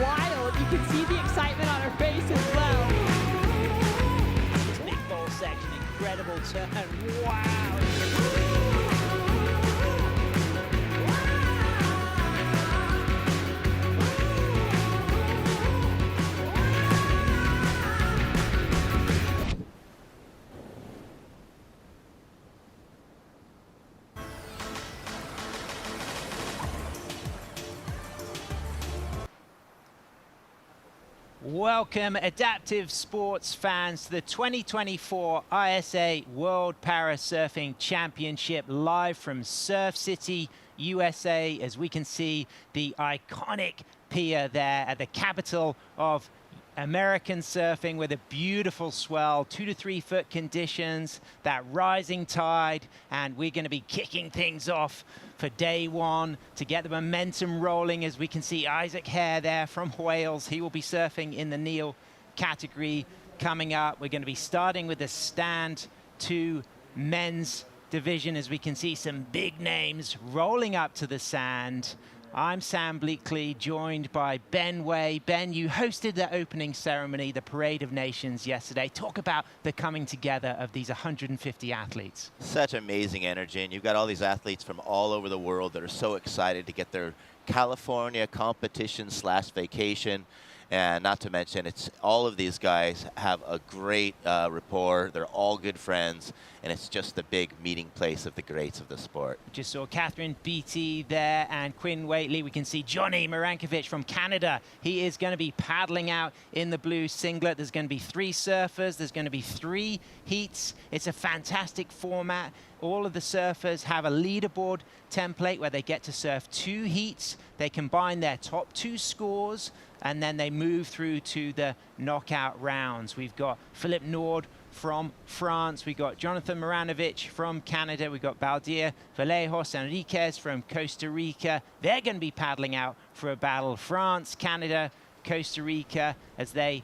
wild. You can see the excitement on her face as well. This big ball section, incredible turn. Wow. Welcome, adaptive sports fans, to the 2024 ISA World Para Surfing Championship, live from Surf City, USA, as we can see the iconic pier there at the capital of American surfing, with a beautiful swell, 2 to 3 foot conditions, that rising tide, and we're going to be kicking things off for day one to get the momentum rolling. As we can see Isaac Hare there from Wales, he will be surfing in the Neil category. Coming up, we're going to be starting with the stand 2 men's division, as we can see some big names rolling up to the sand. I'm Sam Bleakley, joined by Ben Way. Ben, you hosted the opening ceremony, the Parade of Nations, yesterday. Talk about the coming together of these 150 athletes. Such amazing energy, and you've got all these athletes from all over the world that are so excited to get their California competition/vacation. And not to mention, it's all of these guys have a great rapport. They're all good friends, and it's just the big meeting place of the greats of the sport. Just saw Catherine Beattie there and Quinn Waitley. We can see Johnny Marankovic from Canada. He is going to be paddling out in the blue singlet. There's going to be 3 surfers. There's going to be 3 heats. It's a fantastic format. All of the surfers have a leaderboard template where they get to surf 2 heats. They combine their top 2 scores, and then they move through to the knockout rounds. We've got Philippe Nord from France. We've got Jonathan Maranovic from Canada. We've got Baldir Vallejos Enriquez from Costa Rica. They're going to be paddling out for a battle. France, Canada, Costa Rica, as they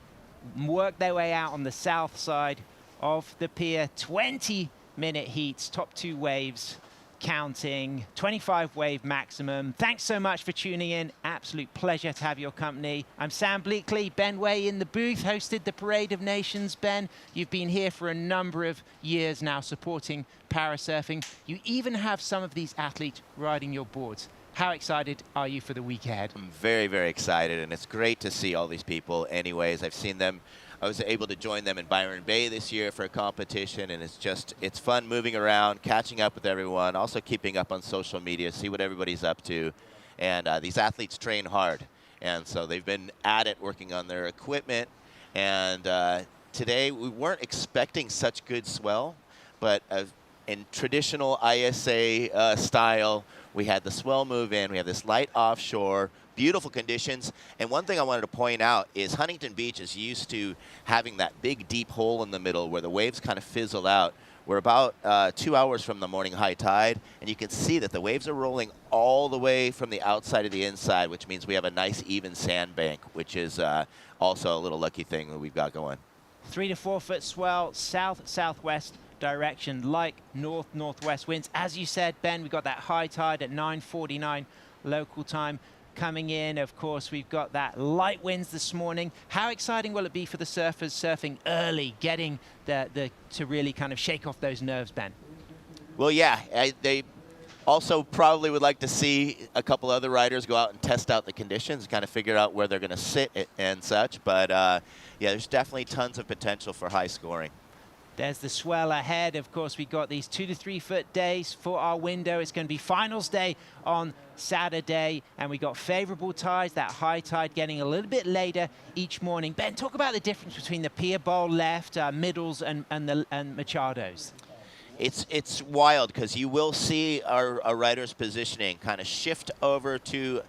work their way out on the south side of the pier. 20-minute heats, top 2 waves counting, 25 wave maximum. Thanks so much for tuning in. Absolute pleasure to have your company. I'm Sam Bleakley. Ben Way in the booth, hosted the Parade of Nations. Ben, you've been here for a number of years now supporting parasurfing. You even have some of these athletes riding your boards. How excited are you for the week ahead? I'm very, very excited, and it's great to see all these people. Anyways, I've seen them. I was able to join them in Byron Bay this year for a competition, and it's fun moving around, catching up with everyone, also keeping up on social media, see what everybody's up to. And these athletes train hard, and so they've been at it working on their equipment. And today we weren't expecting such good swell, but in traditional ISA style, we had the swell move in, we have this light offshore, beautiful conditions. And one thing I wanted to point out is Huntington Beach is used to having that big deep hole in the middle where the waves kind of fizzle out. We're about 2 hours from the morning high tide, and you can see that the waves are rolling all the way from the outside to the inside, which means we have a nice even sandbank, which is also a little lucky thing that we've got going. 3 to 4 foot swell, south-southwest direction, like north-northwest winds. As you said, Ben, we got that high tide at 9:49 local time coming in. Of course, we've got that light winds this morning. How exciting will it be for the surfers surfing early, getting to really kind of shake off those nerves, Ben? Well, yeah, they also probably would like to see a couple other riders go out and test out the conditions, kind of figure out where they're going to sit and such. But yeah, there's definitely tons of potential for high scoring. There's the swell ahead. Of course, we've got these 2 to 3 foot days for our window. It's going to be finals day on Saturday, and we got favorable tides, that high tide getting a little bit later each morning. Ben, talk about the difference between the pier bowl left, middles, and Machados. It's wild, because you will see our riders' positioning kind of shift over to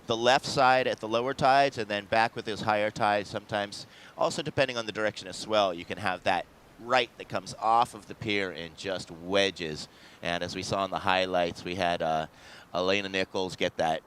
the left side at the lower tides and then back with those higher tides. Sometimes, also depending on the direction of swell, you can have that right that comes off of the pier in just wedges. And as we saw in the highlights, we had Elena Nichols get that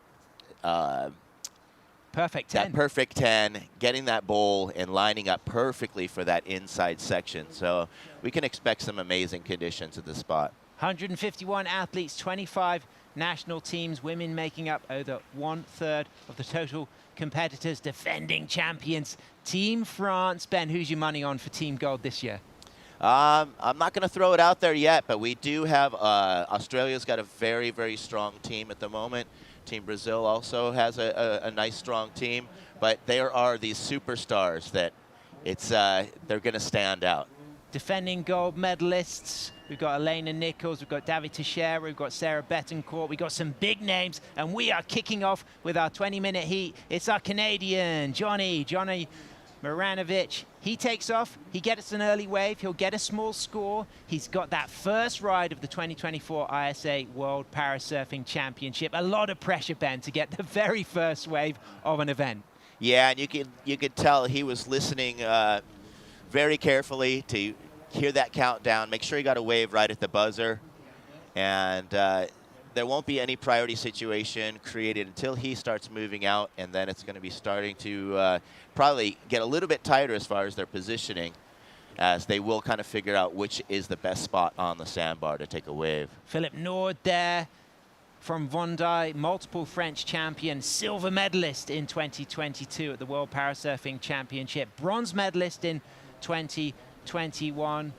perfect 10. That perfect 10, getting that bowl and lining up perfectly for that inside section. So we can expect some amazing conditions at this spot. 151 athletes, 25 national teams, women making up over 1/3 of the total competitors, defending champions, Team France. Ben, who's your money on for Team Gold this year? I'm not going to throw it out there yet, but we do have Australia's got a very, very strong team at the moment. Team Brazil also has a nice, strong team, but there are these superstars that they're going to stand out. Defending gold medalists, we've got Elena Nichols, we've got David Teixeira, we've got Sarah Betancourt, we've got some big names, and we are kicking off with our 20-minute heat. It's our Canadian, Johnny Maranovic. He takes off, he gets an early wave, he'll get a small score. He's got that first ride of the 2024 ISA World Parasurfing Championship. A lot of pressure, Ben, to get the very first wave of an event. Yeah, and you could tell he was listening very carefully to hear that countdown, make sure he got a wave right at the buzzer, and there won't be any priority situation created until he starts moving out, and then it's going to be starting to probably get a little bit tighter as far as their positioning, as they will kind of figure out which is the best spot on the sandbar to take a wave. Philippe Nord there from Vendée, multiple French champion, silver medalist in 2022 at the World Parasurfing Championship, bronze medalist in 2021.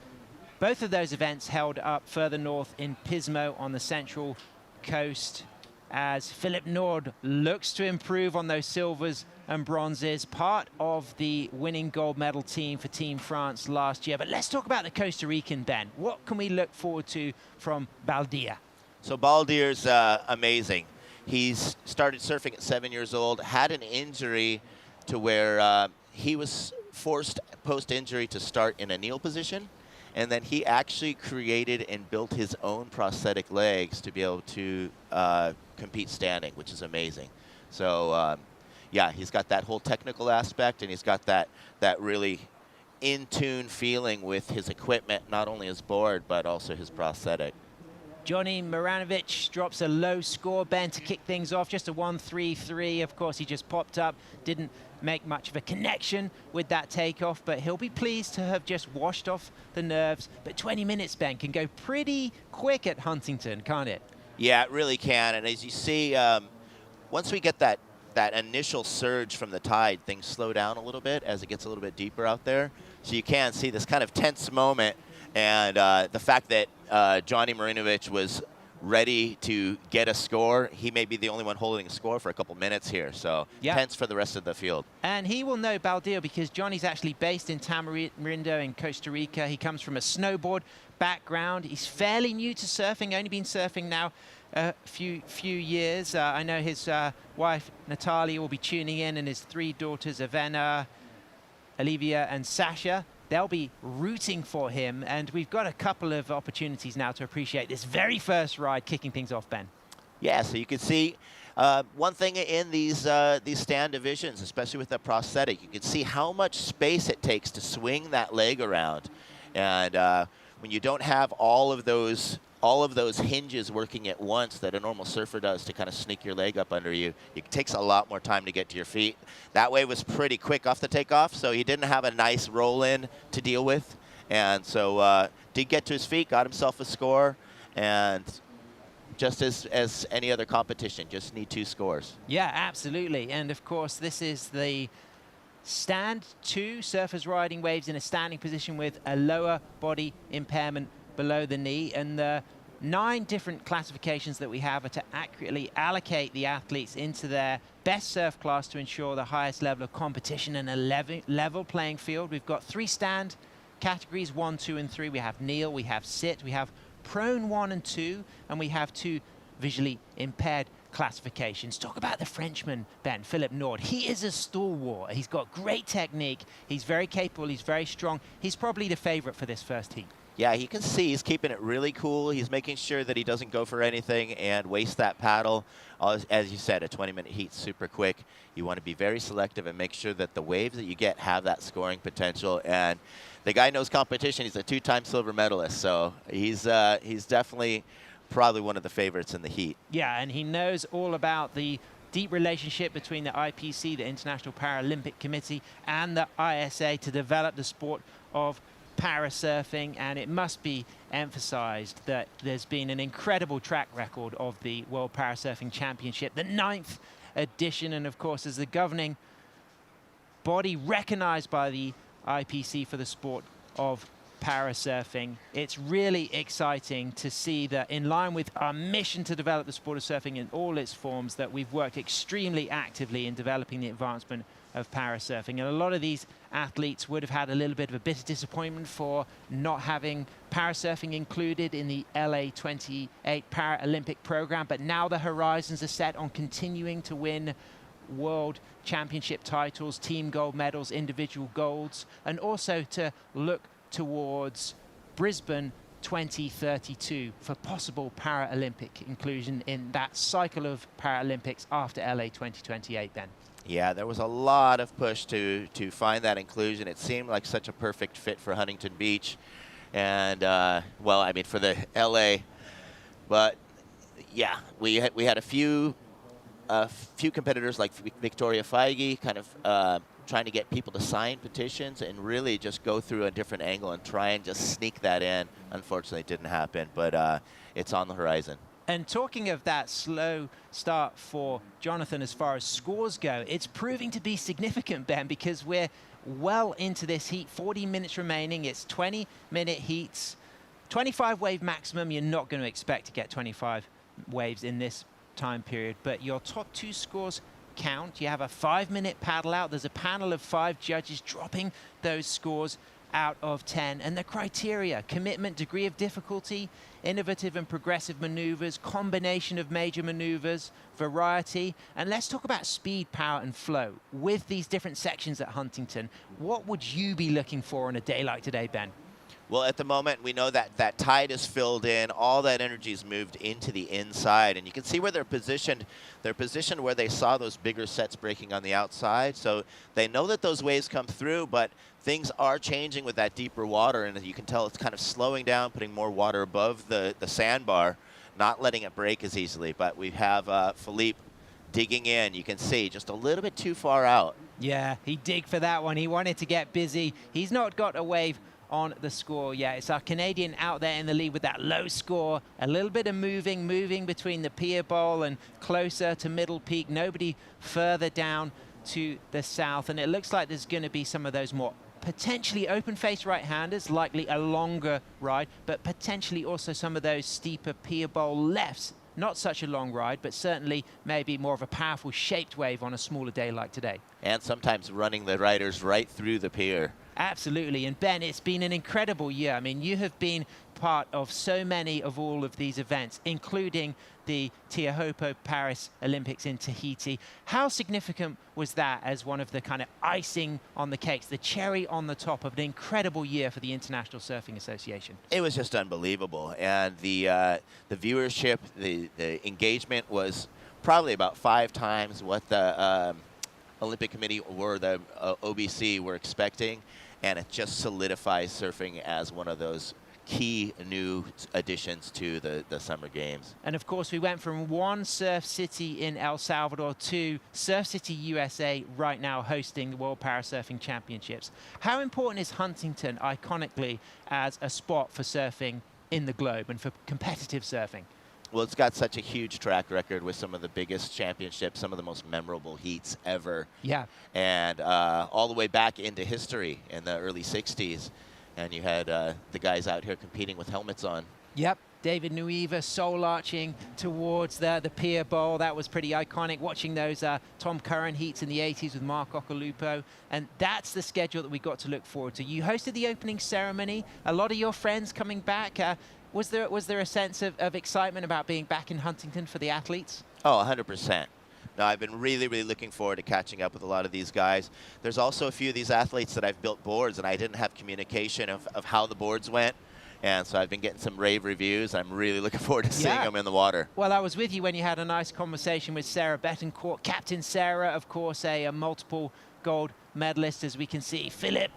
Both of those events held up further north in Pismo on the central coast, as Philippe Nord looks to improve on those silvers and bronzes, part of the winning gold medal team for Team France last year. But let's talk about the Costa Rican, Ben. What can we look forward to from Baldir? So Baldir's amazing. He's started surfing at 7 years old, had an injury to where he was forced post-injury to start in a kneel position, and then he actually created and built his own prosthetic legs to be able to compete standing, which is amazing. So yeah, he's got that whole technical aspect, and he's got that really in-tune feeling with his equipment, not only his board, but also his prosthetic. Johnny Maranovic drops a low score, Ben, to kick things off, just a 1.33. Of course, he just popped up, didn't make much of a connection with that takeoff, but he'll be pleased to have just washed off the nerves. But 20 minutes, Ben, can go pretty quick at Huntington, can't it? Yeah, it really can. And as you see, once we get that initial surge from the tide, things slow down a little bit as it gets a little bit deeper out there. So you can see this kind of tense moment, and the fact that Johnny Marinovic was ready to get a score. He may be the only one holding a score for a couple minutes here, so tense for the rest of the field. And he will know Baldir because Johnny's actually based in Tamarindo in Costa Rica. He comes from a snowboard background. He's fairly new to surfing, only been surfing now a few years. I know his wife Natalia will be tuning in, and his three daughters, Avena, Olivia and Sasha. They'll be rooting for him, and we've got a couple of opportunities now to appreciate this very first ride kicking things off, Ben. Yeah, so you can see one thing in these stand divisions, especially with the prosthetic, you can see how much space it takes to swing that leg around. And when you don't have all of those hinges working at once that a normal surfer does to kind of sneak your leg up under you, it takes a lot more time to get to your feet. That wave was pretty quick off the takeoff, so he didn't have a nice roll-in to deal with. And so did get to his feet, got himself a score, and just as any other competition, just need 2 scores. Yeah, absolutely. And of course, this is the stand 2, surfers riding waves in a standing position with a lower body impairment below the knee, and the 9 different classifications that we have are to accurately allocate the athletes into their best surf class to ensure the highest level of competition and a level playing field. We've got 3 stand categories, 1, 2, and 3. We have kneel, we have sit, we have prone 1 and 2, and we have 2 visually impaired classifications. Talk about the Frenchman, Ben, Philippe Nord. He is a stalwart. He's got great technique. He's very capable. He's very strong. He's probably the favorite for this first heat. Yeah, you can see he's keeping it really cool. He's making sure that he doesn't go for anything and waste that paddle. As you said, a 20-minute heat, super quick. You want to be very selective and make sure that the waves that you get have that scoring potential. And the guy knows competition. He's a 2-time silver medalist, so he's definitely probably one of the favorites in the heat. Yeah, and he knows all about the deep relationship between the IPC, the International Paralympic Committee, and the ISA to develop the sport of parasurfing. And it must be emphasized that there's been an incredible track record of the World Parasurfing Championship, the 9th edition. And of course, as the governing body recognized by the IPC for the sport of parasurfing, it's really exciting to see that in line with our mission to develop the sport of surfing in all its forms, that we've worked extremely actively in developing the advancement of parasurfing. And a lot of these athletes would have had a little bit of a bitter disappointment for not having parasurfing included in the LA 28 Paralympic program, but now the horizons are set on continuing to win world championship titles, team gold medals, individual golds, and also to look towards Brisbane 2032 for possible Paralympic inclusion in that cycle of Paralympics after LA 2028 then. Yeah, there was a lot of push to find that inclusion. It seemed like such a perfect fit for Huntington Beach and, well, I mean, for the LA. But, yeah, we had a few competitors like Victoria Feige kind of trying to get people to sign petitions and really just go through a different angle and try and just sneak that in. Unfortunately, it didn't happen, but it's on the horizon. And talking of that slow start for Jonathan as far as scores go, it's proving to be significant, Ben, because we're well into this heat, 40 minutes remaining. It's 20-minute heats, 25 wave maximum. You're not going to expect to get 25 waves in this time period, but your top two scores count. You have a 5-minute paddle out. There's a panel of 5 judges dropping those scores out of 10. And the criteria: commitment, degree of difficulty, innovative and progressive maneuvers, combination of major maneuvers, variety. And let's talk about speed, power, and flow. With these different sections at Huntington, what would you be looking for on a day like today, Ben? Well, at the moment, we know that that tide is filled in. All that energy is moved into the inside. And you can see where they're positioned. They're positioned where they saw those bigger sets breaking on the outside. So they know that those waves come through, but things are changing with that deeper water. And you can tell it's kind of slowing down, putting more water above the sandbar, not letting it break as easily. But we have Philippe digging in. You can see just a little bit too far out. Yeah, he digged for that one. He wanted to get busy. He's not got a wave on the score. Yeah, it's our Canadian out there in the lead with that low score. A little bit of moving between the pier bowl and closer to Middle Peak. Nobody further down to the south. And it looks like there's going to be some of those more potentially open-face right-handers, likely a longer ride, but potentially also some of those steeper pier bowl lefts. Not such a long ride, but certainly maybe more of a powerful shaped wave on a smaller day like today. And sometimes running the riders right through the pier. Absolutely. And Ben, it's been an incredible year. I mean, you have been part of so many of all of these events, including the Teahupo'o Paris Olympics in Tahiti. How significant was that as one of the kind of icing on the cakes, the cherry on the top of an incredible year for the International Surfing Association? It was just unbelievable. And the viewership, the engagement was probably about 5 times what the Olympic Committee or the OBC were expecting. And it just solidifies surfing as one of those key new additions to the Summer Games. And of course, we went from one surf city in El Salvador to Surf City, USA, right now hosting the World Parasurfing Championships. How important is Huntington, iconically, as a spot for surfing in the globe and for competitive surfing? Well, it's got such a huge track record with some of the biggest championships, some of the most memorable heats ever. Yeah. And all the way back into history in the early 60s. And you had the guys out here competing with helmets on. Yep. David Nuiva soul arching towards the pier bowl. That was pretty iconic, watching those Tom Curran heats in the 80s with Mark Occhilupo. And that's the schedule that we got to look forward to. You hosted the opening ceremony. A lot of your friends coming back. Was there a sense of excitement about being back in Huntington for the athletes? Oh, 100%. No, I've been really, really looking forward to catching up with a lot of these guys. There's also a few of these athletes that I've built boards, and I didn't have communication of how the boards went. And so I've been getting some rave reviews. I'm really looking forward to seeing them in the water. Well, I was with you when you had a nice conversation with Sarah Betancourt. Captain Sarah, of course, a multiple gold medalist, as we can see. Philippe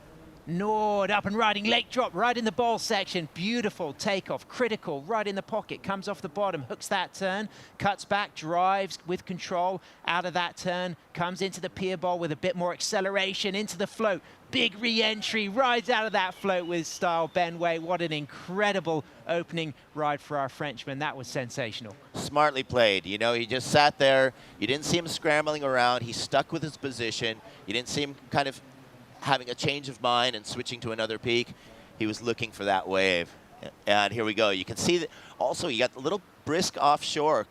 Nord up and riding, late drop, right in the ball section. Beautiful takeoff, critical, right in the pocket. Comes off the bottom, hooks that turn, cuts back, drives with control out of that turn, comes into the pier ball with a bit more acceleration, into the float. Big re-entry, rides out of that float with style. Ben Way, what an incredible opening ride for our Frenchman. That was sensational. Smartly played. You know, he just sat there. You didn't see him scrambling around. He stuck with his position. You didn't see him kind of having a change of mind and switching to another peak. He was looking for that wave. And here we go. You can see that also you got the little brisk offshore,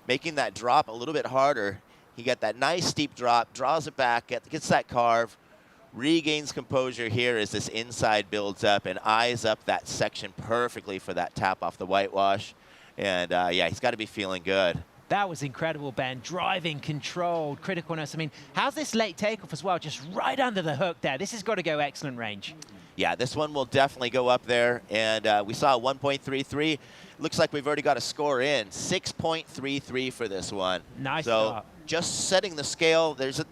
making that drop a little bit harder. He got that nice steep drop, draws it back, gets that carve, regains composure here as this inside builds up and eyes up that section perfectly for that tap off the whitewash. And yeah, he's got to be feeling good. That was incredible, Ben. Driving, controlled, criticalness. I mean, how's this late takeoff as well? Just right under the hook there. This has got to go excellent range. Yeah, this one will definitely go up there. And we saw 1.33. Looks like we've already got a score in. 6.33 for this one. Nice So start. just setting the scale. There's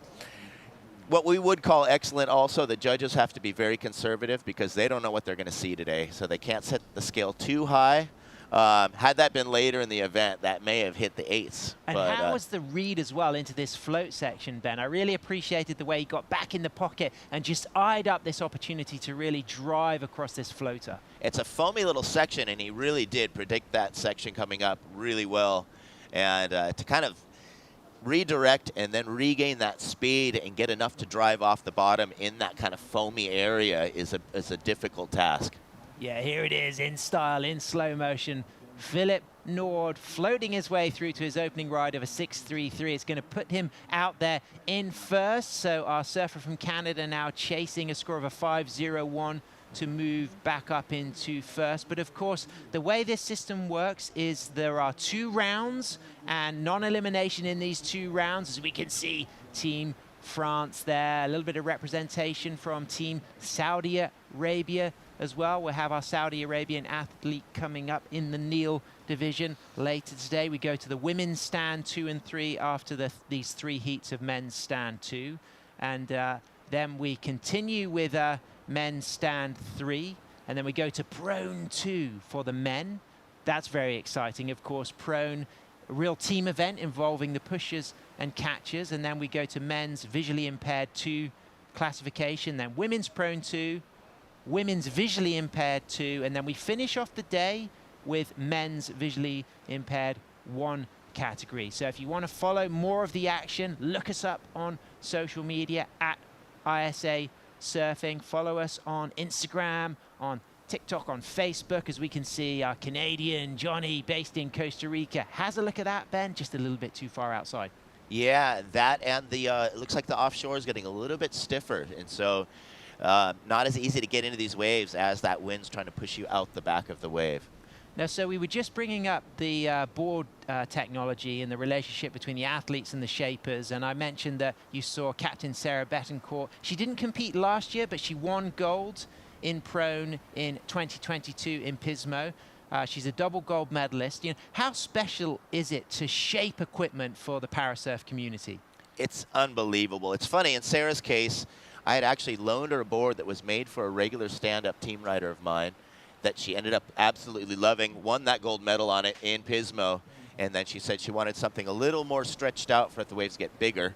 what we would call excellent also. The judges have to be very conservative because they don't know what they're going to see today. So they can't set the scale too high. Had that been later in the event, that may have hit the 8s. And but, how was the read as well into this float section, Ben? I really appreciated the way he got back in the pocket and just eyed up this opportunity to really drive across this floater. It's a foamy little section, and he really did predict that section coming up really well. And to kind of redirect and then regain that speed and get enough to drive off the bottom in that kind of foamy area is a difficult task. Yeah, here it is in style, in slow motion. Philippe Nord floating his way through to his opening ride of a 6.33. It's going to put him out there in first. So our surfer from Canada now chasing a score of a 5.01 to move back up into first. But of course, the way this system works is there are 2 rounds and non-elimination in these 2 rounds. As we can see, Team France there, a little bit of representation from Team Saudi Arabia as well. We'll have our Saudi Arabian athlete coming up in the kneel division later today. We go to the women's stand 2 and 3 after these 3 heats of men's stand 2. And then we continue with men's stand 3. And then we go to prone 2 for the men. That's very exciting. Of course, prone, a real team event involving the pushers and catchers. And then we go to men's visually impaired 2 classification, then women's prone 2, women's visually impaired 2, and then we finish off the day with men's visually impaired 1 category. So if you want to follow more of the action, look us up on social media at ISAsurfing. Follow us on Instagram, on TikTok, on Facebook, as we can see our Canadian Johnny based in Costa Rica has a look at that, Ben, just a little bit too far outside. Yeah, that and the it looks like the offshore is getting a little bit stiffer, and so not as easy to get into these waves as that wind's trying to push you out the back of the wave. Now, so we were just bringing up the board technology and the relationship between the athletes and the shapers, and I mentioned that you saw Captain Sarah Betancourt. She didn't compete last year, but she won gold in prone in 2022 in Pismo. She's a double gold medalist. You know, how special is it to shape equipment for the parasurf community? It's unbelievable. It's funny, in Sarah's case, I had actually loaned her a board that was made for a regular stand-up team rider of mine that she ended up absolutely loving, won that gold medal on it in Pismo, and then she said she wanted something a little more stretched out for if the waves get bigger.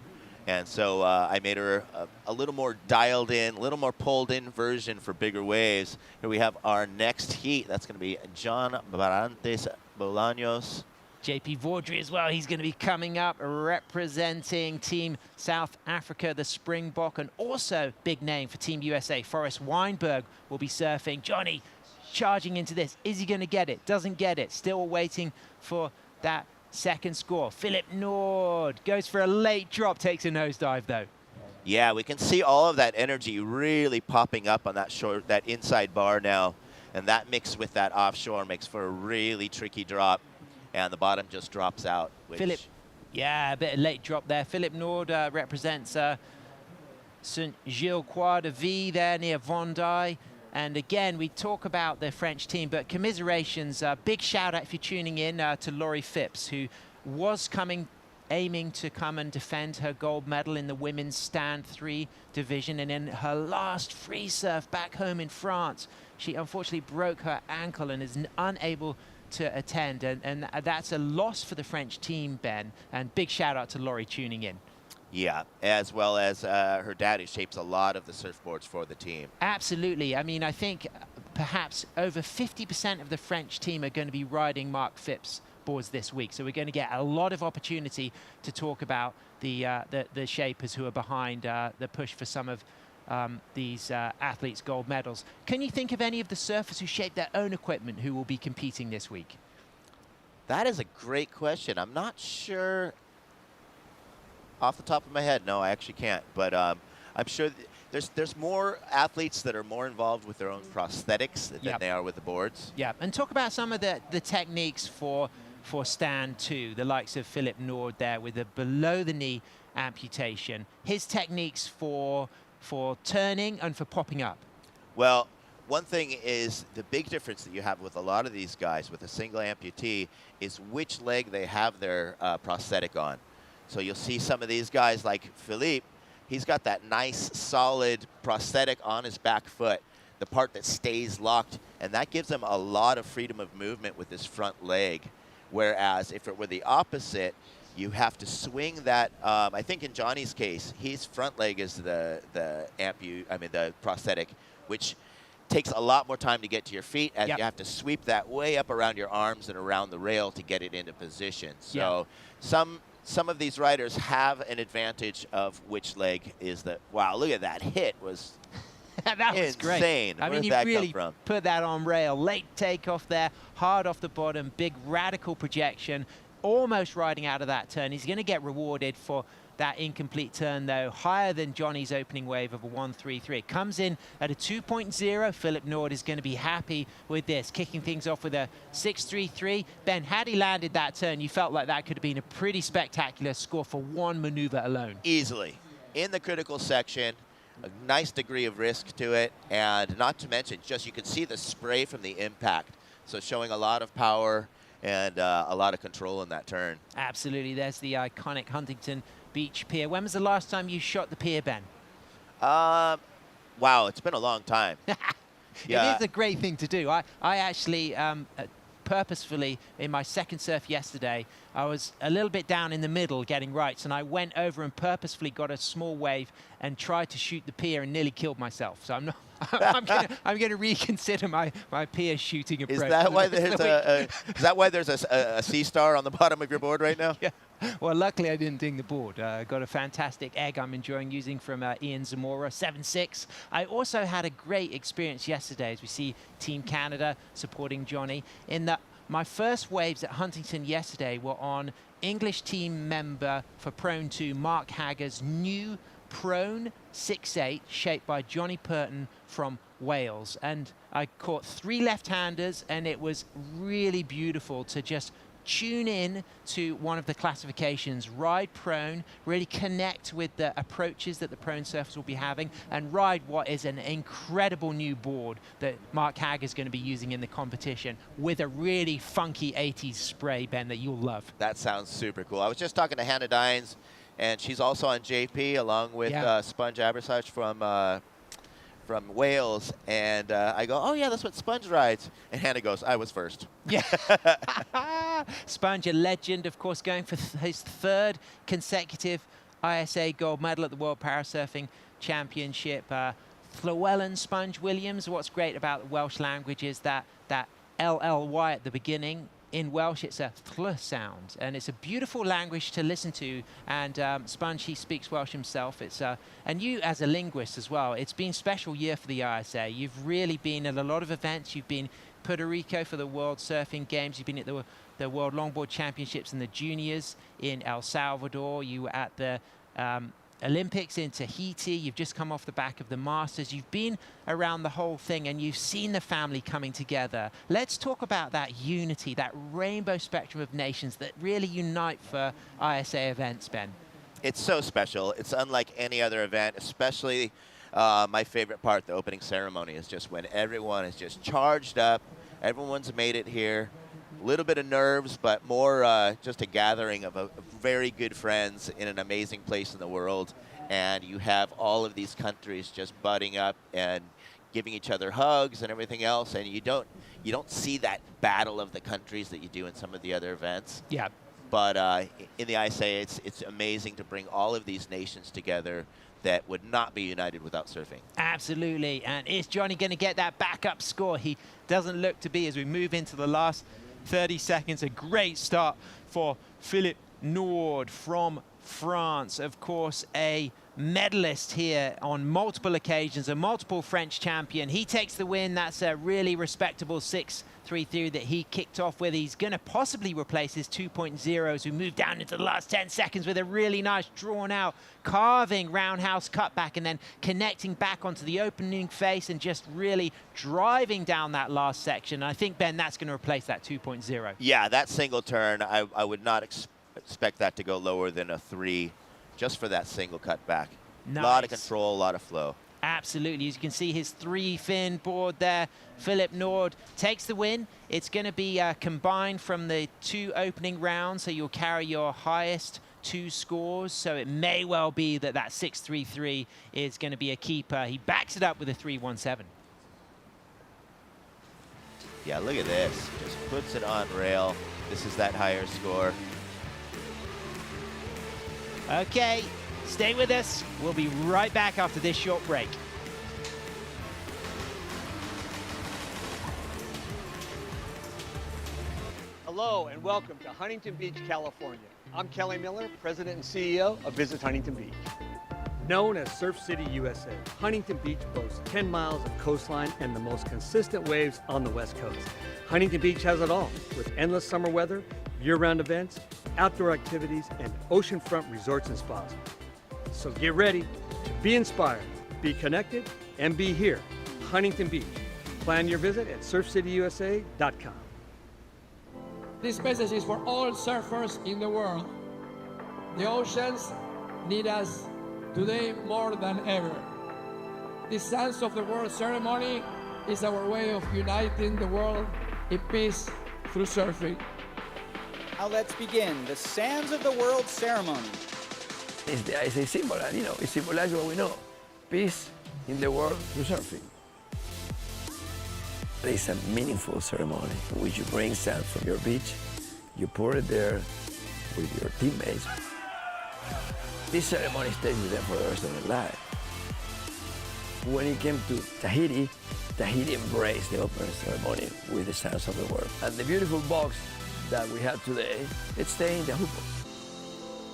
And so I made her a little more dialed in, a little more pulled in version for bigger waves. Here we have our next heat. That's going to be John Barantes Bolaños. JP Vaudry as well. He's going to be coming up representing Team South Africa, the Springbok, and also big name for Team USA. Forrest Weinberg will be surfing. Johnny charging into this. Is he going to get it? Doesn't get it. Still waiting for that second score. Philippe Nord goes for a late drop, takes a nosedive though. Yeah, we can see all of that energy really popping up on that that inside bar now, and that mixed with that offshore makes for a really tricky drop, and the bottom just drops out. Philippe, yeah, a bit of late drop there. Philippe Nord represents Saint-Gilles de Vie there near Vendée. And again, we talk about the French team, but commiserations, big shout out if you're tuning in to Laurie Phipps, who was coming aiming to come and defend her gold medal in the women's stand 3 division. And in her last free surf back home in France, she unfortunately broke her ankle and is unable to attend. And that's a loss for the French team, Ben. And big shout out to Laurie tuning in. Yeah, as well as her dad, who shapes a lot of the surfboards for the team. Absolutely. I mean, I think perhaps over 50% of the French team are going to be riding Mark Phipps boards this week. So we're going to get a lot of opportunity to talk about the shapers who are behind the push for some of these athletes' gold medals. Can you think of any of the surfers who shape their own equipment who will be competing this week? That is a great question. I'm not sure off the top of my head. No, I actually can't. But I'm sure there's more athletes that are more involved with their own prosthetics than they are with the boards. Yeah, and talk about some of the techniques for stand 2, the likes of Philippe Nord there with a below-the-knee amputation. His techniques for turning and for popping up. Well, one thing is the big difference that you have with a lot of these guys with a single amputee is which leg they have their prosthetic on. So you'll see some of these guys like Philippe, he's got that nice solid prosthetic on his back foot, the part that stays locked, and that gives him a lot of freedom of movement with his front leg. Whereas if it were the opposite, you have to swing that. I think in Johnny's case, his front leg is the prosthetic, which takes a lot more time to get to your feet, as you have to sweep that way up around your arms and around the rail to get it into position. So some of these riders have an advantage of which leg is the. Wow, look at that hit was. That was insane. Great. I mean, you really put that on rail. Late takeoff there, hard off the bottom, big radical projection, almost riding out of that turn. He's going to get rewarded for that incomplete turn, though, higher than Johnny's opening wave of a 1.33. It comes in at a 2.0. Philippe Nord is going to be happy with this, kicking things off with a 6.33. Ben, had he landed that turn, you felt like that could have been a pretty spectacular score for one maneuver alone. Easily. In the critical section, a nice degree of risk to it, and not to mention, just you can see the spray from the impact. So showing a lot of power and a lot of control in that turn. Absolutely. There's the iconic Huntington Beach Pier. When was the last time you shot the pier, Ben? Wow, it's been a long time. Yeah. It is a great thing to do. I actually purposefully, in my second surf yesterday, I was a little bit down in the middle getting rights, and I went over and purposefully got a small wave and tried to shoot the pier and nearly killed myself. So I'm not. I'm going to reconsider my pier shooting approach. Is that why there's a C star on the bottom of your board right now? Yeah. Well, luckily I didn't ding the board. Got a fantastic egg I'm enjoying using from Ian Zamora, 7.6. I also had a great experience yesterday as we see Team Canada supporting Johnny. In that my first waves at Huntington yesterday were on English team member for Prone 2, Mark Hagger's new Prone 6.8, shaped by Johnny Purton from Wales. And I caught 3 left-handers, and it was really beautiful to just tune in to one of the classifications, ride prone, really connect with the approaches that the prone surfers will be having, and ride what is an incredible new board that Mark Hagg is going to be using in the competition with a really funky 80s spray, Ben, that you'll love. That sounds super cool. I was just talking to Hannah Dines, and she's also on JP along with Sponge Abersage from Wales, and I go, oh yeah, that's what Sponge rides. And Hannah goes, I was first. Yeah. Sponge, a legend, of course, going for his 3rd consecutive ISA gold medal at the World Parasurfing Championship. Llewellyn Sponge Williams. What's great about the Welsh language is that LLY at the beginning. In Welsh, it's a thl sound, and it's a beautiful language to listen to. And Sponge, he speaks Welsh himself. It's and you, as a linguist as well, it's been a special year for the ISA. You've really been at a lot of events. You've been Puerto Rico for the World Surfing Games. You've been at the World Longboard Championships and the Juniors in El Salvador. You were at the Olympics in Tahiti. You've just come off the back of the Masters. You've been around the whole thing, and you've seen the family coming together. Let's talk about that unity, that rainbow spectrum of nations that really unite for ISA events, Ben. It's so special. It's unlike any other event, especially my favorite part, the opening ceremony, is just when everyone is just charged up. Everyone's made it here. little bit of nerves, but more just a gathering of very good friends in an amazing place in the world. And you have all of these countries just butting up and giving each other hugs and everything else. And you don't see that battle of the countries that you do in some of the other events. Yeah. But in the ISA, it's amazing to bring all of these nations together that would not be united without surfing. Absolutely. And is Johnny going to get that backup score? He doesn't look to be as we move into the last 30 seconds. A great start for Philippe Nord from France. Of course, a medalist here on multiple occasions, a multiple French champion. He takes the win. That's a really respectable 6.33 that he kicked off with. He's going to possibly replace his 2.0 as we move down into the last 10 seconds with a really nice drawn out carving roundhouse cutback and then connecting back onto the opening face and just really driving down that last section. I think, Ben, that's going to replace that 2.0. Yeah, that single turn, I would not expect that to go lower than a 3 just for that single cutback. Nice. A lot of control, a lot of flow. Absolutely. As you can see, his 3-fin board there. Philippe Nord takes the win. It's going to be combined from the 2 opening rounds, so you'll carry your highest 2 scores. So it may well be that that 6.33 is going to be a keeper. He backs it up with a 3.17. Yeah, look at this. Just puts it on rail. This is that higher score. Okay, stay with us. We'll be right back after this short break. Hello and welcome to Huntington Beach, California. I'm Kelly Miller, President and CEO of Visit Huntington Beach. Known as Surf City, USA, Huntington Beach boasts 10 miles of coastline and the most consistent waves on the West Coast. Huntington Beach has it all, with endless summer weather, year-round events, outdoor activities, and oceanfront resorts and spas. So get ready to be inspired, be connected, and be here, Huntington Beach. Plan your visit at surfcityusa.com. This message is for all surfers in the world. The oceans need us today more than ever. This Sands of the World ceremony is our way of uniting the world in peace through surfing. Now let's begin the Sands of the World ceremony. It's the ISA symbol, and it symbolizes what we know, peace in the world through surfing. It's a meaningful ceremony in which you bring sand from your beach, you pour it there with your teammates. This ceremony stays with them for the rest of their life. When it came to Tahiti, Tahiti embraced the opening ceremony with the Sands of the World. And the beautiful box that we have today, it's staying in the Hupo.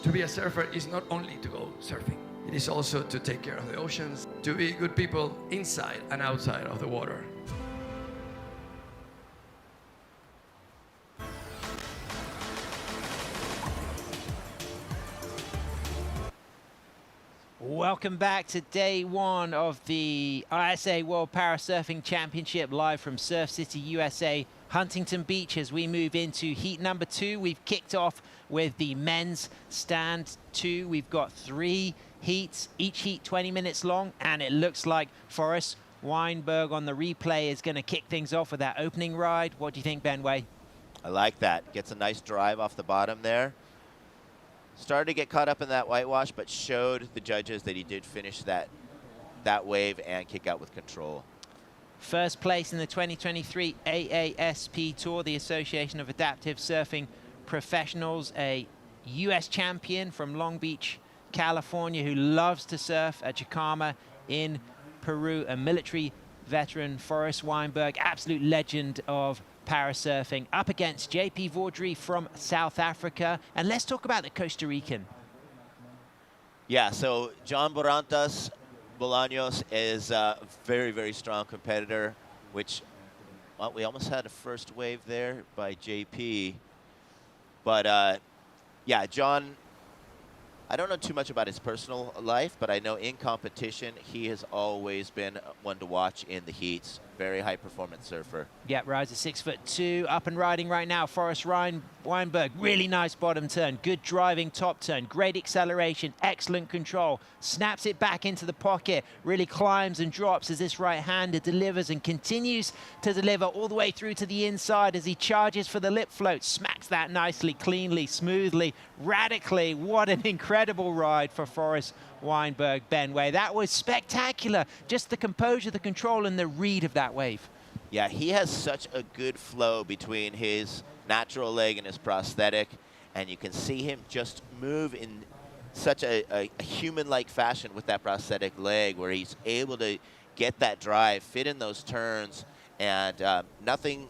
To be a surfer is not only to go surfing. It is also to take care of the oceans, to be good people inside and outside of the water. Welcome back to day 1 of the ISA World Parasurfing Championship live from Surf City, USA, Huntington Beach. As we move into heat number 2, we've kicked off with the men's stand 2. We've got 3 heats, each heat 20 minutes long, and it looks like Forrest Weinberg on the replay is going to kick things off with that opening ride. What do you think, Ben Way? I like that. Gets a nice drive off the bottom there. Started to get caught up in that whitewash, but showed the judges that he did finish that wave and kick out with control. First place in the 2023 AASP Tour, the Association of Adaptive Surfing Professionals, a U.S. champion from Long Beach, California, who loves to surf at Chicama in Peru, a military veteran, Forrest Weinberg, absolute legend of parasurfing, up against JP Vaudry from South Africa. And let's talk about the Costa Rican. Yeah, so John Bolaños is a very, very strong competitor, which we almost had a first wave there by JP. But yeah, John, I don't know too much about his personal life, but I know in competition, he has always been one to watch in the heats. Very high performance surfer. Yeah, rides a 6'2", up and riding right now. Forrest Weinberg, really nice bottom turn, good driving top turn, great acceleration, excellent control, snaps it back into the pocket, really climbs and drops as this right-hander delivers and continues to deliver all the way through to the inside as he charges for the lip float, smacks that nicely, cleanly, smoothly, radically. What an incredible ride for Forrest Weinberg, Benway. That was spectacular. Just the composure, the control, and the read of that wave. Yeah, he has such a good flow between his natural leg and his prosthetic, and you can see him just move in such a human-like fashion with that prosthetic leg, where he's able to get that drive, fit in those turns, and nothing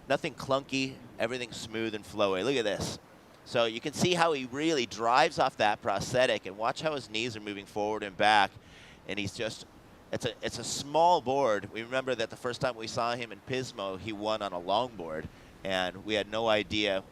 clunky, everything smooth and flowy. Look at this. So you can see how he really drives off that prosthetic, and watch how his knees are moving forward and back. And he's just, it's a small board. We remember that the first time we saw him in Pismo, he won on a longboard, and we had no idea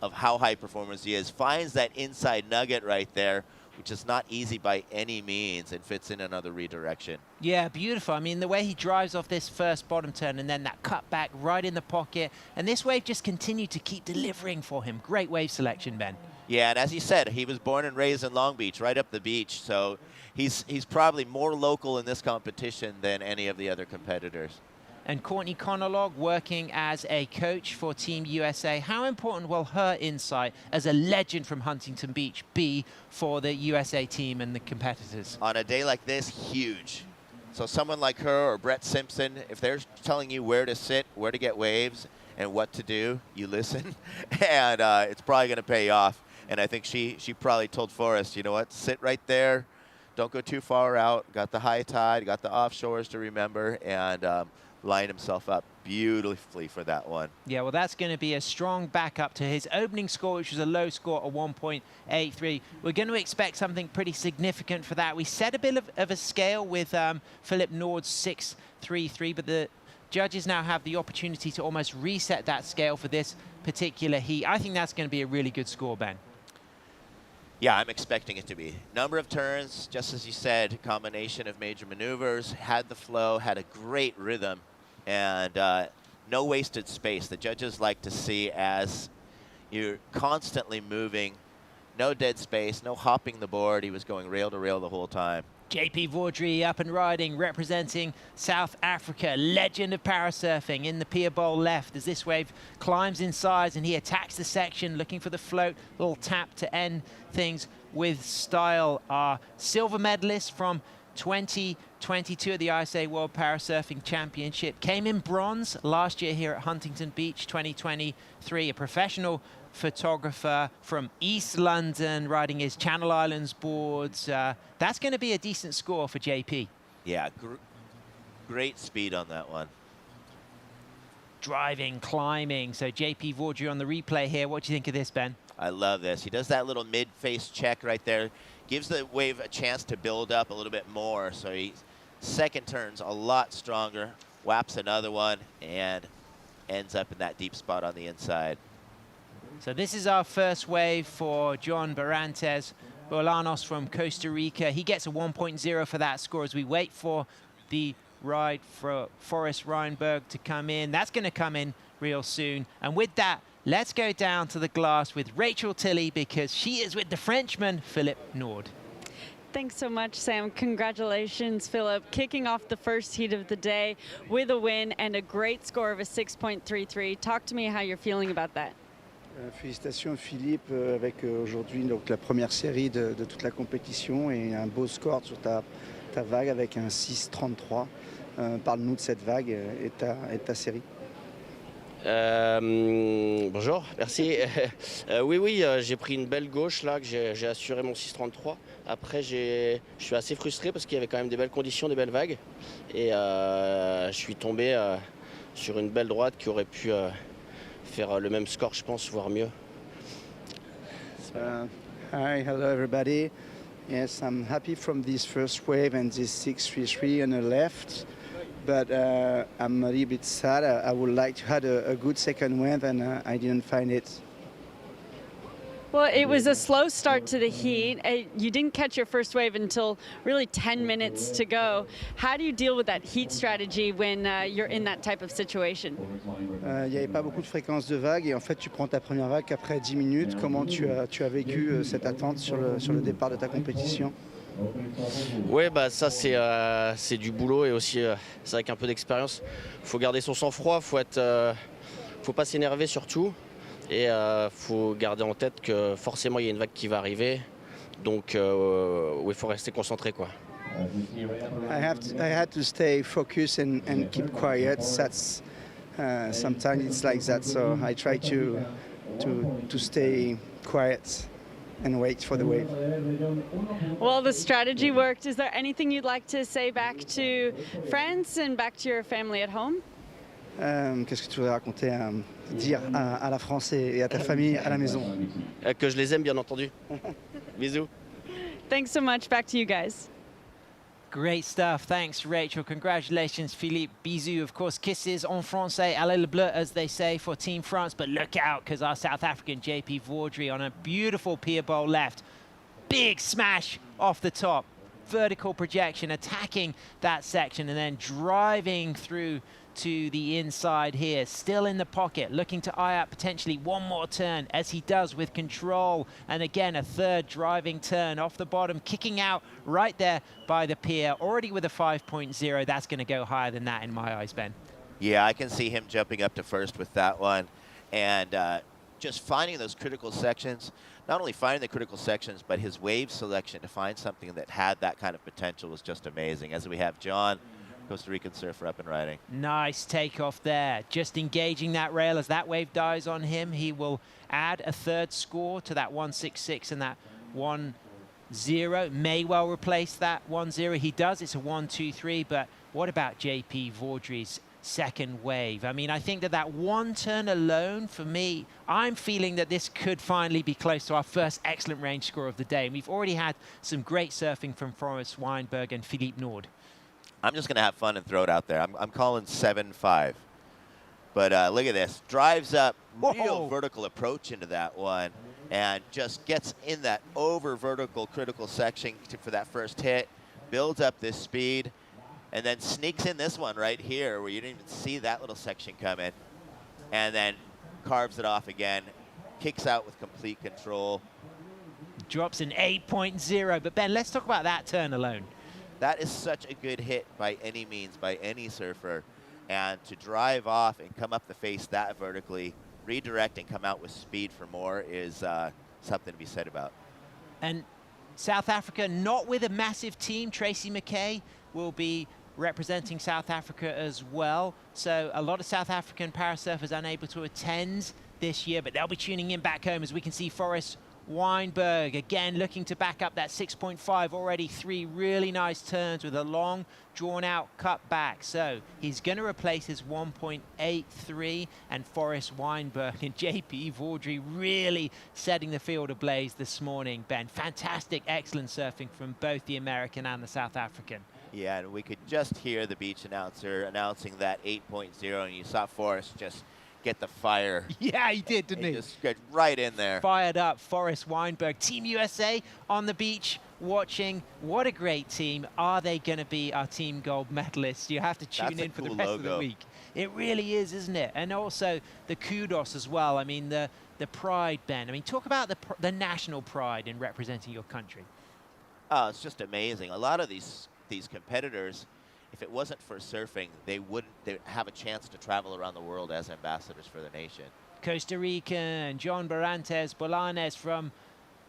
of how high performance he is. Finds that inside nugget right there, which is not easy by any means, and fits in another redirection. Yeah, beautiful. I mean, the way he drives off this first bottom turn and then that cut back right in the pocket. And this wave just continued to keep delivering for him. Great wave selection, Ben. Yeah, and as you said, he was born and raised in Long Beach, right up the beach. So he's probably more local in this competition than any of the other competitors. And Courtney Conolog working as a coach for Team USA. How important will her insight as a legend from Huntington Beach be for the USA team and the competitors? On a day like this, huge. So someone like her or Brett Simpson, if they're telling you where to sit, where to get waves, and what to do, you listen, and it's probably going to pay off. And I think she probably told Forrest, you know what, sit right there, don't go too far out, got the high tide, got the offshores to remember, and lined himself up beautifully for that one. Yeah, well, that's going to be a strong backup to his opening score, which was a low score of 1.83. We're going to expect something pretty significant for that. We set a bit of a scale with Philippe Nord's 6.33, but the judges now have the opportunity to almost reset that scale for this particular heat. I think that's going to be a really good score, Ben. Yeah, I'm expecting it to be. Number of turns, just as you said, combination of major maneuvers, had the flow, had a great rhythm, and no wasted space. The judges like to see as you're constantly moving, no dead space, no hopping the board. He was going rail to rail the whole time. JP Vaudry up and riding, representing South Africa, legend of parasurfing in the pier bowl left as this wave climbs in size and he attacks the section looking for the float, little tap to end things with style. Our silver medalist from 2022 at the ISA World Parasurfing Championship came in bronze last year here at Huntington Beach 2023, a professional photographer from East London riding his Channel Islands boards. That's going to be a decent score for JP. Yeah, great speed on that one. Driving, climbing. So JP Vaudry on the replay here. What do you think of this, Ben? I love this. He does that little mid-face check right there. Gives the wave a chance to build up a little bit more. So he second turns a lot stronger, whaps another one, and ends up in that deep spot on the inside. So this is our first wave for John Barrantes Bolanos from Costa Rica. He gets a 1.0 for that score as we wait for the ride for Forrest Weinberg to come in. That's going to come in real soon. And with that, let's go down to the glass with Rachel Tilley because she is with the Frenchman, Philippe Nord. Thanks so much, Sam. Congratulations, Philippe. Kicking off the first heat of the day with a win and a great score of a 6.33. Talk to me how you're feeling about that. Félicitations Philippe avec aujourd'hui donc la première série de toute la compétition et un beau score sur ta vague avec un 6.33. Parle-nous de cette vague et ta série. Bonjour, merci. Oui, j'ai pris une belle gauche là, que j'ai assuré mon 6.33. Après, je suis assez frustré parce qu'il y avait quand même des belles conditions, des belles vagues. Et je suis tombé sur une belle droite qui aurait pu faire le même score, je pense, voire mieux. Hi, hello everybody. Yes, I'm happy from this first wave and this 6.33 on the left. But I'm a little bit sad. I would like to have a good second wave, and I didn't find it. Well, it was a slow start to the heat. You didn't catch your first wave until really 10 minutes to go. How do you deal with that heat strategy when you're in that type of situation? Il n'y avait pas beaucoup de fréquence de vagues et en fait tu prends ta première vague après 10 minutes. Comment tu as vécu cette attente sur le départ de ta compétition? Oui, bah ça c'est du boulot et aussi c'est avec un peu d'expérience. Il faut garder son sang-froid, faut pas s'énerver surtout. Et faut garder en tête que forcément il y a une vague qui va arriver, donc il faut rester concentré quoi. I had to stay focused and keep quiet. That's sometimes it's like that, so I try to stay quiet and wait for the wave. Well, the strategy worked. Is there anything you'd like to say back to France and back to your family at home? Qu'est-ce que tu voudrais raconter, dire à la France et à ta famille à la maison? Que je les aime bien entendu. Bisous. Thanks so much. Back to you guys. Great stuff. Thanks, Rachel. Congratulations, Philippe. Bisous, of course, kisses en français, allez le bleu, as they say, for Team France. But look out, because our South African JP Vaudry on a beautiful pier bowl left. Big smash off the top. Vertical projection, attacking that section and then driving through to the inside here, still in the pocket, looking to eye up potentially one more turn, as he does with control, and again a third driving turn off the bottom, kicking out right there by the pier, already with a 5.0. That's going to go higher than that in my eyes, Ben. Yeah, I can see him jumping up to first with that one, and just finding those critical sections, not only finding the critical sections, but his wave selection to find something that had that kind of potential was just amazing, as we have John, Costa Rican surfer, up and riding. Nice takeoff there. Just engaging that rail as that wave dies on him. He will add a third score to that 166 and that 1-0. May well replace that 1-0. He does. It's a 1-2-3. But what about JP Vaudry's second wave? I mean, I think that one turn alone, for me, I'm feeling that this could finally be close to our first excellent range score of the day. And we've already had some great surfing from Forrest Weinberg and Philippe Nord. I'm just going to have fun and throw it out there. I'm calling 7-5. But look at this. Drives up, real vertical approach into that one, and just gets in that over vertical critical section for that first hit, builds up this speed, and then sneaks in this one right here where you didn't even see that little section come in, and then carves it off again, kicks out with complete control. Drops an 8.0. But Ben, let's talk about that turn alone. That is such a good hit by any means, by any surfer. And to drive off and come up the face that vertically, redirect and come out with speed for more is something to be said about. And South Africa, not with a massive team. Tracy McKay will be representing South Africa as well. So a lot of South African parasurfers unable to attend this year, but they'll be tuning in back home, as we can see Forrest Weinberg again looking to back up that 6.5, already 3 really nice turns with a long drawn out cut back. So he's going to replace his 1.83, and Forrest Weinberg and JP Vaudry really setting the field ablaze this morning, Ben. Fantastic, excellent surfing from both the American and the South African. Yeah, and we could just hear the beach announcer announcing that 8.0, and you saw Forrest just get the fire. Yeah, he did, didn't he? Just get right in there. Fired up, Forrest Weinberg. Team USA on the beach watching. What a great team. Are they going to be our team gold medalists? You have to tune in for the rest of the week. It really is, isn't it? And also the kudos as well. I mean, the pride, Ben. I mean, talk about the national pride in representing your country. Oh, it's just amazing. A lot of these competitors, if it wasn't for surfing, they wouldn't have a chance to travel around the world as ambassadors for the nation. Costa Rican, John Barantes Bolanes from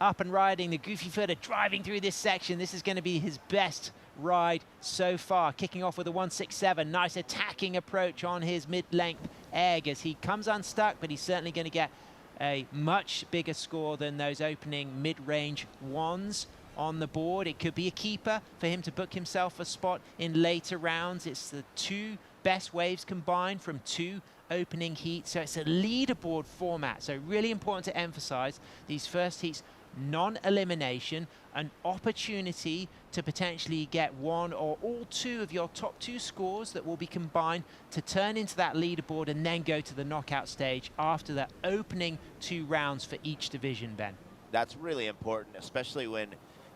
up and riding the goofy footer, driving through this section. This is going to be his best ride so far, kicking off with a 167. Nice attacking approach on his mid-length egg as he comes unstuck, but he's certainly going to get a much bigger score than those opening mid-range ones on the board. It could be a keeper for him to book himself a spot in later rounds. It's the 2 best waves combined from 2 opening heats, so it's a leaderboard format. So really important to emphasize these first heats, non-elimination, an opportunity to potentially get 1 or all 2 of your top 2 scores that will be combined to turn into that leaderboard and then go to the knockout stage after the opening 2 rounds for each division, Ben. that's really important, especially when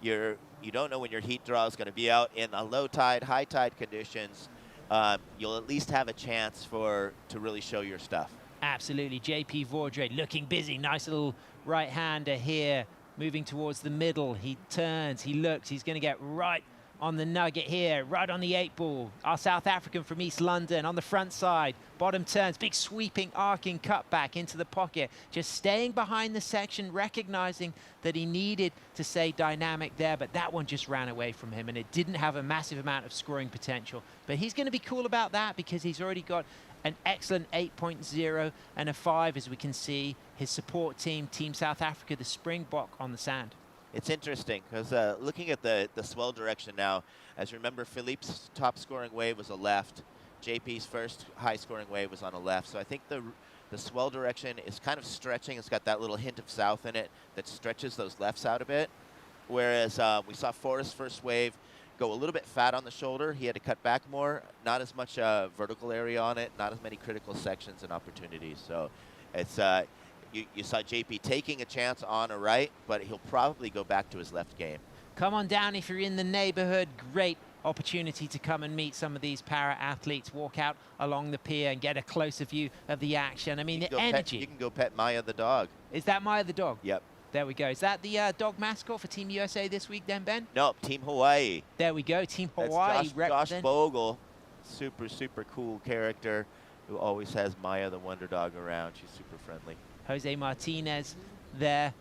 you don't know when your heat draw is going to be out in the low tide, high tide conditions. You'll at least have a chance to really show your stuff. Absolutely. JP Vaudreuil looking busy. Nice little right-hander here, moving towards the middle. He turns, he looks, he's going to get right on the nugget here, right on the 8-ball. Our South African from East London on the front side. Bottom turns, big sweeping, arcing cutback into the pocket. Just staying behind the section, recognizing that he needed to stay dynamic there, but that one just ran away from him, and it didn't have a massive amount of scoring potential. But he's going to be cool about that because he's already got an excellent 8.0 and a 5, as we can see. His support team, Team South Africa, the Springbok on the sand. It's interesting because looking at the swell direction now, as you remember, Philippe's top scoring wave was a left. JP's first high scoring wave was on a left. So I think the swell direction is kind of stretching. It's got that little hint of south in it that stretches those lefts out a bit. Whereas we saw Forrest's first wave go a little bit fat on the shoulder. He had to cut back more, not as much vertical area on it, not as many critical sections and opportunities. So it's you saw JP taking a chance on a right, but he'll probably go back to his left game. Come on down if you're in the neighborhood. Great opportunity to come and meet some of these para-athletes, walk out along the pier and get a closer view of the action. I mean, the energy. You can go pet Maya the dog. Is that Maya the dog? Yep. There we go. Is that the dog mascot for Team USA this week then, Ben? No, Team Hawaii. There we go, Team Hawaii. Josh Bogle, super cool character who always has Maya the Wonder Dog around. She's super friendly. Jose Martinez there.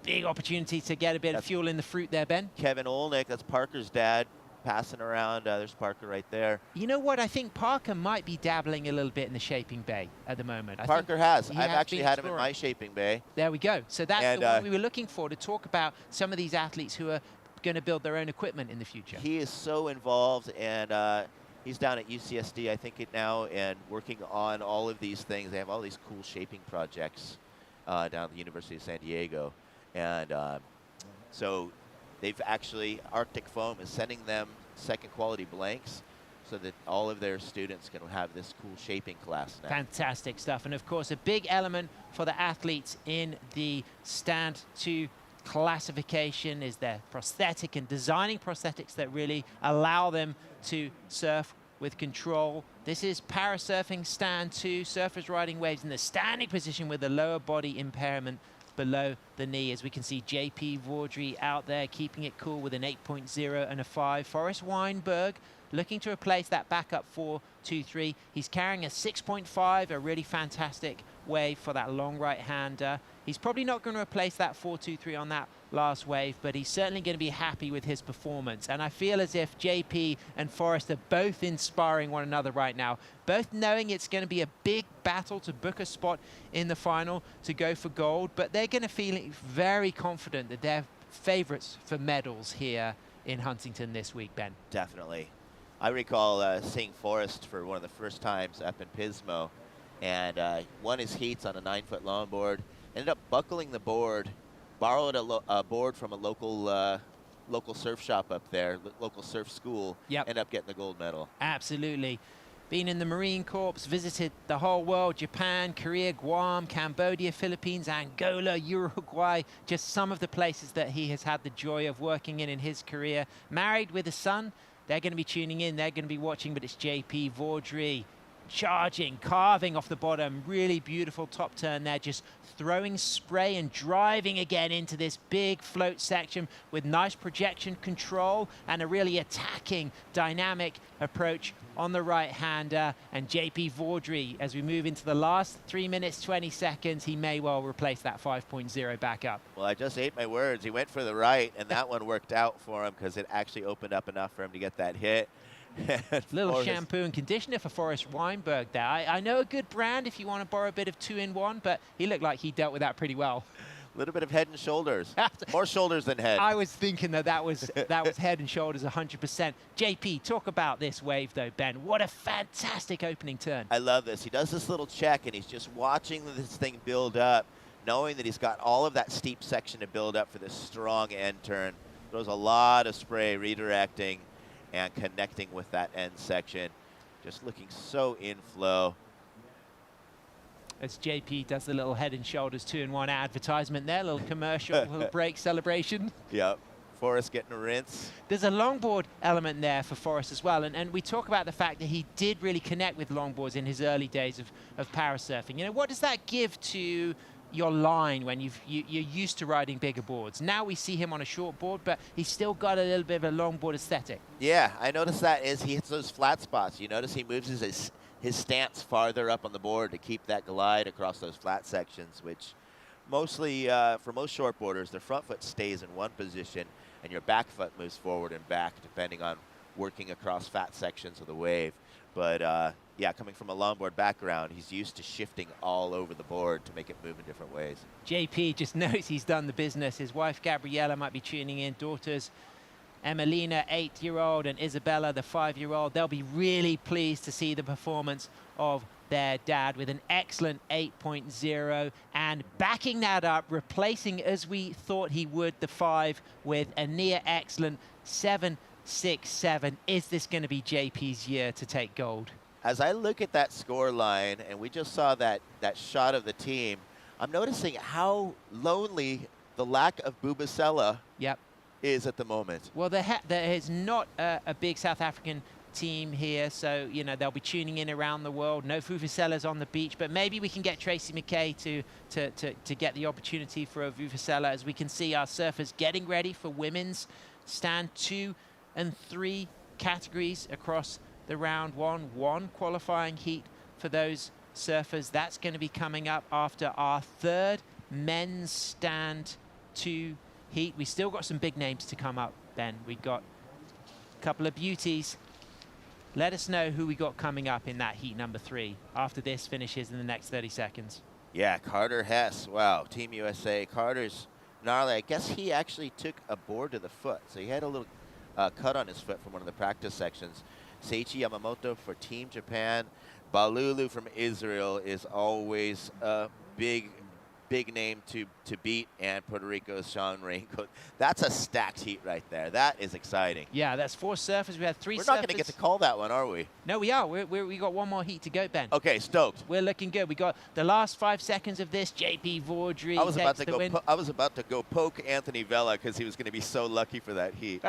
Big opportunity to get a bit of fuel in the fruit there, Ben. Kevin Olnick, that's Parker's dad, passing around. There's Parker right there. You know what? I think Parker might be dabbling a little bit in the shaping bay at the moment. Parker has. I've actually had him in my shaping bay. There we go. So that's the one we were looking for, to talk about some of these athletes who are going to build their own equipment in the future. He is so involved, and he's down at UCSD, I think, now, and working on all of these things. They have all these cool shaping projects down at the University of San Diego. And so they've actually, Arctic Foam is sending them second quality blanks so that all of their students can have this cool shaping class now. Fantastic stuff. And of course, a big element for the athletes in the stand 2 classification is their prosthetic and designing prosthetics that really allow them to surf with control. This is parasurfing stand 2, surfers riding waves in the standing position with a lower body impairment below the knee. As we can see, JP Vaudreuil out there keeping it cool with an 8.0 and a 5. Forrest Weinberg looking to replace that backup 4.23. He's carrying a 6.5, a really fantastic wave for that long right-hander. He's probably not going to replace that 4.23 on that last wave, but he's certainly going to be happy with his performance. And I feel as if JP and Forrest are both inspiring one another right now, both knowing it's going to be a big battle to book a spot in the final to go for gold, but they're going to feel very confident that they're favorites for medals here in Huntington this week, Ben. Definitely. I recall seeing Forrest for one of the first times up in Pismo, and won his heats on a 9-foot longboard, ended up buckling the board, borrowed a board from a local surf shop up there, local surf school, ended up getting the gold medal. Absolutely. Been in the Marine Corps, visited the whole world, Japan, Korea, Guam, Cambodia, Philippines, Angola, Uruguay, just some of the places that he has had the joy of working in his career. Married with a son. They're going to be tuning in, they're going to be watching, but it's JP Vaudreuil charging, carving off the bottom. Really beautiful top turn there, just throwing spray and driving again into this big float section with nice projection control and a really attacking, dynamic approach on the right-hander. And JP Vaudreuil, as we move into the last 3 minutes, 20 seconds, he may well replace that 5.0 back up. Well, I just ate my words. He went for the right, and that one worked out for him because it actually opened up enough for him to get that hit. Little shampoo and conditioner for Forrest Weinberg there. I know a good brand if you want to borrow a bit of 2-in-1, but he looked like he dealt with that pretty well. A little bit of head and shoulders. More shoulders than head. I was thinking that was head and shoulders 100%. JP, talk about this wave though, Ben. What a fantastic opening turn. I love this. He does this little check, and he's just watching this thing build up, knowing that he's got all of that steep section to build up for this strong end turn. Throws a lot of spray, redirecting and connecting with that end section. Just looking so in flow. as JP does the little Head and Shoulders 2-in-1 advertisement there, little commercial, little break celebration. Yep. Forrest getting a rinse. There's a longboard element there for Forrest as well, and we talk about the fact that he did really connect with longboards in his early days of parasurfing. You know, what does that give to your line when you're used to riding bigger boards? Now we see him on a short board, but he's still got a little bit of a longboard aesthetic. Yeah, I noticed that as he hits those flat spots. You notice he moves his stance farther up on the board to keep that glide across those flat sections, which mostly, for most shortboarders, their front foot stays in one position and your back foot moves forward and back depending on working across fat sections of the wave. But yeah, coming from a longboard background, he's used to shifting all over the board to make it move in different ways. JP just knows he's done the business. His wife, Gabriella, might be tuning in. Daughters, Emelina, 8-year-old, and Isabella, the 5-year-old. They'll be really pleased to see the performance of their dad with an excellent 8.0, and backing that up, replacing as we thought he would the 5 with a near excellent 7.67. Is this going to be JP's year to take gold? As I look at that score line, and we just saw that shot of the team, I'm noticing how lonely the lack of Bubasela is at the moment. Well, there is not a big South African team here, so you know they'll be tuning in around the world. No Vuvuzelas on the beach, but maybe we can get Tracy McKay to get the opportunity for a Vuvuzela, as we can see our surfers getting ready for women's stand 2 and 3 categories across the round one qualifying heat for those surfers. That's going to be coming up after our 3rd men's stand 2 heat. We still got some big names to come up, Ben. We got a couple of beauties. Let us know who we got coming up in that heat number 3 after this finishes in the next 30 seconds. Yeah, Carter Hess. Wow, Team USA. Carter's gnarly. I guess he actually took a board to the foot, so he had a little cut on his foot from one of the practice sections. Seiichi Yamamoto for Team Japan. Balulu from Israel is always a big name to beat, and Puerto Rico's Sean Raincoat. That's a stacked heat right there. That is exciting. Yeah, that's 4 surfers. We had 3 surfers. We're not going to get to call that one, are we? No, we are. We got one more heat to go, Ben. Okay, stoked. We're looking good. We got the last 5 seconds of this. JP Vaudry. I was about to go poke Anthony Vella because he was going to be so lucky for that heat.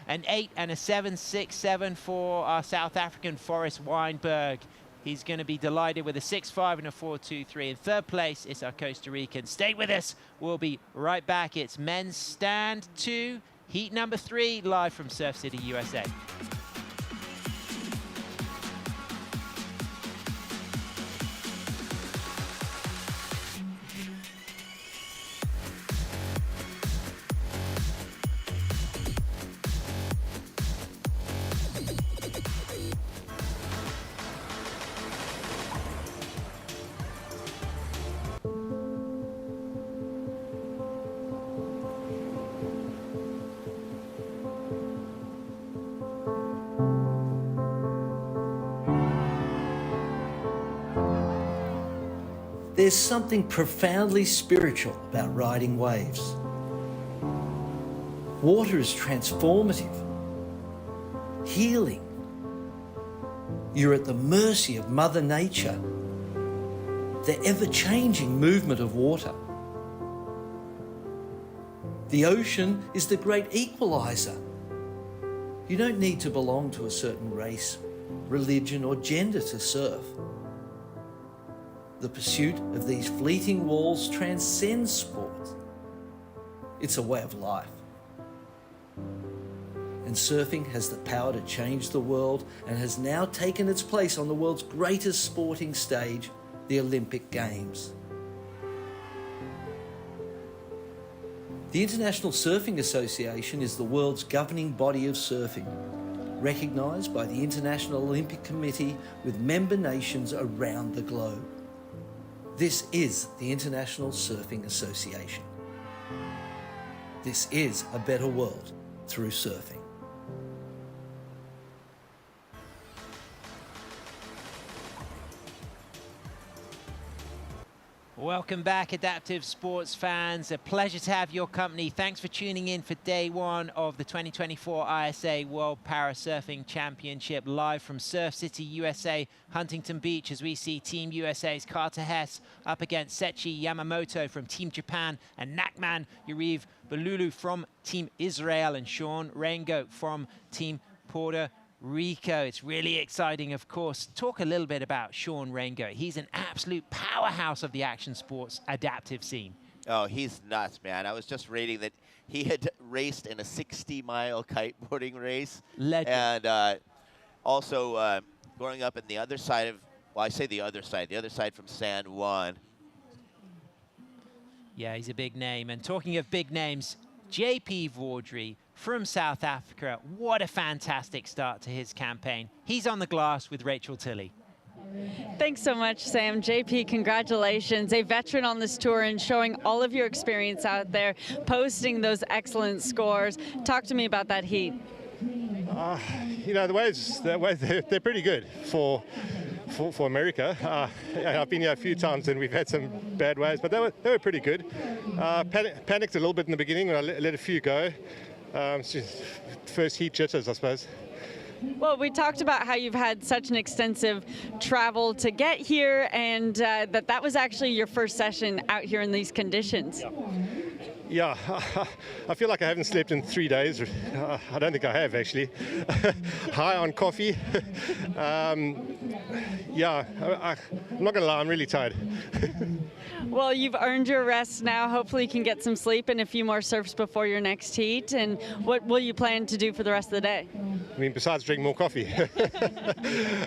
An 8 and a 7.67 for our South African Forrest Weinberg. He's going to be delighted with a 6.5 and a 4.23. In 3rd place is our Costa Rican. Stay with us. We'll be right back. It's men's stand 2, heat number 3, live from Surf City, USA. There's something profoundly spiritual about riding waves. Water is transformative, healing. You're at the mercy of Mother Nature, the ever-changing movement of water. The ocean is the great equalizer. You don't need to belong to a certain race, religion, or gender to surf. The pursuit of these fleeting walls transcends sport. It's a way of life. And surfing has the power to change the world and has now taken its place on the world's greatest sporting stage, the Olympic Games. The International Surfing Association is the world's governing body of surfing, recognised by the International Olympic Committee with member nations around the globe. This is the International Surfing Association. This is a better world through surfing. Welcome back, Adaptive Sports fans. A pleasure to have your company. Thanks for tuning in for day one of the 2024 ISA World Parasurfing Championship, live from Surf City, USA, Huntington Beach, as we see Team USA's Carter Hess up against Sechi Yamamoto from Team Japan and Nakman Yuriv Balulu from Team Israel and Sean Raingoat from Team Puerto Rico. It's really exciting, of course. Talk a little bit about Sean Raingoat. He's an absolute powerhouse of the action sports adaptive scene. Oh, he's nuts, man. I was just reading that he had raced in a 60-mile kiteboarding race. Legend. And also growing up in the other side of, well, I say the other side from San Juan. Yeah, he's a big name. And talking of big names, JP Vaudry from South Africa. What a fantastic start to his campaign. He's on the glass with Rachel Tilley. Thanks so much, Sam. JP, congratulations. A veteran on this tour and showing all of your experience out there, posting those excellent scores. Talk to me about that heat. You know, the waves they're pretty good for America. I've been here a few times and we've had some bad waves, but they were pretty good. Panicked a little bit in the beginning when I let a few go. First heat jitters, I suppose. Well, we talked about how you've had such an extensive travel to get here, and that was actually your first session out here in these conditions. Yeah, I feel like I haven't slept in 3 days. I don't think I have, actually. High on coffee. Yeah, I'm not going to lie, I'm really tired. Well, you've earned your rest now. Hopefully you can get some sleep and a few more surfs before your next heat. And what will you plan to do for the rest of the day? I mean, besides drink more coffee.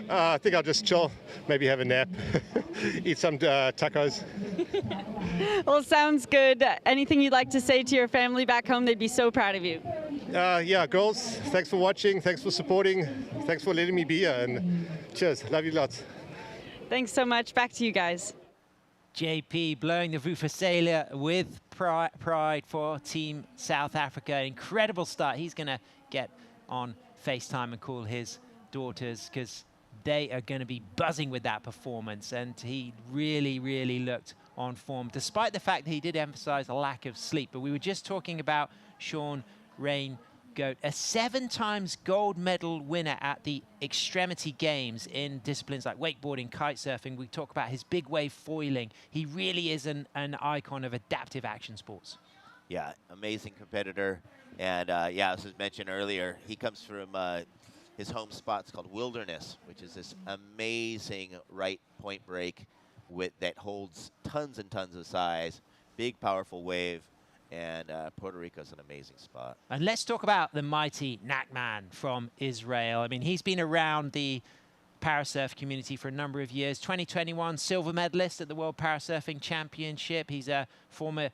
I think I'll just chill, maybe have a nap, eat some tacos. Well, sounds good. Anything you'd like to say to your family back home? They'd be so proud of you. Yeah, girls, thanks for watching, thanks for supporting, thanks for letting me be here, and cheers, love you lots. Thanks so much. Back to you guys. JP blowing the Vuvuzela with pride for Team South Africa. Incredible start. He's going to get on FaceTime and call his daughters because they are going to be buzzing with that performance. And he really, really looked on form, despite the fact that he did emphasize a lack of sleep. But we were just talking about Sean Raingoat, a 7-time gold medal winner at the Extremity Games in disciplines like wakeboarding, kitesurfing. We talk about his big wave foiling. He really is an icon of adaptive action sports. Yeah, amazing competitor. And yeah, as was mentioned earlier, he comes from his home spot's called Wilderness, which is this amazing right point break that holds tons and tons of size, big, powerful wave. And Puerto Rico's an amazing spot. And let's talk about the mighty Nakman from Israel. I mean, he's been around the parasurf community for a number of years. 2021 silver medalist at the World Parasurfing Championship. He's a former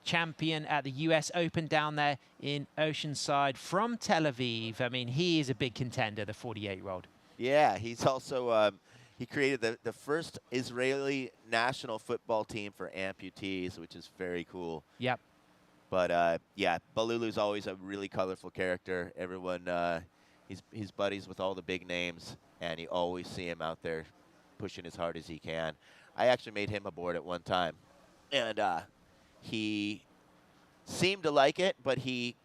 champion at the US Open down there in Oceanside from Tel Aviv. I mean, he is a big contender, the 48-year-old. Yeah, he's also, he created the first Israeli national football team for amputees, which is very cool. Yep. But yeah, Balulu's always a really colorful character. Everyone, he's buddies with all the big names, and you always see him out there pushing as hard as he can. I actually made him aboard at one time, and he seemed to like it, but he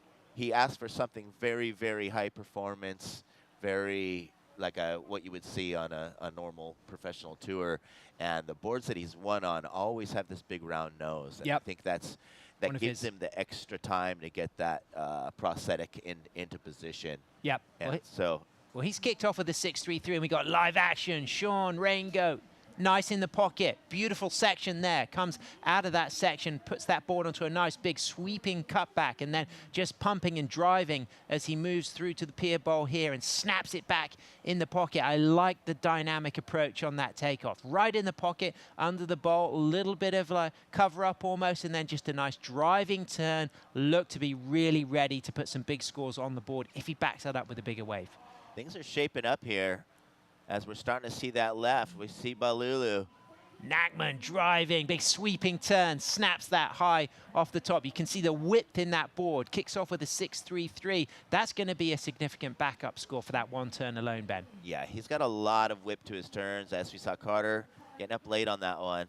asked for something very, very high performance, very like what you would see on a normal professional tour. And the boards that he's won on always have this big round nose. And yep. I think that gives him the extra time to get that prosthetic into position. Yep. And well, he's kicked off with the 6-3-3, and we got live action. Sean Raingoat, nice in the pocket. Beautiful section there. Comes out of that section, puts that board onto a nice big sweeping cutback, and then just pumping and driving as he moves through to the pier bowl here and snaps it back in the pocket. I like the dynamic approach on that takeoff. Right in the pocket, under the bowl, a little bit of like cover up almost, and then just a nice driving turn. Look to be really ready to put some big scores on the board if he backs that up with a bigger wave. Things are shaping up here. As we're starting to see that left, we see Balulu. Nakman driving, big sweeping turn, snaps that high off the top. You can see the width in that board. Kicks off with a 6-3-3. That's going to be a significant backup score for that one turn alone, Ben. Yeah, he's got a lot of whip to his turns, as we saw Carter getting up late on that one.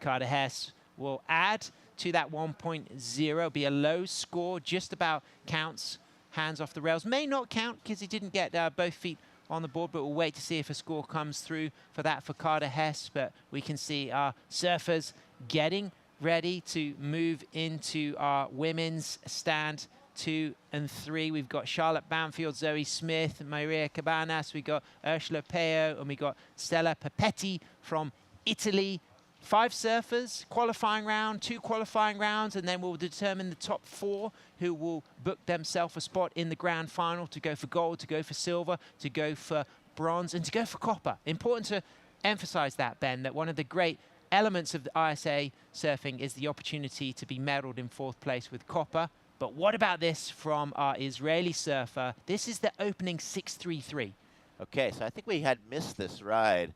Carter Hess will add to that 1.0, be a low score, just about counts hands off the rails. May not count because he didn't get both feet on the board, but we'll wait to see if a score comes through for that for Carter Hess. But we can see our surfers getting ready to move into our women's stand 2 and 3. We've got Charlotte Banfield, Zoe Smith, Maria Cabanas, we've got Ursula Peo, and we've got Stella Papetti from Italy. 5 surfers, qualifying round, 2 qualifying rounds, and then we'll determine the top 4 who will book themselves a spot in the grand final to go for gold, to go for silver, to go for bronze, and to go for copper. Important to emphasize that, Ben, that one of the great elements of the ISA surfing is the opportunity to be medaled in 4th place with copper. But what about this from our Israeli surfer? This is the opening 6.33. Okay, so I think we had missed this ride.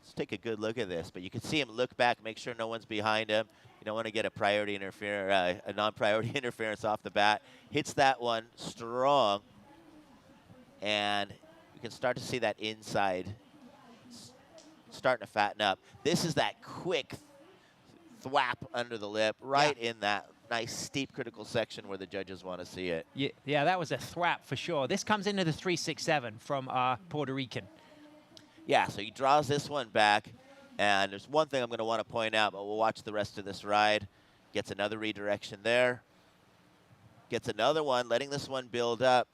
Let's take a good look at this. But you can see him look back, make sure no one's behind him. You don't want to get a non-priority interference off the bat. Hits that one strong. And you can start to see that inside starting to fatten up. This is that quick thwap under the lip, right in that nice steep critical section where the judges want to see it. Yeah, that was a thwap for sure. This comes into the 3.67 from our Puerto Rican. Yeah, so he draws this one back, and there's one thing I'm going to want to point out, but we'll watch the rest of this ride. Gets another redirection there. Gets another one, letting this one build up.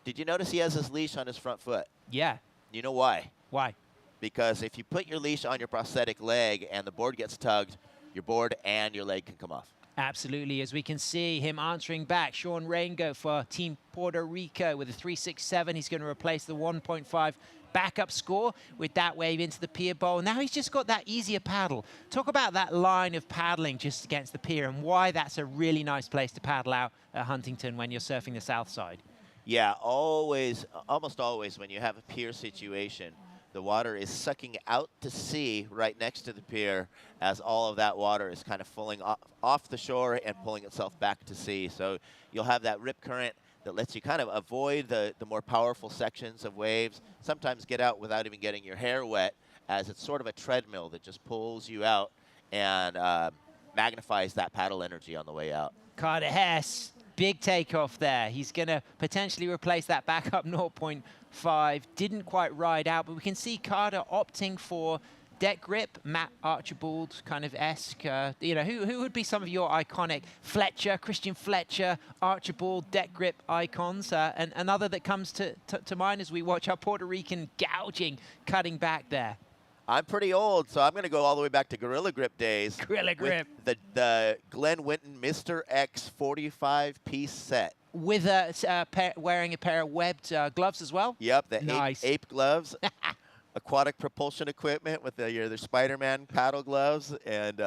Did you notice he has his leash on his front foot? Yeah. You know why? Why? Because if you put your leash on your prosthetic leg and the board gets tugged, your board and your leg can come off. Absolutely, as we can see him answering back. Sean Rango for Team Puerto Rico with a 3.67. He's going to replace the 1.5 backup score with that wave into the pier bowl. Now he's just got that easier paddle. Talk about that line of paddling just against the pier and why that's a really nice place to paddle out at Huntington when you're surfing the south side. Yeah, always, almost always when you have a pier situation, the water is sucking out to sea right next to the pier as all of that water is kind of falling off the shore and pulling itself back to sea. So you'll have that rip current that lets you kind of avoid the more powerful sections of waves, sometimes get out without even getting your hair wet, as it's sort of a treadmill that just pulls you out and magnifies that paddle energy on the way out. Carter Hess, big takeoff there. He's going to potentially replace that backup 0.5. Didn't quite ride out, but we can see Carter opting for deck grip, Matt Archibald kind of esque. You know, who would be some of your iconic Fletcher, Christian Fletcher, Archibald deck grip icons? And another that comes to mind as we watch our Puerto Rican gouging, cutting back there. I'm pretty old, so I'm going to go all the way back to Gorilla Grip days. Gorilla Grip. The Glenn Winton Mr. X 45-piece set. With wearing a pair of webbed gloves as well? Yep, the nice. ape gloves. Aquatic propulsion equipment with the Spider-Man paddle gloves. And,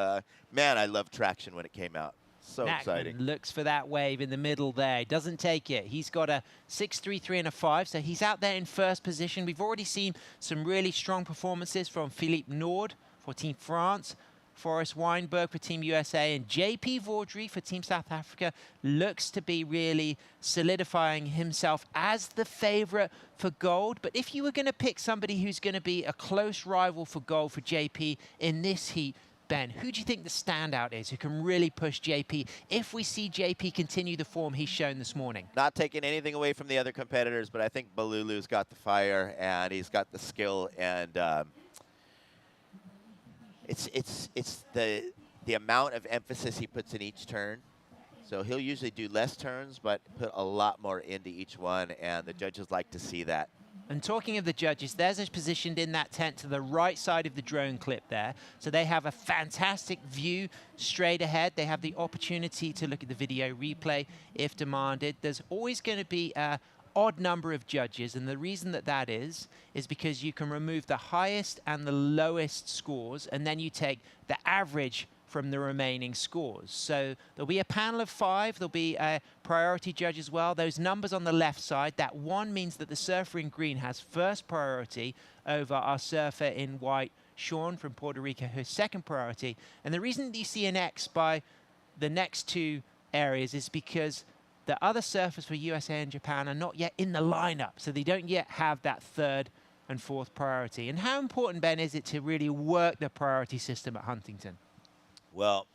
man, I loved traction when it came out. So exciting. Looks for that wave in the middle there. Doesn't take it. He's got a 6.33 and a 5, so he's out there in first position. We've already seen some really strong performances from Philippe Nord for Team France, Forrest Weinberg for Team USA, and JP Vaudry for Team South Africa. Looks to be really solidifying himself as the favorite for gold. But if you were going to pick somebody who's going to be a close rival for gold for JP in this heat, Ben, who do you think the standout is who can really push JP if we see JP continue the form he's shown this morning? Not taking anything away from the other competitors, but I think Balulu's got the fire and he's got the skill, and it's the amount of emphasis he puts in each turn. So he'll usually do less turns, but put a lot more into each one, and the judges like to see that. And talking of the judges, theirs is positioned in that tent to the right side of the drone clip there. So they have a fantastic view straight ahead. They have the opportunity to look at the video replay if demanded. There's always going to be an odd number of judges, and the reason that is because you can remove the highest and the lowest scores, and then you take the average from the remaining scores. So there'll be a panel of 5. There'll be a priority judge as well. Those numbers on the left side, that 1 means that the surfer in green has first priority over our surfer in white, Sean from Puerto Rico, who's second priority. And the reason that you see an X by the next 2 areas is because the other surfers for USA and Japan are not yet in the lineup, so they don't yet have that 3rd and 4th priority. And how important, Ben, is it to really work the priority system at Huntington? Well,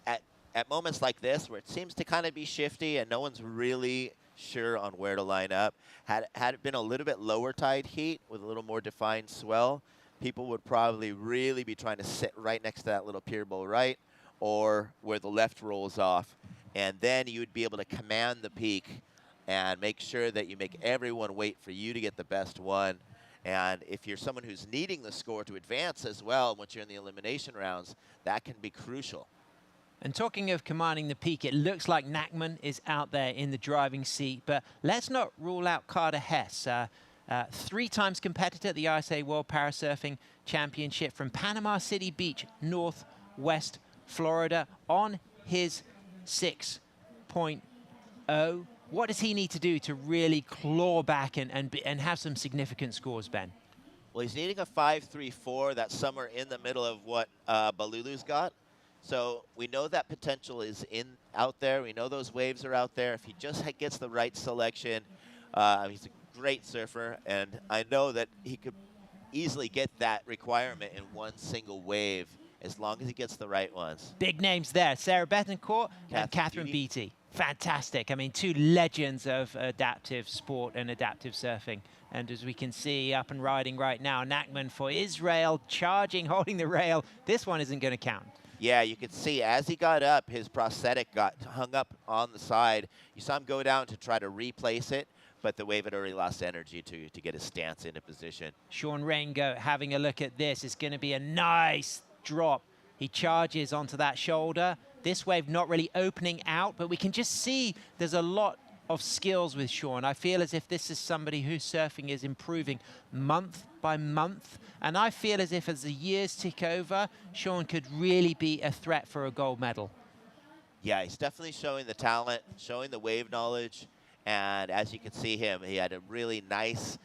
at moments like this where it seems to kind of be shifty and no one's really sure on where to line up, had it been a little bit lower tide heat with a little more defined swell, people would probably really be trying to sit right next to that little pier bow right or where the left rolls off. And then you would be able to command the peak and make sure that you make everyone wait for you to get the best one. And if you're someone who's needing the score to advance as well, once you're in the elimination rounds, that can be crucial. And talking of commanding the peak, it looks like Nachman is out there in the driving seat, but let's not rule out Carter Hess, 3 times competitor at the ISA World Parasurfing Championship from Panama City Beach, Northwest Florida, on his 6.0. What does he need to do to really claw back and have some significant scores, Ben? Well, he's needing a 5.34. That's somewhere in the middle of what Balulu's got. So we know that potential is out there. We know those waves are out there. If he just gets the right selection, he's a great surfer, and I know that he could easily get that requirement in one single wave as long as he gets the right ones. Big names there. Sarah Betancourt and Catherine Beattie. Fantastic. I mean, 2 legends of adaptive sport and adaptive surfing. And as we can see, up and riding right now, Nachman for Israel, charging, holding the rail. This one isn't going to count. Yeah, you could see as he got up, his prosthetic got hung up on the side. You saw him go down to try to replace it, but the wave had already lost energy to get his stance into position. Sean Rango having a look at this. It's going to be a nice drop. He charges onto that shoulder. This wave not really opening out, but we can just see there's a lot of skills with Sean. I feel as if this is somebody whose surfing is improving month by month. And I feel as if as the years tick over, Sean could really be a threat for a gold medal. Yeah, he's definitely showing the talent, showing the wave knowledge. And as you can see him, he had a really nice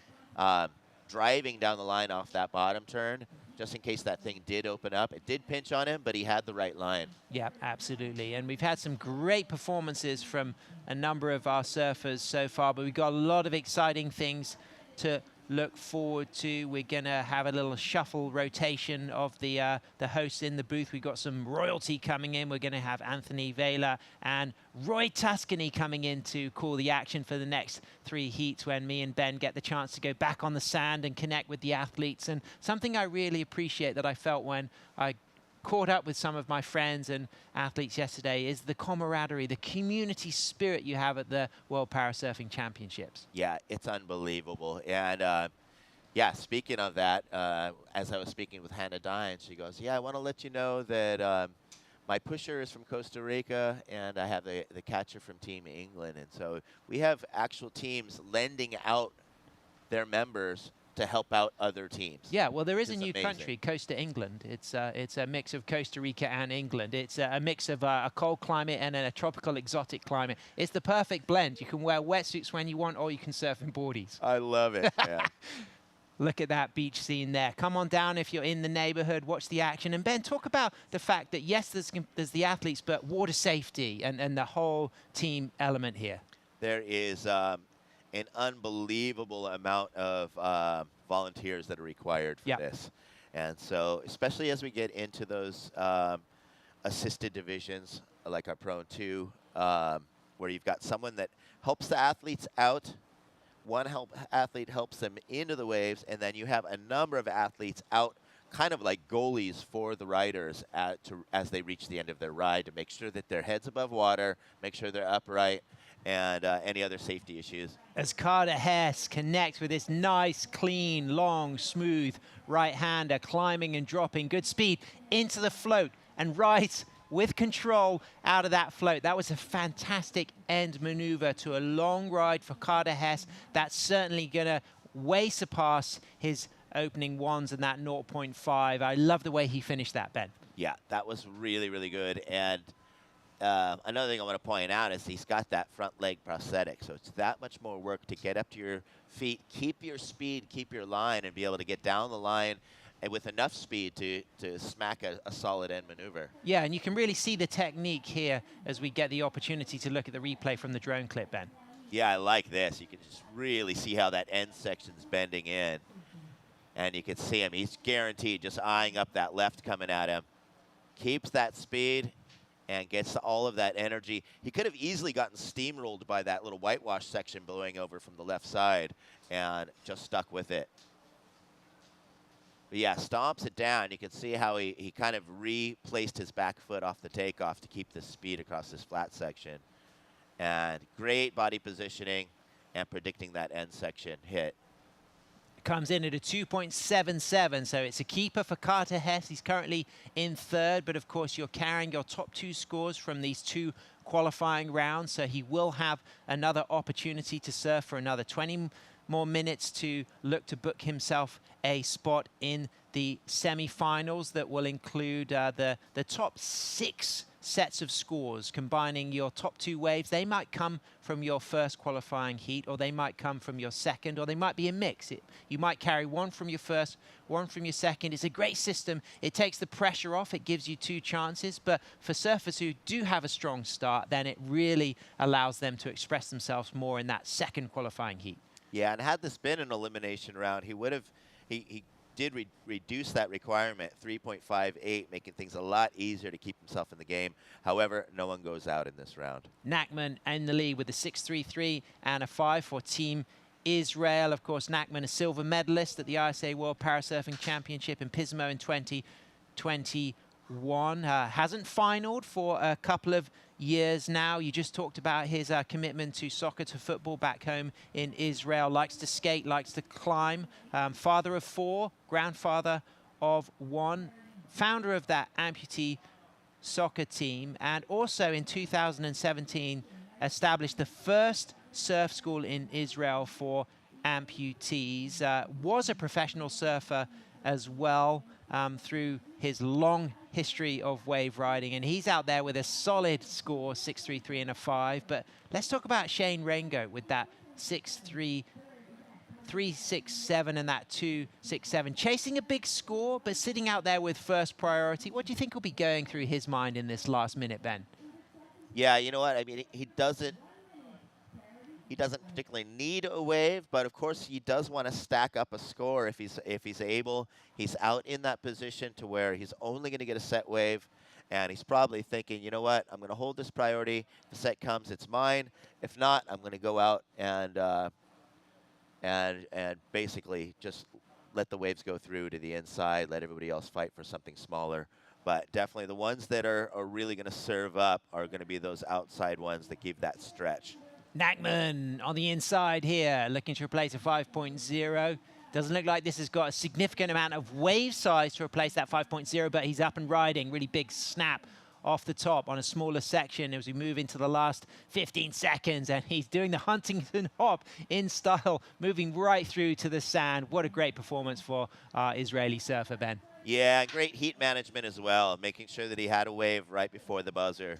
driving down the line off that bottom turn, just in case that thing did open up. It did pinch on him, but he had the right line. Yeah, absolutely. And we've had some great performances from a number of our surfers so far, but we've got a lot of exciting things to look forward to. We're going to have a little shuffle rotation of the hosts in the booth. We've got some royalty coming in. We're going to have Anthony Vela and Roy Tuscany coming in to call the action for the next 3 heats when me and Ben get the chance to go back on the sand and connect with the athletes. And something I really appreciate that I felt when I caught up with some of my friends and athletes yesterday is the camaraderie, the community spirit you have at the World Parasurfing Championships. Yeah, it's unbelievable. And yeah, speaking of that, as I was speaking with Hannah Dine, she goes, yeah, I want to let you know that my pusher is from Costa Rica, and I have the catcher from Team England. And so we have actual teams lending out their members to help out other teams. Yeah, well, there is a new country, Costa England. It's a mix of Costa Rica and England. It's a mix of a cold climate and a tropical exotic climate. It's the perfect blend. You can wear wetsuits when you want, or you can surf in boardies. I love it. Yeah. Look at that beach scene there. Come on down if you're in the neighborhood, watch the action. And Ben, talk about the fact that, yes, there's the athletes, but water safety and the whole team element here. There is an unbelievable amount of volunteers that are required for this. And so, especially as we get into those assisted divisions, like our Pro 2, where you've got someone that helps the athletes out, one athlete helps them into the waves, and then you have a number of athletes out kind of like goalies for the riders as they reach the end of their ride to make sure that their head's above water, make sure they're upright, and any other safety issues. As Carter Hess connects with this nice, clean, long, smooth right-hander, climbing and dropping, good speed into the float, and rides with control out of that float. That was a fantastic end maneuver to a long ride for Carter Hess. That's certainly going to way surpass his opening ones in that 0.5. I love the way he finished that, Ben. Yeah, that was really, really good. And another thing I want to point out is he's got that front leg prosthetic, so it's that much more work to get up to your feet, keep your speed, keep your line, and be able to get down the line and with enough speed to smack a solid end maneuver. Yeah, and you can really see the technique here as we get the opportunity to look at the replay from the drone clip, Ben. Yeah, I like this. You can just really see how that end section's bending in. And you can see him. He's guaranteed just eyeing up that left coming at him. keeps that speed and gets all of that energy. He could have easily gotten steamrolled by that little whitewash section blowing over from the left side and just stuck with it. But yeah, stomps it down. You can see how he kind of replaced his back foot off the takeoff to keep the speed across this flat section. And great body positioning and predicting that end section hit. Comes in at a 2.77, so it's a keeper for Carter Hess. He's currently in third, but of course you're carrying your top 2 scores from these 2 qualifying rounds, so he will have another opportunity to surf for another 20 more minutes to look to book himself a spot in the semi-finals that will include the top 6 sets of scores, combining your top 2 waves. They might come from your first qualifying heat, or they might come from your second, or they might be a mix. You might carry one from your first, one from your second. It's a great system. It takes the pressure off. It gives you 2 chances. But for surfers who do have a strong start, then it really allows them to express themselves more in that second qualifying heat. Yeah, and had this been an elimination round, he would have, he did reduce that requirement, 3.58, making things a lot easier to keep himself in the game. However, no one goes out in this round. Nachman in the lead with a 6.33 and a 5 for Team Israel. Of course, Nachman, a silver medalist at the ISA World Parasurfing Championship in Pismo in 2021. Hasn't finaled for a couple of years now. You just talked about his commitment to soccer, to football back home in Israel. Likes to skate, likes to climb. Father of 4, grandfather of 1, founder of that amputee soccer team, and also in 2017 established the first surf school in Israel for amputees. Was a professional surfer as well through his long history of wave riding, and he's out there with a solid score, 6.33 and a 5. But let's talk about Shane Raingo with that 6.3, 3.67 and that 2.67, chasing a big score but sitting out there with first priority. What do you think will be going through his mind in this last minute, Ben? Yeah, you know what? I mean, he doesn't particularly need a wave, but of course he does want to stack up a score if he's able. He's out in that position to where he's only going to get a set wave, and he's probably thinking, you know what, I'm going to hold this priority. If the set comes, it's mine. If not, I'm going to go out and basically just let the waves go through to the inside, let everybody else fight for something smaller. But definitely the ones that are really going to serve up are going to be those outside ones that give that stretch. Nachman on the inside here, looking to replace a 5.0. Doesn't look like this has got a significant amount of wave size to replace that 5.0, but he's up and riding. Really big snap off the top on a smaller section as we move into the last 15 seconds, and he's doing the Huntington hop in style, moving right through to the sand. What a great performance for our Israeli surfer, Ben. Yeah, great heat management as well, making sure that he had a wave right before the buzzer.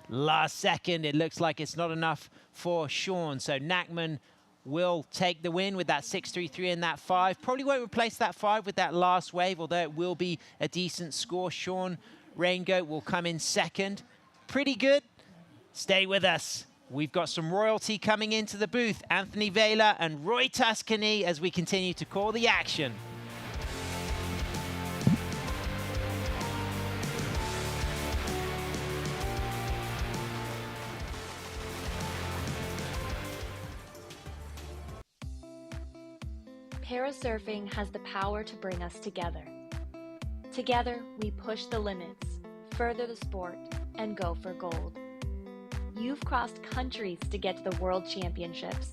Last second, it looks like it's not enough for Sean. So Nachman will take the win with that 6.33 and that 5. Probably won't replace that 5 with that last wave, although it will be a decent score. Sean Raingoat will come in second. Pretty good. Stay with us. We've got some royalty coming into the booth. Anthony Vela and Roy Tuscany as we continue to call the action. Parasurfing has the power to bring us together. Together, we push the limits, further the sport, and go for gold. You've crossed countries to get to the World Championships.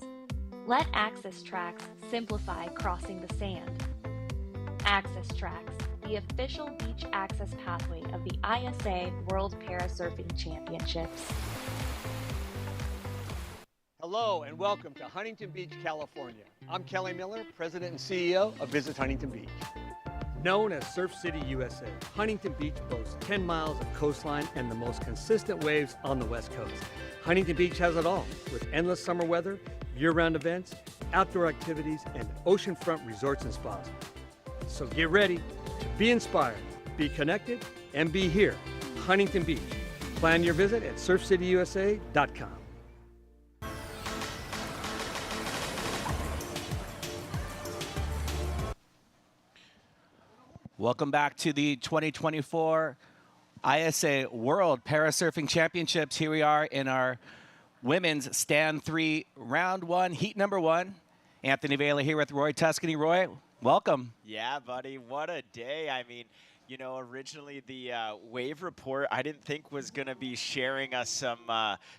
Let Access Tracks simplify crossing the sand. Access Tracks, the official beach access pathway of the ISA World Parasurfing Championships. Hello and welcome to Huntington Beach, California. I'm Kelly Miller, President and CEO of Visit Huntington Beach. Known as Surf City, USA, Huntington Beach boasts 10 miles of coastline and the most consistent waves on the West Coast. Huntington Beach has it all, with endless summer weather, year-round events, outdoor activities, and oceanfront resorts and spas. So get ready to be inspired, be connected, and be here, Huntington Beach. Plan your visit at surfcityusa.com. Welcome back to the 2024 ISA World Parasurfing Championships. Here we are in our women's stand 3 round 1, heat number 1. Anthony Vela here with Roy Tuscany. Roy, welcome. Yeah, buddy, what a day. I mean, you know, originally the wave report I didn't think was going to be sharing us some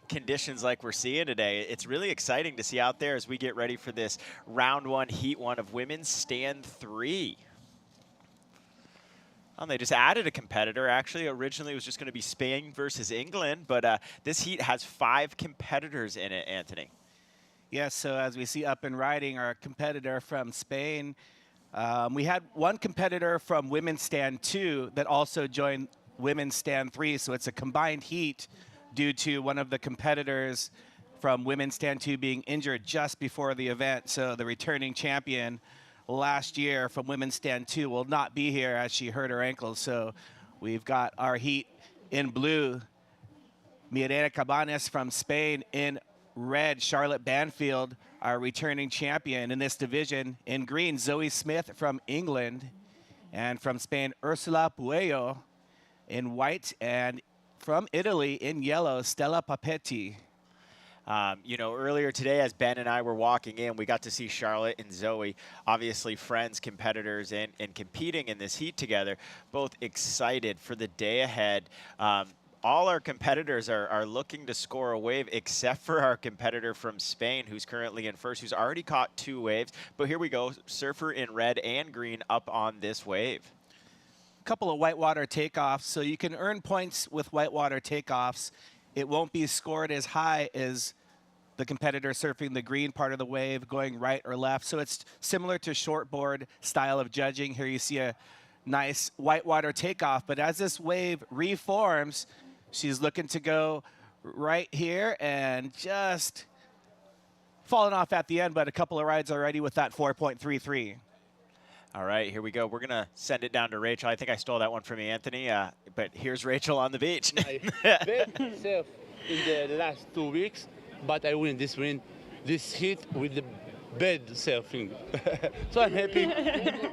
conditions like we're seeing today. It's really exciting to see out there as we get ready for this round 1, heat 1 of women's stand 3. They just added a competitor. Actually, originally it was just going to be Spain versus England, but this heat has 5 competitors in it, Anthony. Yes, so as we see up and riding, our competitor from Spain, we had one competitor from women's stand 2 that also joined women's stand 3, so it's a combined heat due to one of the competitors from women's stand 2 being injured just before the event. So the returning champion last year from women's stand 2 will not be here as she hurt her ankle. So we've got our heat in blue, Mireia Cabanes from Spain; in red, Charlotte Banfield, our returning champion in this division; in green, Zoe Smith from England; and from Spain, Ursula Puello; in white, and from Italy in yellow, Stella Papetti. You know, earlier today, as Ben and I were walking in, we got to see Charlotte and Zoe, obviously friends, competitors, and competing in this heat together, both excited for the day ahead. All our competitors are looking to score a wave, except for our competitor from Spain, who's currently in first, who's already caught 2 waves. But here we go, surfer in red and green up on this wave. A couple of whitewater takeoffs, so you can earn points with whitewater takeoffs. It won't be scored as high as the competitor surfing the green part of the wave, going right or left. So it's similar to shortboard style of judging. Here you see a nice whitewater takeoff, but as this wave reforms, she's looking to go right here and just falling off at the end, but a couple of rides already with that 4.33. All right, here we go. We're going to send it down to Rachel. I think I stole that one from you, Anthony, but here's Rachel on the beach. I surfed in the last 2 weeks, but I win this heat with the bed surfing. So I'm happy.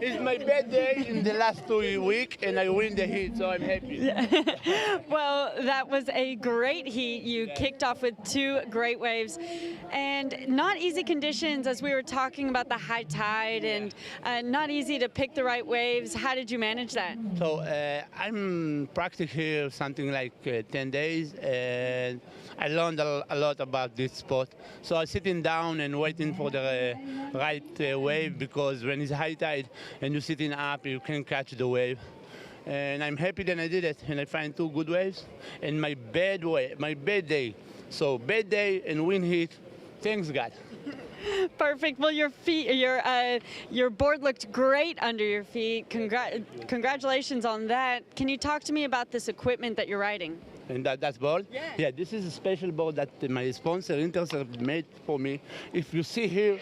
It's my bad day in the last 2 weeks, and I win the heat, so I'm happy. Well, that was a great heat. You kicked off with 2 great waves, and not easy conditions, as we were talking about the high tide, and not easy to pick the right waves. How did you manage that? So I'm practicing here something like 10 days, and I learned a lot about this sport. So I'm sitting down and waiting for the right wave, because when it's high tide and you're sitting up, you can catch the wave. And I'm happy that I did it, and I find 2 good waves. And my bad day. So bad day and wind heat, thanks God. Perfect. Well, your feet, your board looked great under your feet. Congratulations on that. Can you talk to me about this equipment that you're riding? And that's board? Yeah, this is a special board that my sponsor Intersurf made for me. If you see here,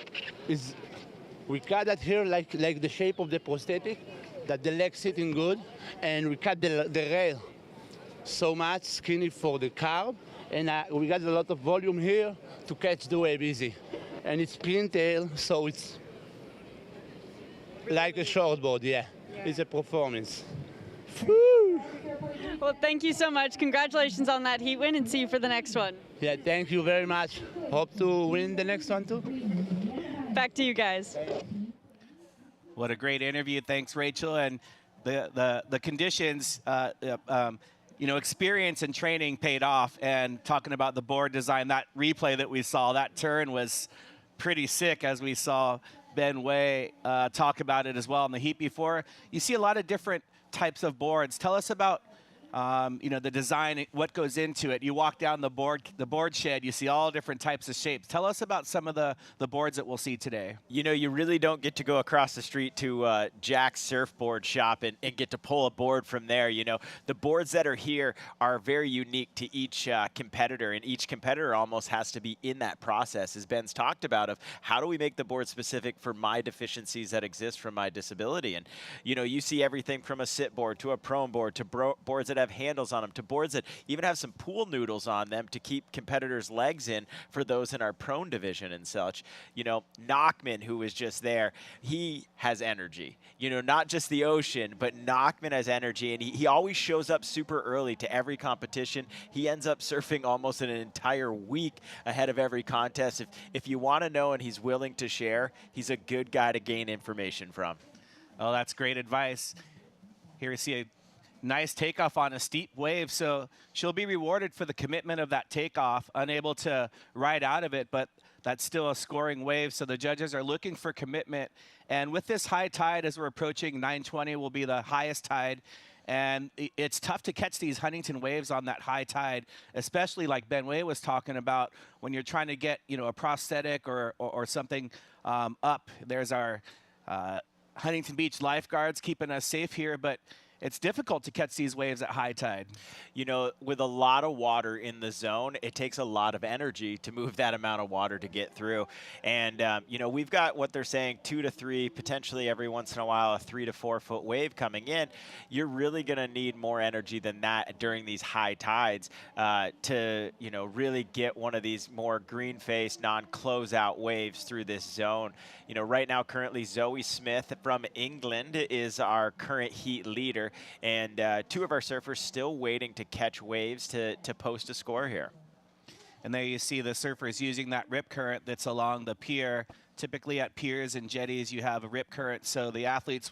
we cut that here like the shape of the prosthetic, that the leg's sitting good, and we cut the rail so much skinny for the carb, and we got a lot of volume here to catch the wave easy. And it's pin tail, so it's like a shortboard, yeah. It's a performance. Woo! Well, thank you so much. Congratulations on that heat win, and see you for the next one. Yeah, thank you very much. Hope to win the next one too. Back to you guys. What a great interview. Thanks, Rachel. And the conditions, you know, experience and training paid off. And talking about the board design, that replay that we saw, that turn was pretty sick, as we saw Ben Way talk about it as well in the heat before. You see a lot of different types of boards. Tell us about you know, the design, what goes into it. You walk down the board shed, you see all different types of shapes. Tell us about some of the boards that we'll see today. You know, you really don't get to go across the street to Jack's surfboard shop and get to pull a board from there. You know, the boards that are here are very unique to each competitor, and each competitor almost has to be in that process, as Ben's talked about, of how do we make the board specific for my deficiencies that exist from my disability. And, you know, you see everything from a sit board to a prone board to boards that that have handles on them to boards that even have some pool noodles on them to keep competitors' legs in for those in our prone division and such. You know, Nachman, who was just there, he has energy. You know, not just the ocean, but Nachman has energy, and he always shows up super early to every competition. He ends up surfing almost an entire week ahead of every contest. If you want to know and he's willing to share, he's a good guy to gain information from. Oh, that's great advice. Here we see a nice takeoff on a steep wave, so she'll be rewarded for the commitment of that takeoff, unable to ride out of it, but that's still a scoring wave, so the judges are looking for commitment. And with this high tide, as we're approaching 920, will be the highest tide, and it's tough to catch these Huntington waves on that high tide, especially like Ben Way was talking about when you're trying to get, you know, a prosthetic or something up. There's our Huntington Beach lifeguards keeping us safe here, but it's difficult to catch these waves at high tide. You know, with a lot of water in the zone, it takes a lot of energy to move that amount of water to get through. And, you know, we've got what they're saying, 2 to 3, potentially every once in a while, a 3 to 4 foot wave coming in. You're really going to need more energy than that during these high tides to, you know, really get one of these more green-faced, non-closeout waves through this zone. You know, right now, currently, Zoe Smith from England is our current heat leader. And 2 of our surfers still waiting to catch waves to post a score here. And there you see the surfers using that rip current that's along the pier. Typically at piers and jetties, you have a rip current, so the athletes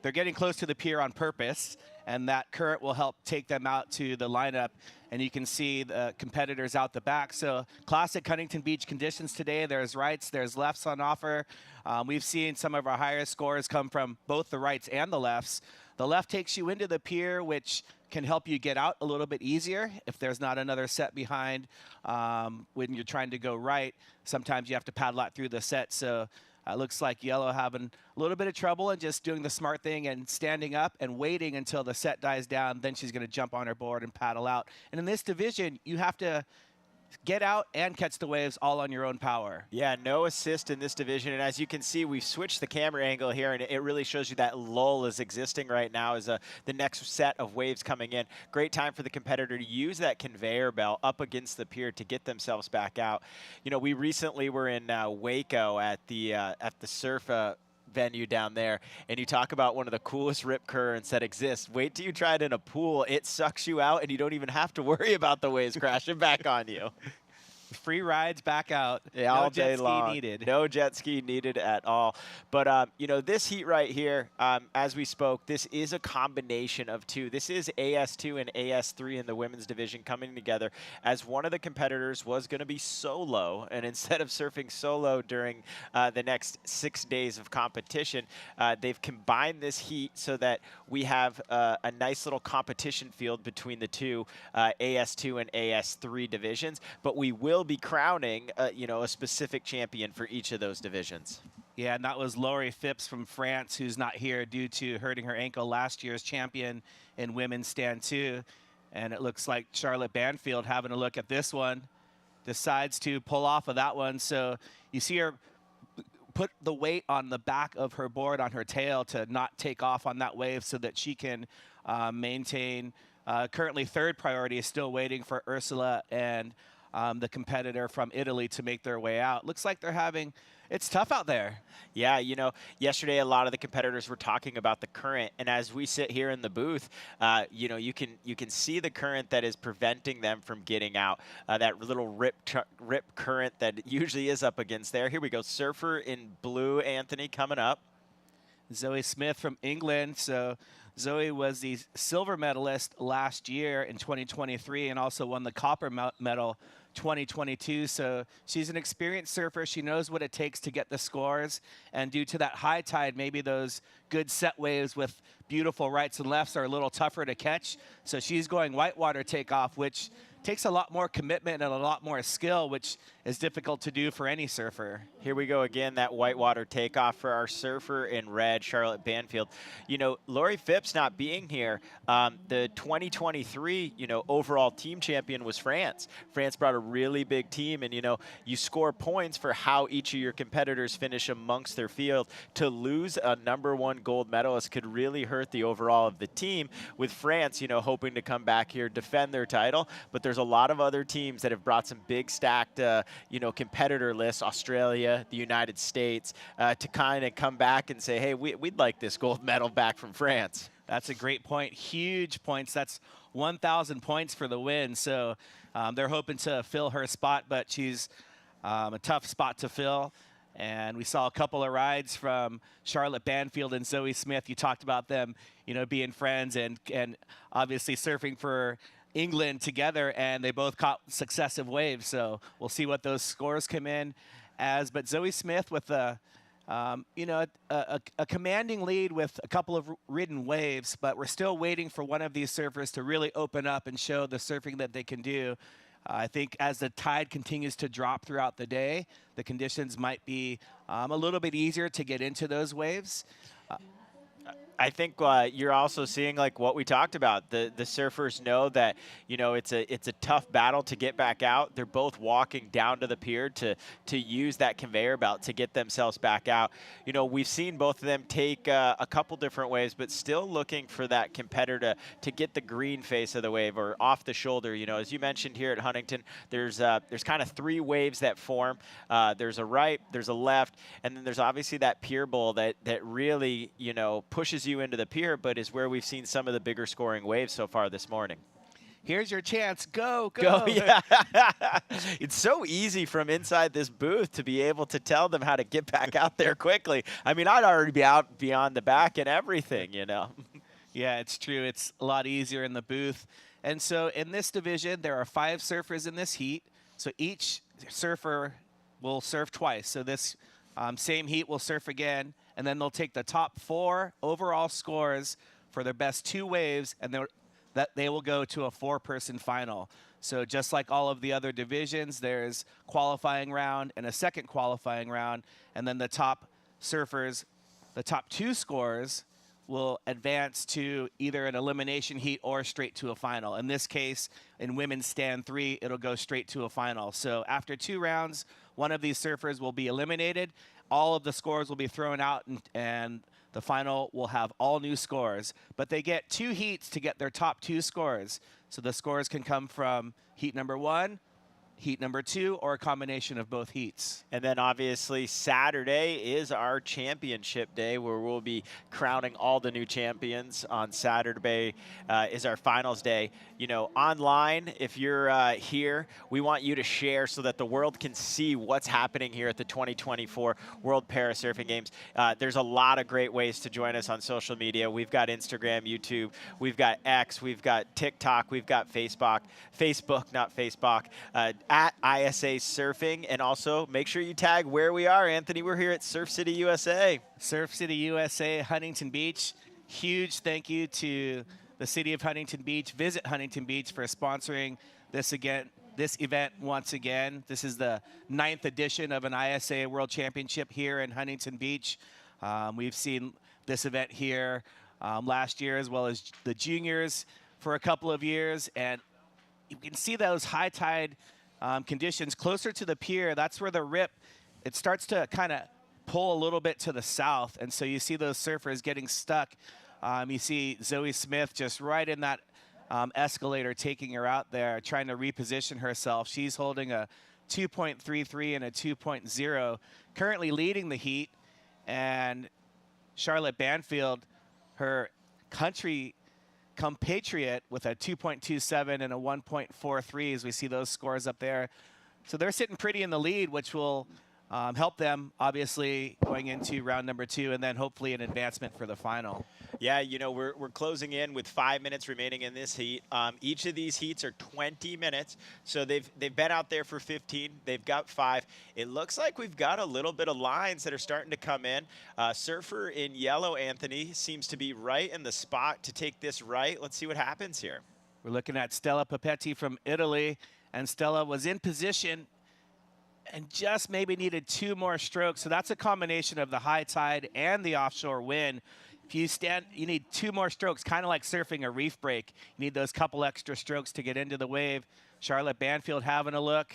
they're getting close to the pier on purpose, and that current will help take them out to the lineup. And you can see the competitors out the back. So classic Huntington Beach conditions today. There's rights, there's lefts on offer. We've seen some of our highest scores come from both the rights and the lefts. The left takes you into the pier, which can help you get out a little bit easier if there's not another set behind. When you're trying to go right, sometimes you have to paddle out through the set. So it looks like Yellow having a little bit of trouble and just doing the smart thing and standing up and waiting until the set dies down. Then she's going to jump on her board and paddle out. And in this division, you have to get out and catch the waves all on your own power. Yeah, no assist in this division. And as you can see, we've switched the camera angle here, and it really shows you that lull is existing right now as the next set of waves coming in. Great time for the competitor to use that conveyor belt up against the pier to get themselves back out. You know, we recently were in Waco at the surf venue down there, and you talk about one of the coolest rip currents that exists. Wait till you try it in a pool. It sucks you out, and you don't even have to worry about the waves crashing back on you. Free rides back out. Yeah, all day long. Jet ski needed. No jet ski needed at all. But, you know, this heat right here, as we spoke, this is a combination of 2. This is AS2 and AS3 in the women's division coming together, as one of the competitors was going to be solo. And instead of surfing solo during the next 6 days of competition, they've combined this heat so that we have a nice little competition field between the 2 AS2 and AS3 divisions. But we will be crowning, you know, a specific champion for each of those divisions. Yeah, and that was Laurie Phipps from France, who's not here due to hurting her ankle, last year's champion in women's stand 2. And it looks like Charlotte Banfield, having a look at this one, decides to pull off of that one. So you see her put the weight on the back of her board, on her tail, to not take off on that wave so that she can maintain. Currently, 3rd priority is still waiting for Ursula and the competitor from Italy to make their way out. Looks like they're having, it's tough out there. Yeah, you know, yesterday a lot of the competitors were talking about the current, and as we sit here in the booth, you know, you can see the current that is preventing them from getting out. That little rip current that usually is up against there. Here we go, surfer in blue, Anthony, coming up. Zoe Smith from England. So Zoe was the silver medalist last year in 2023 and also won the copper medal 2022. So she's an experienced surfer. She knows what it takes to get the scores. And due to that high tide, maybe those good set waves with beautiful rights and lefts are a little tougher to catch. So she's going whitewater takeoff, which takes a lot more commitment and a lot more skill, which is difficult to do for any surfer. Here we go again, that whitewater takeoff for our surfer in red, Charlotte Banfield. You know, Lori Phipps not being here, the 2023, you know, overall team champion was France. France brought a really big team, and, you know, you score points for how each of your competitors finish amongst their field. To lose a #1 gold medalist could really hurt the overall of the team, with France, you know, hoping to come back here, defend their title. But there's a lot of other teams that have brought some big stacked, you know, competitor lists, Australia, the United States, to kind of come back and say, hey, we'd like this gold medal back from France. That's a great point. Huge points. That's 1,000 points for the win. So they're hoping to fill her spot, but she's a tough spot to fill. And we saw a couple of rides from Charlotte Banfield and Zoe Smith. You talked about them, you know, being friends and obviously surfing for England together, and they both caught successive waves. So we'll see what those scores come in as. But Zoe Smith with a commanding lead with a couple of ridden waves, but we're still waiting for one of these surfers to really open up and show the surfing that they can do. I think as the tide continues to drop throughout the day, the conditions might be a little bit easier to get into those waves. I think you're also seeing, like what we talked about, the surfers know that, you know, it's a tough battle to get back out. They're both walking down to the pier to use that conveyor belt to get themselves back out. You know, we've seen both of them take a couple different waves, but still looking for that competitor to get the green face of the wave or off the shoulder. You know, as you mentioned here at Huntington, there's kind of 3 waves that form. There's a right, there's a left, and then there's obviously that pier bowl that really, you know, pushes you into the pier, but is where we've seen some of the bigger scoring waves so far this morning. Here's your chance. Go. Yeah. It's so easy from inside this booth to be able to tell them how to get back out there quickly. I mean, I'd already be out beyond the back and everything, you know. Yeah, it's true. It's a lot easier in the booth. And so in this division, there are 5 surfers in this heat. So each surfer will surf twice. So this same heat will surf again, and then they'll take the top 4 overall scores for their best 2 waves, and they will go to a 4-person final. So just like all of the other divisions, there's qualifying round and a second qualifying round, and then the top surfers, the top 2 scores, will advance to either an elimination heat or straight to a final. In this case, in women's stand 3, it'll go straight to a final. So after 2 rounds, one of these surfers will be eliminated. All of the scores will be thrown out, and the final will have all new scores. But they get 2 heats to get their top 2 scores. So the scores can come from heat number 1, heat number 2, or a combination of both heats. And then obviously Saturday is our championship day, where we'll be crowning all the new champions. On Saturday is our finals day. You know, online, if you're here, we want you to share so that the world can see what's happening here at the 2024 World Parasurfing Games. There's a lot of great ways to join us on social media. We've got Instagram, YouTube, we've got X, we've got TikTok, we've got Facebook, not Facebook, at ISAsurfing. And also make sure you tag where we are, Anthony. We're here at Surf City, USA. Surf City, USA, Huntington Beach. Huge thank you to the city of Huntington Beach, Visit Huntington Beach, for sponsoring this event once again. This is the 9th edition of an ISA World Championship here in Huntington Beach. We've seen this event here last year, as well as the juniors for a couple of years, and you can see those high tide conditions closer to the pier. That's where the rip, it starts to kind of pull a little bit to the south, and so you see those surfers getting stuck. You see Zoe Smith just right in that escalator, taking her out there, trying to reposition herself. She's holding a 2.33 and a 2.0, currently leading the heat. And Charlotte Banfield, her country compatriot, with a 2.27 and a 1.43, as we see those scores up there. So they're sitting pretty in the lead, which will help them, obviously, going into round number 2, and then hopefully an advancement for the final. Yeah, you know, we're closing in with 5 minutes remaining in this heat. Each of these heats are 20 minutes, so they've been out there for 15. They've got 5. It looks like we've got a little bit of lines that are starting to come in. Surfer in yellow, Anthony, seems to be right in the spot to take this right. Let's see what happens here. We're looking at Stella Papetti from Italy, and Stella was in position and just maybe needed 2 more strokes. So that's a combination of the high tide and the offshore wind. If you stand, you need 2 more strokes, kind of like surfing a reef break. You need those couple extra strokes to get into the wave. Charlotte Banfield having a look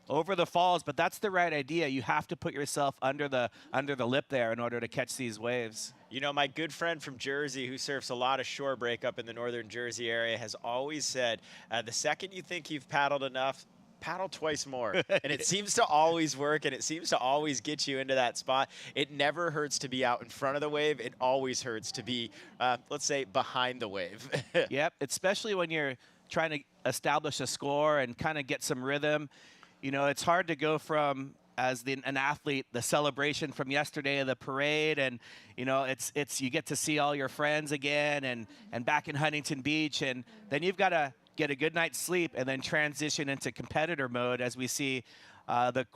over the falls, but that's the right idea. You have to put yourself under the lip there in order to catch these waves. You know, my good friend from Jersey who surfs a lot of shore break up in the northern Jersey area has always said, the second you think you've paddled enough, paddle twice more. And it seems to always work, and it seems to always get you into that spot. It never hurts to be out in front of the wave. It always hurts to be, let's say, behind the wave. Yep, especially when you're trying to establish a score and kind of get some rhythm. You know, it's hard to go from, as an athlete, the celebration from yesterday, the parade, and, you know, it's you get to see all your friends again and back in Huntington Beach, and then you've got to get a good night's sleep and then transition into competitor mode as we see the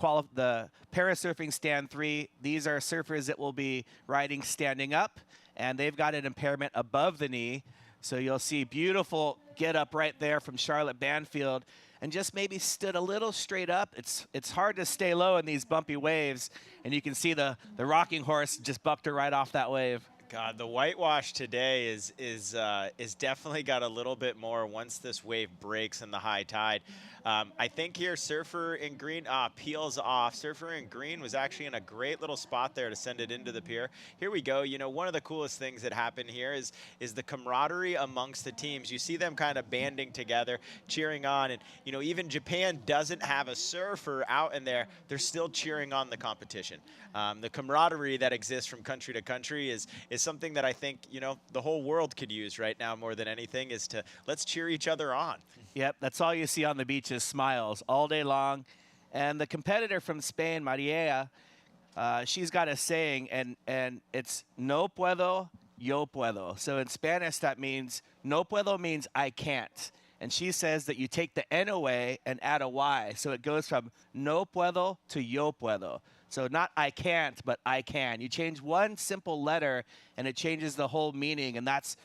parasurfing stand 3. These are surfers that will be riding standing up, and they've got an impairment above the knee. So you'll see beautiful get up right there from Charlotte Banfield, and just maybe stood a little straight up. It's hard to stay low in these bumpy waves, and you can see the rocking horse just bucked her right off that wave. God, the whitewash today is definitely got a little bit more once this wave breaks in the high tide. I think here Surfer in green peels off. Surfer in green was actually in a great little spot there to send it into the pier. Here we go. You know, one of the coolest things that happened here is the camaraderie amongst the teams. You see them kind of banding together, cheering on, and you know, even Japan doesn't have a surfer out in there. They're still cheering on the competition. The camaraderie that exists from country to country is something that I think, you know, the whole world could use right now more than anything, is to let's cheer each other on. Yep, that's all you see on the beach is smiles all day long. And the competitor from Spain, Maria, she's got a saying, and it's no puedo, yo puedo. So in Spanish, that means no puedo means I can't. And she says that you take the N away and add a Y. So it goes from no puedo to yo puedo. So not I can't, but I can. You change one simple letter, and it changes the whole meaning, and that's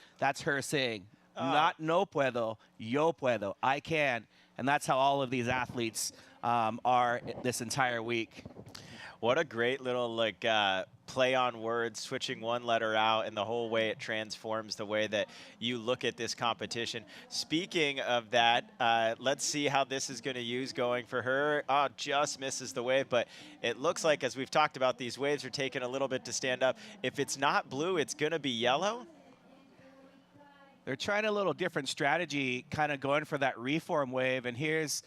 her saying. Not no puedo, yo puedo. I can. And that's how all of these athletes are this entire week. What a great little like play on words, switching one letter out, and the whole way it transforms the way that you look at this competition. Speaking of that, let's see how this is going to use going for her. Just misses the wave, but it looks like, as we've talked about, these waves are taking a little bit to stand up. If it's not blue, it's going to be yellow. They're trying a little different strategy, kind of going for that reform wave. And here's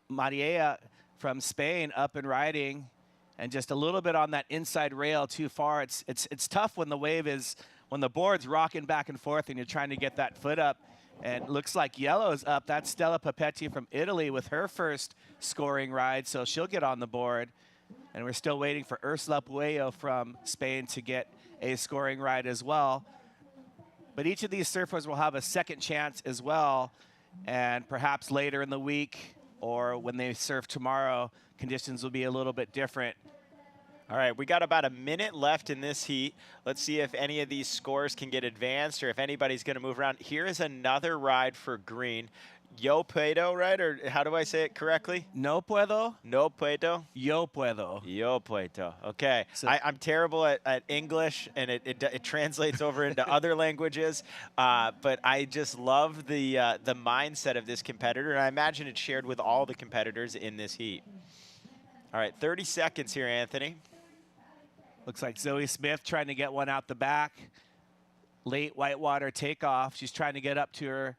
Maria from Spain up and riding, and just a little bit on that inside rail too far. It's tough when the board's rocking back and forth and you're trying to get that foot up. And it looks like yellow's up. That's Stella Papetti from Italy with her first scoring ride, so she'll get on the board. And we're still waiting for Ursula Puello from Spain to get a scoring ride as well. But each of these surfers will have a second chance as well, and perhaps later in the week or when they surf tomorrow, conditions will be a little bit different. All right, we got about a minute left in this heat. Let's see if any of these scores can get advanced or if anybody's going to move around. Here is another ride for green. Yo puedo, right? Or how do I say it correctly? No puedo. No puedo. Yo puedo. Yo puedo. Okay. So I'm terrible at English, and it translates over into other languages. But I just love the mindset of this competitor, and I imagine it's shared with all the competitors in this heat. All right, 30 seconds here, Anthony. Looks like Zoe Smith trying to get one out the back. Late whitewater takeoff. She's trying to get up to her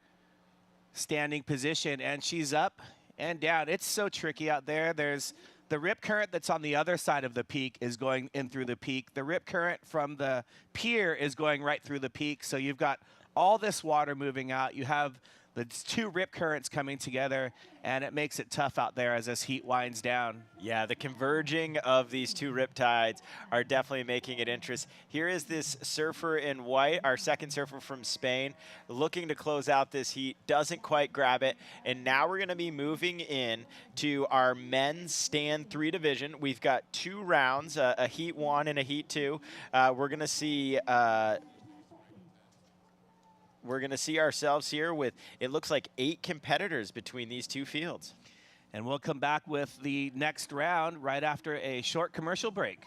standing position, and she's up and down. It's so tricky out there. There's the rip current that's on the other side of the peak is going in through the peak. The rip current from the pier is going right through the peak. So you've got all this water moving out. You have the 2 rip currents coming together, and it makes it tough out there as this heat winds down. Yeah, the converging of these 2 rip tides are definitely making it interesting. Here is this surfer in white, our second surfer from Spain, looking to close out this heat, doesn't quite grab it, and now we're going to be moving in to our men's stand 3 division. We've got 2 rounds, a heat 1 and a heat 2. We're going to see we're going to see ourselves here with, it looks like 8 competitors between these two fields. And we'll come back with the next round right after a short commercial break.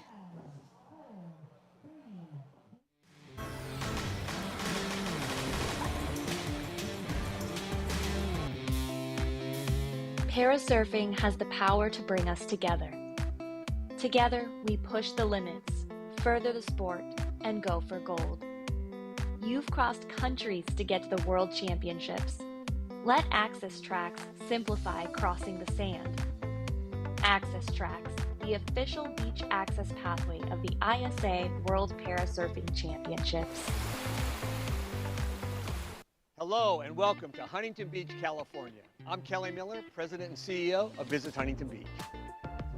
Parasurfing has the power to bring us together. Together, we push the limits, further the sport, and go for gold. You've crossed countries to get to the World Championships. Let Access Tracks simplify crossing the sand. Access Tracks, the official beach access pathway of the ISA World Parasurfing Championships. Hello and welcome to Huntington Beach, California. I'm Kelly Miller, President and CEO of Visit Huntington Beach.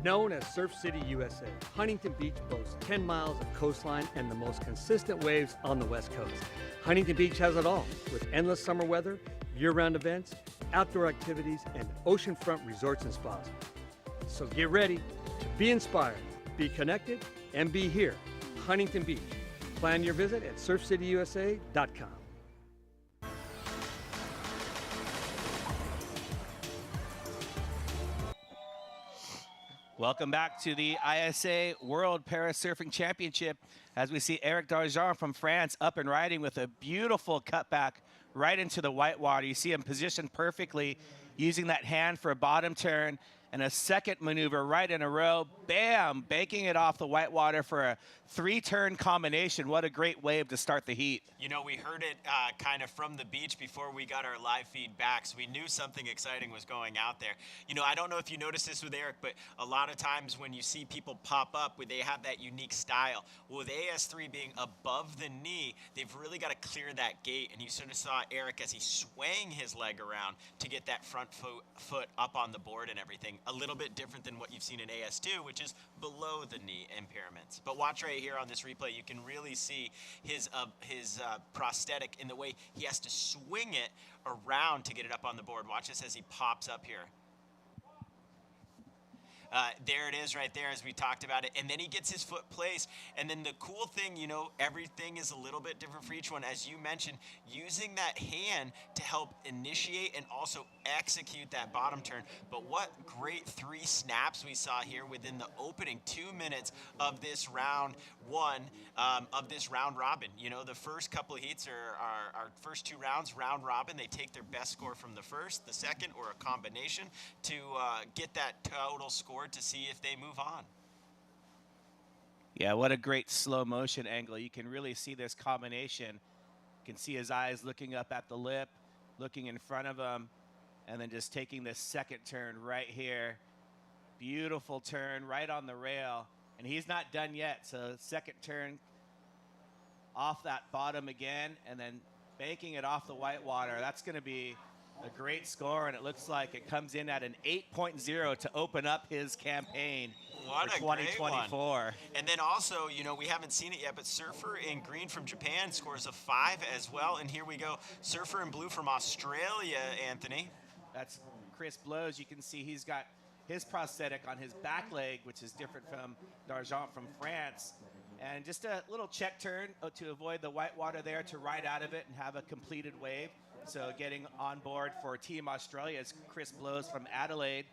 Known as Surf City, USA, Huntington Beach boasts 10 miles of coastline and the most consistent waves on the West Coast. Huntington Beach has it all, with endless summer weather, year-round events, outdoor activities, and oceanfront resorts and spas. So get ready to be inspired, be connected, and be here, Huntington Beach. Plan your visit at surfcityusa.com. Welcome back to the ISA World Parasurfing Championship as we see Eric Darjean from France up and riding with a beautiful cutback right into the whitewater. You see him positioned perfectly, using that hand for a bottom turn and a second maneuver right in a row. Bam! Banking it off the whitewater for a 3-turn combination. What a great wave to start the heat. You know, we heard it kind of from the beach before we got our live feed back, so we knew something exciting was going out there. You know, I don't know if you noticed this with Eric, but a lot of times when you see people pop up, they have that unique style. Well, with AS3 being above the knee, they've really got to clear that gate, and you sort of saw Eric as he swang his leg around to get that front foot up on the board and everything. A little bit different than what you've seen in AS2, which is below the knee impairments. But watch right here on this replay, you can really see his prosthetic in the way he has to swing it around to get it up on the board. Watch this as he pops up here. There it is right there as we talked about it. And then he gets his foot placed. And then the cool thing, you know, everything is a little bit different for each one. As you mentioned, using that hand to help initiate and also execute that bottom turn. But what great 3 snaps we saw here within the opening 2 minutes of this round one, of this round robin. You know, the first couple of heats are our first 2 rounds, round robin. They take their best score from the first, the second, or a combination to get that total score to see if they move on. Yeah, what a great slow motion angle. You can really see this combination. You can see his eyes looking up at the lip, looking in front of him, and then just taking this second turn right here. Beautiful turn right on the rail. And he's not done yet, so second turn off that bottom again, and then banking it off the whitewater. That's going to be a great score, and it looks like it comes in at an 8.0 to open up his campaign What for a great 2024. one. And then also, you know, we haven't seen it yet, but Surfer in green from Japan scores a 5 as well. And here we go, Surfer in blue from Australia, Anthony. That's Chris Blows. You can see he's got his prosthetic on his back leg, which is different from Darjean from France. And just a little check turn to avoid the whitewater there, to ride out of it and have a completed wave. So getting on board for Team Australia is Chris Blows from Adelaide,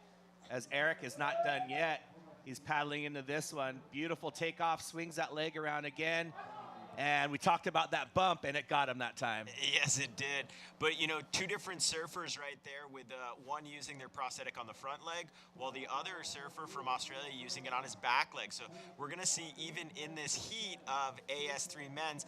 as Eric is not done yet. He's paddling into this one. Beautiful takeoff, swings that leg around again. And we talked about that bump, and it got him that time. Yes, it did. But, you know, 2 different surfers right there, with one using their prosthetic on the front leg, while the other surfer from Australia using it on his back leg. So we're going to see, even in this heat of AS3 men's,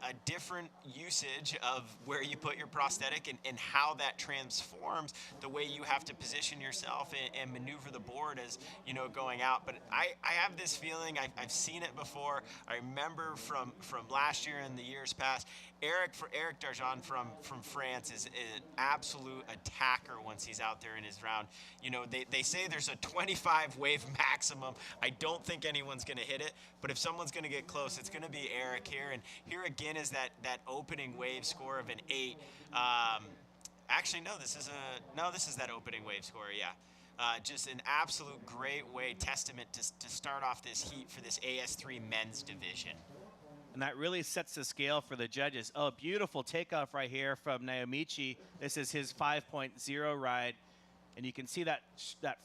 a different usage of where you put your prosthetic and how that transforms the way you have to position yourself and maneuver the board as, you know, going out. But I have this feeling, I've seen it before. I remember from last year and the years past, Eric Darjean from France is an absolute attacker once he's out there in his round. You know, they say there's a 25 wave maximum. I don't think anyone's going to hit it, but if someone's going to get close, it's going to be Eric here. And here again is that opening wave score of an 8. Actually, no, this is that opening wave score, yeah. Just an absolute great way, testament to start off this heat for this AS3 men's division. And that really sets the scale for the judges. Oh, beautiful takeoff right here from Naomichi. This is his 5.0 ride. And you can see that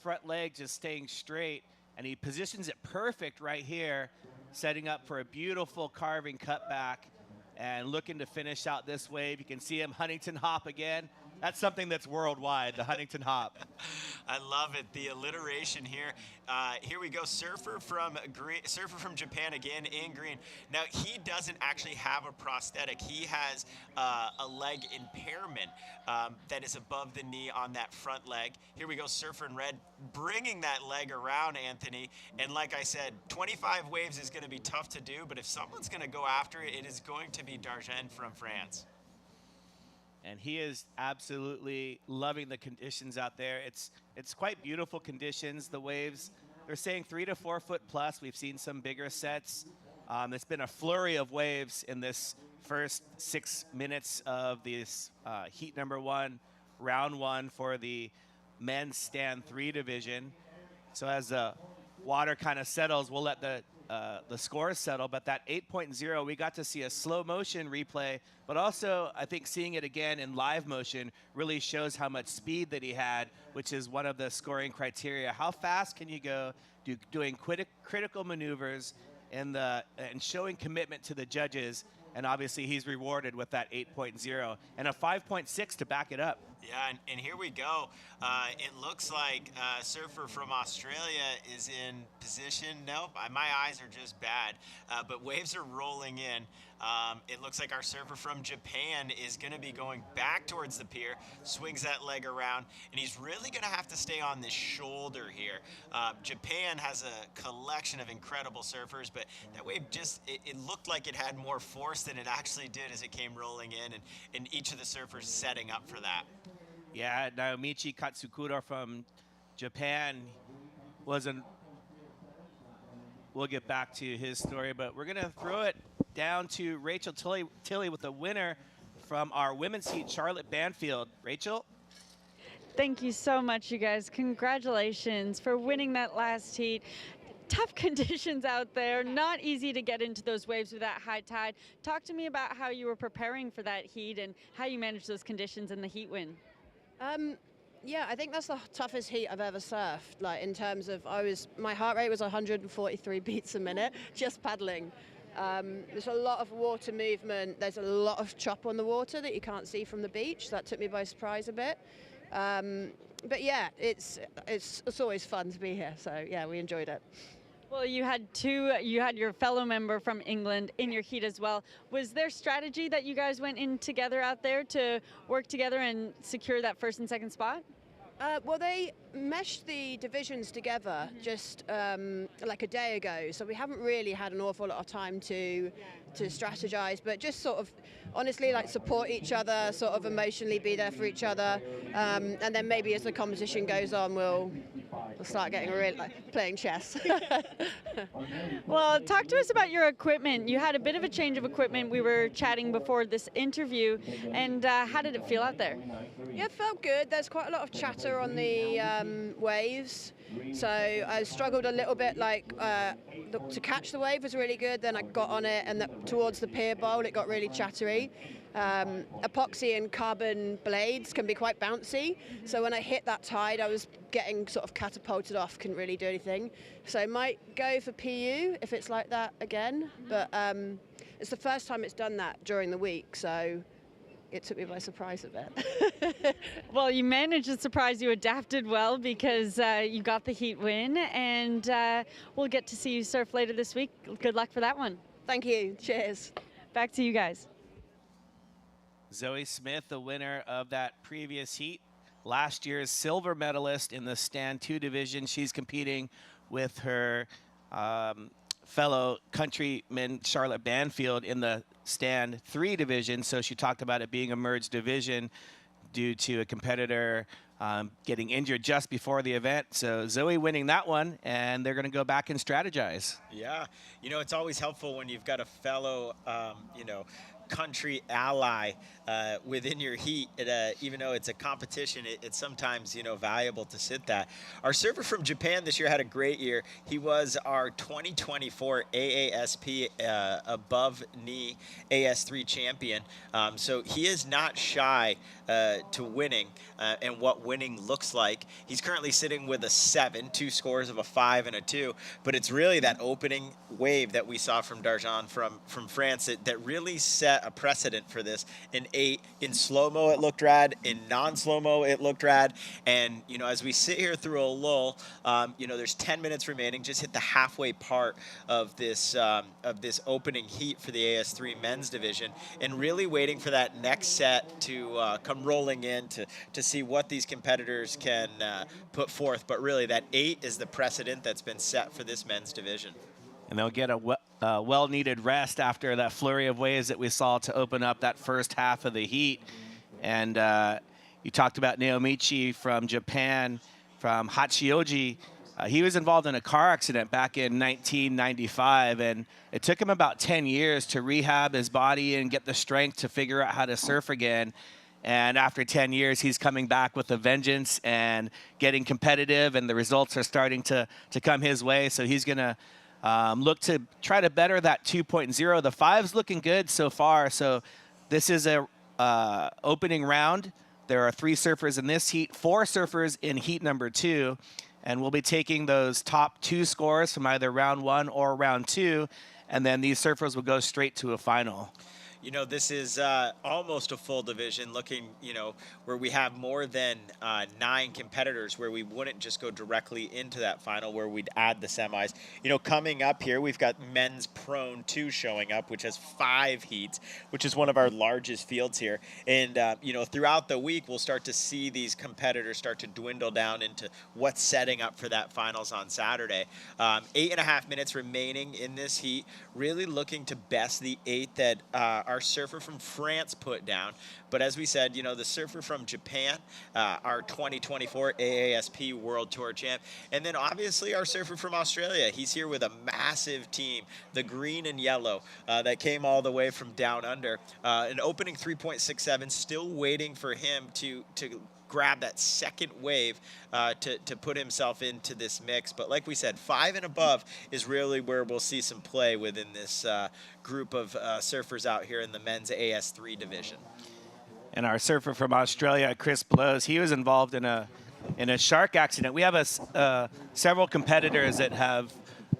front leg just staying straight. And he positions it perfect right here, setting up for a beautiful carving cutback and looking to finish out this wave. You can see him Huntington hop again. That's something that's worldwide, the Huntington hop. I love it, the alliteration here. Here we go, surfer from Japan again in green. Now, he doesn't actually have a prosthetic. He has a leg impairment that is above the knee on that front leg. Here we go, surfer in red, bringing that leg around, Anthony. And like I said, 25 waves is going to be tough to do, but if someone's going to go after it, it is going to be Dargen from France. And he is absolutely loving the conditions out there. It's quite beautiful conditions. The waves, they're saying 3 to 4 foot plus. We've seen some bigger sets. There's been a flurry of waves in this first 6 minutes of this heat number 1, round 1 for the men's stand 3 division. So as the water kind of settles, we'll let the scores settle, but that 8.0, we got to see a slow motion replay, but also I think seeing it again in live motion really shows how much speed that he had, which is one of the scoring criteria. How fast can you go doing critical maneuvers and showing commitment to the judges, and obviously he's rewarded with that 8.0 and a 5.6 to back it up. Yeah, and here we go. It looks like a surfer from Australia is in position. Nope, my eyes are just bad, but waves are rolling in. It looks like our surfer from Japan is going to be going back towards the pier, swings that leg around, and he's really going to have to stay on this shoulder here. Japan has a collection of incredible surfers, but that wave just, it looked like it had more force than it actually did as it came rolling in, and each of the surfers setting up for that. Yeah, Naomichi Katsukura from Japan wasn't. We'll get back to his story, but we're going to throw it down to Rachel Tilley with the winner from our women's heat, Charlotte Banfield. Rachel? Thank you so much, you guys. Congratulations for winning that last heat. Tough conditions out there, not easy to get into those waves with that high tide. Talk to me about how you were preparing for that heat and how you managed those conditions in the heat win. Yeah, I think that's the toughest heat I've ever surfed. Like in terms of, my heart rate was 143 beats a minute just paddling. There's a lot of water movement. There's a lot of chop on the water that you can't see from the beach. That took me by surprise a bit. But yeah, it's always fun to be here. So yeah, we enjoyed it. Well, you had your fellow member from England in your heat as well. Was there strategy that you guys went in together out there to work together and secure that first and second spot? Well, they meshed the divisions together just like a day ago, so we haven't really had an awful lot of time to strategize, but just sort of honestly like support each other, sort of emotionally be there for each other, and then maybe as the competition goes on, we'll start getting really like playing chess. Well, talk to us about your equipment. You had a bit of a change of equipment. We were chatting before this interview, and how did it feel out there? Yeah, it felt good. There's quite a lot of chatter on the waves, so I struggled a little bit. Like to catch the wave was really good. Then I got on it, and towards the pier bowl, it got really chattery. Epoxy and carbon blades can be quite bouncy, so when I hit that tide, I was getting sort of catapulted off, couldn't really do anything. So I might go for PU if it's like that again, but it's the first time it's done that during the week, so it took me by surprise a bit. Well, you managed to surprise. You adapted well because you got the heat win, and we'll get to see you surf later this week. Good luck for that one. Thank you. Cheers. Back to you guys. Zoe Smith, the winner of that previous heat, last year's silver medalist in the Stand 2 division. She's competing with her fellow countryman Charlotte Banfield in the Stand 3 division. So she talked about it being a merged division due to a competitor getting injured just before the event. So Zoe winning that one, and they're going to go back and strategize. Yeah, you know, it's always helpful when you've got a fellow, country ally within your heat, even though it's a competition, it's sometimes, you know, valuable to sit that. Our surfer from Japan this year had a great year. He was our 2024 AASP above knee AS3 champion. So he is not shy to winning and what winning looks like. He's currently sitting with a 7, 2 scores of a 5 and a 2, but it's really that opening wave that we saw from Darjan from France that really set a precedent for this. In 8, in slow-mo it looked rad, in non-slow-mo it looked rad, and you know, as we sit here through a lull, you know, there's 10 minutes remaining, just hit the halfway part of this opening heat for the AS3 men's division, and really waiting for that next set to come rolling in to see what these competitors can put forth. But really that 8 is the precedent that's been set for this men's division. And they'll get a well-needed rest after that flurry of waves that we saw to open up that first half of the heat. And you talked about Naomichi from Japan, from Hachioji. He was involved in a car accident back in 1995, and it took him about 10 years to rehab his body and get the strength to figure out how to surf again. And after 10 years, he's coming back with a vengeance and getting competitive, and the results are starting to come his way. So he's going to look to try to better that 2.0. The 5's looking good so far. So this is a opening round. There are 3 surfers in this heat, 4 surfers in heat number 2. And we'll be taking those top 2 scores from either round 1 or round 2. And then these surfers will go straight to a final. You know, this is almost a full division, looking, you know, where we have more than 9 competitors, where we wouldn't just go directly into that final, where we'd add the semis. You know, coming up here, we've got men's prone 2 showing up, which has 5 heats, which is one of our largest fields here. And, you know, throughout the week, we'll start to see these competitors start to dwindle down into what's setting up for that finals on Saturday. 8.5 minutes remaining in this heat, really looking to best the 8 that our surfer from France put down. But as we said, you know, the surfer from Japan, our 2024 AASP World Tour champ, and then obviously our surfer from Australia. He's here with a massive team, the green and yellow, that came all the way from down under. An opening 3.67, still waiting for him to grab that second wave to put himself into this mix. But like we said, 5 and above is really where we'll see some play within this group of surfers out here in the men's AS3 division. And our surfer from Australia, Chris Blows, he was involved in a shark accident. We have several competitors that have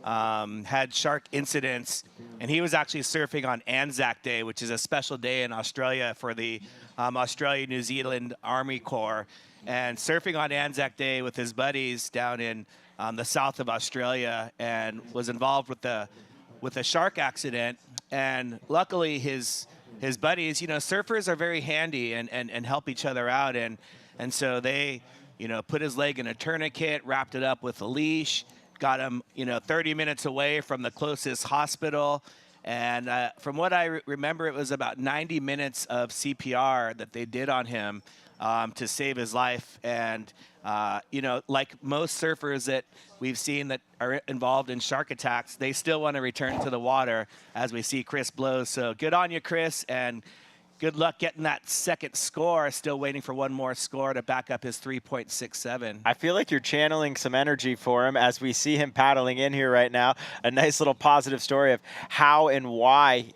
had shark incidents, and he was actually surfing on Anzac Day, which is a special day in Australia for the Australia-New Zealand Army Corps, and surfing on Anzac Day with his buddies down in the south of Australia, and was involved with a shark accident. And luckily his buddies, you know, surfers are very handy and help each other out, and so they, you know, put his leg in a tourniquet, wrapped it up with a leash, got him, you know, 30 minutes away from the closest hospital. And from what I remember, it was about 90 minutes of CPR that they did on him to save his life. And, you know, like most surfers that we've seen that are involved in shark attacks, they still want to return to the water, as we see Chris Blows. So good on you, Chris, and good luck getting that second score. Still waiting for one more score to back up his 3.67. I feel like you're channeling some energy for him as we see him paddling in here right now. A nice little positive story of how and why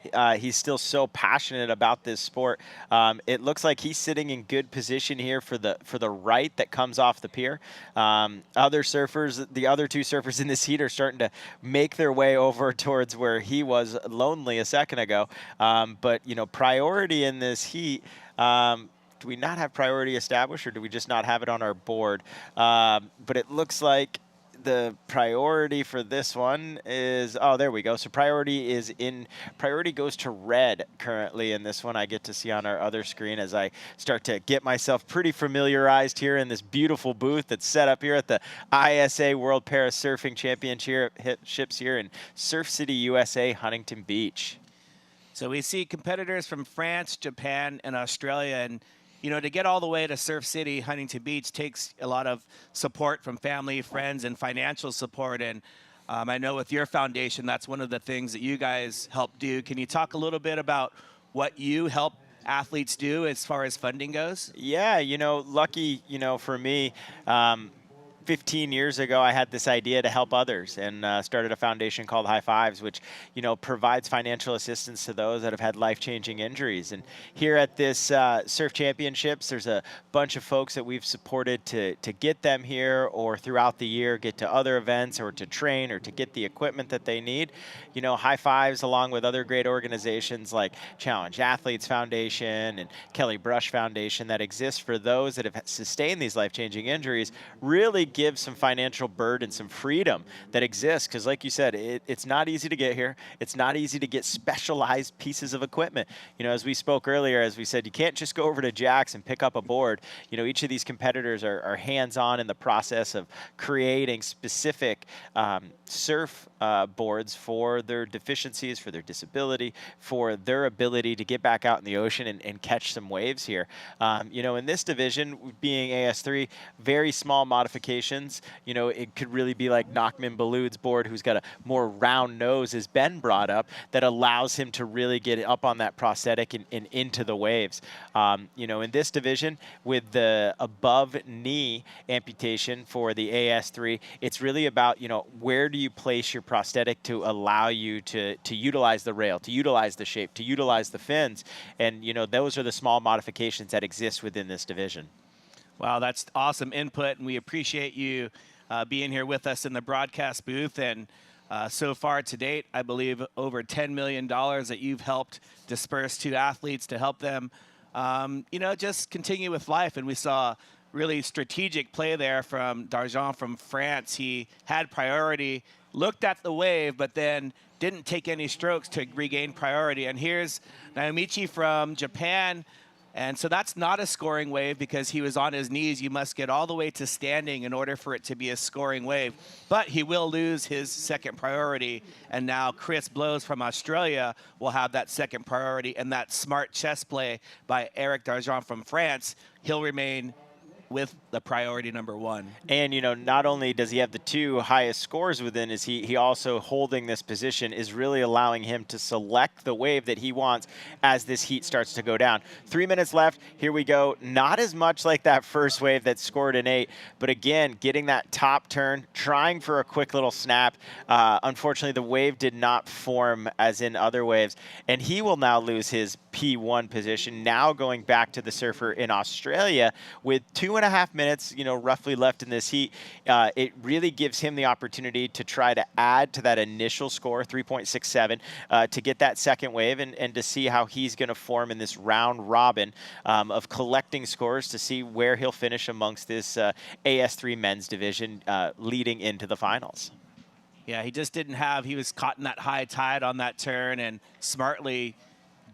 he's still so passionate about this sport. It looks like he's sitting in good position here for the right that comes off the pier. Other surfers, the other 2 surfers in this heat, are starting to make their way over towards where he was lonely a second ago. But, you know, priority in this heat, do we not have priority established, or do we just not have it on our board? But it looks like the priority for this one is, oh, there we go. So priority goes to red currently in this one. I get to see on our other screen as I start to get myself pretty familiarized here in this beautiful booth that's set up here at the ISA World Para Surfing Championships here in Surf City, USA, Huntington Beach. So we see competitors from France, Japan, and Australia, and you know, to get all the way to Surf City, Huntington Beach takes a lot of support from family, friends, and financial support. And I know with your foundation, that's one of the things that you guys help do. Can you talk a little bit about what you help athletes do as far as funding goes? Yeah, lucky, for me, 15 years ago, I had this idea to help others and started a foundation called High Fives, which, provides financial assistance to those that have had life-changing injuries. And here at this Surf Championships, there's a bunch of folks that we've supported to get them here or throughout the year, get to other events or to train or to get the equipment that they need. High Fives, along with other great organizations like Challenge Athletes Foundation and Kelly Brush Foundation that exist for those that have sustained these life-changing injuries, really give some financial burden, some freedom that exists. Because like you said, it's not easy to get here. It's not easy to get specialized pieces of equipment. As we spoke earlier, as we said, you can't just go over to Jack's and pick up a board. Each of these competitors are hands-on in the process of creating specific surf boards for their deficiencies, for their disability, for their ability to get back out in the ocean and catch some waves here. In this division, being AS3, very small modifications. It could really be like Nachman Balud's board, who's got a more round nose, as Ben brought up, that allows him to really get up on that prosthetic and into the waves. In this division, with the above knee amputation for the AS3, it's really about, where do you place your prosthetic to allow you to utilize the rail, to utilize the shape, to utilize the fins. And, those are the small modifications that exist within this division. Wow, that's awesome input, and we appreciate you being here with us in the broadcast booth. And so far to date, I believe over $10 million that you've helped disperse to athletes to help them, just continue with life. And we saw really strategic play there from Darjean from France. He had priority, looked at the wave, but then didn't take any strokes to regain priority. And here's Naomichi from Japan. And so that's not a scoring wave because he was on his knees. You must get all the way to standing in order for it to be a scoring wave. But he will lose his second priority. And now Chris Blows from Australia will have that second priority. And that smart chess play by Eric Darjean from France, he'll remain with the priority number one. And, not only does he have the two highest scores within, is he also holding this position is really allowing him to select the wave that he wants as this heat starts to go down. 3 minutes left. Here we go. Not as much like that first wave that scored an 8, but again, getting that top turn, trying for a quick little snap. Unfortunately, the wave did not form as in other waves, and he will now lose his P1 position, now going back to the surfer in Australia with 2.5 minutes, roughly left in this heat. It really gives him the opportunity to try to add to that initial score, 3.67, to get that second wave and to see how he's going to form in this round robin of collecting scores to see where he'll finish amongst this AS3 men's division leading into the finals. Yeah, he just didn't have, he was caught in that high tide on that turn and smartly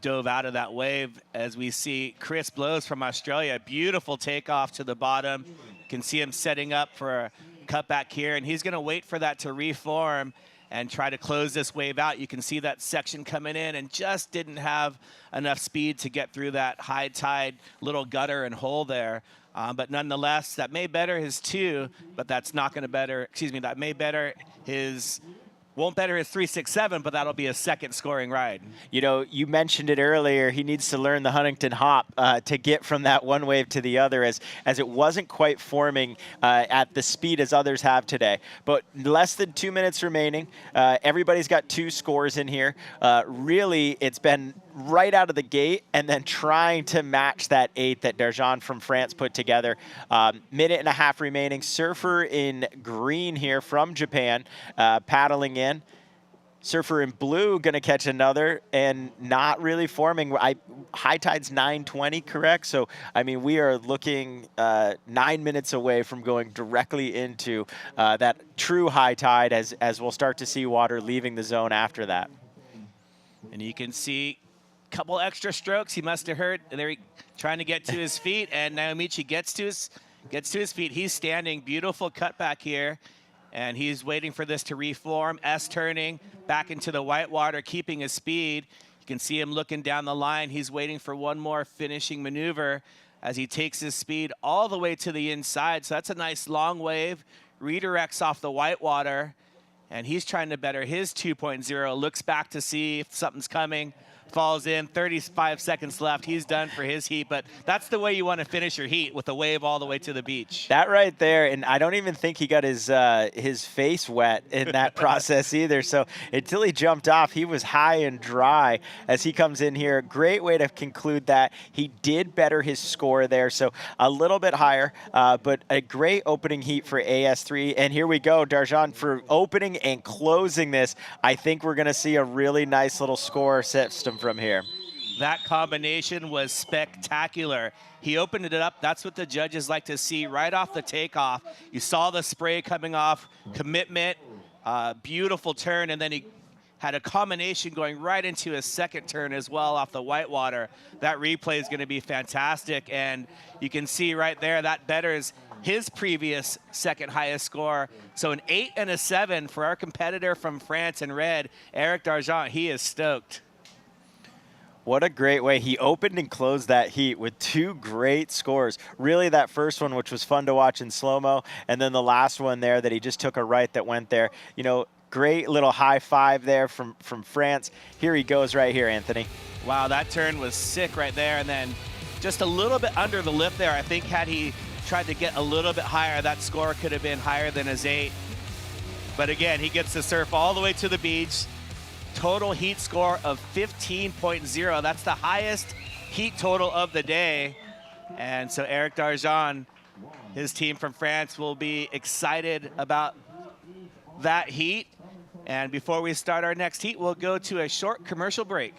dove out of that wave. As we see Chris Blows from Australia, beautiful takeoff to the bottom. You can see him setting up for a cutback here, and he's going to wait for that to reform and try to close this wave out. You can see that section coming in and just didn't have enough speed to get through that high tide little gutter and hole there. But nonetheless, that may better his 2, but that's not going to better, that may better his, won't better his 3.67, but that'll be a second scoring ride. You mentioned it earlier. He needs to learn the Huntington hop to get from that one wave to the other, as it wasn't quite forming at the speed as others have today. But less than 2 minutes remaining. Everybody's got 2 scores in here. Really, it's been right out of the gate and then trying to match that 8 that Darjean from France put together. 1.5 minutes remaining. Surfer in green here from Japan, paddling in. Surfer in blue going to catch another and not really forming. High tide's 9:20, correct? So, we are looking 9 minutes away from going directly into that true high tide as we'll start to see water leaving the zone after that. And you can see a couple extra strokes. He must have heard they're trying to get to his feet, and Naomichi gets to his feet. He's standing. Beautiful cutback here. And he's waiting for this to reform. S turning back into the whitewater, keeping his speed. You can see him looking down the line. He's waiting for one more finishing maneuver as he takes his speed all the way to the inside. So that's a nice long wave. Redirects off the whitewater. And he's trying to better his 2.0. Looks back to see if something's coming. falls in, 35 seconds left. He's done for his heat, but that's the way you want to finish your heat, with a wave all the way to the beach. That right there, and I don't even think he got his face wet in that process either. So until he jumped off, he was high and dry as he comes in here. Great way to conclude that. He did better his score there, so a little bit higher, but a great opening heat for AS3. And here we go, Darjan, for opening and closing this. I think we're going to see a really nice little score system from here. That combination was spectacular. He opened it up. That's what the judges like to see right off the takeoff. You saw the spray coming off, commitment, beautiful turn, and then he had a combination going right into his second turn as well off the whitewater. That replay is going to be fantastic, and you can see right there that betters his previous second highest score. So an 8 and a 7 for our competitor from France in red, Eric Dargent. He is stoked. What a great way. He opened and closed that heat with two great scores. Really, that first one, which was fun to watch in slow-mo, and then the last one there that he just took a right that went there. You know, great little high five there from France. Here he goes right here, Anthony. Wow, that turn was sick right there. And then just a little bit under the lip there. I think had he tried to get a little bit higher, that score could have been higher than his 8. But again, he gets to surf all the way to the beach. Total heat score of 15.0. That's the highest heat total of the day. And so Eric Dargent, his team from France, will be excited about that heat. And before we start our next heat, we'll go to a short commercial break.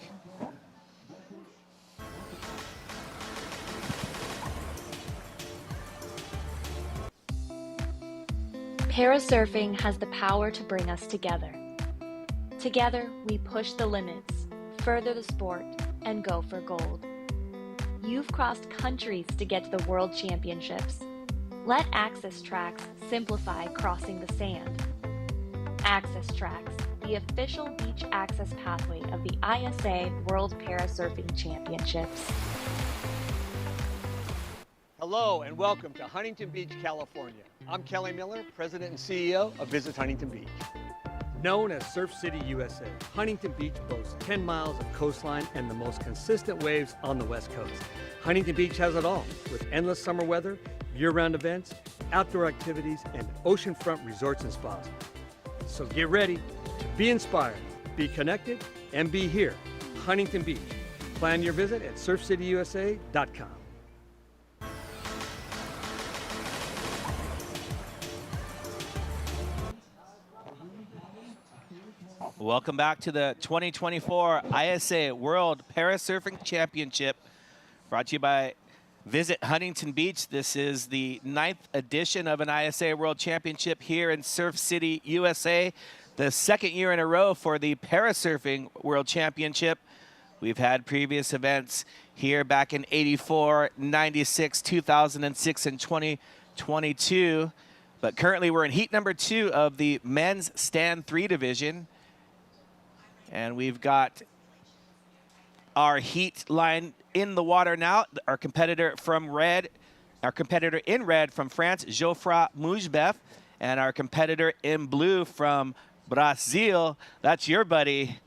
Parasurfing has the power to bring us together. Together, we push the limits, further the sport, and go for gold. You've crossed countries to get to the World Championships. Let Access Tracks simplify crossing the sand. Access Tracks, the official beach access pathway of the ISA World Parasurfing Championships. Hello and welcome to Huntington Beach, California. I'm Kelly Miller, President and CEO of Visit Huntington Beach. Known as Surf City, USA, Huntington Beach boasts 10 miles of coastline and the most consistent waves on the West Coast. Huntington Beach has it all, with endless summer weather, year-round events, outdoor activities, and oceanfront resorts and spas. So get ready to be inspired, be connected, and be here, Huntington Beach. Plan your visit at surfcityusa.com. Welcome back to the 2024 ISA World Parasurfing Championship, brought to you by Visit Huntington Beach. This is the 9th edition of an ISA World Championship here in Surf City, USA. The second year in a row for the Parasurfing World Championship. We've had previous events here back in 84, 96, 2006, and 2022. But currently we're in heat number 2 of the men's stand 3 division. And we've got our heat line in the water now. Our competitor from red, our competitor in red from France, Geoffroy Moujbef, and our competitor in blue from Brazil, that's your buddy,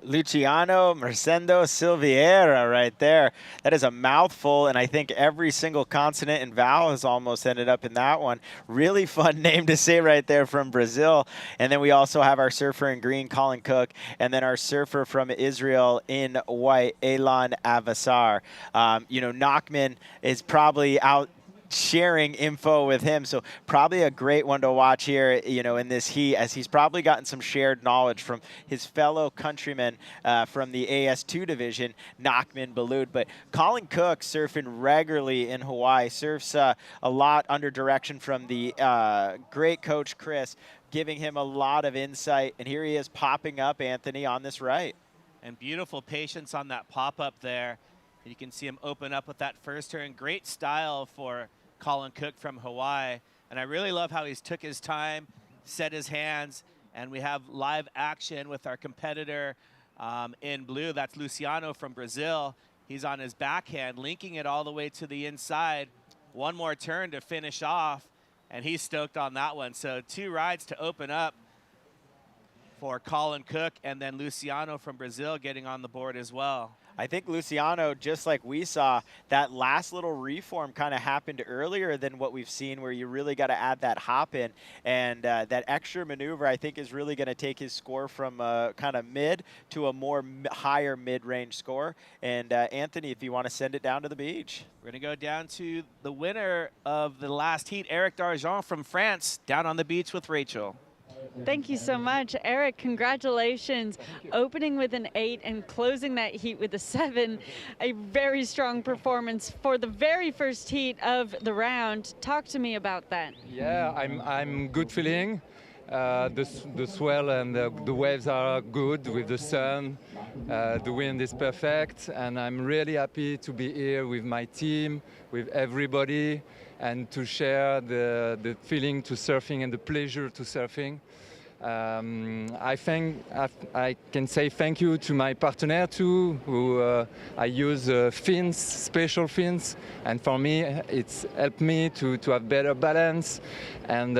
Luciano Mercendo Silveira right there. That is a mouthful, and I think every single consonant and vowel has almost ended up in that one. Really fun name to say right there from Brazil. And then we also have our surfer in green, Colin Cook, and then our surfer from Israel in white, Elan Avasar. You know, Nachman is probably out sharing info with him, so probably a great one to watch here, you know, in this heat, as he's probably gotten some shared knowledge from his fellow countrymen from the AS2 division, Nachman Balud. But Colin Cook, surfing regularly in Hawaii, surfs a lot under direction from the great coach Chris, giving him a lot of insight. And here he is popping up, Anthony, on this right. And beautiful patience on that pop-up there. You can see him open up with that first turn. Great style for Colin Cook from Hawaii. And I really love how he's took his time, set his hands, and we have live action with our competitor in blue. That's Luciano from Brazil. He's on his backhand, linking it all the way to the inside. One more turn to finish off, and he's stoked on that one. So 2 rides to open up for Colin Cook, and then Luciano from Brazil getting on the board as well. I think Luciano, just like we saw, that last little reform kind of happened earlier than what we've seen, where you really got to add that hop in. And that extra maneuver, I think, is really going to take his score from kind of mid to a more higher mid-range score. And Anthony, if you want to send it down to the beach. We're going to go down to the winner of the last heat, Eric Darjeon from France, down on the beach with Rachel. Thank you so much, Eric. Congratulations. Opening with an 8 and closing that heat with a 7. A very strong performance for the very first heat of the round. Talk to me about that. Yeah, I'm good feeling. The swell and the waves are good with the sun. The wind is perfect, and I'm really happy to be here with my team, with everybody, and to share the feeling to surfing and the pleasure to surfing. I think I can say thank you to my partner too, who I use fins, special fins, and for me it's helped me to have better balance, and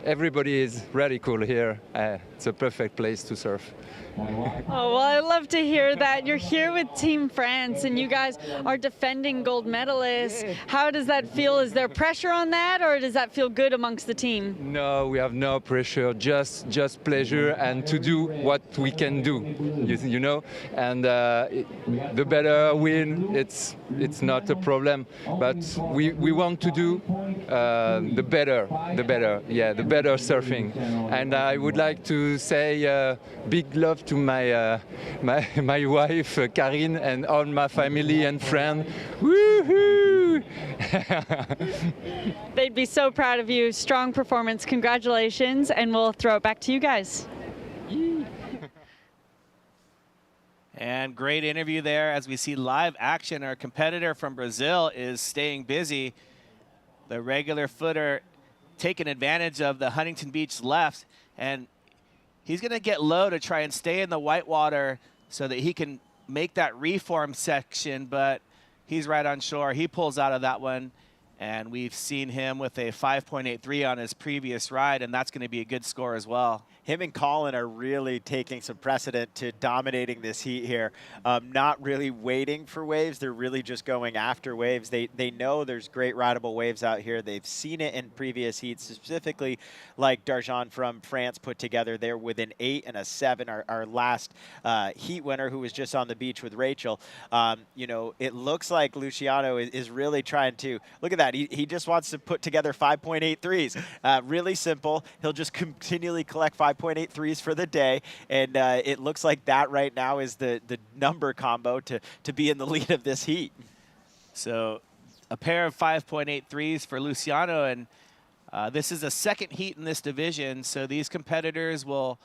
everybody is really cool here. It's a perfect place to surf. Oh, well, I love to hear that. You're here with Team France, and you guys are defending gold medalists. How does that feel? Is there pressure on that, or does that feel good amongst the team? No, we have no pressure, just pleasure and to do what we can do, you know. And the better win, it's not a problem. But we want to do the better surfing. And I would like to say big love to my wife Karine and all my family and friends. Woohoo! They'd be so proud of you. Strong performance. Congratulations, and we'll throw it back to you guys. And great interview there as we see live action. Our competitor from Brazil is staying busy. The regular footer taking advantage of the Huntington Beach left, and he's going to get low to try and stay in the whitewater so that he can make that reform section, but he's right on shore. He pulls out of that one, and we've seen him with a 5.83 on his previous ride, and that's going to be a good score as well. Him and Colin are really taking some precedent to dominating this heat here. Not really waiting for waves. They're really just going after waves. They know there's great rideable waves out here. They've seen it in previous heats, specifically like Darjeon from France put together there with an 8 and a 7, our last heat winner who was just on the beach with Rachel. You know, it looks like Luciano is really trying to, look at that. He just wants to put together 5.83s. Really simple. He'll just continually collect 5.83s for the day, and it looks like that right now is the number combo to be in the lead of this heat. So a pair of 5.83s for Luciano, and this is a second heat in this division, so these competitors will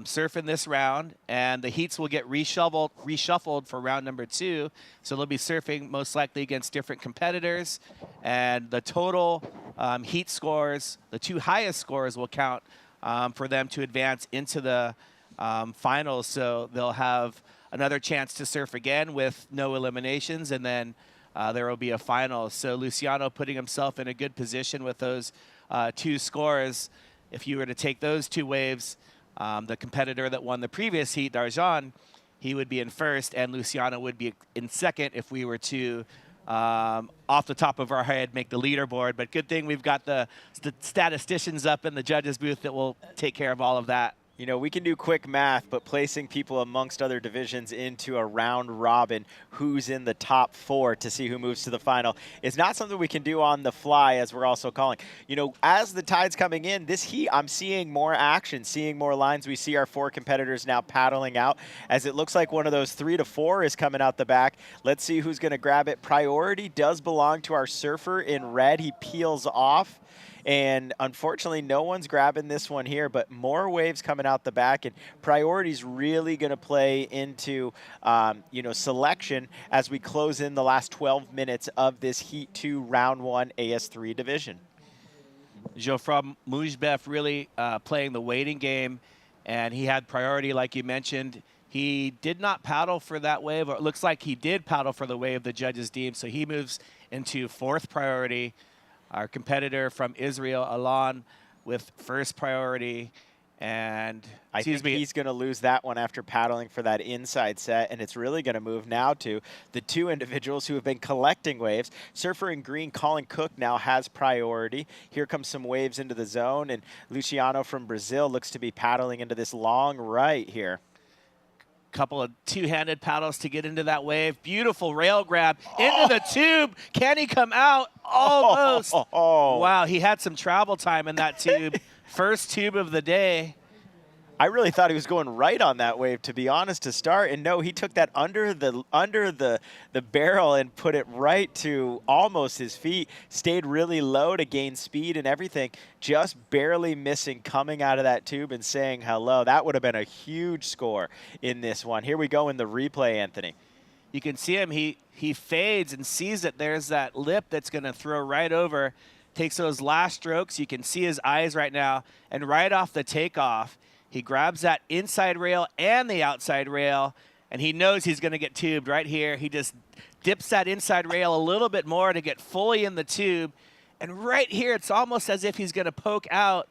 surf in this round, and the heats will get reshuffled for round number 2, so they'll be surfing most likely against different competitors, and the total heat scores, the 2 highest scores will count for them to advance into the finals. So they'll have another chance to surf again with no eliminations, and then there will be a final. So Luciano putting himself in a good position with those 2 scores. If you were to take those 2 waves, the competitor that won the previous heat, Darjeon, he would be in first, and Luciano would be in second if we were to off the top of our head make the leaderboard. But good thing we've got the statisticians up in the judges booth that will take care of all of that. You know, we can do quick math, but placing people amongst other divisions into a round robin, who's in the top 4 to see who moves to the final, is not something we can do on the fly, as we're also calling. You know, as the tide's coming in, this heat, I'm seeing more action, seeing more lines. We see our 4 competitors now paddling out, as it looks like one of those 3 to 4 is coming out the back. Let's see who's going to grab it. Priority does belong to our surfer in red. He peels off. And unfortunately, no one's grabbing this one here, but more waves coming out the back, and priority's really going to play into, you know, selection as we close in the last 12 minutes of this Heat 2 Round 1 AS3 division. Geoffroy Moujbef really playing the waiting game, and he had priority, like you mentioned. He did not paddle for that wave, or it looks like he did paddle for the wave the judges deemed, so he moves into 4th priority. Our competitor from Israel, Alon, with 1st priority. And I think he's going to lose that one after paddling for that inside set, and it's really going to move now to the two individuals who have been collecting waves. Surfer in green, Colin Cook, now has priority. Here comes some waves into the zone, and Luciano from Brazil looks to be paddling into this long right here. Couple of two-handed paddles to get into that wave. Beautiful rail grab into the tube. Can he come out? Almost. Wow, he had some travel time in that tube. First tube of the day. I really thought he was going right on that wave, to be honest, to start. And no, he took that under the barrel and put it right to almost his feet. Stayed really low to gain speed and everything. Just barely missing coming out of that tube and saying hello. That would have been a huge score in this one. Here we go in the replay, Anthony. You can see him. He fades and sees that there's that lip that's going to throw right over. Takes those last strokes. You can see his eyes right now. And right off the takeoff, he grabs that inside rail and the outside rail, and he knows he's going to get tubed right here. He just dips that inside rail a little bit more to get fully in the tube. And right here, it's almost as if he's going to poke out,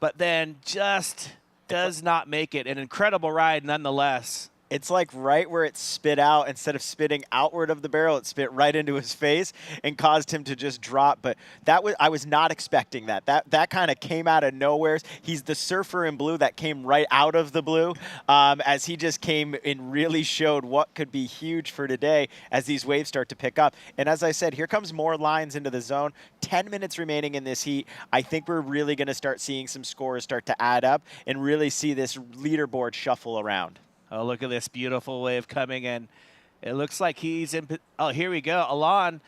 but then just does not make it. An incredible ride nonetheless. It's like right where it spit out, instead of spitting outward of the barrel, it spit right into his face and caused him to just drop. But I was not expecting that. That kind of came out of nowhere. He's the surfer in blue that came right out of the blue, as he just came and really showed what could be huge for today as these waves start to pick up. And as I said, here comes more lines into the zone. 10 minutes remaining in this heat. I think we're really going to start seeing some scores start to add up and really see this leaderboard shuffle around. Oh, look at this beautiful wave coming in. It looks like he's in. Oh, here we go. Alon,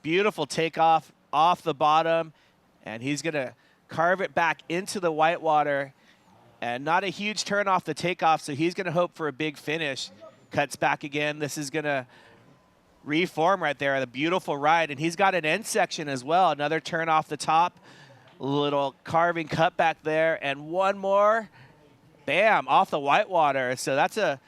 beautiful takeoff off the bottom, and he's going to carve it back into the whitewater. And not a huge turn off the takeoff, so he's going to hope for a big finish. Cuts back again. This is going to reform right there. The beautiful ride. And he's got an end section as well. Another turn off the top. Little carving cut back there. And one more. Bam, off the whitewater. So that's a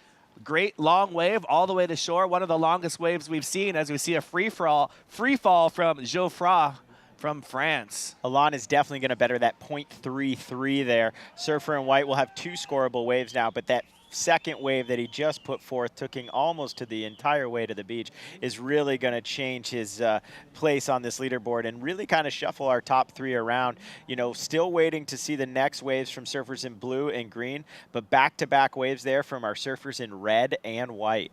great long wave all the way to shore. One of the longest waves we've seen, as we see a free fall from Geoffroy from France. Alon is definitely going to better that .33 there. Surfer in white will have two scoreable waves now, but that second wave that he just put forth, taking almost to the entire way to the beach, is really going to change his place on this leaderboard and really kind of shuffle our top three around. You know, still waiting to see the next waves from surfers in blue and green, but back-to-back waves there from our surfers in red and white.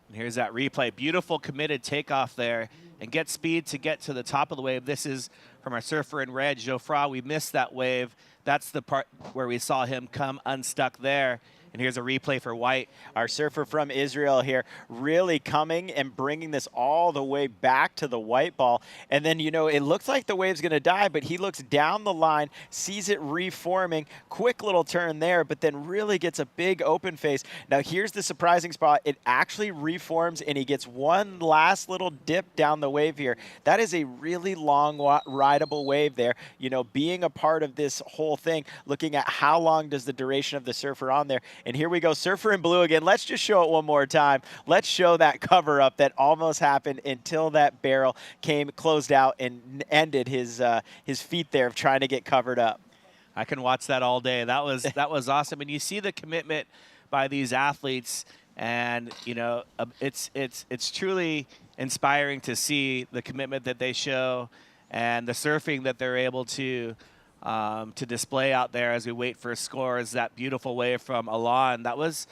And here's that replay. Beautiful committed takeoff there and get speed to get to the top of the wave. This is from our surfer in red, Geoffroy. We missed that wave. That's the part where we saw him come unstuck there. And here's a replay for white. Our surfer from Israel here really coming and bringing this all the way back to the white ball. And then, you know, it looks like the wave's going to die, but he looks down the line, sees it reforming. Quick little turn there, but then really gets a big open face. Now, here's the surprising spot. It actually reforms, and he gets one last little dip down the wave here. That is a really long rideable wave there. You know, being a part of this whole thing, looking at how long does the duration of the surfer on there. And here we go, surfer in blue again. Let's just show it one more time. Let's show that cover up that almost happened until that barrel closed out and ended his feet there of trying to get covered up. I can watch that all day. That was awesome. And you see the commitment by these athletes, and you know, it's truly inspiring to see the commitment that they show and the surfing that they're able to display out there as we wait for scores. That beautiful wave from Alon. That was,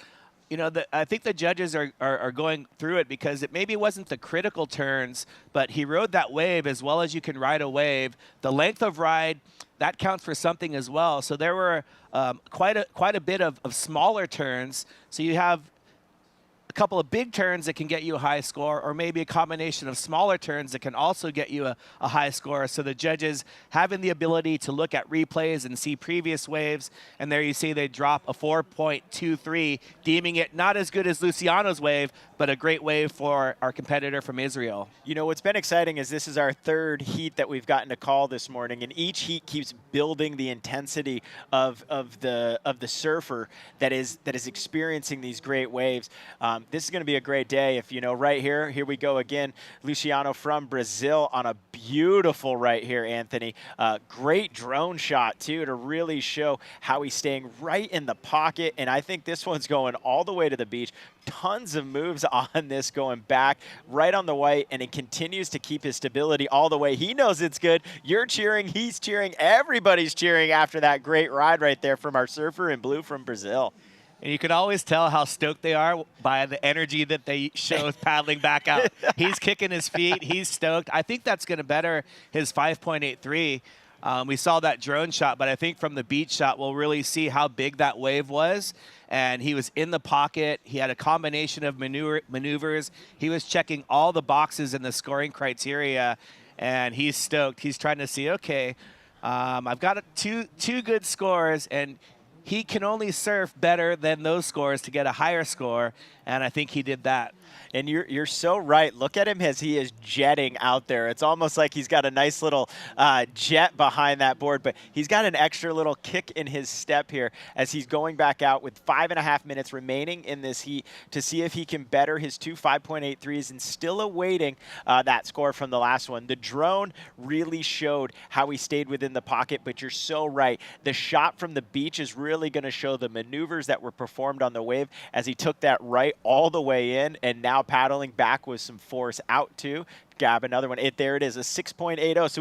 you know, I think the judges are going through it because it maybe wasn't the critical turns, but he rode that wave as well as you can ride a wave. The length of ride, that counts for something as well. So there were quite a bit of smaller turns. So you have a couple of big turns that can get you a high score, or maybe a combination of smaller turns that can also get you a high score. So the judges having the ability to look at replays and see previous waves, and there you see they drop a 4.23, deeming it not as good as Luciano's wave, but a great wave for our competitor from Israel. You know, what's been exciting is this is our third heat that we've gotten to call this morning, and each heat keeps building the intensity of the surfer that is experiencing these great waves. this is going to be a great day. If, right here we go again. Luciano from Brazil on a beautiful right here, Anthony. Great drone shot, too, to really show how he's staying right in the pocket. And I think this one's going all the way to the beach. Tons of moves on this going back right on the white, and it continues to keep his stability all the way. He knows it's good. You're cheering. He's cheering. Everybody's cheering after that great ride right there from our surfer in blue from Brazil. And you can always tell how stoked they are by the energy that they show paddling back out. He's kicking his feet. He's stoked. I think that's going to better his 5.83. We saw that drone shot, but I think from the beach shot, we'll really see how big that wave was. And he was in the pocket. He had a combination of maneuvers. He was checking all the boxes in the scoring criteria, and he's stoked. He's trying to see, okay, I've got two good scores, and he can only surf better than those scores to get a higher score, and I think he did that. And you're so right. Look at him as he is jetting out there. It's almost like he's got a nice little jet behind that board, but he's got an extra little kick in his step here as he's going back out with 5.5 minutes remaining in this heat to see if he can better his two 5.83s and still awaiting that score from the last one. The drone really showed how he stayed within the pocket, but you're so right. The shot from the beach is really going to show the maneuvers that were performed on the wave as he took that right all the way in and now paddling back with some force out too. Grab another one. There it is, a 6.80. So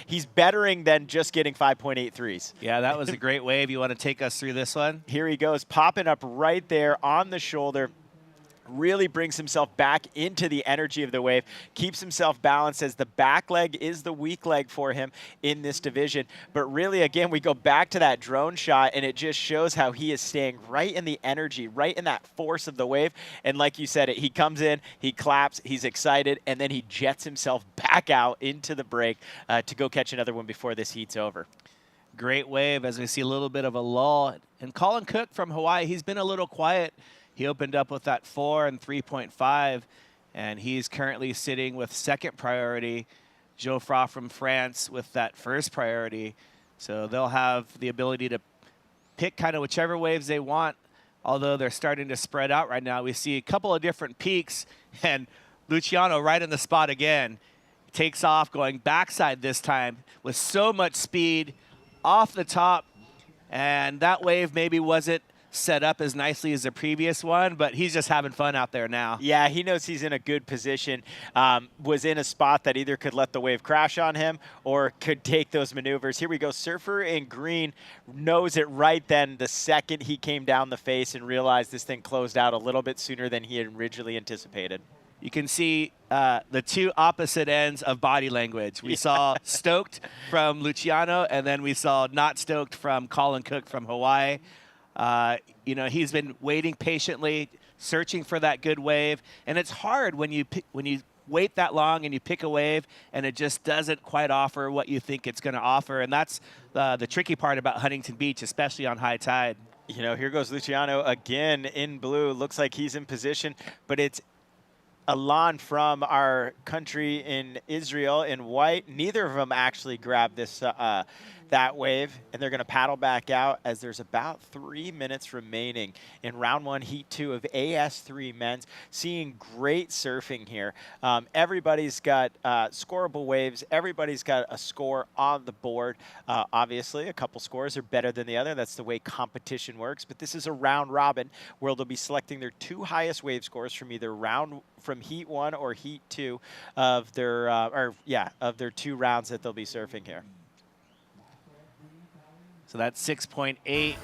he's bettering than just getting 5.83s. Yeah, that was a great wave. You want to take us through this one? Here he goes, popping up right there on the shoulder. Really brings himself back into the energy of the wave, keeps himself balanced as the back leg is the weak leg for him in this division. But really, again, we go back to that drone shot, and it just shows how he is staying right in the energy, right in that force of the wave. And like you said, he comes in, he claps, he's excited, and then he jets himself back out into the break to go catch another one before this heat's over. Great wave as we see a little bit of a lull. And Colin Cook from Hawaii, he's been a little quiet. He opened up with that 4 and 3.5, and he's currently sitting with second priority. Geoffroy from France with that first priority. So they'll have the ability to pick kind of whichever waves they want, although they're starting to spread out right now. We see a couple of different peaks, and Luciano right in the spot again. Takes off, going backside this time with so much speed off the top, and that wave maybe wasn't set up as nicely as the previous one, but he's just having fun out there now. Yeah, he knows he's in a good position, was in a spot that either could let the wave crash on him or could take those maneuvers. Here we go, surfer in green knows it right then the second he came down the face and realized this thing closed out a little bit sooner than he had originally anticipated. You can see the two opposite ends of body language. We saw stoked from Luciano, and then we saw not stoked from Colin Cook from Hawaii. He's been waiting patiently, searching for that good wave, and it's hard when you wait that long and you pick a wave and it just doesn't quite offer what you think it's going to offer, and that's the tricky part about Huntington Beach, especially on high tide. Here goes Luciano again in blue. Looks like he's in position, but it's Alan from our country in Israel in white. Neither of them actually grabbed this that wave, and they're going to paddle back out as there's about 3 minutes remaining in round one, heat 2 of AS3 men's. Seeing great surfing here. Everybody's got scoreable waves. Everybody's got a score on the board. Obviously, a couple scores are better than the other. That's the way competition works. But this is a round robin where they'll be selecting their two highest wave scores from either from heat 1 or heat 2 of their of their 2 rounds that they'll be surfing here. So that 6.8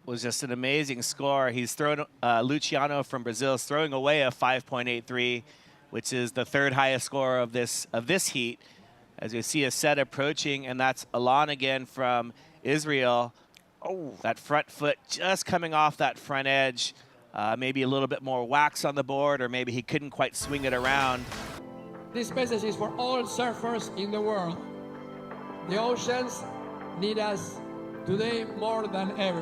was just an amazing score. He's thrown Luciano from Brazil is throwing away a 5.83, which is the third highest score of this heat. As you see a set approaching, and that's Alan again from Israel. Oh, that front foot just coming off that front edge. Maybe a little bit more wax on the board, or maybe he couldn't quite swing it around. This message is for all surfers in the world. The oceans need us today more than ever.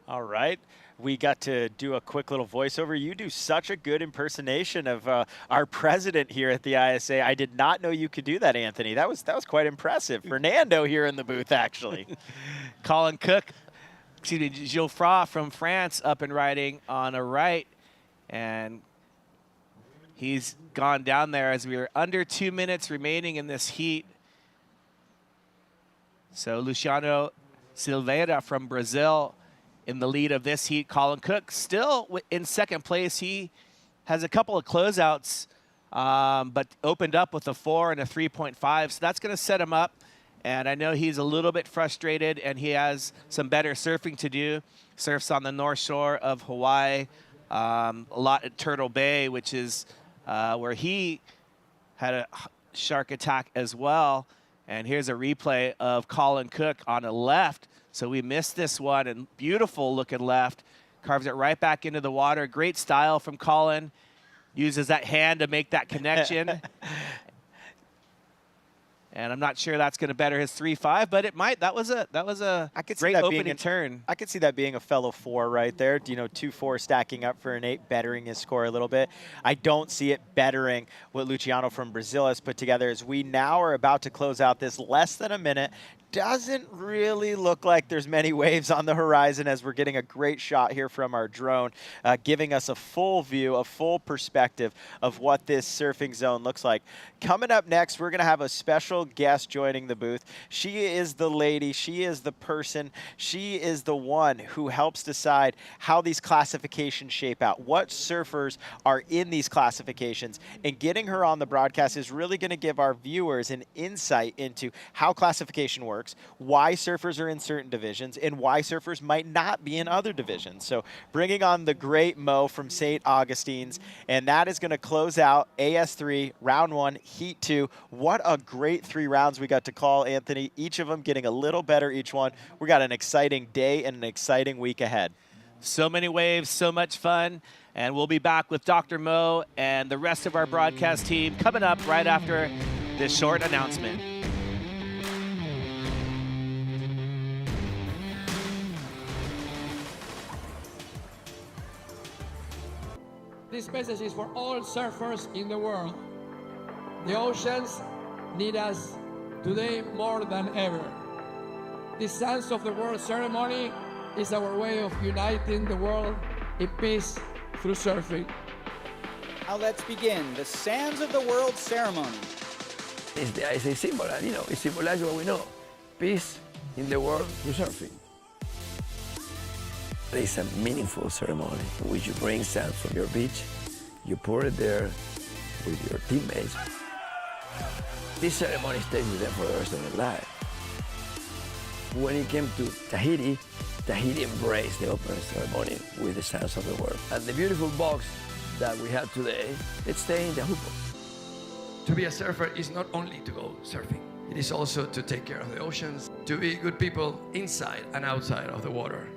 All right. We got to do a quick little voiceover. You do such a good impersonation of our president here at the ISA. I did not know you could do that, Anthony. That was quite impressive. Fernando here in the booth, actually. Colin Cook Geoffroy from France up and riding on a right. And he's gone down there as we are under 2 minutes remaining in this heat. So Luciano Silveira from Brazil in the lead of this heat. Colin Cook still in second place. He has a couple of closeouts, but opened up with a 4 and a 3.5. So that's going to set him up. And I know he's a little bit frustrated, and he has some better surfing to do. Surfs on the North Shore of Hawaii, a lot at Turtle Bay, which is where he had a shark attack as well. And here's a replay of Colin Cook on a left. So we missed this one, and beautiful looking left. Carves it right back into the water. Great style from Colin. Uses that hand to make that connection. And I'm not sure that's going to better his 3.5, but it might. That was a great opening turn. I could see that being a fellow 4 right there. You know, 2-4 stacking up for an 8, bettering his score a little bit. I don't see it bettering what Luciano from Brazil has put together, as we now are about to close out this less than a minute. Doesn't really look like there's many waves on the horizon, as we're getting a great shot here from our drone, giving us a full view, a full perspective of what this surfing zone looks like. Coming up next, we're going to have a special guest joining the booth. She is the lady, she is the person, she is the one who helps decide how these classifications shape out, what surfers are in these classifications, and getting her on the broadcast is really going to give our viewers an insight into how classification works, why surfers are in certain divisions, and why surfers might not be in other divisions. So bringing on the great Mo from St. Augustine's, and that is going to close out AS3 round 1 heat 2. What a great 3 rounds we got to call, Anthony. Each of them getting a little better each one. We got an exciting day and an exciting week ahead. So many waves, so much fun. And we'll be back with Dr. Mo and the rest of our broadcast team coming up right after this short announcement. This message is for all surfers in the world. The oceans need us today more than ever. The Sands of the World ceremony is our way of uniting the world in peace through surfing. Now let's begin the Sands of the World ceremony. It's the ISA symbol, and it symbolizes what we know: peace in the world through surfing. It's a meaningful ceremony in which you bring sand from your beach, you pour it there with your teammates. This ceremony stays with them for the rest of their life. When it came to Tahiti, Tahiti embraced the opening ceremony with the Sands of the World. And the beautiful box that we have today, it's staying in the Hupo. To be a surfer is not only to go surfing. It is also to take care of the oceans, to be good people inside and outside of the water.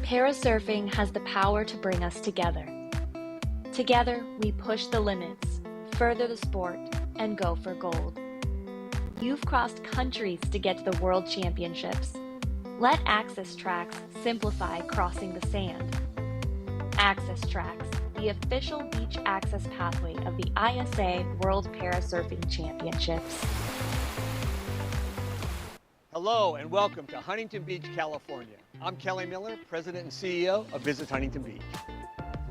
Parasurfing has the power to bring us together. Together, we push the limits, further the sport, and go for gold. You've crossed countries to get to the World Championships. Let Access Tracks simplify crossing the sand. Access Tracks, the official beach access pathway of the ISA World Parasurfing Championships. Hello and welcome to Huntington Beach, California. I'm Kelly Miller, President and CEO of Visit Huntington Beach.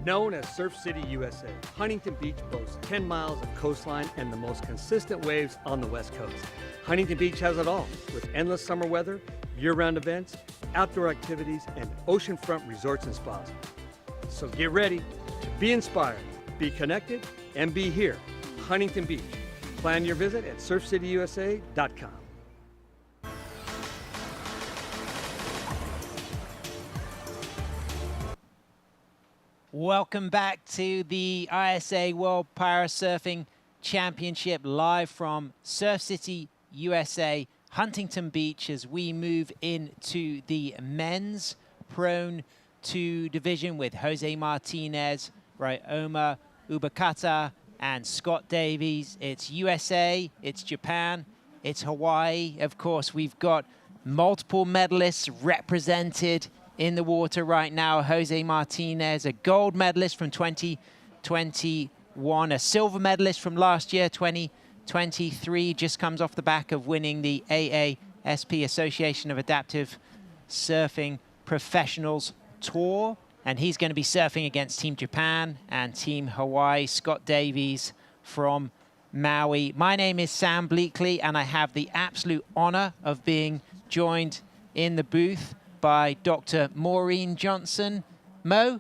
Known as Surf City, USA, Huntington Beach boasts 10 miles of coastline and the most consistent waves on the West Coast. Huntington Beach has it all, with endless summer weather, year-round events, outdoor activities, and oceanfront resorts and spas. So get ready to be inspired, be connected, and be here, Huntington Beach. Plan your visit at surfcityusa.com. Welcome back to the ISA World Parasurfing Championship live from Surf City, USA, Huntington Beach, as we move into the men's prone 2 division with Jose Martinez, Ryoma Ubakata, and Scott Davies. It's USA, it's Japan, it's Hawaii. Of course, we've got multiple medalists represented in the water right now. Jose Martinez, a gold medalist from 2021, a silver medalist from last year, 2020, 23, just comes off the back of winning the AASP, Association of Adaptive Surfing Professionals Tour. And he's going to be surfing against Team Japan and Team Hawaii. Scott Davies from Maui. My name is Sam Bleakley, and I have the absolute honor of being joined in the booth by Dr. Maureen Johnson. Mo,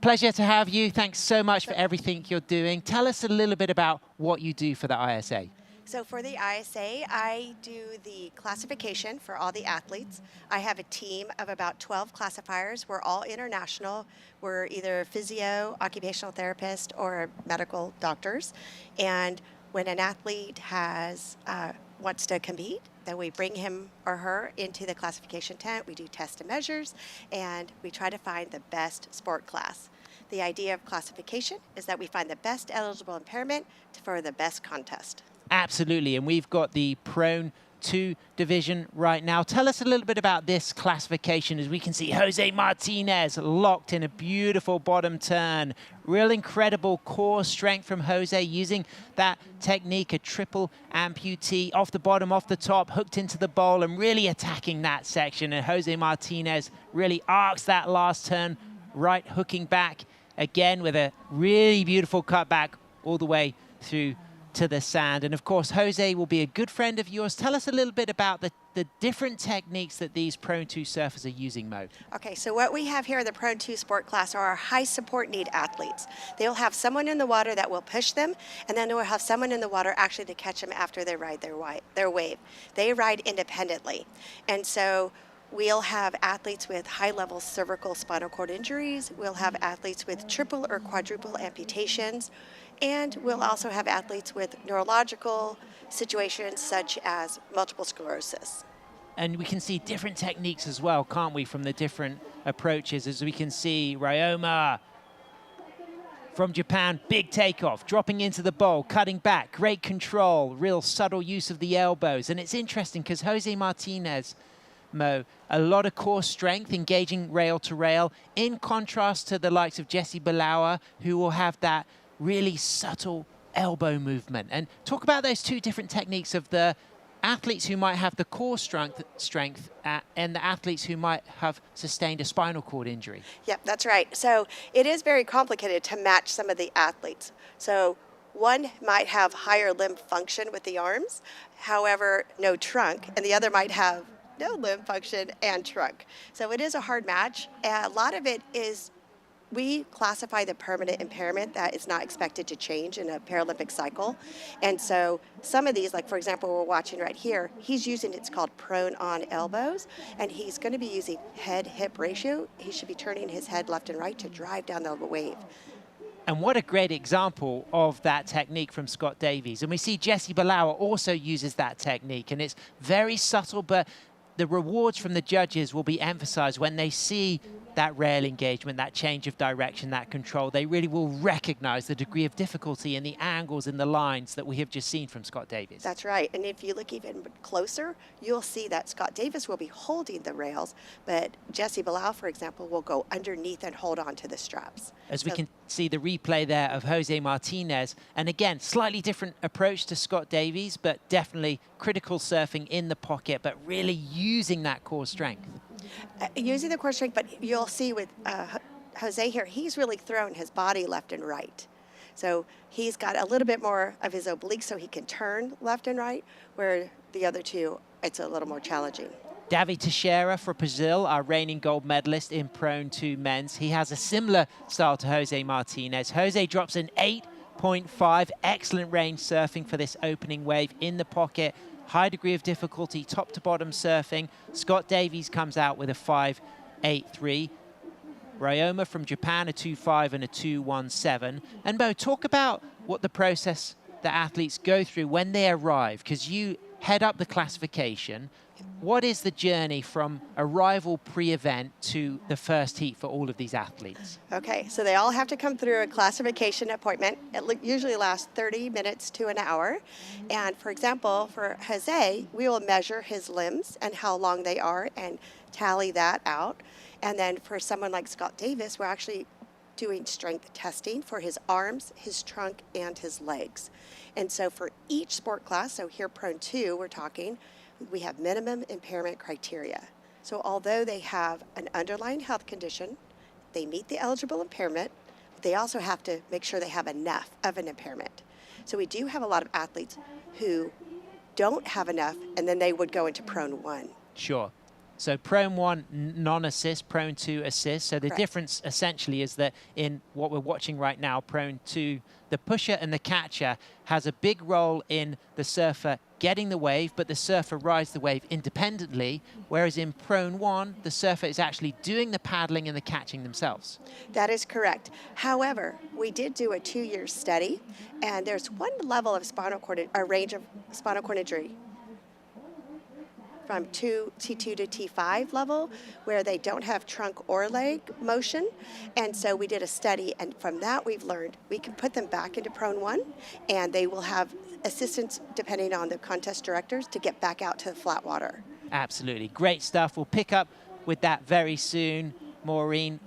pleasure to have you. Thanks so much for everything you're doing. Tell us a little bit about what you do for the ISA. So for the ISA, I do the classification for all the athletes. I have a team of about 12 classifiers. We're all international. We're either physio, occupational therapist, or medical doctors. And when an athlete wants to compete, then we bring him or her into the classification tent. We do test and measures, and we try to find the best sport class. The idea of classification is that we find the best eligible impairment for the best contest. Absolutely, and we've got the Prone 2 division right now. Tell us a little bit about this classification. As we can see, Jose Martinez locked in a beautiful bottom turn. Real incredible core strength from Jose, using that technique, a triple amputee, off the bottom, off the top, hooked into the bowl, and really attacking that section. And Jose Martinez really arcs that last turn, right hooking back again with a really beautiful cutback all the way through to the sand. And of course, Jose will be a good friend of yours. Tell us a little bit about the different techniques that these Prone 2 surfers are using, Mo. Okay, so what we have here in the Prone 2 sport class are our high support need athletes. They'll have someone in the water that will push them, and then they'll have someone in the water actually to catch them after they ride their wave. They ride independently. And so we'll have athletes with high-level cervical spinal cord injuries. We'll have athletes with triple or quadruple amputations. And we'll also have athletes with neurological situations such as multiple sclerosis. And we can see different techniques as well, can't we, from the different approaches. As we can see, Ryoma from Japan, big takeoff, dropping into the bowl, cutting back, great control, real subtle use of the elbows. And it's interesting because Jose Martinez, Mo, a lot of core strength, engaging rail to rail, in contrast to the likes of Jesse Balawa, who will have that really subtle elbow movement. And talk about those two different techniques of the athletes who might have the core strength and the athletes who might have sustained a spinal cord injury. Yep, that's right. So it is very complicated to match some of the athletes. So one might have higher limb function with the arms, however, no trunk, and the other might have no limb function and trunk. So it is a hard match. And a lot of it is we classify the permanent impairment that is not expected to change in a Paralympic cycle. And so some of these, like for example, we're watching right here, he's using, it's called prone on elbows, and he's going to be using head-hip ratio. He should be turning his head left and right to drive down the wave. And what a great example of that technique from Scott Davies. And we see Jesse Balawa also uses that technique, and it's very subtle, but the rewards from the judges will be emphasized when they see that rail engagement, that change of direction, that control. They really will recognize the degree of difficulty in the angles and the lines that we have just seen from Scott Davies. That's right. And if you look even closer, you'll see that Scott Davies will be holding the rails, but Jesse Balawa, for example, will go underneath and hold on to the straps. As we can see the replay there of Jose Martinez. And again, slightly different approach to Scott Davies, but definitely critical surfing in the pocket, but really using that core strength. Using the core strength, but you'll see with Jose here, he's really thrown his body left and right. So he's got a little bit more of his obliques so he can turn left and right, where the other two, it's a little more challenging. Davi Teixeira for Brazil, our reigning gold medalist in Prone 2 men's. He has a similar style to Jose Martinez. Jose drops an 8.5, excellent range surfing for this opening wave in the pocket. High degree of difficulty, top to bottom surfing. Scott Davies comes out with a 5.83. Ryoma from Japan, a 2.5 and a 2.17. And Mo, talk about what the process the athletes go through when they arrive, because you head up the classification. What is the journey from arrival pre-event to the first heat for all of these athletes? Okay, so they all have to come through a classification appointment. It usually lasts 30 minutes to an hour. And for example, for Jose, we will measure his limbs and how long they are and tally that out. And then for someone like Scott Davies, we're actually doing strength testing for his arms, his trunk, and his legs. And so for each sport class, so here Prone 2, we're talking, we have minimum impairment criteria. So although they have an underlying health condition, they meet the eligible impairment, they also have to make sure they have enough of an impairment. So we do have a lot of athletes who don't have enough, and then they would go into Prone 1. Sure. So Prone 1 non-assist, Prone 2 assist. So the Correct. difference essentially is that in what we're watching right now, Prone 2, the pusher and the catcher has a big role in the surfer getting the wave, but the surfer rides the wave independently, whereas in Prone 1, the surfer is actually doing the paddling and the catching themselves. That is correct. However, we did do a 2-year study, and there's one level of spinal cord, a range of spinal cord injury from T2 to T5 level, where they don't have trunk or leg motion. And so we did a study, and from that we've learned we can put them back into Prone 1, and they will have assistance, depending on the contest directors, to get back out to the flat water. Absolutely. Great stuff. We'll pick up with that very soon, Maureen.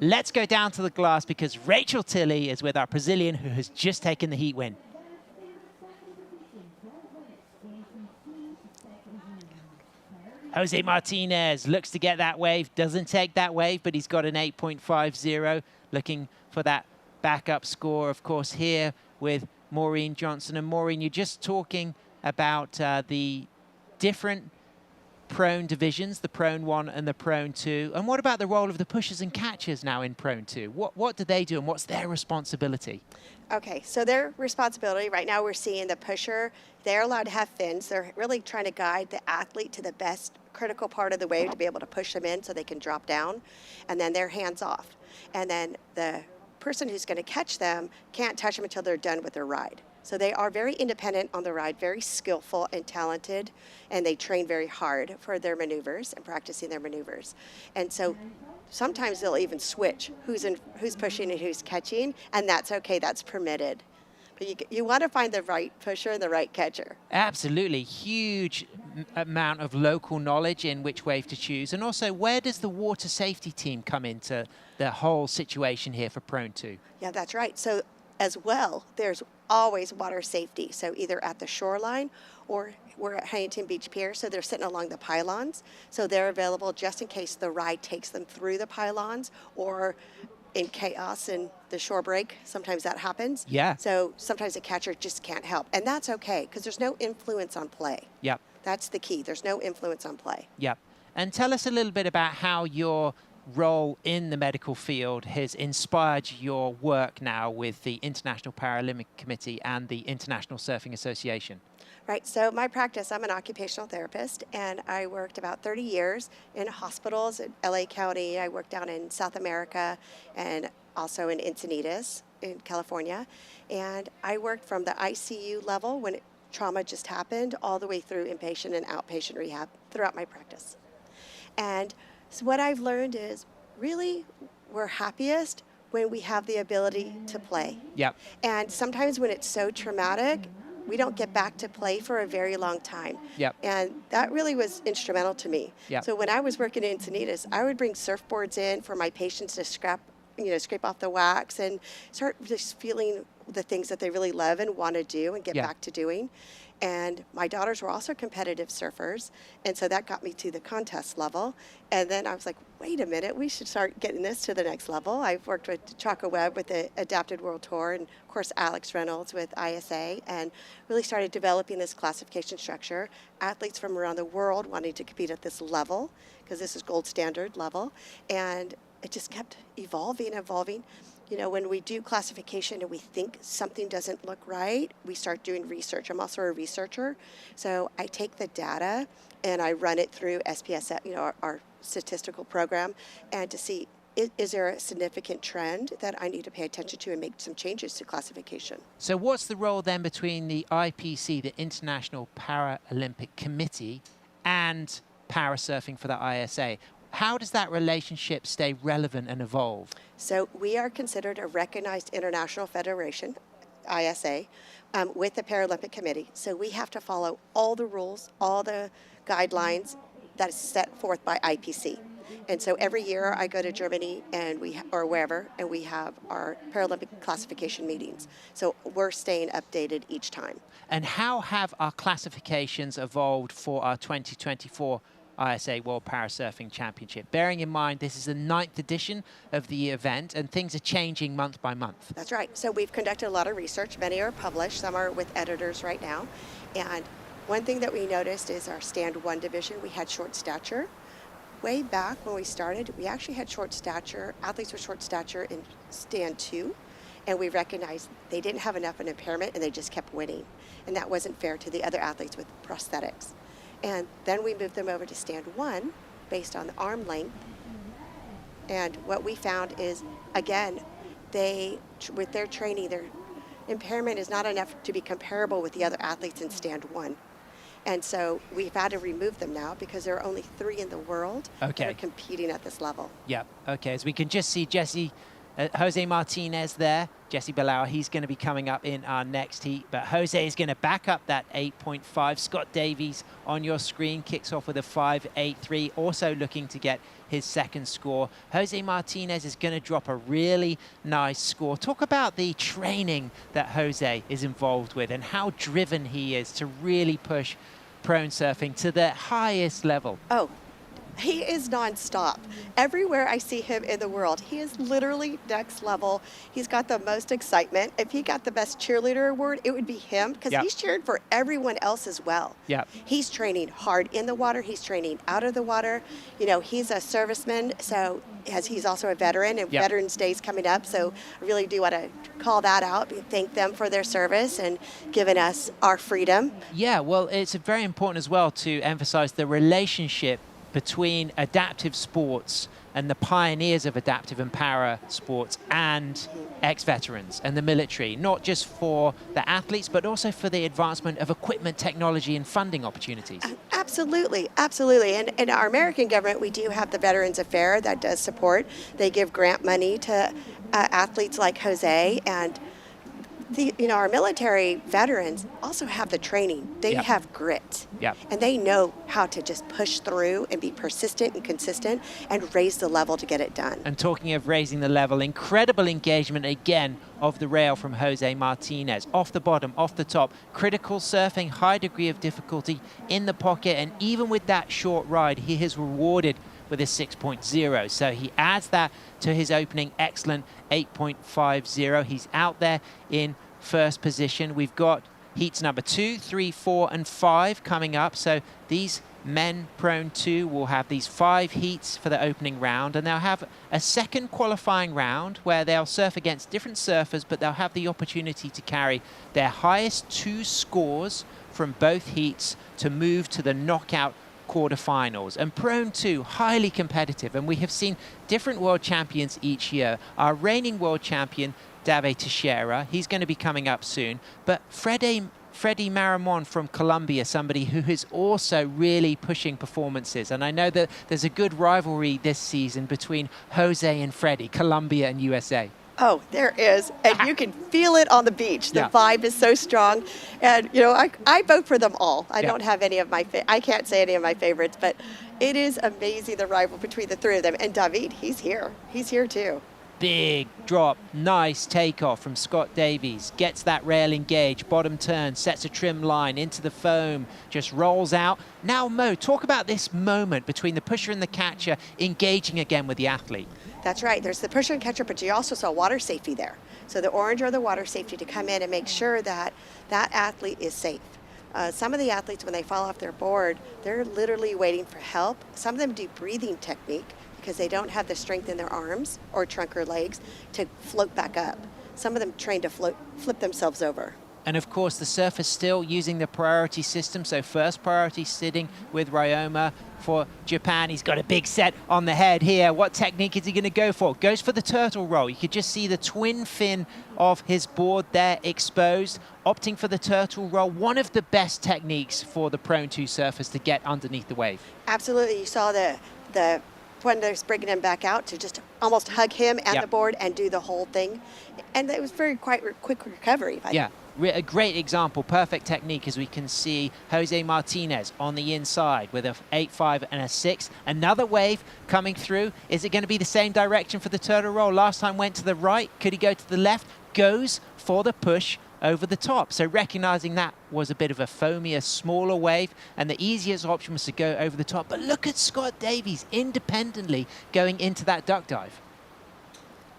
Let's go down to the glass because Rachel Tilley is with our Brazilian who has just taken the heat win. Jose Martinez looks to get that wave, doesn't take that wave, but he's got an 8.50, looking for that backup score, of course, here with Maureen Johnson. And Maureen, you're just talking about the different prone divisions, the Prone 1 and the Prone 2. And what about the role of the pushers and catchers now in Prone 2? What do they do and what's their responsibility? Okay, so their responsibility, right now we're seeing the pusher, they're allowed to have fins. They're really trying to guide the athlete to the best critical part of the wave to be able to push them in so they can drop down, and then they're hands off. And then the person who's going to catch them can't touch them until they're done with their ride. So they are very independent on the ride, very skillful and talented, and they train very hard for their maneuvers and practicing their maneuvers. And so sometimes they'll even switch who's pushing and who's catching, and that's okay, that's permitted. But you want to find the right pusher and the right catcher. Absolutely. Huge amount of local knowledge in which wave to choose. And also, where does the water safety team come into the whole situation here for Prone 2? Yeah, that's right. So as well, there's always water safety. So either at the shoreline or we're at Huntington Beach Pier, so they're sitting along the pylons. So they're available just in case the ride takes them through the pylons or in chaos and the shore break. Sometimes that happens. Yeah. So sometimes the catcher just can't help. And that's okay because there's no influence on play. Yep. That's the key. There's no influence on play. Yep. And tell us a little bit about how your role in the medical field has inspired your work now with the International Paralympic Committee and the International Surfing Association. Right, so my practice, I'm an occupational therapist, and I worked about 30 years in hospitals in LA County. I worked down in South America and also in Encinitas in California. And I worked from the ICU level when trauma just happened all the way through inpatient and outpatient rehab throughout my practice. And so what I've learned is really we're happiest when we have the ability to play. Yep. And sometimes when it's so traumatic, we don't get back to play for a very long time. Yep. And that really was instrumental to me. Yep. So when I was working in Encinitas, I would bring surfboards in for my patients to scrape off the wax and start just feeling the things that they really love and want to do and get back to doing. And my daughters were also competitive surfers, and so that got me to the contest level. And then I was like, wait a minute, we should start getting this to the next level. I've worked with Chaka Webb with the Adapted World Tour, and of course Alex Reynolds with ISA, and really started developing this classification structure. Athletes from around the world wanting to compete at this level, because this is gold standard level, and it just kept evolving. You know, when we do classification and we think something doesn't look right, we start doing research. I'm also a researcher, so I take the data and I run it through SPS, our statistical program, and to see is there a significant trend that I need to pay attention to and make some changes to classification. So what's the role then between the IPC, the International Paralympic Committee, and parasurfing for the ISA? How does that relationship stay relevant and evolve? So we are considered a recognized international federation, ISA, with the Paralympic Committee. So we have to follow all the rules, all the guidelines that is set forth by IPC. And so every year I go to Germany and or wherever, and we have our Paralympic classification meetings. So we're staying updated each time. And how have our classifications evolved for our 2024 ISA World Parasurfing Championship? Bearing in mind this is the 9th edition of the event and things are changing month by month. That's right. So we've conducted a lot of research. Many are published, some are with editors right now. And one thing that we noticed is our stand 1 division, we had short stature. Way back when we started, we actually had short stature, athletes with short stature in stand 2, and we recognized they didn't have enough of an impairment and they just kept winning. And that wasn't fair to the other athletes with prosthetics. And then we moved them over to stand 1 based on the arm length. And what we found is, again, with their training, their impairment is not enough to be comparable with the other athletes in stand 1. And so we've had to remove them now because there are only 3 in the world that are competing at this level. Yep. Okay, as we can just see Jose Martinez there, Jesse Bilauer, he's going to be coming up in our next heat. But Jose is going to back up that 8.5. Scott Davies on your screen kicks off with a 5.83, also looking to get his second score. Jose Martinez is going to drop a really nice score. Talk about the training that Jose is involved with and how driven he is to really push prone surfing to the highest level. Oh, he is nonstop. Everywhere I see him in the world, he is literally next level. He's got the most excitement. If he got the best cheerleader award, it would be him because he's cheering for everyone else as well. He's training hard in the water. He's training out of the water. You know, he's a serviceman, so he's also a veteran, and Veterans Day is coming up, so I really do want to call that out, thank them for their service and giving us our freedom. Yeah, well, it's very important as well to emphasize the relationship between adaptive sports and the pioneers of adaptive and para sports and ex-veterans and the military, not just for the athletes, but also for the advancement of equipment, technology, and funding opportunities. Absolutely, absolutely. And in our American government, we do have the Veterans Affair that does support. They give grant money to athletes like Jose, and our military veterans also have the training. They have grit. And they know how to just push through and be persistent and consistent and raise the level to get it done. And talking of raising the level, incredible engagement again of the rail from Jose Martinez. Off the bottom, off the top, critical surfing, high degree of difficulty in the pocket, and even with that short ride, he is rewarded with a 6.0. So he adds that to his opening excellent 8.50. He's out there in first position. We've got heats number 2, 3, 4, and 5 coming up. So these men prone 2 will have these 5 heats for the opening round, and they'll have a second qualifying round where they'll surf against different surfers, but they'll have the opportunity to carry their highest 2 scores from both heats to move to the knockout quarterfinals. And prone 2, highly competitive, and we have seen different world champions each year. Our reigning world champion, Dave Teixeira, he's going to be coming up soon, but Freddie Maramon from Colombia, somebody who is also really pushing performances. And I know that there's a good rivalry this season between Jose and Freddie, Colombia and USA. Oh, there is, and you can feel it on the beach. The vibe is so strong, and I vote for them all. I don't have any of my I can't say any of my favorites, but it is amazing the rival between the 3 of them. And David, he's here too. Big drop, nice takeoff from Scott Davies, gets that rail engaged, bottom turn, sets a trim line into the foam, just rolls out. Now Mo, talk about this moment between the pusher and the catcher engaging again with the athlete. That's right, there's the pusher and catcher, but you also saw water safety there. So the orange are the water safety to come in and make sure that that athlete is safe. Some of the athletes, when they fall off their board, they're literally waiting for help. Some of them do breathing technique because they don't have the strength in their arms or trunk or legs to float back up. Some of them train to flip themselves over. And of course, the surfer's still using the priority system. So first priority sitting with Ryoma for Japan. He's got a big set on the head here. What technique is he going to go for? Goes for the turtle roll. You could just see the twin fin of his board there exposed, opting for the turtle roll. One of the best techniques for the prone 2 surfers to get underneath the wave. Absolutely. You saw the when they're bringing him back out to just almost hug him and the board and do the whole thing. And it was quite quick recovery. A great example, perfect technique, as we can see Jose Martinez on the inside with a 8.5 and a 6. Another wave coming through. Is it going to be the same direction for the turtle roll? Last time went to the right. Could he go to the left? Goes for the push over the top. So recognizing that was a bit of a foamier, smaller wave, and the easiest option was to go over the top. But look at Scott Davies independently going into that duck dive.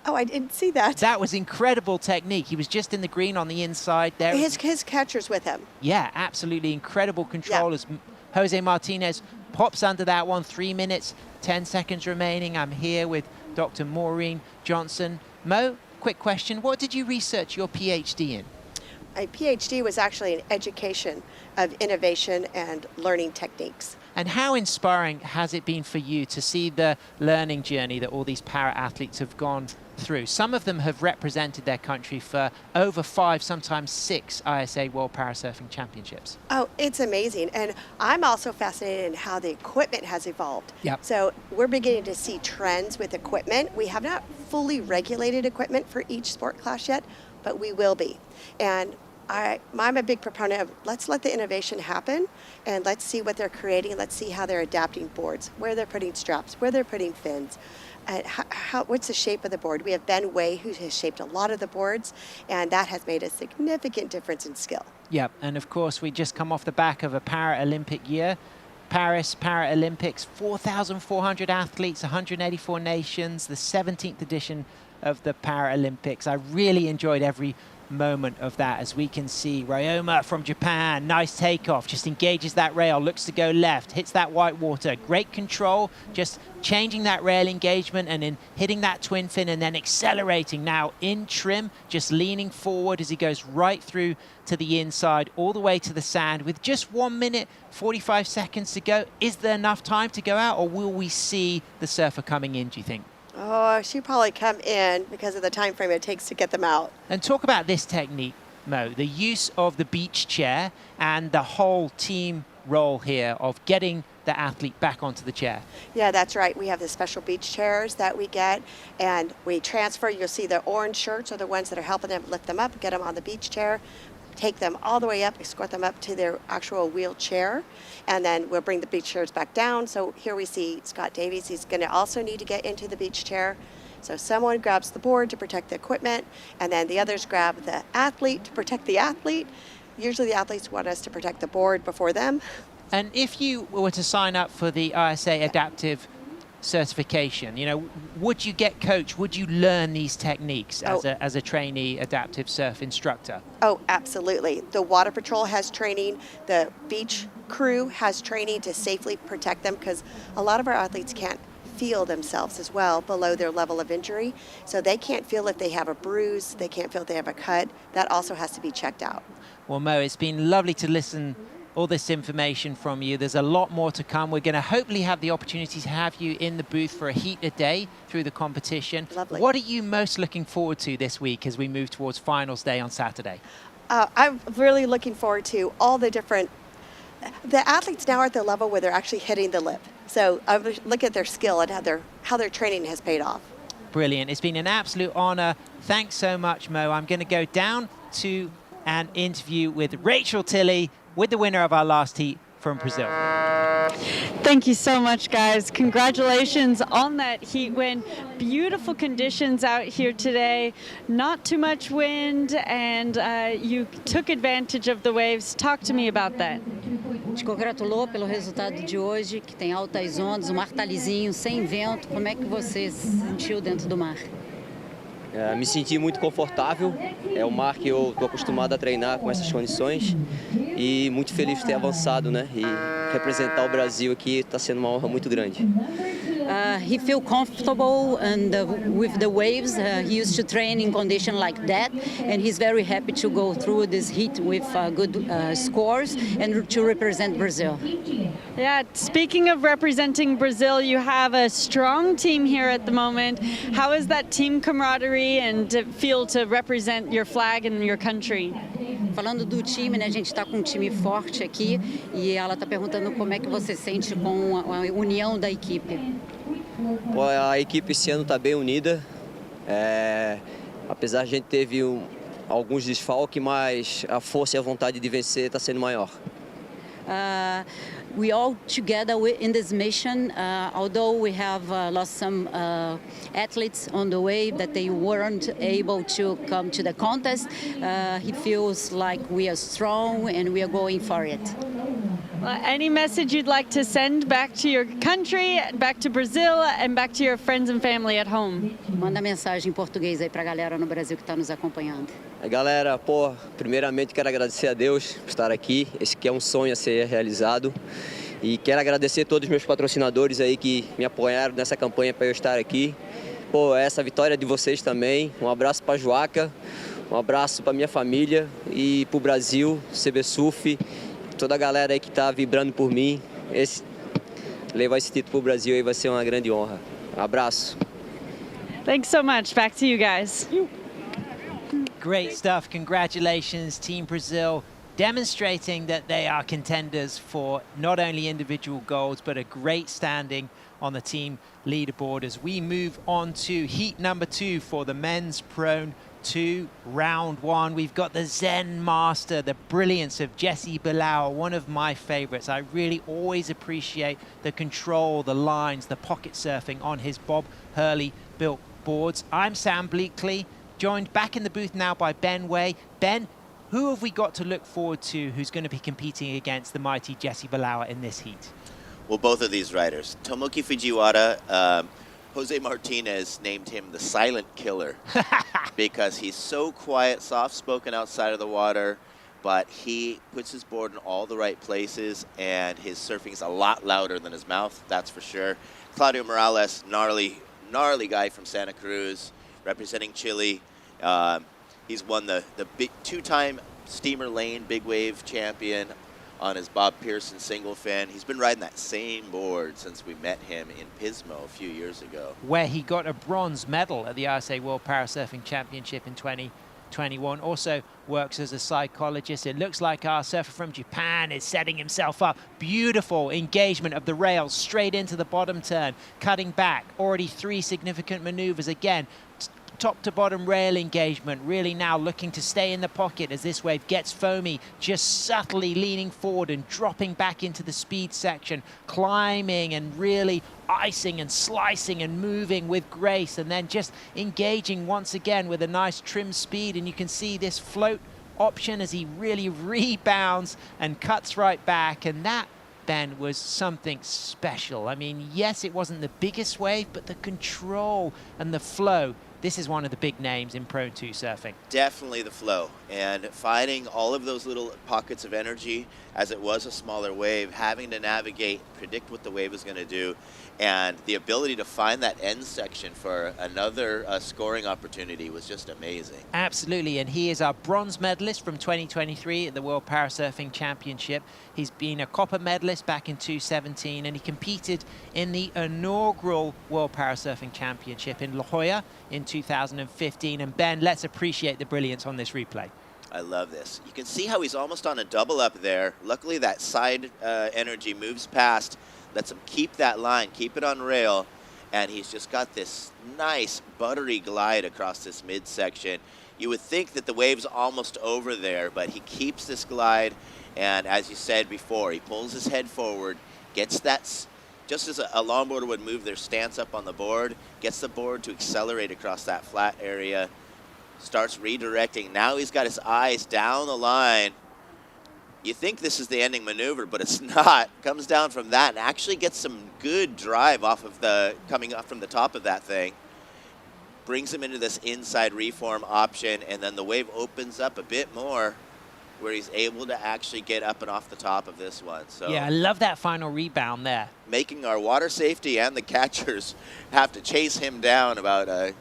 Oh, I didn't see that. That was incredible technique. He was just in the green on the inside there. His catcher's with him. Yeah, absolutely incredible control as Jose Martinez pops under that one. 3 minutes, 10 seconds remaining. I'm here with Dr. Maureen Johnson. Mo, quick question. What did you research your PhD in? My PhD was actually in education of innovation and learning techniques. And how inspiring has it been for you to see the learning journey that all these para-athletes have gone through? Some of them have represented their country for over 5, sometimes 6 ISA World Parasurfing Championships. Oh, it's amazing. And I'm also fascinated in how the equipment has evolved. Yep. So we're beginning to see trends with equipment. We have not fully regulated equipment for each sport class yet, but we will be. And I'm a big proponent of let's let the innovation happen and let's see what they're creating. Let's see how they're adapting boards, where they're putting straps, where they're putting fins, and what's the shape of the board. We have Ben Way, who has shaped a lot of the boards, and that has made a significant difference in skill. Yep, and of course we just come off the back of a Paralympic year. Paris Paralympics, 4,400 athletes, 184 nations, the 17th edition of the Paralympics. I really enjoyed every moment of that, as we can see Ryoma from Japan, nice takeoff, just engages that rail, looks to go left, hits that white water, great control, just changing that rail engagement and then hitting that twin fin and then accelerating now in trim, just leaning forward as he goes right through to the inside, all the way to the sand with just 1 minute, 45 seconds to go. Is there enough time to go out, or will we see the surfer coming in, do you think? Oh, she'd probably come in because of the time frame it takes to get them out. And talk about this technique, Mo, the use of the beach chair and the whole team role here of getting the athlete back onto the chair. Yeah, that's right. We have the special beach chairs that we get, and we transfer. You'll see the orange shirts are the ones that are helping them lift them up, get them on the beach chair, take them all the way up, escort them up to their actual wheelchair, and then we'll bring the beach chairs back down. So here we see Scott Davies. He's going to also need to get into the beach chair. So someone grabs the board to protect the equipment, and then the others grab the athlete to protect the athlete. Usually the athletes want us to protect the board before them. And if you were to sign up for the ISA Adaptive certification, you know, would you get coached? Would you learn these techniques as a trainee adaptive surf instructor? Oh, absolutely. The Water Patrol has training. The beach crew has training to safely protect them, because a lot of our athletes can't feel themselves as well below their level of injury. So they can't feel if they have a bruise. They can't feel if they have a cut. That also has to be checked out. Well, Mo, it's been lovely to listen all this information from you. There's a lot more to come. We're going to hopefully have the opportunity to have you in the booth for a heat a day through the competition. Lovely. What are you most looking forward to this week as we move towards finals day on Saturday? I'm really looking forward to all the different, the athletes now are at the level where they're actually hitting the lip. So I look at their skill and how their training has paid off. Brilliant. It's been an absolute honor. Thanks so much, Mo. I'm going to go down to an interview with Rachel Tilley, with the winner of our last heat from Brazil. Thank you so much, guys. Congratulations on that heat win. Beautiful conditions out here today. Not too much wind, and you took advantage of the waves. Talk to me about that. Te congratulou pelo resultado de hoje, que tem altas ondas, o mar tá lisinho, sem vento. Como é que você se sentiu dentro do mar? Me senti muito confortável, é o mar que eu estou acostumado a treinar com essas condições e muito feliz de ter avançado, né? E representar o Brasil aqui está sendo uma honra muito grande. He feel comfortable and with the waves. He used to train in condition like that, and he's very happy to go through this heat with good scores and to represent Brazil. Yeah, speaking of representing Brazil, you have a strong team here at the moment. How is that team camaraderie and to feel to represent your flag and your country? Falando do time, né, a gente está com um time forte aqui e ela está perguntando como é que você sente com a união da equipe. A equipe esse ano está bem unida, apesar de a gente teve alguns desfalques, mas a força e a vontade de vencer está sendo maior. We all together in this mission, although we have lost some athletes on the way that they weren't able to come to the contest, he feels like we are strong and we are going for it. Well, any message you'd like to send back to your country, back to Brazil, and back to your friends and family at home? Manda mensagem em português aí para a galera no Brasil que está nos acompanhando. Galera, primeiramente quero agradecer a Deus por estar aqui. Esse aqui é um sonho a ser realizado. E quero agradecer a todos os meus patrocinadores aí que me apoiaram nessa campanha para eu estar aqui. Essa vitória de vocês também. Um abraço para a Joaca, um abraço para minha família e para o Brasil, CB Surf, toda a galera aí que está vibrando por mim. Levar esse título para o Brasil aí vai ser uma grande honra. Um abraço. Thanks so much. Back to you guys. Great stuff. Congratulations, Team Brazil, demonstrating that they are contenders for not only individual golds, but a great standing on the team leaderboard as we move on to heat number 2 for the men's prone 2 round 1. We've got the Zen master, the brilliance of Jesse Bilal, one of my favorites. I really always appreciate the control, the lines, the pocket surfing on his Bob Hurley built boards. I'm Sam Bleakley, joined back in the booth now by Ben Way. Ben, who have we got to look forward to who's going to be competing against the mighty Jesse Bilal in this heat? Well, both of these riders. Tomoki Fujiwara, Jose Martinez named him the silent killer because he's so quiet, soft-spoken outside of the water, but he puts his board in all the right places, and his surfing is a lot louder than his mouth, that's for sure. Claudio Morales, gnarly guy from Santa Cruz, representing Chile. He's won the big 2-time Steamer Lane Big Wave champion on his Bob Pearson single fin. He's been riding that same board since we met him in Pismo a few years ago, where he got a bronze medal at the ISA World Parasurfing Championship in 2021. Also works as a psychologist. It looks like our surfer from Japan is setting himself up. Beautiful engagement of the rails straight into the bottom turn, cutting back. Already 3 significant maneuvers again. Top to bottom rail engagement, really now looking to stay in the pocket as this wave gets foamy, just subtly leaning forward and dropping back into the speed section, climbing and really icing and slicing and moving with grace, and then just engaging once again with a nice trim speed. And you can see this float option as he really rebounds and cuts right back, and that, Ben, was something special. I mean, yes, it wasn't the biggest wave, but the control and the flow. This is one of the big names in Prone 2 surfing. Definitely the flow, and finding all of those little pockets of energy as it was a smaller wave, having to navigate, predict what the wave was going to do, and the ability to find that end section for another scoring opportunity was just amazing. Absolutely, and he is our bronze medalist from 2023 at the World Parasurfing Championship. He's been a copper medalist back in 2017, and he competed in the inaugural World Parasurfing Championship in La Jolla in 2015. And Ben, let's appreciate the brilliance on this replay. I love this. You can see how he's almost on a double up there. Luckily, that side energy moves past, lets him keep that line, keep it on rail, and he's just got this nice buttery glide across this midsection. You would think that the wave's almost over there, but he keeps this glide, and as you said before, he pulls his head forward, gets that, just as a longboarder would move their stance up on the board, gets the board to accelerate across that flat area, starts redirecting. Now he's got his eyes down the line. You think this is the ending maneuver, but it's not. Comes down from that and actually gets some good drive off of coming up from the top of that thing. Brings him into this inside reform option, and then the wave opens up a bit more where he's able to actually get up and off the top of this one. So yeah, I love that final rebound there. Making our water safety and the catchers have to chase him down about a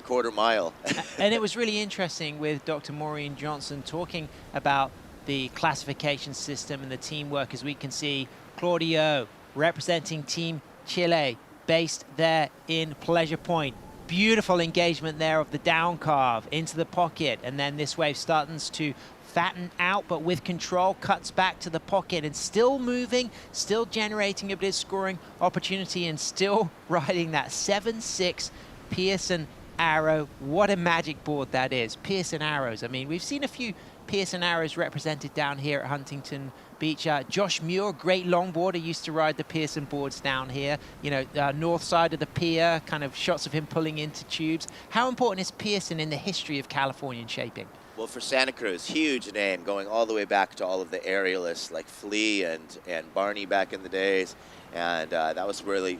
quarter mile. And it was really interesting with Dr. Maureen Johnson talking about the classification system and the teamwork. As we can see, Claudio representing Team Chile, based there in Pleasure Point. Beautiful engagement there of the down carve into the pocket, and then this wave starts to fatten out, but with control, cuts back to the pocket and still moving, still generating a bit of scoring opportunity, and still riding that 7-6 Pearson Arrow. What a magic board that is. Pearson Arrows. I mean, we've seen a few Pearson Arrows represented down here at Huntington Beach. Josh Muir, great longboarder, used to ride the Pearson boards down here. You know, north side of the pier, kind of shots of him pulling into tubes. How important is Pearson in the history of Californian shaping? Well, for Santa Cruz, huge name, going all the way back to all of the aerialists like Flea and Barney back in the days. And that was really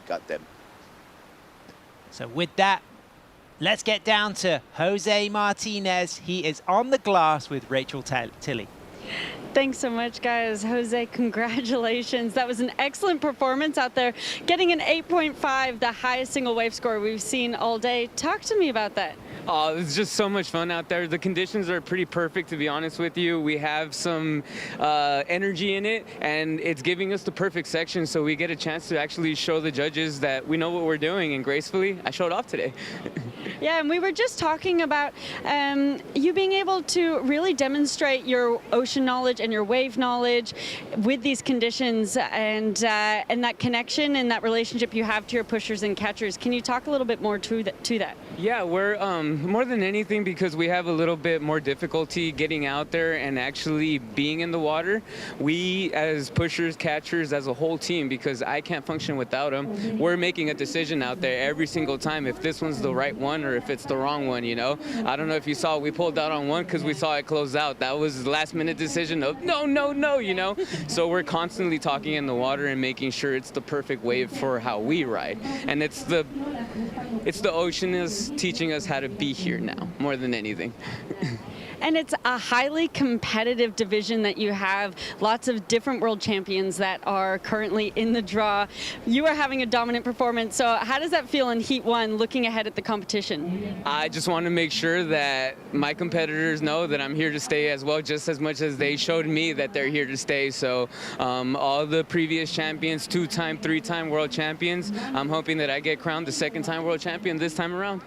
got them. So with that, let's get down to Jose Martinez. He is on the glass with Rachel Tilley. Thanks so much, guys. Jose, congratulations. That was an excellent performance out there, getting an 8.5, the highest single wave score we've seen all day. Talk to me about that. Oh, it's just so much fun out there. The conditions are pretty perfect, to be honest with you. We have some energy in it, and it's giving us the perfect section, so we get a chance to actually show the judges that we know what we're doing, and gracefully, I showed off today. Yeah, and we were just talking about you being able to really demonstrate your ocean knowledge and your wave knowledge with these conditions, and that connection and that relationship you have to your pushers and catchers. Can you talk a little bit more to that? Yeah, we're more than anything, because we have a little bit more difficulty getting out there and actually being in the water. We, as pushers, catchers, as a whole team, because I can't function without them, we're making a decision out there every single time if this one's the right one or if it's the wrong one, you know? I don't know if you saw, we pulled out on one because we saw it close out. That was the last minute decision of no, no, no, you know? So we're constantly talking in the water and making sure it's the perfect wave for how we ride. And it's the ocean is teaching us how to be here now, more than anything. And it's a highly competitive division that you have. Lots of different world champions that are currently in the draw. You are having a dominant performance. So how does that feel in Heat 1, looking ahead at the competition? I just want to make sure that my competitors know that I'm here to stay as well, just as much as they showed me that they're here to stay. So all the previous champions, 2-time, 3-time world champions, I'm hoping that I get crowned the 2nd-time world champion this time around.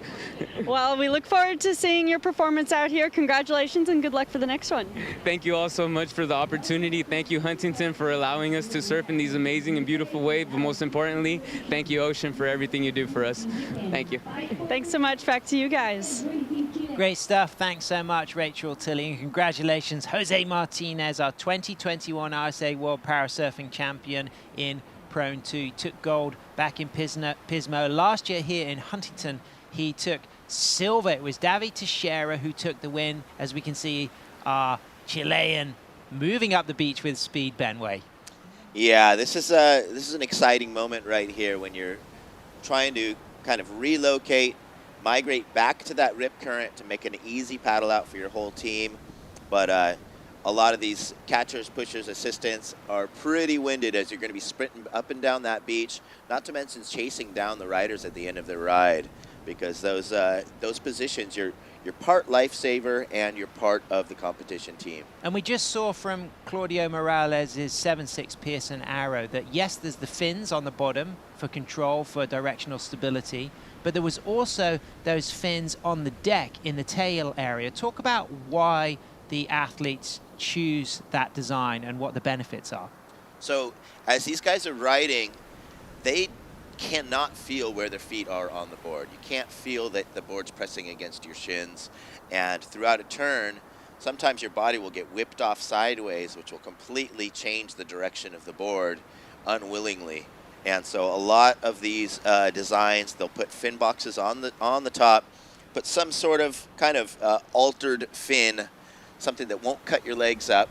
Well, we look forward to seeing your performance out here. Congratulations and good luck for the next one. Thank you all so much for the opportunity. Thank you, Huntington, for allowing us to surf in these amazing and beautiful waves. But most importantly, thank you, Ocean, for everything you do for us. Thank you. Thanks so much. Back to you guys. Great stuff. Thanks so much, Rachel Tilley. And congratulations, Jose Martinez, our 2021 ISA World Parasurfing Champion in Prone 2. Took gold back in Pismo. Last year here in Huntington, he took silver. It was Davi Teixeira who took the win. As we can see, our Chilean moving up the beach with speed, Benway. Yeah, this is an exciting moment right here when you're trying to kind of relocate, migrate back to that rip current to make an easy paddle out for your whole team. But a lot of these catchers, pushers, assistants are pretty winded as you're going to be sprinting up and down that beach, not to mention chasing down the riders at the end of their ride. Because those positions, you're part lifesaver and you're part of the competition team. And we just saw from Claudio Morales' 7.6 Pearson Arrow that yes, there's the fins on the bottom for control, for directional stability, but there was also those fins on the deck in the tail area. Talk about why the athletes choose that design and what the benefits are. So as these guys are riding, they cannot feel where their feet are on the board. You can't feel that the board's pressing against your shins, and throughout a turn sometimes your body will get whipped off sideways, which will completely change the direction of the board unwillingly. And so a lot of these designs, they'll put fin boxes on the top, put some sort of kind of altered fin, something that won't cut your legs up,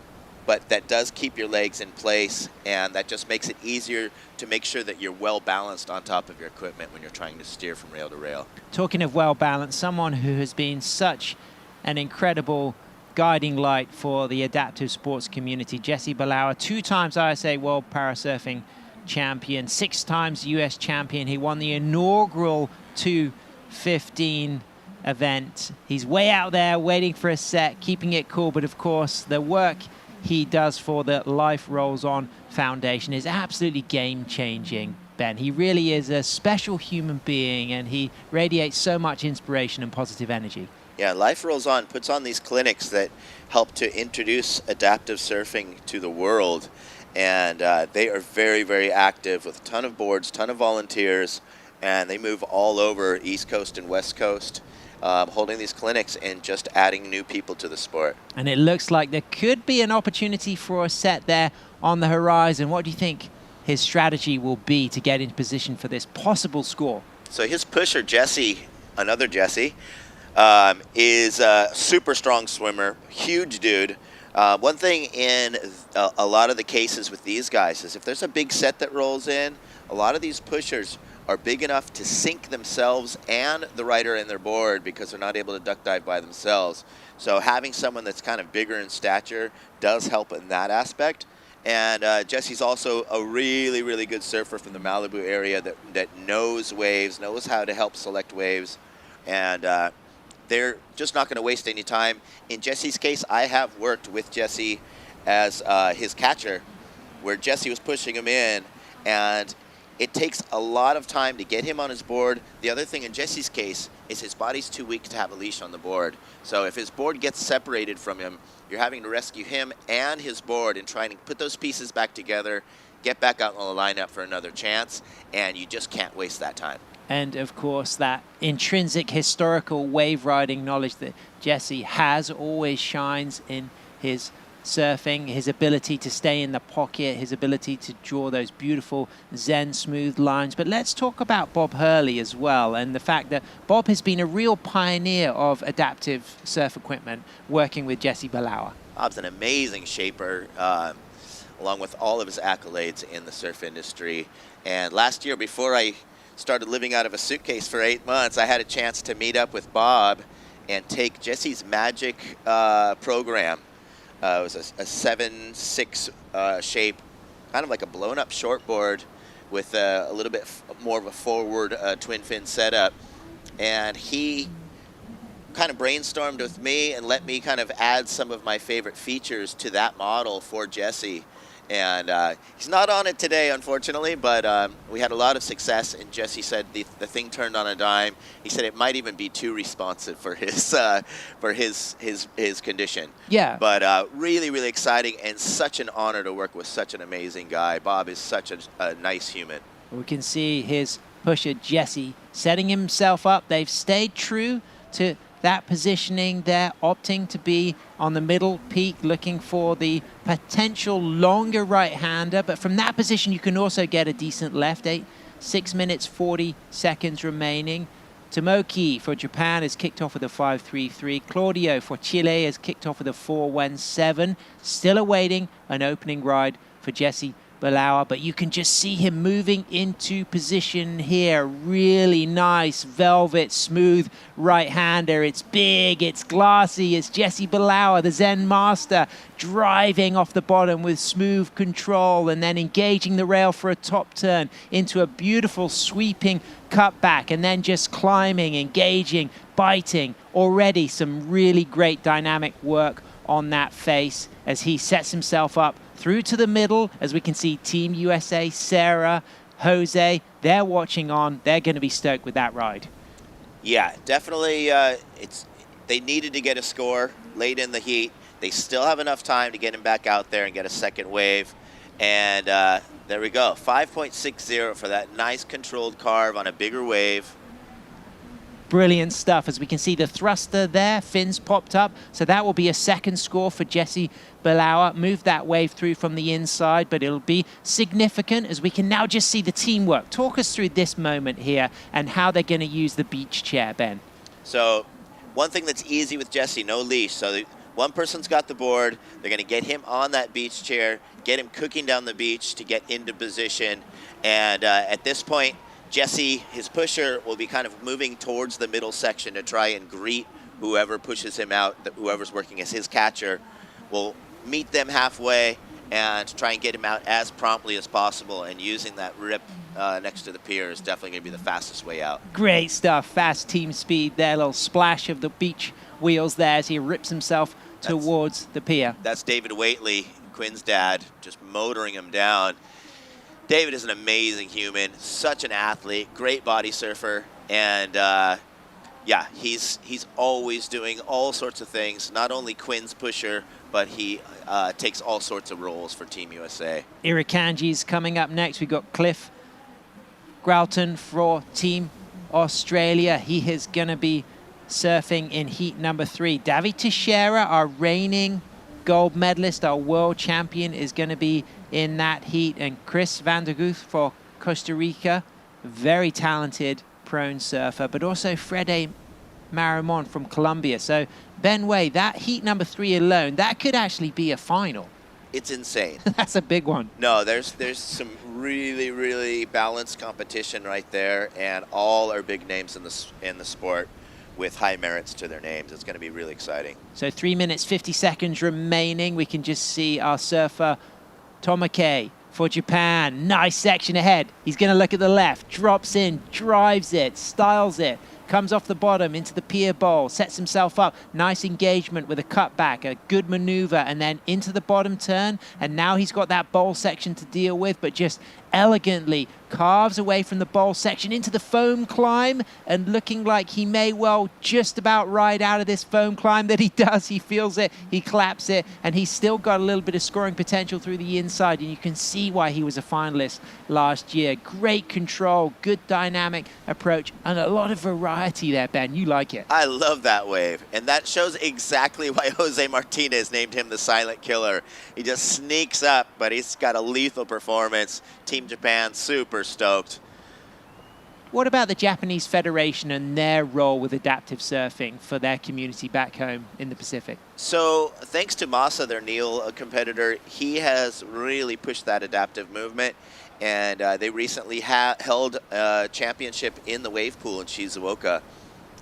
but that does keep your legs in place, and that just makes it easier to make sure that you're well balanced on top of your equipment when you're trying to steer from rail to rail. Talking of well balanced, someone who has been such an incredible guiding light for the adaptive sports community, Jesse Balower, 2 times ISA World Parasurfing Champion, 6 times US Champion. He won the inaugural 2:15 event. He's way out there waiting for a set, keeping it cool, but of course the work he does for the Life Rolls On Foundation is absolutely game-changing, Ben. He really is a special human being, and he radiates so much inspiration and positive energy. Yeah, Life Rolls On puts on these clinics that help to introduce adaptive surfing to the world, and they are very, very active with a ton of boards, ton of volunteers, and they move all over East Coast and West Coast, holding these clinics and just adding new people to the sport. And it looks like there could be an opportunity for a set there on the horizon. What do you think his strategy will be to get into position for this possible score? So his pusher, Jesse, another Jesse, is a super strong swimmer, huge dude. One thing in a lot of the cases with these guys is if there's a big set that rolls in, a lot of these pushers are big enough to sink themselves and the rider and their board because they're not able to duck dive by themselves. So having someone that's kind of bigger in stature does help in that aspect. And Jesse's also a really, really good surfer from the Malibu area that knows waves, knows how to help select waves. And they're just not going to waste any time. In Jesse's case, I have worked with Jesse as his catcher, where Jesse was pushing him in, and it takes a lot of time to get him on his board. The other thing in Jesse's case is his body's too weak to have a leash on the board. So if his board gets separated from him, you're having to rescue him and his board and trying to put those pieces back together, get back out on the lineup for another chance, and you just can't waste that time. And of course, that intrinsic historical wave riding knowledge that Jesse has always shines in his surfing, his ability to stay in the pocket, his ability to draw those beautiful zen smooth lines. But let's talk about Bob Hurley as well, and the fact that Bob has been a real pioneer of adaptive surf equipment working with Jesse Belaua. Bob's an amazing shaper, along with all of his accolades in the surf industry. And last year, before I started living out of a suitcase for 8 months, I had a chance to meet up with Bob and take Jesse's Magic program. It was a 7.6 shape, kind of like a blown up shortboard with a little bit more of a forward twin fin setup. And he kind of brainstormed with me and let me kind of add some of my favorite features to that model for Jesse. And he's not on it today, unfortunately, but we had a lot of success, and Jesse said the thing turned on a dime. He said it might even be too responsive for his condition. Yeah. But really, really exciting, and such an honor to work with such an amazing guy. Bob is such a nice human. We can see his pusher, Jesse, setting himself up. They've stayed true to that positioning there, opting to be on the middle peak, looking for the potential longer right-hander. But from that position, you can also get a decent left. 6 minutes, 40 seconds remaining. Tomoki for Japan has kicked off with a 5.33. Claudio for Chile has kicked off with a 4.17. Still awaiting an opening ride for Jesse Belaua, but you can just see him moving into position here. Really nice, velvet, smooth right-hander. It's big, it's glassy. It's Jesse Belaua, the Zen master, driving off the bottom with smooth control and then engaging the rail for a top turn into a beautiful sweeping cutback, and then just climbing, engaging, biting. Already some really great dynamic work on that face as he sets himself up through to the middle. As we can see, Team USA, Sarah, Jose, they're watching on. They're going to be stoked with that ride. Yeah, definitely. They needed to get a score late in the heat. They still have enough time to get him back out there and get a second wave. And there we go, 5.60 for that nice controlled carve on a bigger wave. Brilliant stuff. As we can see, the thruster there, fins popped up. So that will be a second score for Jesse Belaua. Move that wave through from the inside, but it'll be significant as we can now just see the teamwork. Talk us through this moment here and how they're going to use the beach chair, Ben. So one thing that's easy with Jesse, no leash. So one person's got the board. They're going to get him on that beach chair, get him cooking down the beach to get into position. And at this point, Jesse, his pusher, will be kind of moving towards the middle section to try and greet whoever pushes him out, whoever's working as his catcher. Will meet them halfway and try and get him out as promptly as possible, and using that rip next to the pier is definitely going to be the fastest way out. Great stuff. Fast team speed there. Little splash of the beach wheels there as he rips himself towards the pier. That's David Waitley, Quinn's dad, just motoring him down. David is an amazing human, such an athlete, great body surfer, and yeah, he's always doing all sorts of things, not only Quinn's pusher, but he takes all sorts of roles for Team USA. Irakanji's coming up next. We've got Cliff Gralton for Team Australia. He is going to be surfing in heat number 3. Davi Teixeira, our reigning gold medalist, our world champion, is going to be in that heat. And Chris van der Guth for Costa Rica, very talented prone surfer, but also Frede Marimon from Colombia. So Ben Way, that heat number 3 alone, that could actually be a final. It's insane. That's a big one. No, there's some really, really balanced competition right there, and all are big names in the sport with high merits to their names. It's going to be really exciting. So 3 minutes, 50 seconds remaining. We can just see our surfer, Tomake, for Japan. Nice section ahead. He's going to look at the left, drops in, drives it, styles it, comes off the bottom into the pier bowl, sets himself up. Nice engagement with a cutback, a good maneuver, and then into the bottom turn. And now he's got that bowl section to deal with, but just elegantly carves away from the bowl section into the foam climb, and looking like he may well just about ride out of this foam climb that he does. He feels it, he claps it, and he's still got a little bit of scoring potential through the inside, and you can see why he was a finalist last year. Great control, good dynamic approach, and a lot of variety there, Ben. You like it. I love that wave, and that shows exactly why Jose Martinez named him the silent killer. He just sneaks up, but he's got a lethal performance. Team Japan, super stoked. What about the Japanese Federation and their role with adaptive surfing for their community back home in the Pacific? So thanks to Masa, their Neil competitor, he has really pushed that adaptive movement, and they recently held a championship in the wave pool in Shizuoka,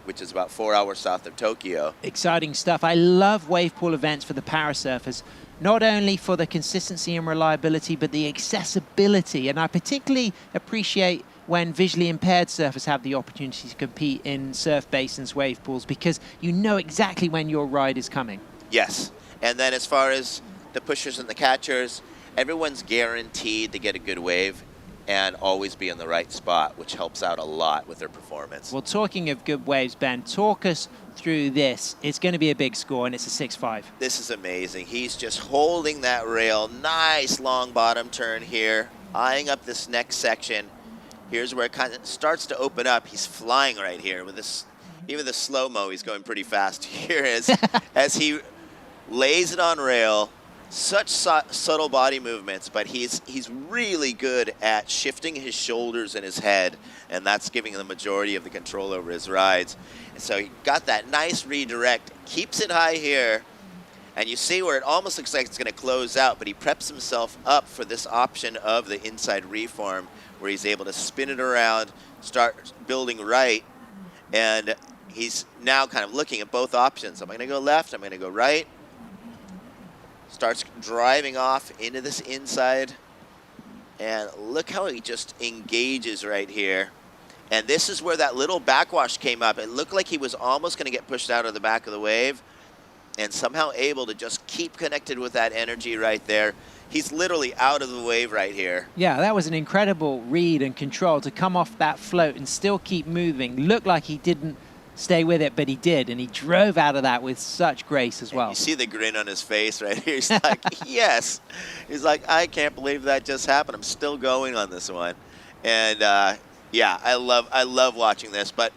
which is about 4 hours south of Tokyo. Exciting stuff. I love wave pool events for the parasurfers, not only for the consistency and reliability, but the accessibility. And I particularly appreciate when visually impaired surfers have the opportunity to compete in surf basins, wave pools, because you know exactly when your ride is coming. Yes, and then as far as the pushers and the catchers, everyone's guaranteed to get a good wave and always be in the right spot, which helps out a lot with their performance. Well, talking of good waves, Ben, talk us through this. It's going to be a big score, and it's a 6-5. This is amazing. He's just holding that rail. Nice long bottom turn here, eyeing up this next section. Here's where it kind of starts to open up. He's flying right here with this. Even the slow-mo, he's going pretty fast here as he lays it on rail. Such subtle body movements, but he's really good at shifting his shoulders and his head, and that's giving him the majority of the control over his rides. And so he got that nice redirect, keeps it high here, and you see where it almost looks like it's going to close out, but he preps himself up for this option of the inside reform, where he's able to spin it around, start building right, and he's now kind of looking at both options. Am I going to go left? I'm going to go right? Starts driving off into this inside, and look how he just engages right here. And this is where that little backwash came up. It looked like he was almost going to get pushed out of the back of the wave, and somehow able to just keep connected with that energy right there. He's literally out of the wave right here. Yeah, that was an incredible read and control to come off that float and still keep moving. Looked like he didn't stay with it, but he did, and he drove out of that with such grace as well. You see the grin on his face right here. He's like, yes. He's like, I can't believe that just happened. I'm still going on this one. And yeah, I love watching this, but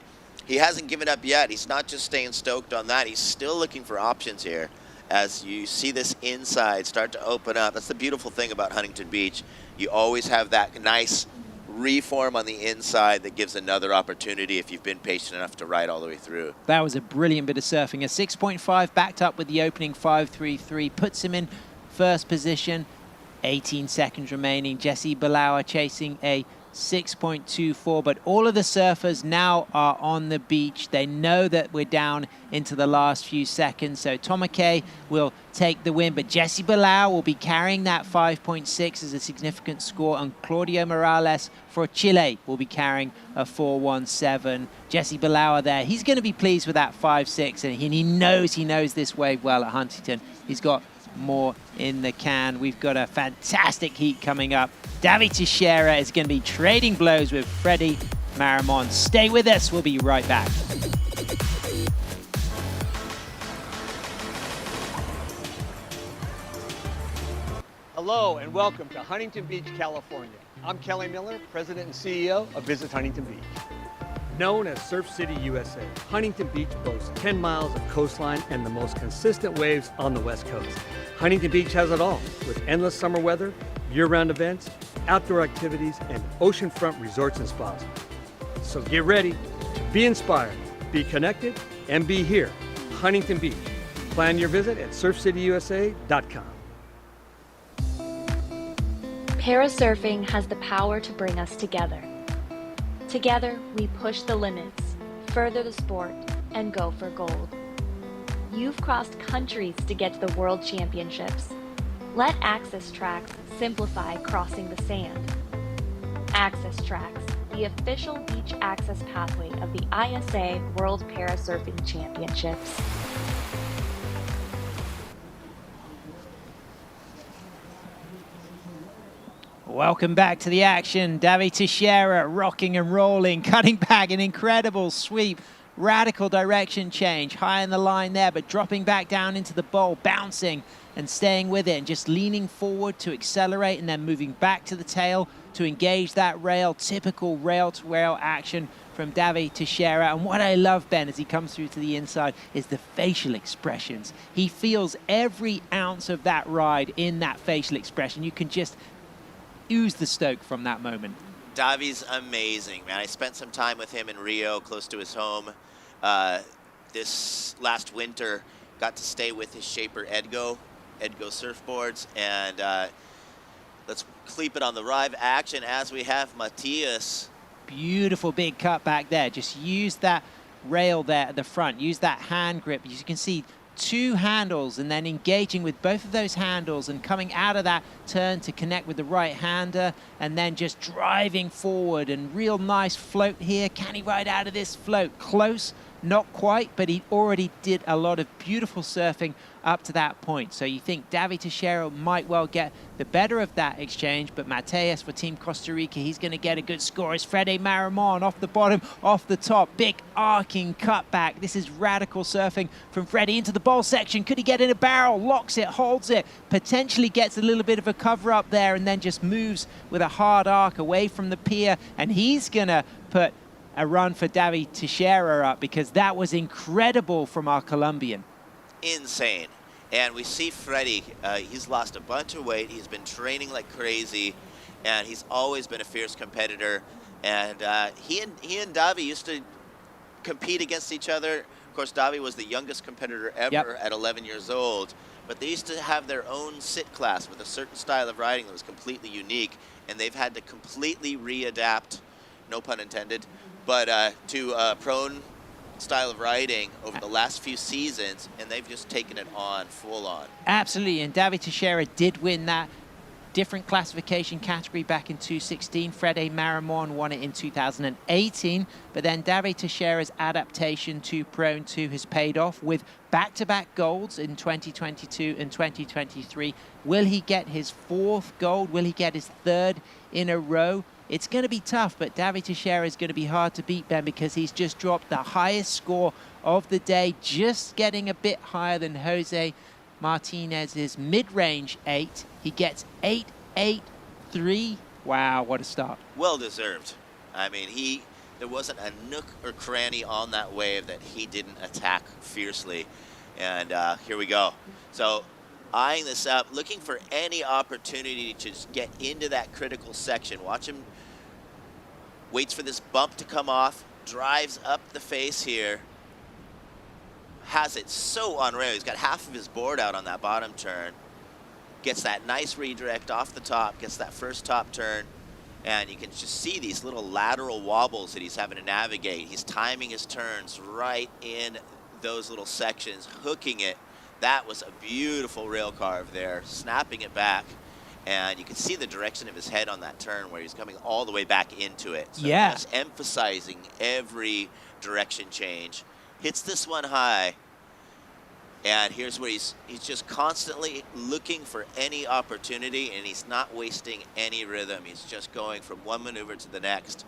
he hasn't given up yet. He's not just staying stoked on that. He's still looking for options here as you see this inside start to open up. That's the beautiful thing about Huntington Beach. You always have that nice reform on the inside that gives another opportunity if you've been patient enough to ride all the way through. That was a brilliant bit of surfing. A 6.5 backed up with the opening 5.33 puts him in first position. 18 seconds remaining. Jesse Belauer chasing a 6.24, but all of the surfers now are on the beach. They know that we're down into the last few seconds, so Tomake will take the win, but Jesse Belauer will be carrying that 5.6 as a significant score, and Claudio Morales for Chile will be carrying a 4.17. Jesse Belauer there, he's going to be pleased with that 5.6, and he knows this wave well at Huntington. He's got more in the can. We've got a fantastic heat coming up. Davi Teixeira is going to be trading blows with Frede Marimon. Stay with us. We'll be right back. Hello and welcome to Huntington Beach, California. I'm Kelly Miller, President and CEO of Visit Huntington Beach. Known as Surf City, USA, Huntington Beach boasts 10 miles of coastline and the most consistent waves on the West Coast. Huntington Beach has it all, with endless summer weather, year-round events, outdoor activities, and oceanfront resorts and spas. So get ready to be inspired, be connected, and be here, Huntington Beach. Plan your visit at surfcityusa.com. Parasurfing has the power to bring us together. Together, we push the limits, further the sport, and go for gold. You've crossed countries to get to the World Championships. Let Access Tracks simplify crossing the sand. Access Tracks, the official beach access pathway of the ISA World Parasurfing Championships. Welcome back to the action. Davi Teixeira rocking and rolling, cutting back an incredible sweep. Radical direction change, high in the line there, but dropping back down into the bowl, bouncing and staying with it, and just leaning forward to accelerate and then moving back to the tail to engage that rail. Typical rail-to-rail action from Davi Teixeira. And what I love, Ben, as he comes through to the inside, is the facial expressions. He feels every ounce of that ride in that facial expression. You can just ooze the stoke from that moment. Davi's amazing, man. I spent some time with him in Rio, close to his home. This last winter, got to stay with his shaper Edgo surfboards, and let's cleep it on the Rive action as we have Matthias. Beautiful big cut back there. Just use that rail there at the front. Use that hand grip. As you can see, two handles, and then engaging with both of those handles and coming out of that turn to connect with the right-hander, and then just driving forward, and real nice float here. Can he ride out of this float? Close, not quite, but he already did a lot of beautiful surfing up to that point. So you think Davi Teixeira might well get the better of that exchange, but Mateus for Team Costa Rica, he's going to get a good score. As Freddy Maramon off the bottom, off the top, big arcing cutback. This is radical surfing from Freddy into the bowl section. Could he get in a barrel? Locks it, holds it, potentially gets a little bit of a cover up there, and then just moves with a hard arc away from the pier, and he's going to put a run for Davi Teixeira up, because that was incredible from our Colombian. Insane. And we see Freddie, he's lost a bunch of weight. He's been training like crazy, and he's always been a fierce competitor. And he and Davi used to compete against each other. Of course, Davi was the youngest competitor ever at 11 years old, but they used to have their own sit class with a certain style of riding that was completely unique, and they've had to completely readapt, no pun intended, but to prone style of riding over the last few seasons, and they've just taken it on full on. Absolutely, and Davi Teixeira did win that different classification category back in 2016. Freddy Maramon won it in 2018, but then Davi Teixeira's adaptation to Prone 2 has paid off with back-to-back golds in 2022 and 2023. Will he get his fourth gold? Will he get his third in a row? It's going to be tough, but Davi Teixeira is going to be hard to beat, Ben, because he's just dropped the highest score of the day, just getting a bit higher than Jose Martinez's mid-range 8. He gets 8.83. Wow, what a start. Well deserved. I mean, there wasn't a nook or cranny on that wave that he didn't attack fiercely. And here we go. So eyeing this up, looking for any opportunity to just get into that critical section. Watch him, waits for this bump to come off, drives up the face here, has it so unreal. He's got half of his board out on that bottom turn, gets that nice redirect off the top, gets that first top turn, and you can just see these little lateral wobbles that he's having to navigate. He's timing his turns right in those little sections, hooking it. That was a beautiful rail carve there, snapping it back, and you can see the direction of his head on that turn where he's coming all the way back into it. So just emphasizing every direction change. Hits this one high, and here's where he's just constantly looking for any opportunity, and he's not wasting any rhythm. He's just going from one maneuver to the next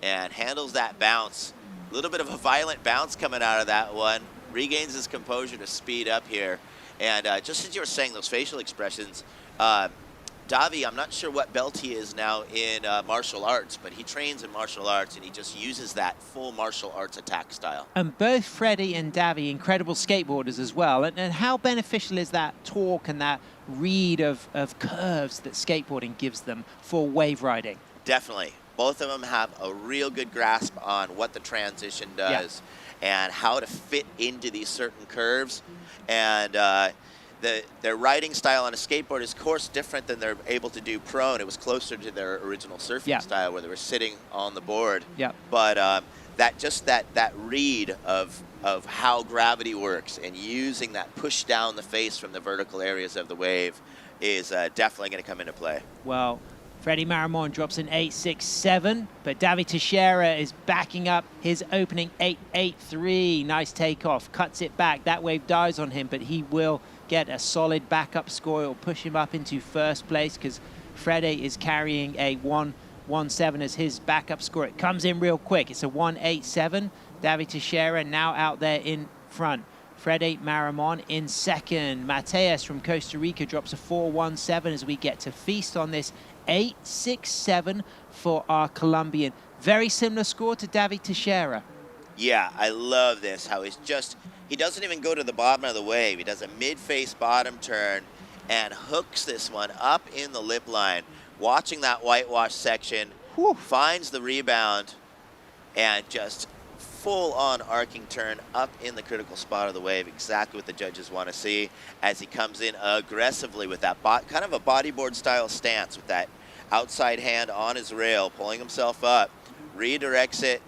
and handles that bounce. A little bit of a violent bounce coming out of that one. Regains his composure to speed up here. And just as you were saying, those facial expressions, Davi, I'm not sure what belt he is now in martial arts, but he trains in martial arts, and he just uses that full martial arts attack style. And both Freddie and Davi, incredible skateboarders as well. And how beneficial is that torque and that read of curves that skateboarding gives them for wave riding? Definitely. Both of them have a real good grasp on what the transition does and how to fit into these certain curves. And their riding style on a skateboard is, of course, different than they're able to do prone. It was closer to their original surfing style where they were sitting on the board. But that read of how gravity works and using that push down the face from the vertical areas of the wave is definitely going to come into play. Well, Freddie Maramon drops an 8.67, but Davi Teixeira is backing up his opening 8.83. Nice takeoff, cuts it back. That wave dies on him, but he will get a solid backup score. It will push him up into first place because Freddie is carrying a 1.17 as his backup score. It comes in real quick. It's a 1.87. Davi Teixeira now out there in front. Freddie Maramon in second. Mateus from Costa Rica drops a 4.17 as we get to feast on this 8.67 for our Colombian. Very similar score to Davi Teixeira. Yeah, I love this, how he doesn't even go to the bottom of the wave. He does a mid-face bottom turn and hooks this one up in the lip line. Watching that whitewash section, finds the rebound and just full-on arcing turn up in the critical spot of the wave, exactly what the judges want to see as he comes in aggressively with that kind of a bodyboard style stance with that outside hand on his rail, pulling himself up, redirects it.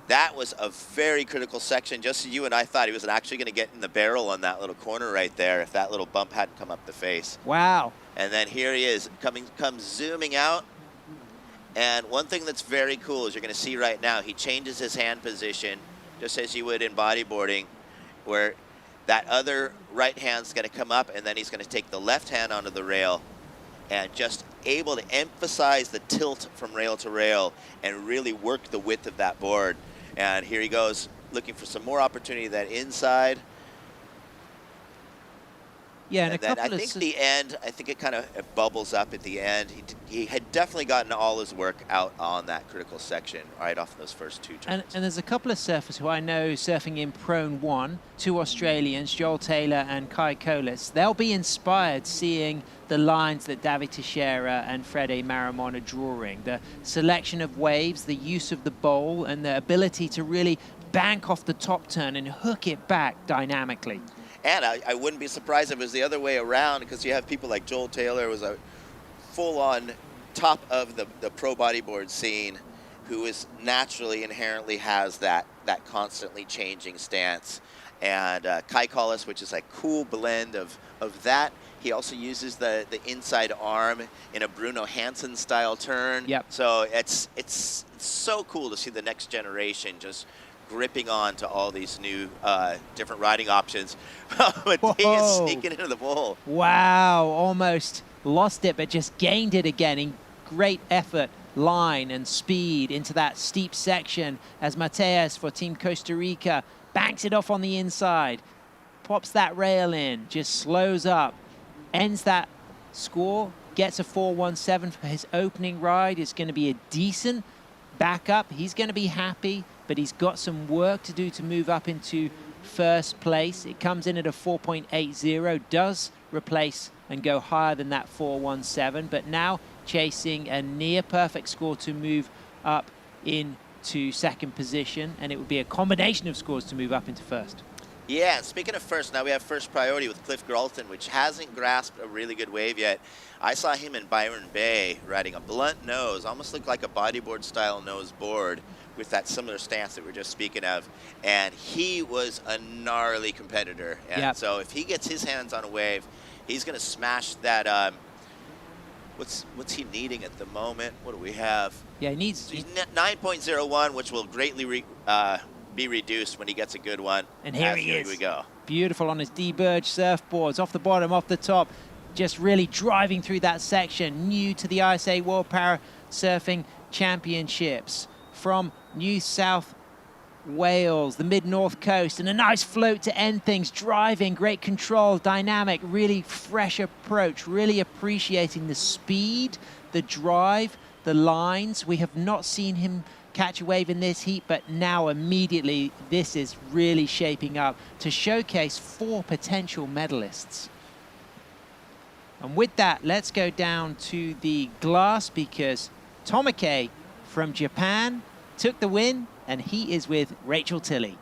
That was a very critical section, just as you and I thought he was actually going to get in the barrel on that little corner right there if that little bump hadn't come up the face. Wow. And then here he is, comes zooming out. And one thing that's very cool is you're going to see right now, he changes his hand position, just as you would in bodyboarding, where that other right hand's going to come up, and then he's going to take the left hand onto the rail, and just able to emphasize the tilt from rail to rail and really work the width of that board. And here he goes, looking for some more opportunity that inside. Yeah, and I think the end, I think it kind of bubbles up at the end. He had definitely gotten all his work out on that critical section right off those first two turns. And there's a couple of surfers who I know surfing in Prone 1, two Australians, Joel Taylor and Kai Colas. They'll be inspired seeing the lines that Davi Teixeira and Freddie Maramon are drawing. The selection of waves, the use of the bowl, and the ability to really bank off the top turn and hook it back dynamically. And I wouldn't be surprised if it was the other way around, because you have people like Joel Taylor, who was a full-on top of the pro bodyboard scene, who is naturally, inherently has that constantly changing stance. And Kai Collis, which is a cool blend of that. He also uses the inside arm in a Bruno Hansen style turn. Yep. So it's so cool to see the next generation just gripping on to all these new different riding options. Mateus sneaking into the bowl. Wow, almost lost it, but just gained it again in great effort, line and speed into that steep section as Mateus for Team Costa Rica banks it off on the inside, pops that rail in, just slows up, ends that score, gets a 4.17 for his opening ride. It's going to be a decent backup. He's going to be happy, but he's got some work to do to move up into first place. It comes in at a 4.80, does replace and go higher than that 4.17, but now chasing a near perfect score to move up into second position, and it would be a combination of scores to move up into first. Yeah, speaking of first, now we have first priority with Cliff Gralton, which hasn't grasped a really good wave yet. I saw him in Byron Bay riding a blunt nose, almost looked like a bodyboard style nose board with that similar stance that we were just speaking of. And he was a gnarly competitor. And so if he gets his hands on a wave, he's going to smash that. What's he needing at the moment? What do we have? Yeah, he needs 9.01, which will greatly be reduced when he gets a good one. And here he is. Here we go. Beautiful on his D-Burge surfboards, off the bottom, off the top, just really driving through that section. New to the ISA World Para Surfing Championships from New South Wales, the mid-north coast, and a nice float to end things. Driving, great control, dynamic, really fresh approach, really appreciating the speed, the drive, the lines. We have not seen him catch a wave in this heat, but now immediately this is really shaping up to showcase 4 potential medalists. And with that, let's go down to the glass because Tomoke from Japan took the win, and he is with Rachel Tilley.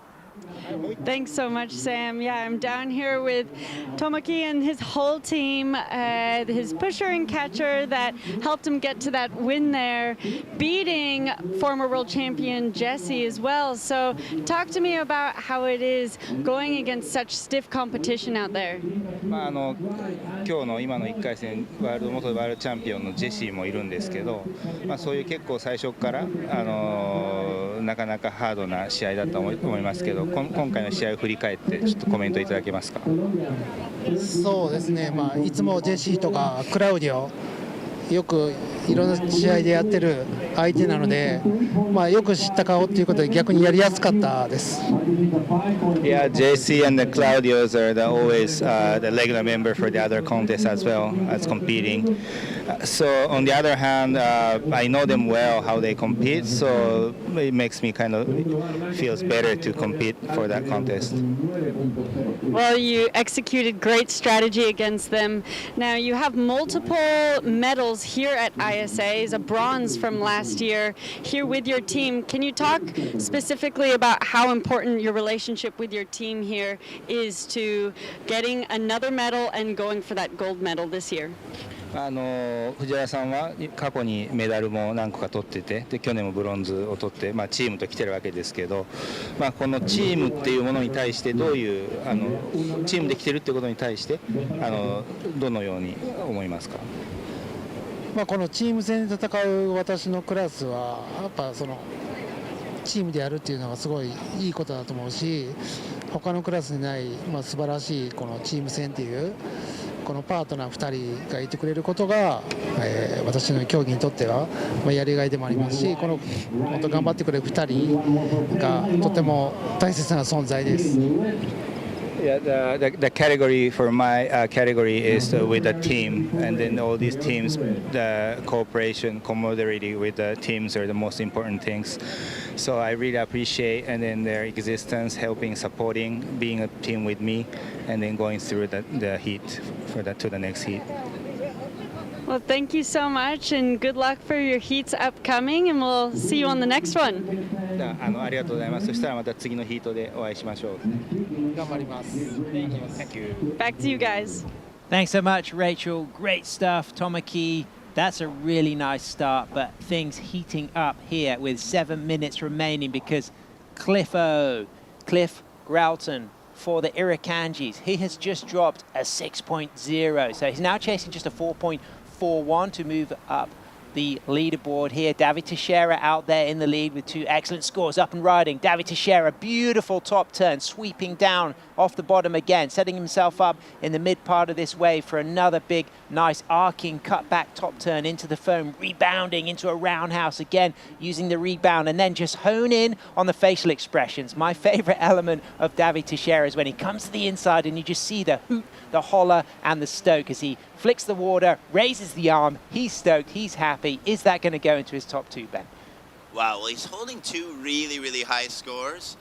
Thanks so much, Sam. Yeah, I'm down here with Tomoki and his whole team, his pusher and catcher that helped him get to that win there, beating former world champion Jesse as well. So talk to me about how it is going against such stiff competition out there. 今日の今の1回戦元ワールドチャンピオンのジェシーもいるんですけど、そういう結構最初からなかなかハードな試合だったと思いますけど、今回の試合を振り返ってちょっとコメントいただけますか。そうですね、いつもジェシーとかクラウディオよくいろんな試合でやってる相手なので、よく知った顔っていうことで逆にやりやすかったです。Yeah, JC and the Claudios are always the regular member for the other contests as well as competing. So on the other hand, I know them well how they compete, so it makes me kind of feels better to compete for that contest. Well, you executed great strategy against them. Now you have multiple medals here at ISA's, a bronze from last year here with your team. Can you talk specifically about how important your relationship with your team here is to getting another medal and going for that gold medal this year? 藤原さんは過去にメダルも何個か取ってて、で去年もブロンズを取って、チームと来てるわけですけど、このチームっていうものに対してどういうチームで来てるってことに対してどのように思いますか。このチーム戦で戦う私のクラスはやっぱそのチームでやるっていうのがすごいいいことだと思うし、他のクラスにない、素晴らしいこのチーム戦っていうこのパートナー2人がいてくれることが、私の競技にとっては、やりがいでもありますし、この本当頑張ってくれる2人がとても大切な存在です。Yeah, the category for my category is with the team, and then all these teams, the cooperation, camaraderie with the teams are the most important things. So I really appreciate and then their existence, helping, supporting, being a team with me, and then going through the heat for that to the next heat. Well, thank you so much, and good luck for your heats upcoming, and we'll see you on the next one. ありがとうございます。そしたらまた次のヒートでお会いしましょう。頑張ります。Thank you. Back to you guys. Thanks so much, Rachel. Great stuff, Tomoki. That's a really nice start, but things heating up here with 7 minutes remaining because Cliff Gralton for the Irakanjis, he has just dropped a 6.0, so he's now chasing just a 4.41 to move up the leaderboard here. David Teixeira out there in the lead with 2 excellent scores, up and riding. David Teixeira, beautiful top turn, sweeping down off the bottom again, setting himself up in the mid part of this wave for another big, nice arcing cutback top turn into the foam, rebounding into a roundhouse again, using the rebound, and then just hone in on the facial expressions. My favorite element of David Teixeira is when he comes to the inside and you just see the hoot, the holler, and the stoke as he flicks the water, raises the arm. He's stoked, he's happy. Is that going to go into his top 2, Ben? Wow, well, he's holding 2 really, really high scores.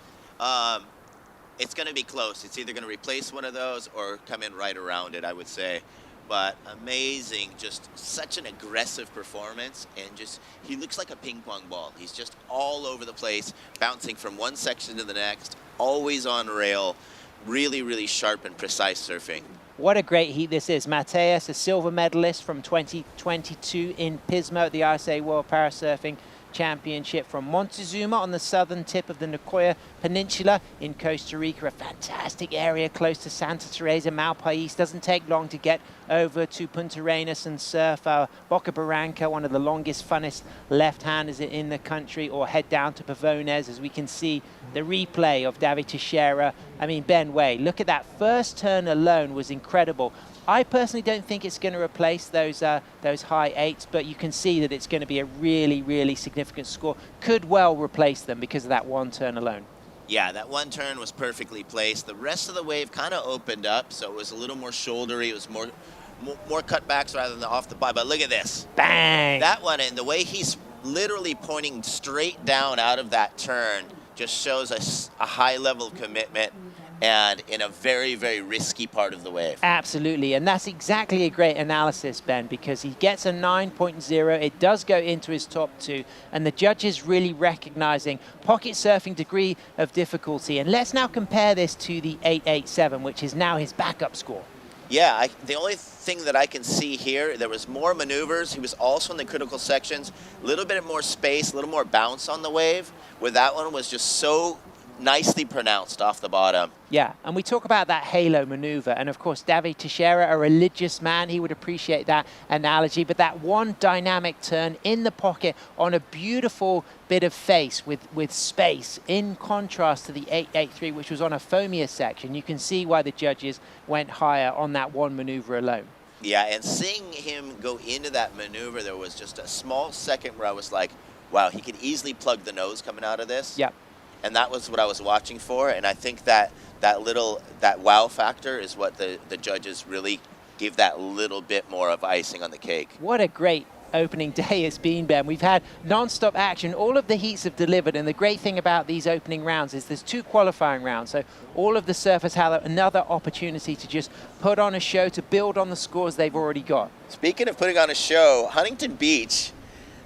It's going to be close. It's either going to replace one of those or come in right around it, I would say. But amazing, just such an aggressive performance, and just he looks like a ping pong ball. He's just all over the place, bouncing from one section to the next, always on rail, really, really sharp and precise surfing. What a great heat this is. Mateus, a silver medalist from 2022 in Pismo at the ISA World Parasurfing Championship from Montezuma on the southern tip of the Nicoya Peninsula in Costa Rica. A fantastic area close to Santa Teresa, Malpais. Doesn't take long to get over to Punta Arenas and surf Boca Barranca, one of the longest, funnest left-handers in the country, or head down to Pavones as we can see the replay of David Teixeira. I mean, Ben Way, look at that first turn alone was incredible. I personally don't think it's going to replace those high 8s, but you can see that it's going to be a really, really significant score. Could well replace them because of that one turn alone. Yeah, that one turn was perfectly placed. The rest of the wave kind of opened up, so it was a little more shouldery. It was more cutbacks rather than off the body. But look at this. Bang! That one, and the way he's literally pointing straight down out of that turn just shows us a high level of commitment and in a very, very risky part of the wave. Absolutely, and that's exactly a great analysis, Ben, because he gets a 9.0, it does go into his top 2, and the judges really recognizing pocket surfing degree of difficulty. And let's now compare this to the 887, which is now his backup score. Yeah, the only thing that I can see here, there was more maneuvers. He was also in the critical sections, a little bit more space, a little more bounce on the wave, where that one was just so nicely pronounced off the bottom. Yeah, and we talk about that halo maneuver, and of course Davi Teixeira, a religious man, he would appreciate that analogy, but that one dynamic turn in the pocket on a beautiful bit of face with space, in contrast to the 883, which was on a foamier section. You can see why the judges went higher on that one maneuver alone. Yeah, and seeing him go into that maneuver, there was just a small second where I was like, wow, he could easily plug the nose coming out of this. Yep. And that was what I was watching for, and I think that wow factor is what the judges really give that little bit more of icing on the cake. What a great opening day it's been, Ben. We've had non-stop action. All of the heats have delivered, and the great thing about these opening rounds is there's 2 qualifying rounds, so all of the surfers have another opportunity to just put on a show, to build on the scores they've already got. Speaking of putting on a show, Huntington Beach,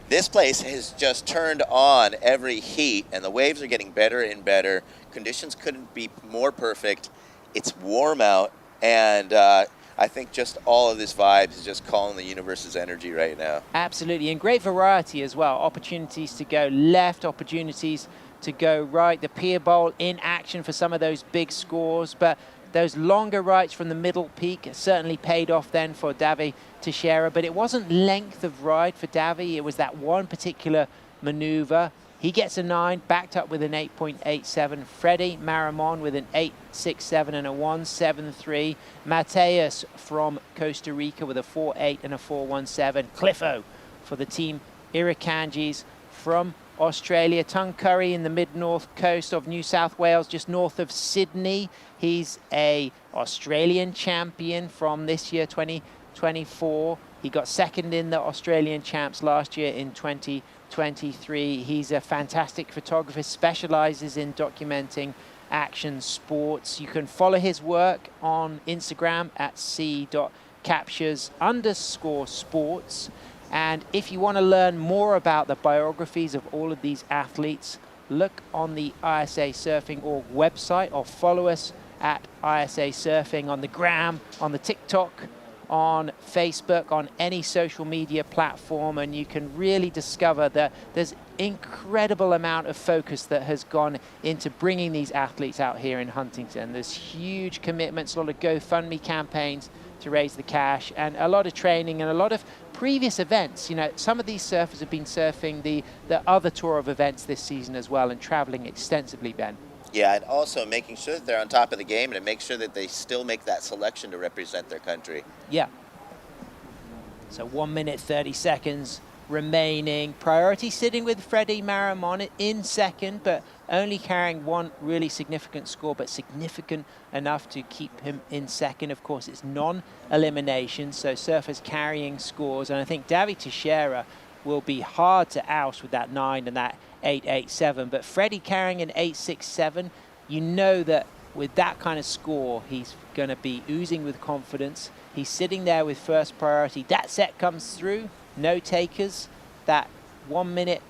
this place has just turned on every heat, and the waves are getting better and better. Conditions couldn't be more perfect. It's warm out, and I think just all of this vibes is just calling the universe's energy right now. Absolutely, and great variety as well. Opportunities to go left, opportunities to go right. The pier bowl in action for some of those big scores, but those longer rights from the middle peak certainly paid off then for Davi Teixeira, but it wasn't length of ride for Davi. It was that one particular maneuver. He gets a 9, backed up with an 8.87. Freddie Maramon with an 8.67 and a 1.73. Mateus from Costa Rica with a 4.8 and a 4.17. Cliffo for the team Irukandjis from Australia. Tung Curry in the mid-north coast of New South Wales, just north of Sydney. He's a Australian champion from this year, 2024. He got second in the Australian champs last year in 2023. He's a fantastic photographer, specializes in documenting action sports. You can follow his work on Instagram at c.captures_sports. And if you want to learn more about the biographies of all of these athletes, look on the ISAsurfing.org website, or follow us at ISAsurfing on the gram, on the TikTok, on Facebook, on any social media platform, and you can really discover that there's incredible amount of focus that has gone into bringing these athletes out here in Huntington. There's huge commitments, a lot of GoFundMe campaigns to raise the cash, and a lot of training and a lot of previous events. You know, some of these surfers have been surfing the other tour of events this season as well, and traveling extensively, Ben. Yeah, and also making sure that they're on top of the game and to make sure that they still make that selection to represent their country. Yeah. So 1 minute, 30 seconds remaining. Priority sitting with Freddie Maramon in second, but only carrying one really significant score, but significant enough to keep him in second. Of course, it's non-elimination, so surfers carrying scores. And I think Davi Teixeira will be hard to oust with that 9 and that 8.87. But Freddie carrying an 8.67, you know that with that kind of score, he's going to be oozing with confidence. He's sitting there with first priority. That set comes through, no takers. That 1 minute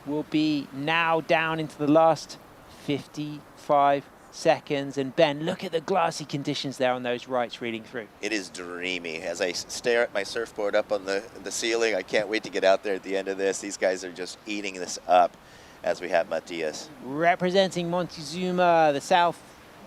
will be now down into the last 55 seconds. And Ben, look at the glassy conditions there on those rights reading through. It is dreamy. As I stare at my surfboard up on the ceiling, I can't wait to get out there at the end of this. These guys are just eating this up as we have Matias. Representing Montezuma, the south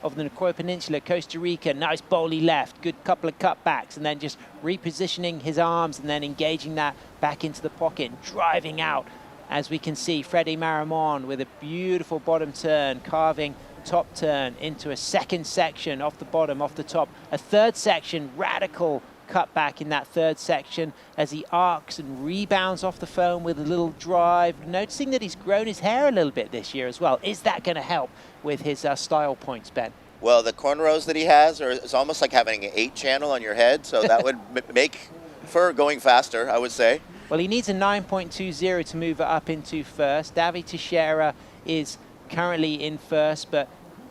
of the Nicoya Peninsula, Costa Rica. Nice bowly left, good couple of cutbacks, and then just repositioning his arms and then engaging that back into the pocket, driving out. As we can see, Freddie Maramon with a beautiful bottom turn, carving top turn into a second section off the bottom, off the top. A third section, radical cut back in that third section as he arcs and rebounds off the foam with a little drive. Noticing that he's grown his hair a little bit this year as well. Is that going to help with his style points, Ben? Well, the cornrows that he has it's almost like having an 8-channel on your head, so that would make for going faster, I would say. Well, he needs a 9.20 to move it up into first. Davi Teixeira is currently in first, but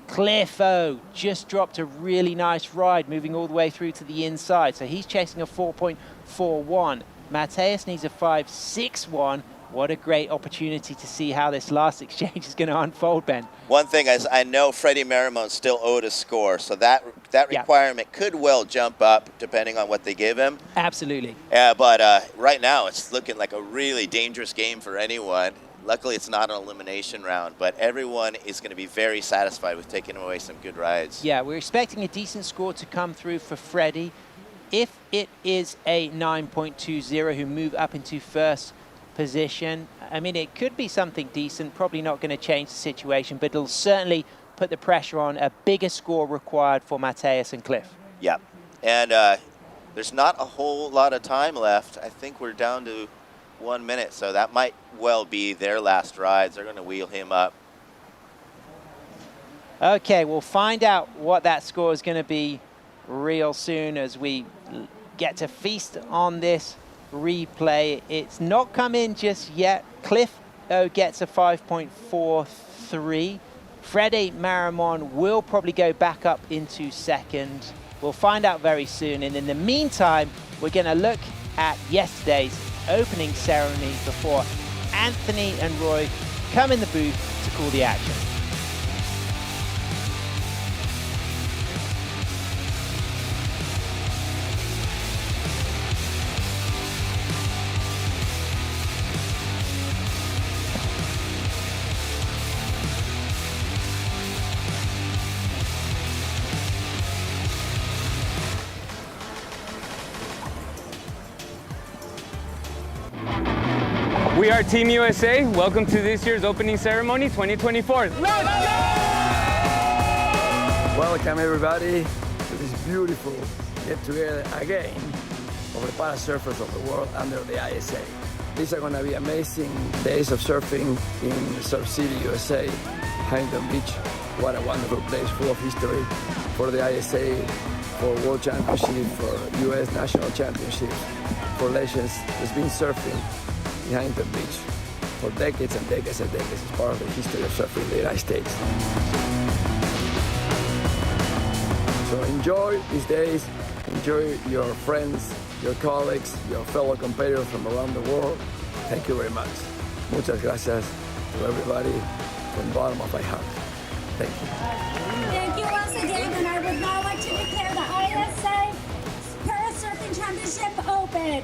Cliff O just dropped a really nice ride, moving all the way through to the inside. So he's chasing a 4.41. Mateus needs a 5.61. What a great opportunity to see how this last exchange is going to unfold, Ben. One thing is I know Freddie Marimon still owed a score, so that requirement could well jump up depending on what they give him. Absolutely. Yeah, but right now it's looking like a really dangerous game for anyone. Luckily, it's not an elimination round, but everyone is going to be very satisfied with taking away some good rides. Yeah, we're expecting a decent score to come through for Freddie. If it is a 9.20 who move up into first position, I mean, it could be something decent, probably not going to change the situation, but it'll certainly put the pressure on a bigger score required for Mateus and Cliff. Yeah, and there's not a whole lot of time left. I think we're down to 1 minute, so that might well be their last rides. They're going to wheel him up. Okay, we'll find out what that score is going to be real soon as we get to feast on this replay. It's not come in just yet. Cliff gets a 5.43. Freddie Marimon will probably go back up into second. We'll find out very soon. And in the meantime, we're going to look at yesterday's opening ceremony before Anthony and Roy come in the booth to call the action. We are Team USA. Welcome to this year's opening ceremony 2024. Let's go! Welcome everybody to this beautiful get together again of the parasurfers of the world under the ISA. These are going to be amazing days of surfing in Surf City, USA, Huntington Beach. What a wonderful place full of history for the ISA, for World Championship, for US National Championships, for legends. There's been surfing in Huntington Beach for decades and decades and decades. It's part of the history of surfing in the United States. So enjoy these days, enjoy your friends, your colleagues, your fellow competitors from around the world. Thank you very much. Muchas gracias to everybody from the bottom of my heart. Thank you. Thank you once again, and I would now like to declare the ISA Parasurfing Championship open.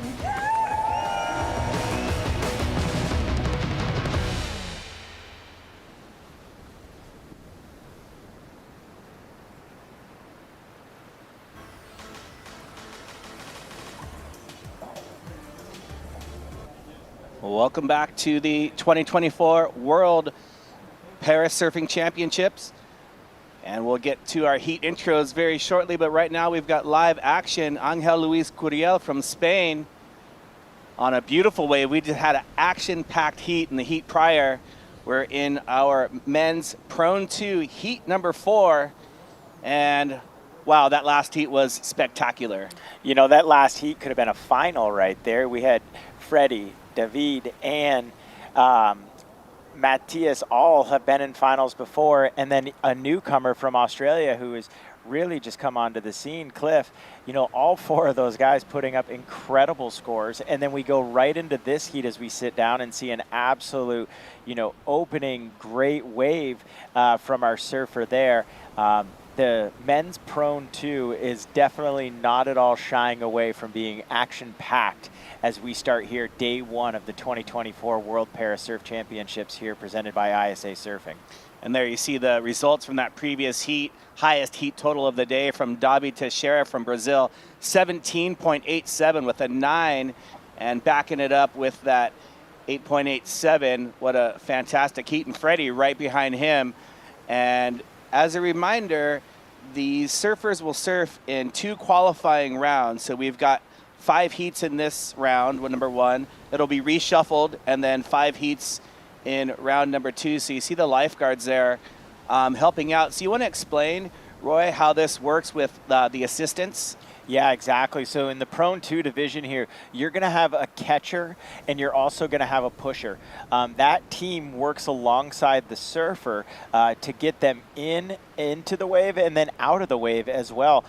Welcome back to the 2024 World Parasurfing Championships. And we'll get to our heat intros very shortly, but right now we've got live action. Angel Luis Curiel from Spain on a beautiful wave. We just had an action-packed heat in the heat prior. We're in our men's Prone 2 heat number 4. And wow, that last heat was spectacular. You know, that last heat could have been a final right there. We had Freddie, David, and Matthias all have been in finals before, and then a newcomer from Australia who has really just come onto the scene, Cliff. You know, all 4 of those guys putting up incredible scores, and then we go right into this heat as we sit down and see an absolute, you know, opening great wave from our surfer there. The men's Prone 2 is definitely not at all shying away from being action-packed as we start here day 1 of the 2024 World Parasurf Championships here presented by ISA Surfing. And there you see the results from that previous heat. Highest heat total of the day from Davi Teixeira from Brazil, 17.87 with a 9, and backing it up with that 8.87. What a fantastic heat. And Freddie right behind him. And as a reminder, the surfers will surf in 2 qualifying rounds. So we've got 5 heats in this round, number 1. It'll be reshuffled, and then 5 heats in round number 2. So you see the lifeguards there helping out. So you want to explain, Roy, how this works with the assistants? Yeah, exactly. So in the Prone 2 division here, you're going to have a catcher and you're also going to have a pusher. That team works alongside the surfer to get them into the wave and then out of the wave as well.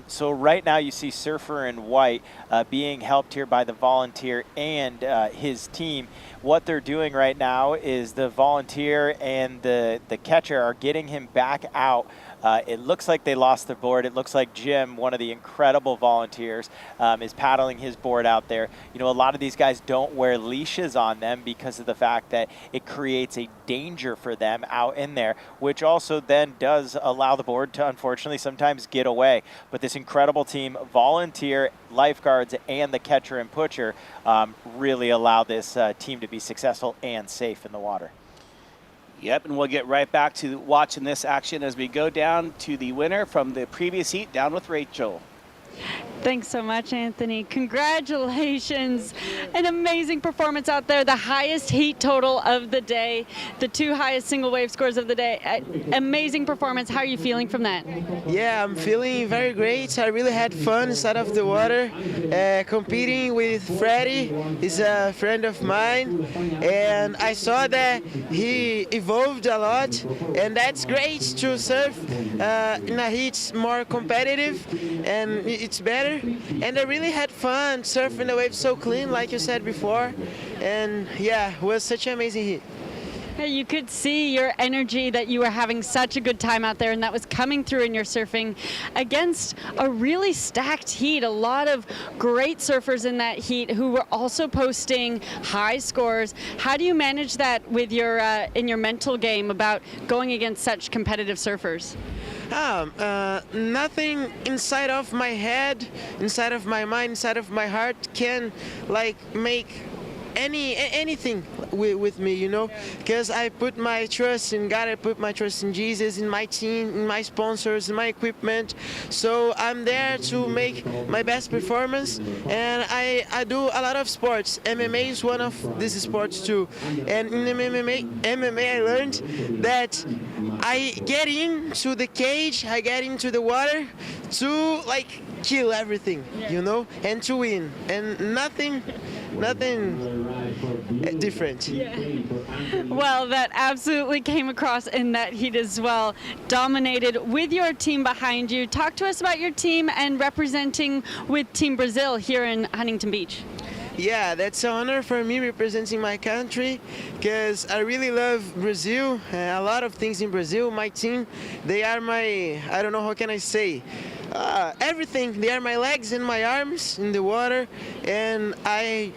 So right now you see Surfer in white being helped here by the volunteer and his team. What they're doing right now is the volunteer and the catcher are getting him back out. It looks like they lost their board. It looks like Jim, one of the incredible volunteers, is paddling his board out there. You know, a lot of these guys don't wear leashes on them because of the fact that it creates a danger for them out in there, which also then does allow the board to, unfortunately, sometimes get away. But this incredible team, volunteer, lifeguards, and the catcher and pusher really allow this team to be successful and safe in the water. Yep, and we'll get right back to watching this action as we go down to the winner from the previous heat, down with Rachel. Thanks so much, Anthony. Congratulations. An amazing performance out there. The highest heat total of the day, the 2 highest single wave scores of the day. Amazing performance. How are you feeling from that? Yeah, I'm feeling very great. I really had fun inside of the water, competing with Freddie. He's a friend of mine, and I saw that he evolved a lot, and that's great to surf in a heat more competitive, and it's better. And I really had fun surfing the waves so clean, like you said before, and yeah, it was such an amazing heat. You could see your energy, that you were having such a good time out there, and that was coming through in your surfing against a really stacked heat. A lot of great surfers in that heat who were also posting high scores. How do you manage that with your in your mental game about going against such competitive surfers? Nothing inside of my head, inside of my mind, inside of my heart can like make anything with me, you know, because I put my trust in God, I put my trust in Jesus, in my team, in my sponsors, in my equipment. So I'm there to make my best performance, and I do a lot of sports. MMA is one of these sports too, and in MMA I learned that I get into the cage, I get into the water to like kill everything, you know, and to win, and nothing different. Yeah. Well, that absolutely came across in that heat as well. Dominated with your team behind you. Talk to us about your team and representing with Team Brazil here in Huntington Beach. Yeah, that's an honor for me representing my country, because I really love Brazil, a lot of things in Brazil. My team, they are my, I don't know, how can I say, everything. They are my legs and my arms in the water, and I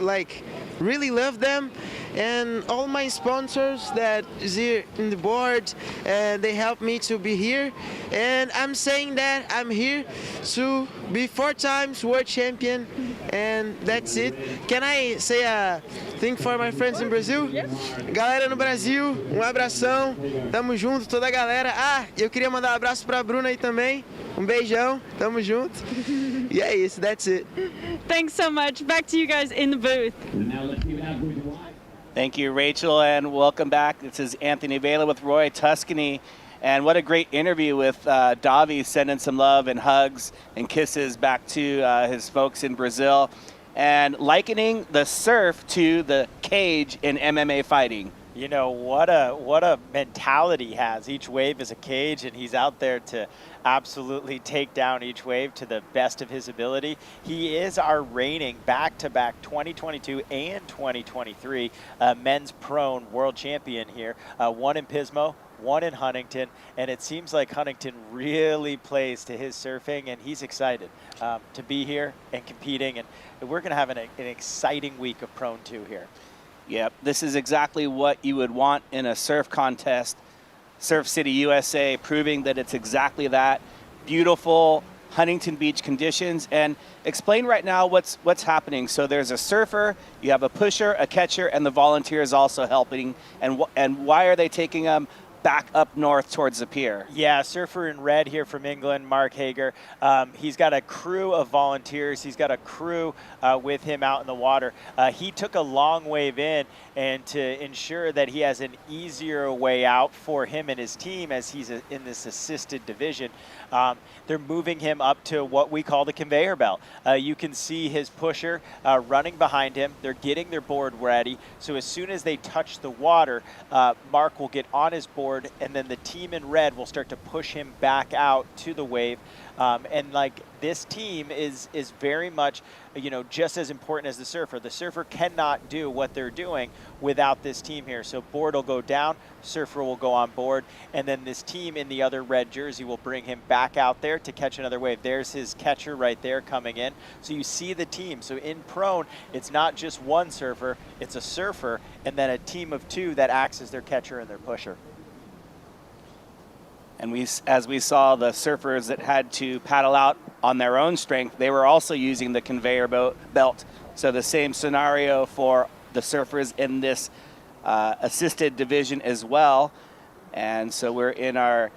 like really love them. And all my sponsors that is here in the board, they help me to be here. And I'm saying that I'm here to be 4 times world champion, and that's it. Can I say a thing for my friends in Brazil? Yes. Galera no Brasil, abração, tamo junto, toda a galera. Eu queria mandar abraço pra Bruna aí também. Beijão, tamo junto. E é isso, that's it. Thanks so much. Back to you guys in the booth. Thank you, Rachel, and welcome back. This is Anthony Vela with Roy Tuscany, and what a great interview with Davi, sending some love and hugs and kisses back to his folks in Brazil, and likening the surf to the cage in MMA fighting. You know, what a mentality he has. Each wave is a cage, and he's out there to absolutely take down each wave to the best of his ability. He is our reigning back-to-back 2022 and 2023 men's prone world champion here. 1 in Pismo, 1 in Huntington, and it seems like Huntington really plays to his surfing, and he's excited to be here and competing, and we're going to have an exciting week of Prone 2 here. Yep, this is exactly what you would want in a surf contest. Surf City, USA, proving that it's exactly that. Beautiful Huntington Beach conditions. And explain right now what's happening. So there's a surfer, you have a pusher, a catcher, and the volunteers also helping. And why are they taking back up north towards the pier. Yeah, surfer in red here from England, Mark Hager. He's got a crew of volunteers. He's got a crew with him out in the water. He took a long wave in, and to ensure that he has an easier way out for him and his team as he's in this assisted division, they're moving him up to what we call the conveyor belt. You can see his pusher running behind him. They're getting their board ready. So as soon as they touch the water, Mark will get on his board, and then the team in red will start to push him back out to the wave. And like this team is very much, you know, just as important as the surfer. The surfer cannot do what they're doing without this team here. So board will go down, surfer will go on board, and then this team in the other red jersey will bring him back out there to catch another wave. There's his catcher right there coming in. So you see the team. So in prone, it's not just one surfer, it's a surfer and then a team of two that acts as their catcher and their pusher. And as we saw, the surfers that had to paddle out on their own strength, they were also using the conveyor belt. So the same scenario for the surfers in this assisted division as well. And so we're in our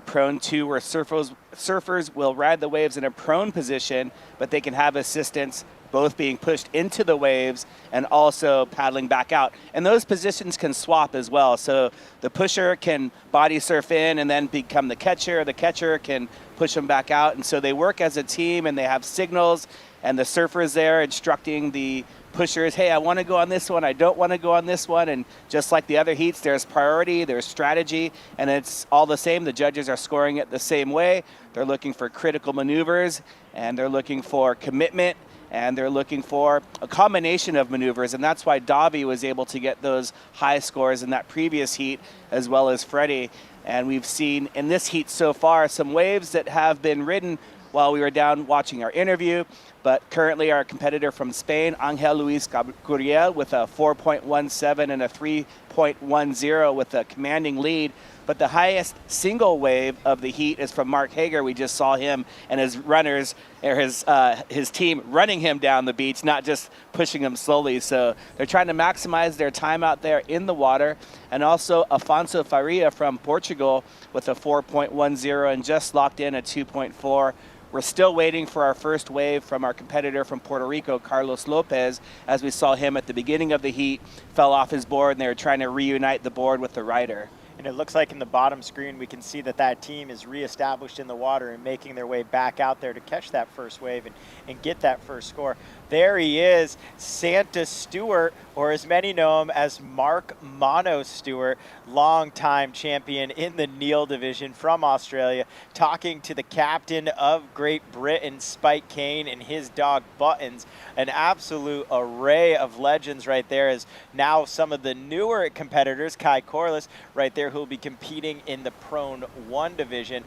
prone 2, where surfers will ride the waves in a prone position, but they can have assistance both being pushed into the waves and also paddling back out. And those positions can swap as well. So the pusher can body surf in and then become the catcher. The catcher can push them back out. And so they work as a team, and they have signals, and the surfer's there instructing the pushers, hey, I want to go on this one, I don't want to go on this one. And just like the other heats, there's priority, there's strategy, and it's all the same. The judges are scoring it the same way. They're looking for critical maneuvers, and they're looking for commitment, and they're looking for a combination of maneuvers, and that's why Davi was able to get those high scores in that previous heat, as well as Freddie. And we've seen in this heat so far some waves that have been ridden while we were down watching our interview, but currently our competitor from Spain, Angel Luis Gabriel, with a 4.17 and a 3.10 with a commanding lead. But the highest single wave of the heat is from Mark Hager. We just saw him and his runners, or his team, running him down the beach, not just pushing him slowly. So they're trying to maximize their time out there in the water. And also Afonso Faria from Portugal with a 4.10 and just locked in a 2.4. We're still waiting for our first wave from our competitor from Puerto Rico, Carlos Lopez, as we saw him at the beginning of the heat, fell off his board, and they were trying to reunite the board with the rider. And it looks like in the bottom screen we can see that that team is reestablished in the water and making their way back out there to catch that first wave and get that first score. There he is, Santa Stewart, or as many know him as Mark Mono Stewart, longtime champion in the Neil division from Australia, talking to the captain of Great Britain, Spike Kane, and his dog Buttons. An absolute array of legends right there, as now some of the newer competitors, Kai Corliss right there, who will be competing in the Prone 1 division,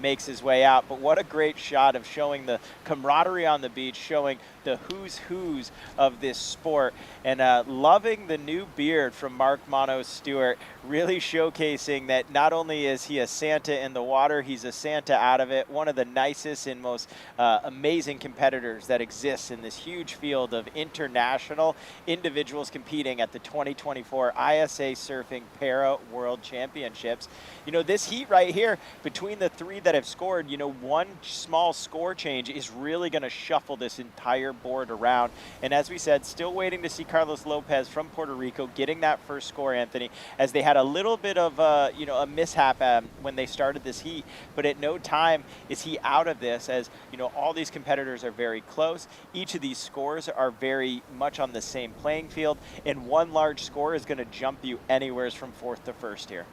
makes his way out. But what a great shot of showing the camaraderie on the beach, showing the who's of this sport, and loving the new beard from Mark Mono Stewart, really showcasing that not only is he a Santa in the water, he's a Santa out of it. One of the nicest and most amazing competitors that exists in this huge field of international individuals competing at the 2024 ISAsurfing Para World Championships. You know, this heat right here, between the three that have scored, you know, one small score change is really going to shuffle this entire board around. And as we said, still waiting to see Carlos Lopez from Puerto Rico getting that first score, Anthony, as they had a little bit of you know, a mishap when they started this heat, but at no time is he out of this, as you know, all these competitors are very close. Each of these scores are very much on the same playing field, and one large score is going to jump you anywhere from fourth to first here.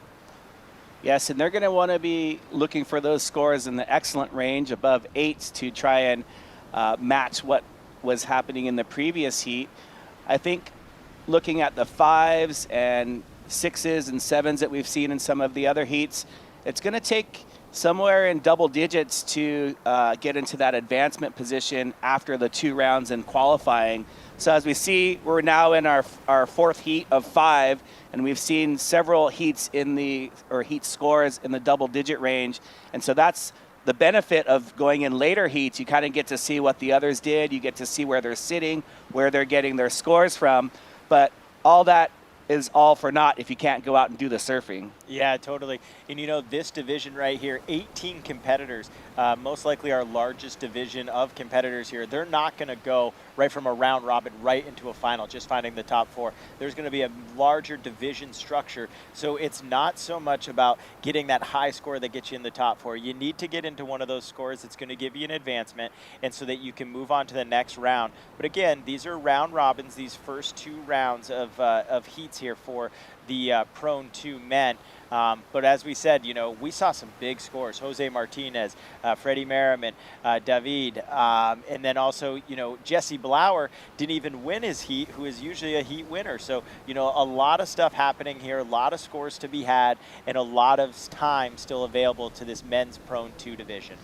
Yes, and they're going to want to be looking for those scores in the excellent range above 8s to try and match what was happening in the previous heat. I think looking at the 5s and 6s and 7s that we've seen in some of the other heats, it's going to take somewhere in double digits to get into that advancement position after the 2 rounds in qualifying. So as we see, we're now in our 4th heat of 5, and we've seen several heats heat scores in the double digit range. And so that's the benefit of going in later heats. You kind of get to see what the others did. You get to see where they're sitting, where they're getting their scores from. But all that is all for naught if you can't go out and do the surfing. Yeah, totally. And you know, this division right here, 18 competitors, most likely our largest division of competitors here. They're not going to go right from a round robin right into a final, just finding the top 4. There's going to be a larger division structure. So it's not so much about getting that high score that gets you in the top 4. You need to get into one of those scores that's going to give you an advancement, and so that you can move on to the next round. But again, these are round robins, these first 2 rounds of heats here for the Prone 2 men. But as we said, you know, we saw some big scores. Jose Martinez, Freddie Merriman, David, and then also, you know, Jesse Blauer didn't even win his heat, who is usually a heat winner. So, you know, a lot of stuff happening here, a lot of scores to be had, and a lot of time still available to this men's Prone 2 division.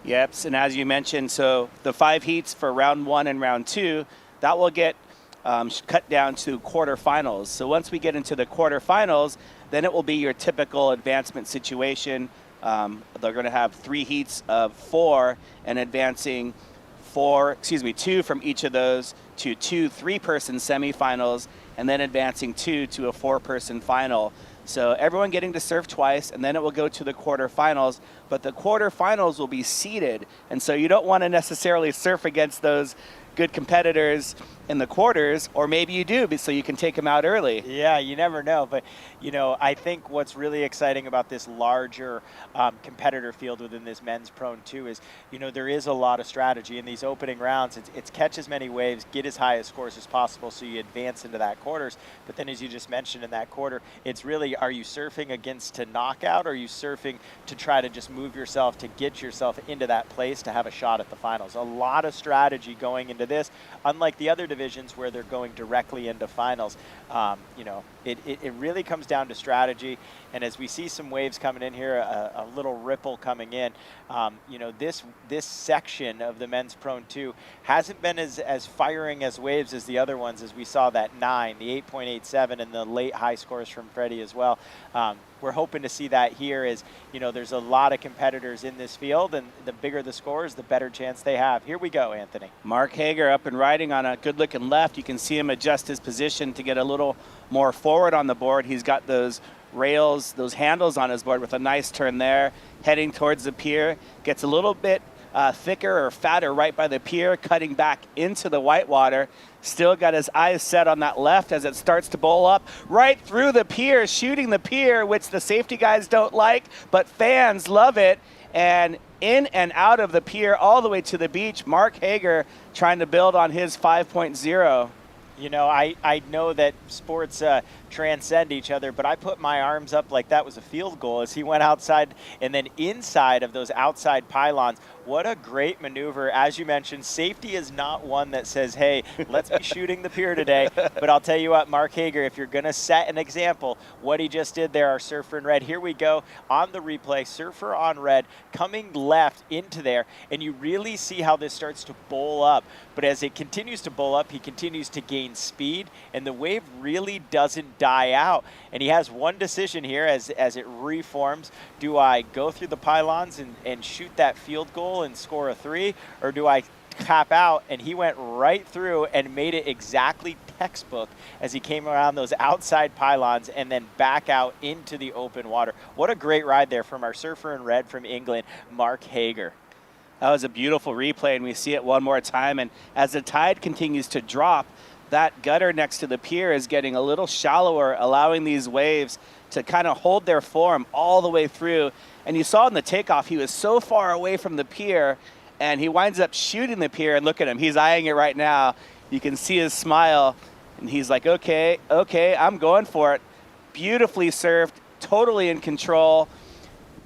Yep, and as you mentioned, so the 5 heats for round 1 and round 2, that will get cut down to quarterfinals. So once we get into the quarterfinals, then it will be your typical advancement situation. They're going to have 3 heats of 4 and advancing 2 from each of those to 2 3-person semifinals, and then advancing 2 to a 4-person final. So everyone getting to surf twice, and then it will go to the quarterfinals. But the quarterfinals will be seeded, and so you don't want to necessarily surf against those good competitors in the quarters, or maybe you do, so you can take them out early. Yeah, you never know. But, you know, I think what's really exciting about this larger competitor field within this men's Prone 2 is, you know, there is a lot of strategy in these opening rounds. It's catch as many waves, get as high as scores as possible so you advance into that quarters. But then, as you just mentioned, in that quarter, it's really, are you surfing against to knockout, or are you surfing to try to just move yourself to get yourself into that place to have a shot at the finals? A lot of strategy going into this, unlike the other divisions where they're going directly into finals. You know, it really comes down to strategy. And as we see some waves coming in here, a little ripple coming in, you know, this section of the men's Prone 2 hasn't been as firing as waves as the other ones, as we saw that 9, the 8.87, and the late high scores from Freddie as well. We're hoping to see that here, as, you know, there's a lot of competitors in this field, and the bigger the scores, the better chance they have. Here we go, Anthony. Mark Hager up and riding on a good-looking left. You can see him adjust his position to get a little more forward on the board. He's got those rails, those handles on his board with a nice turn there, heading towards the pier. Gets a little bit thicker or fatter right by the pier, cutting back into the whitewater. Still got his eyes set on that left as it starts to bowl up right through the pier, shooting the pier, which the safety guys don't like, but fans love it. And in and out of the pier all the way to the beach, Mark Hager trying to build on his 5.0. You know, I know that sports transcend each other, but I put my arms up like that was a field goal as he went outside and then inside of those outside pylons. What a great maneuver. As you mentioned, safety is not one that says, hey, let's be shooting the pier today. But I'll tell you what, Mark Hager, if you're going to set an example, what he just did there, our surfer in red. Here we go on the replay, surfer on red, coming left into there. And you really see how this starts to bowl up. But as it continues to bowl up, he continues to gain speed, and the wave really doesn't die out. And he has one decision here as it reforms. Do I go through the pylons and shoot that field goal and score a 3, or do I cap out? And he went right through and made it exactly textbook as he came around those outside pylons and then back out into the open water. What a great ride there from our surfer in red from England, Mark Hager. That was a beautiful replay, and we see it one more time. And as the tide continues to drop, that gutter next to the pier is getting a little shallower, allowing these waves to kind of hold their form all the way through. And you saw in the takeoff, he was so far away from the pier, and he winds up shooting the pier. And look at him, he's eyeing it right now. You can see his smile, and he's like, okay, I'm going for it. Beautifully surfed, totally in control.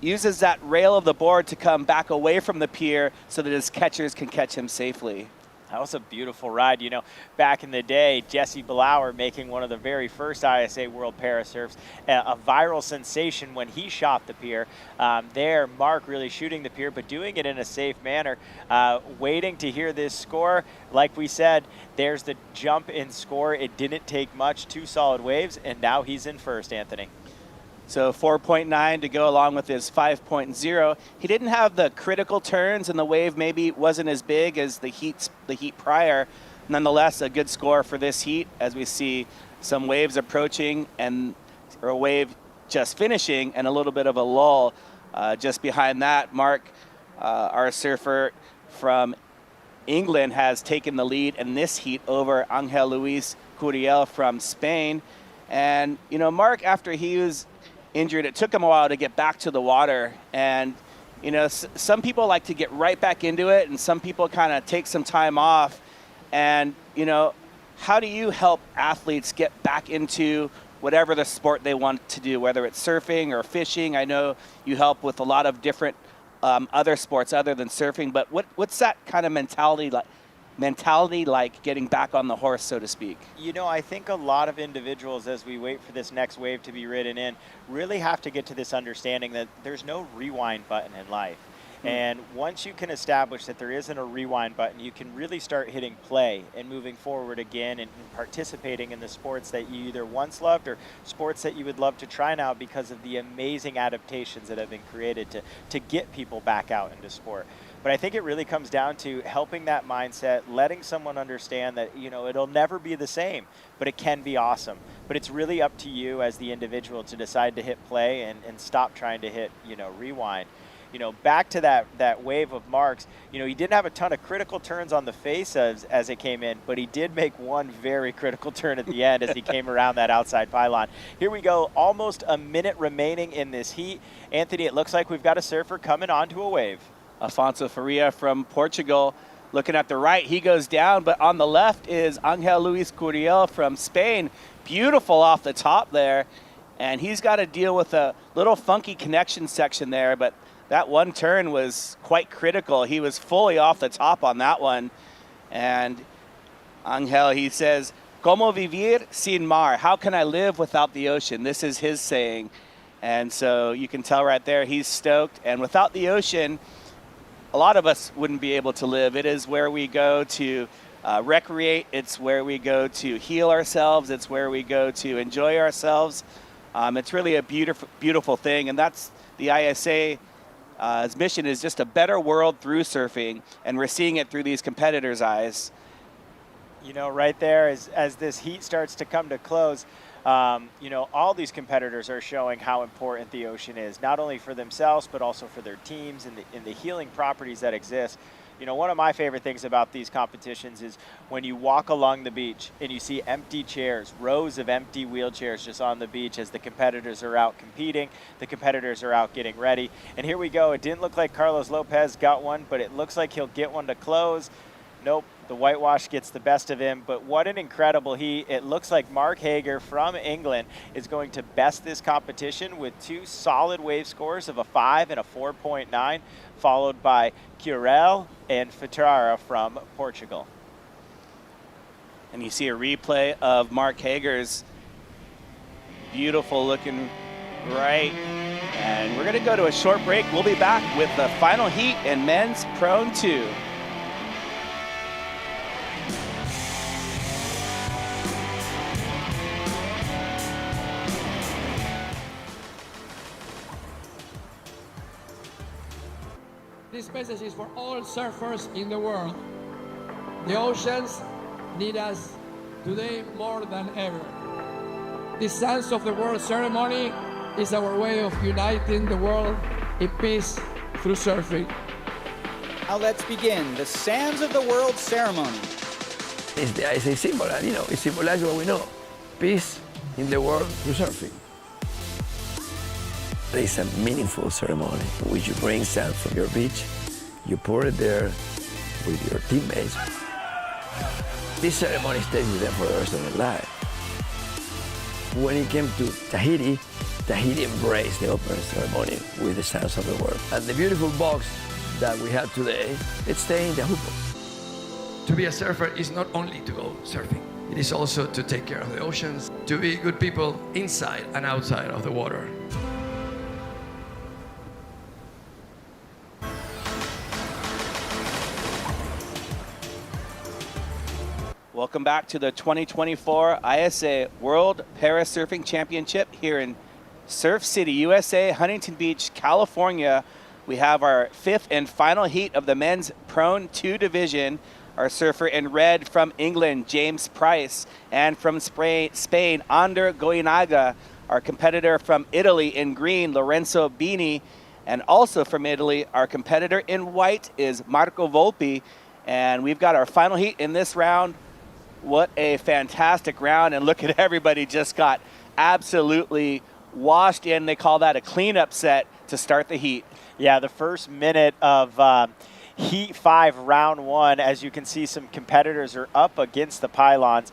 Uses that rail of the board to come back away from the pier so that his catchers can catch him safely. That was a beautiful ride. You know, back in the day, Jesse Blauer making one of the very first ISA World Parasurfs, a viral sensation when he shot the pier. There, Mark really shooting the pier, but doing it in a safe manner. Waiting to hear this score. Like we said, there's the jump in score. It didn't take much, 2 solid waves, and now he's in first, Anthony. So 4.9 to go along with his 5.0. He didn't have the critical turns, and the wave maybe wasn't as big as the heat prior. Nonetheless, a good score for this heat as we see some waves approaching or a wave just finishing, and a little bit of a lull. Just behind that, Mark, our surfer from England, has taken the lead in this heat over Angel Luis Curiel from Spain. And, you know, Mark, after he was injured, it took him a while to get back to the water. And, you know, some people like to get right back into it, and some people kind of take some time off. And, you know, how do you help athletes get back into whatever the sport they want to do, whether it's surfing or fishing? I know you help with a lot of different other sports other than surfing, but what's that kind of mentality like getting back on the horse, so to speak? You know, I think a lot of individuals, as we wait for this next wave to be ridden in, really have to get to this understanding that there's no rewind button in life. And once you can establish that there isn't a rewind button, you can really start hitting play and moving forward again and participating in the sports that you either once loved or sports that you would love to try now because of the amazing adaptations that have been created to get people back out into sport. But I think it really comes down to helping that mindset, letting someone understand that, you know, it'll never be the same, but it can be awesome. But it's really up to you as the individual to decide to hit play and stop trying to hit, you know, rewind. You know, back to that wave of Mark's, you know, he didn't have a ton of critical turns on the face as it came in, but he did make one very critical turn at the end as he came around that outside pylon. Here we go, almost a minute remaining in this heat. Anthony, it looks like we've got a surfer coming onto a wave. Afonso Faria from Portugal, looking at the right, he goes down, but on the left is Angel Luis Curiel from Spain. Beautiful off the top there, and he's got to deal with a little funky connection section there, but that one turn was quite critical. He was fully off the top on that one. And Angel, he says, "Como vivir sin mar?" How can I live without the ocean? This is his saying. And so you can tell right there, he's stoked. And without the ocean, a lot of us wouldn't be able to live. It is where we go to recreate. It's where we go to heal ourselves. It's where we go to enjoy ourselves. It's really a beautiful, beautiful thing. And that's the ISA. His mission is just a better world through surfing, and we're seeing it through these competitors' eyes. You know, right there, as this heat starts to come to close, you know, all these competitors are showing how important the ocean is, not only for themselves, but also for their teams and the healing properties that exist. You know, one of my favorite things about these competitions is when you walk along the beach and you see empty chairs, rows of empty wheelchairs just on the beach as the competitors are out competing, the competitors are out getting ready. And here we go. It didn't look like Carlos Lopez got one, but it looks like he'll get one to close. Nope, the whitewash gets the best of him, but what an incredible heat. It looks like Mark Hager from England is going to best this competition with two solid wave scores of a 5 and a 4.9, followed by Curiel and Fitara from Portugal. And you see a replay of Mark Hager's beautiful looking right. And we're gonna go to a short break. We'll be back with the final heat in men's prone 2. This message is for all surfers in the world. The oceans need us today more than ever. The Sands of the World ceremony is our way of uniting the world in peace through surfing. Now let's begin the Sands of the World ceremony. It's the ISA symbol, and you know, it symbolizes what we know: peace in the world through surfing. It's a meaningful ceremony in which you bring sand from your beach, you pour it there with your teammates. This ceremony stays with them for the rest of their life. When it came to Tahiti, Tahiti embraced the opening ceremony with the Sands of the World. And the beautiful box that we have today, it's staying in the Hupo. To be a surfer is not only to go surfing. It is also to take care of the oceans, to be good people inside and outside of the water. Welcome back to the 2024 ISA World Parasurfing Championship here in Surf City, USA, Huntington Beach, California. We have our 5th and final heat of the men's Prone 2 division. our surfer in red from England, James Price, and from Spain, Ander Goinaga, our competitor from Italy in green, Lorenzo Bini, and also from Italy, our competitor in white is Marco Volpi. And we've got our final heat in this round. What a fantastic round, and look at everybody just got absolutely washed in. They call that a cleanup set to start the heat. Yeah, the first minute of Heat 5, Round 1, as you can see, some competitors are up against the pylons.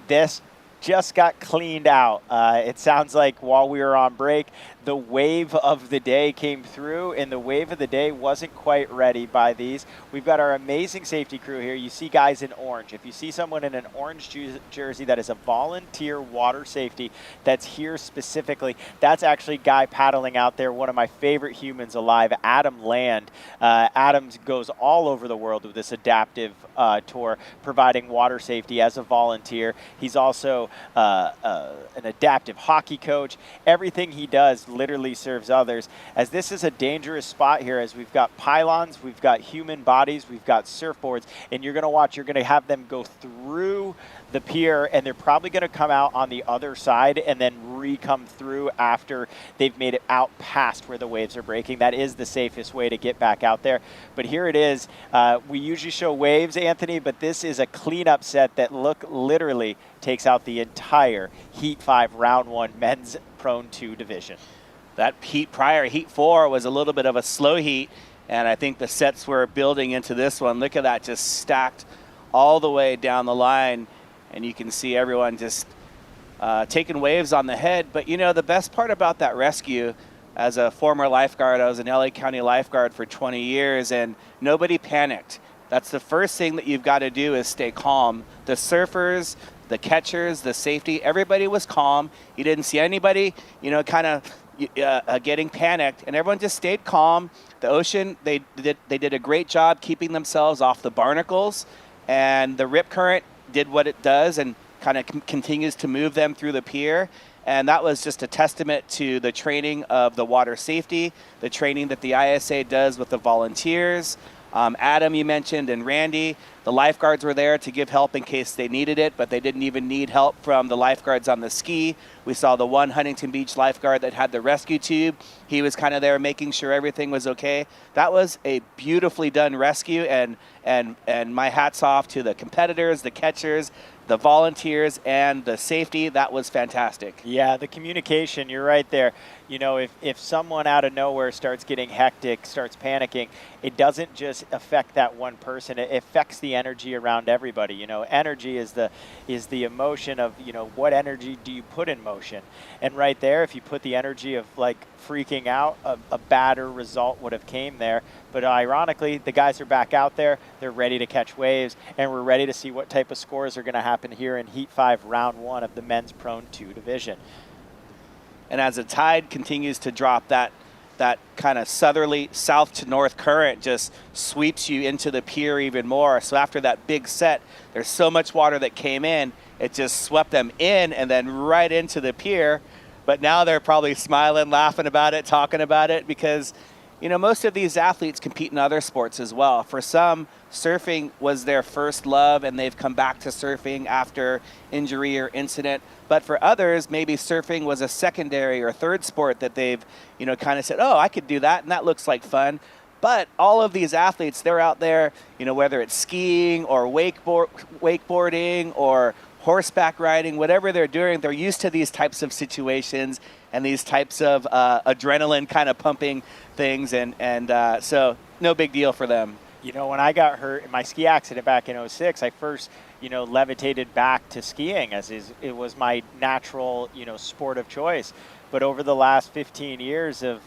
This just got cleaned out. It sounds like while we were on break, the wave of the day came through, and the wave of the day wasn't quite ready by these. We've got our amazing safety crew here. You see guys in orange. If you see someone in an orange jersey, that is a volunteer water safety that's here specifically. That's actually a guy paddling out there, one of my favorite humans alive, Adam Land. Adam goes all over the world with this adaptive tour, providing water safety as a volunteer. He's also an adaptive hockey coach. Everything he does literally serves others, as this is a dangerous spot here, as we've got pylons, we've got human bodies, we've got surfboards, and you're going to watch, you're going to have them go through the pier, and they're probably going to come out on the other side and then re-come through after they've made it out past where the waves are breaking. That is the safest way to get back out there. But here it is. We usually show waves, Anthony, but this is a cleanup set that literally takes out the entire Heat 5 Round 1 Men's Prone 2 division. That heat prior, Heat 4, was a little bit of a slow heat, and I think the sets were building into this one. Look at that, just stacked all the way down the line, and you can see everyone just taking waves on the head. But you know, the best part about that rescue, as a former lifeguard, I was an LA County lifeguard for 20 years, and nobody panicked. That's the first thing that you've got to do, is stay calm. The surfers, the catchers, the safety, everybody was calm. You didn't see anybody, you know, kind of getting panicked, and everyone just stayed calm. The ocean, they did a great job keeping themselves off the barnacles, and the rip current did what it does and kind of continues to move them through the pier. And that was just a testament to the training of the water safety, the training that the ISA does with the volunteers. Adam, you mentioned, and Randy, the lifeguards were there to give help in case they needed it, but they didn't even need help from the lifeguards on the ski. We saw the one Huntington Beach lifeguard that had the rescue tube. He was kind of there making sure everything was okay. That was a beautifully done rescue, and my hat's off to the competitors, the catchers, the volunteers, and the safety. That was fantastic. Yeah, the communication, you're right there. You know, if someone out of nowhere starts getting hectic, starts panicking, it doesn't just affect that one person. It affects the energy around everybody. You know, energy is the emotion of, you know, what energy do you put in motion? And right there, if you put the energy of like freaking out, a badder result would have came there. But ironically, the guys are back out there. They're ready to catch waves, and we're ready to see what type of scores are going to happen here in Heat 5, Round 1 of the Men's Prone 2 division. And as the tide continues to drop, that kind of southerly south to north current just sweeps you into the pier even more. So after that big set, there's so much water that came in, it just swept them in and then right into the pier. But now they're probably smiling, laughing about it, talking about it, because you know, most of these athletes compete in other sports as well. For some, surfing was their first love, and they've come back to surfing after injury or incident. But for others, maybe surfing was a secondary or third sport that they've, you know, kind of said, oh, I could do that, and that looks like fun. But all of these athletes, they're out there, you know, whether it's skiing or wakeboarding or horseback riding, whatever they're doing, they're used to these types of situations and these types of adrenaline kind of pumping things, and so no big deal for them. You know, when I got hurt in my ski accident back in 2006, I first, you know, levitated back to skiing as it was my natural, you know, sport of choice. But over the last 15 years of,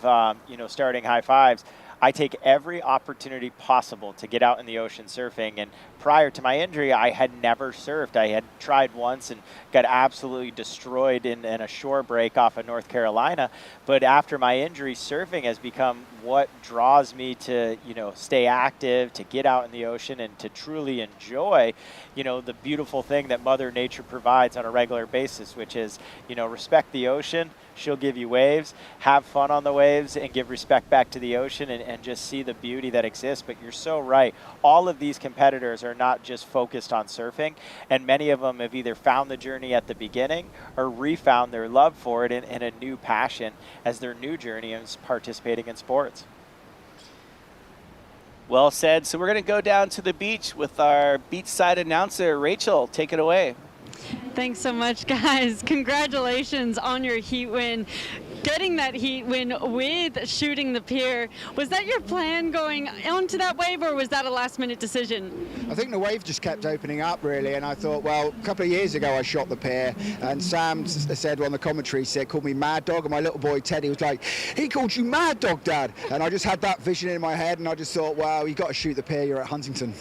you know, starting high fives, I take every opportunity possible to get out in the ocean surfing. And prior to my injury, I had never surfed. I had tried once and got absolutely destroyed in a shore break off of North Carolina. But after my injury, surfing has become what draws me to, you know, stay active, to get out in the ocean and to truly enjoy, you know, the beautiful thing that Mother Nature provides on a regular basis, which is, you know, respect the ocean, She'll give you waves, have fun on the waves, and give respect back to the ocean and just see the beauty that exists. But you're so right. All of these competitors are not just focused on surfing, and many of them have either found the journey at the beginning or refound their love for it in a new passion as their new journey is participating in sports. Well said. So we're going to go down to the beach with our beachside announcer, Rachel. Take it away. Thanks so much, guys. Congratulations on your heat win. Getting that heat win with shooting the pier. Was that your plan going onto that wave, or was that a last-minute decision? I think the wave just kept opening up, really, and I thought, well, a couple of years ago I shot the pier, and Sam said on the commentary, called me Mad Dog, and my little boy Teddy was like, he called you Mad Dog, Dad. And I just had that vision in my head, and I just thought, wow, you got to shoot the pier, you're at Huntington.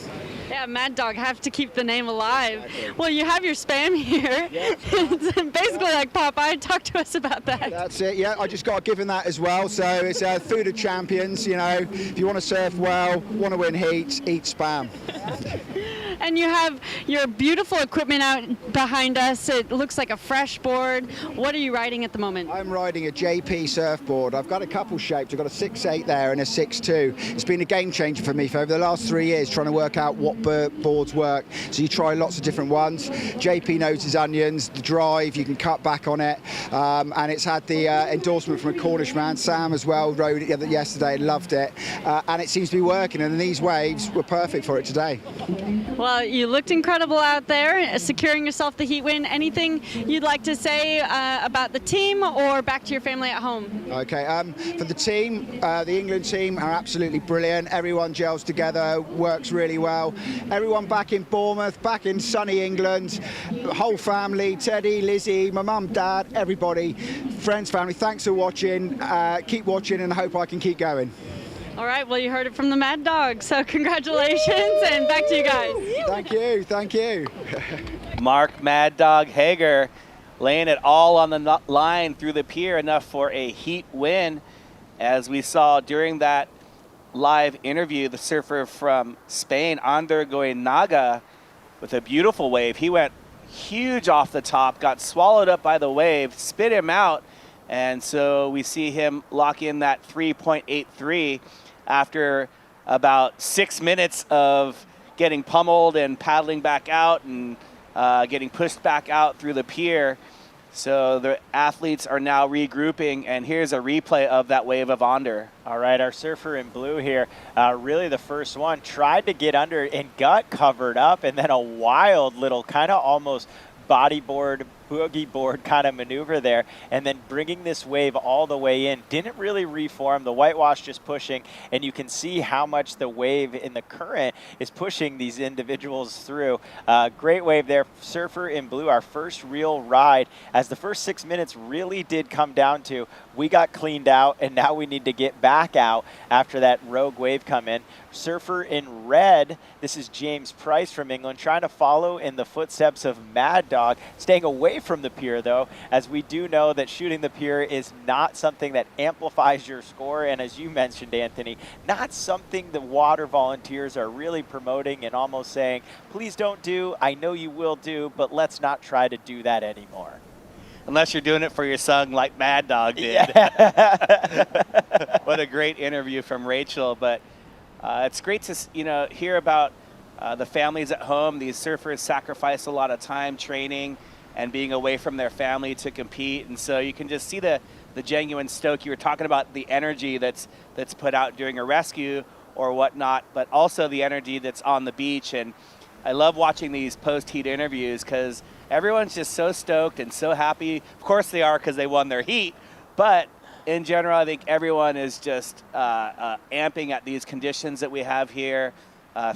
Yeah, Mad Dog, have to keep the name alive. Exactly. Well, you have your Spam here. Yep. It's basically like Popeye. Talk to us about that. That's it, yeah. I just got to give him that as well. So it's food of champions, you know. If you want to surf well, want to win heats, eat Spam. And you have your beautiful equipment out behind us. It looks like a fresh board. What are you riding at the moment? I'm riding a JP surfboard. I've got a couple shapes. I've got a 6.8 there and a 6.2. It's been a game changer for me for over the last 3 years, trying to work out what boards work. So you try lots of different ones. JP knows his onions, the drive, you can cut back on it. And it's had the endorsement from a Cornish man, Sam as well, rode it yesterday and loved it. And it seems to be working, and these waves were perfect for it today. Well, you looked incredible out there, securing yourself the heat win. Anything you'd like to say about the team or back to your family at home? Okay, for the team, the England team are absolutely brilliant. Everyone gels together, works really well. Everyone back in Bournemouth, back in sunny England, the whole family, Teddy, Lizzie, my mum, dad, everybody, friends, family, thanks for watching. Keep watching, and I hope I can keep going. All right, well, you heard it from the Mad Dog, so congratulations, and back to you guys. Thank you. Mark Mad Dog Hager laying it all on the line through the pier, enough for a heat win. As we saw during that live interview, the surfer from Spain, Ander Goenaga, with a beautiful wave. He went huge off the top, got swallowed up by the wave, spit him out, and so we see him lock in that 3.83 after about 6 minutes of getting pummeled and paddling back out and getting pushed back out through the pier. So the athletes are now regrouping, and here's a replay of that wave of Ander. All right, our surfer in blue here, really the first one, tried to get under and got covered up, and then a wild little kind of almost bodyboard, boogie board kind of maneuver there, and then bringing this wave all the way in. Didn't really reform, the whitewash just pushing, and you can see how much the wave in the current is pushing these individuals through. Great wave there. Surfer in blue, our first real ride, as the first 6 minutes really did come down to, we got cleaned out, and now we need to get back out after that rogue wave come in. Surfer in red, this is James Price from England, trying to follow in the footsteps of Mad Dog, staying away from the pier though, as we do know that shooting the pier is not something that amplifies your score, and as you mentioned, Anthony, not something the water volunteers are really promoting and almost saying, please don't do, I know you will do, but let's not try to do that anymore. Unless you're doing it for your son like Mad Dog did. Yeah. What a great interview from Rachel. But it's great to hear about the families at home. These surfers sacrifice a lot of time training and being away from their family to compete. And so you can just see the genuine stoke. You were talking about the energy that's put out during a rescue or whatnot, but also the energy that's on the beach. And I love watching these post-heat interviews because everyone's just so stoked and so happy. Of course they are, because they won their heat, but in general, I think everyone is just amping at these conditions that we have here.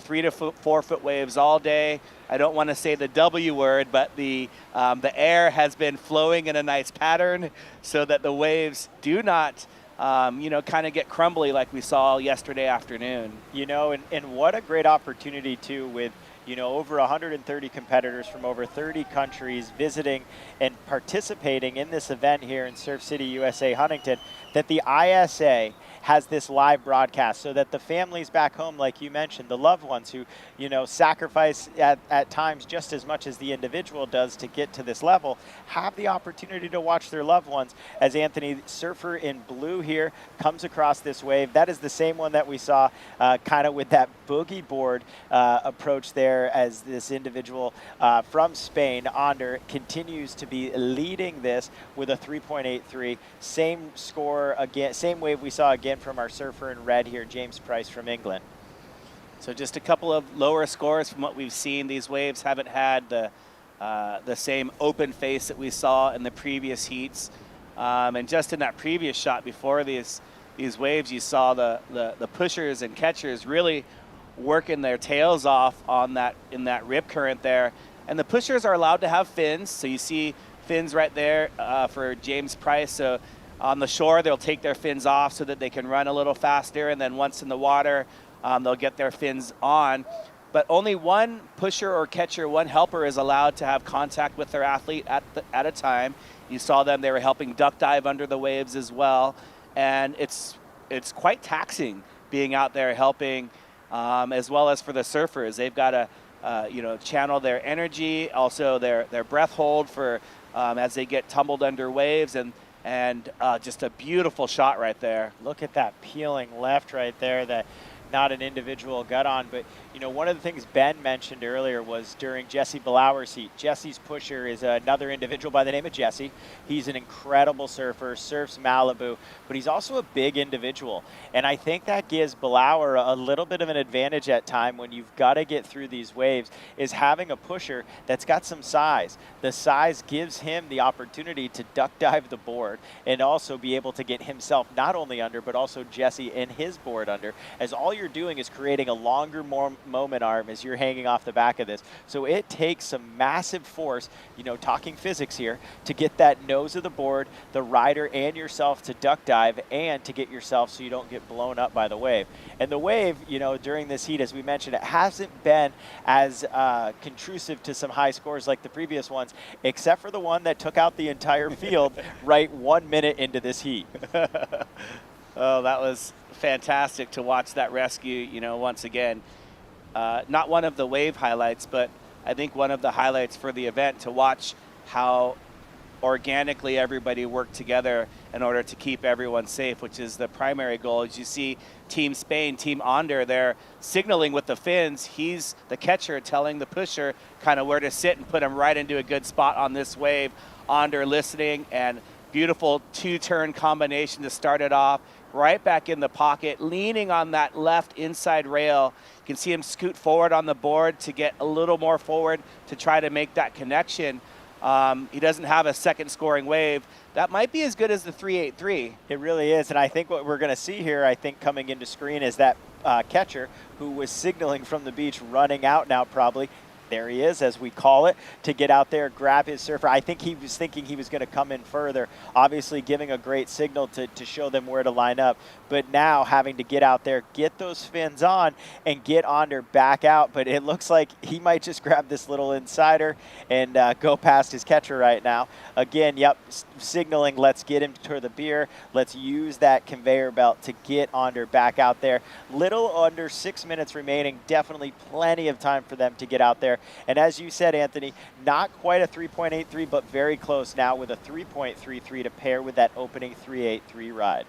3 to 4 foot waves all day. I don't want to say the W word, but the air has been flowing in a nice pattern so that the waves do not kind of get crumbly like we saw yesterday afternoon. And what a great opportunity too, with over 130 competitors from over 30 countries visiting and participating in this event here in Surf City, USA, Huntington, that the ISA has this live broadcast so that the families back home, like you mentioned, the loved ones who, you know, sacrifice at times just as much as the individual does to get to this level, have the opportunity to watch their loved ones as Anthony, surfer in blue here, comes across this wave. That is the same one that we saw kind of with that boogie board approach there, as this individual from Spain, Onder, continues to be leading this with a 3.83. Same score again, same wave we saw again from our surfer in red here, James Price from England. So just a couple of lower scores from what we've seen. These waves haven't had the same open face that we saw in the previous heats. And just in that previous shot before these waves, you saw the pushers and catchers really working their tails off on in that rip current there. And the pushers are allowed to have fins. So you see fins right there for James Price. So on the shore, they'll take their fins off so that they can run a little faster. And then once in the water, they'll get their fins on. But only one pusher or catcher, one helper is allowed to have contact with their athlete at a time. You saw them, they were helping duck dive under the waves as well. And it's quite taxing being out there helping, as well as for the surfers. They've got to channel their energy, also their breath hold for as they get tumbled under waves, and just a beautiful shot right there. Look at that peeling left right there that not an individual got on. But, you know, one of the things Ben mentioned earlier was during Jesse Blauer's heat. Jesse's pusher is another individual by the name of Jesse. He's an incredible surfer, surfs Malibu, but he's also a big individual. And I think that gives Blauer a little bit of an advantage at time when you've got to get through these waves, is having a pusher that's got some size. The size gives him the opportunity to duck dive the board and also be able to get himself not only under, but also Jesse and his board under, as all you're doing is creating a longer moment arm as you're hanging off the back of this. So it takes some massive force, you know, talking physics here, to get that nose of the board, the rider and yourself to duck dive, and to get yourself so you don't get blown up by the wave. And the wave, you know, during this heat, as we mentioned, it hasn't been as intrusive to some high scores like the previous ones, except for the one that took out the entire field right 1 minute into this heat. Oh, that was fantastic to watch that rescue, you know, once again. Not one of the wave highlights, but I think one of the highlights for the event, to watch how organically everybody worked together in order to keep everyone safe, which is the primary goal. As you see Team Spain, Team Onder, they're signaling with the fins. He's the catcher telling the pusher kind of where to sit and put him right into a good spot on this wave. Onder listening, and beautiful two-turn combination to start it off. Right back in the pocket, leaning on that left inside rail. You can see him scoot forward on the board to get a little more forward to try to make that connection. He doesn't have a second scoring wave. That might be as good as the 3.83. It really is, and I think what we're going to see here, I think coming into screen, is that catcher who was signaling from the beach, running out now probably. There he is, as we call it, to get out there, grab his surfer. I think he was thinking he was going to come in further, obviously giving a great signal to show them where to line up. But now having to get out there, get those fins on, and get Onder back out. But it looks like he might just grab this little insider and go past his catcher right now. Again, yep, signaling, let's get him to the beer. Let's use that conveyor belt to get Onder back out there. Little under 6 minutes remaining, definitely plenty of time for them to get out there. And as you said, Anthony, not quite a 3.83, but very close now with a 3.33 to pair with that opening 3.83 ride.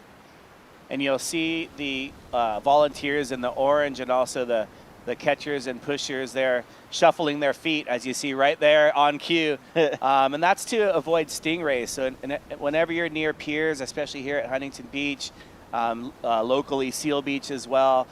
And you'll see the volunteers in the orange, and also the catchers and pushers there shuffling their feet, as you see right there on cue. And that's to avoid stingrays. So whenever you're near piers, especially here at Huntington Beach, locally Seal Beach as well,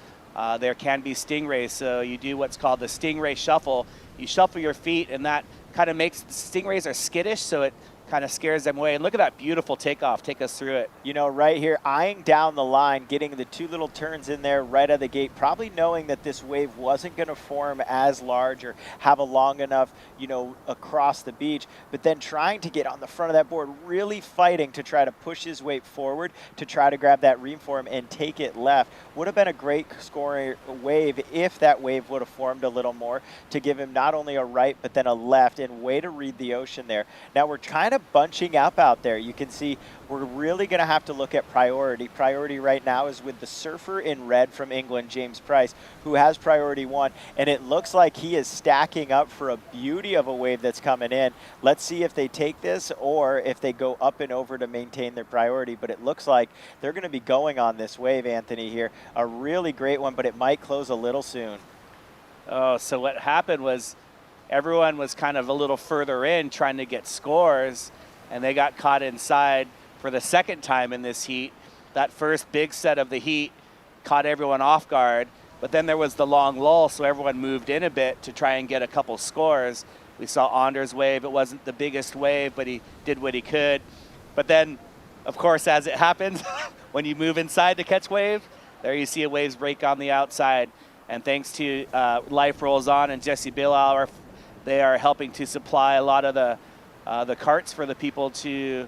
there can be stingrays. So you do what's called the stingray shuffle. You shuffle your feet, and that kind of makes, stingrays are skittish, so it kind of scares them away. And look at that beautiful takeoff. Take us through it. You know, right here, eyeing down the line, getting the two little turns in there right out of the gate, probably knowing that this wave wasn't going to form as large or have a long enough, you know, across the beach, but then trying to get on the front of that board, really fighting to try to push his weight forward to try to grab that ream for him and take it left. Would have been a great scoring wave if that wave would have formed a little more to give him not only a right, but then a left, and way to read the ocean there. Now we're trying to of bunching up out there. You can see we're really going to have to look at priority. Priority right now is with the surfer in red from England, James Price, who has priority 1, and it looks like he is stacking up for a beauty of a wave that's coming in. Let's see if they take this or if they go up and over to maintain their priority, but it looks like they're going to be going on this wave, Anthony, here. A really great one, but it might close a little soon. Oh, so what happened was everyone was kind of a little further in trying to get scores, and they got caught inside for the second time in this heat. That first big set of the heat caught everyone off guard, but then there was the long lull, so everyone moved in a bit to try and get a couple scores. We saw Anders' wave. It wasn't the biggest wave, but he did what he could. But then, of course, as it happens, when you move inside to catch wave, there you see a waves break on the outside. And thanks to Life Rolls On and Jesse Billauer, they are helping to supply a lot of the carts for the people to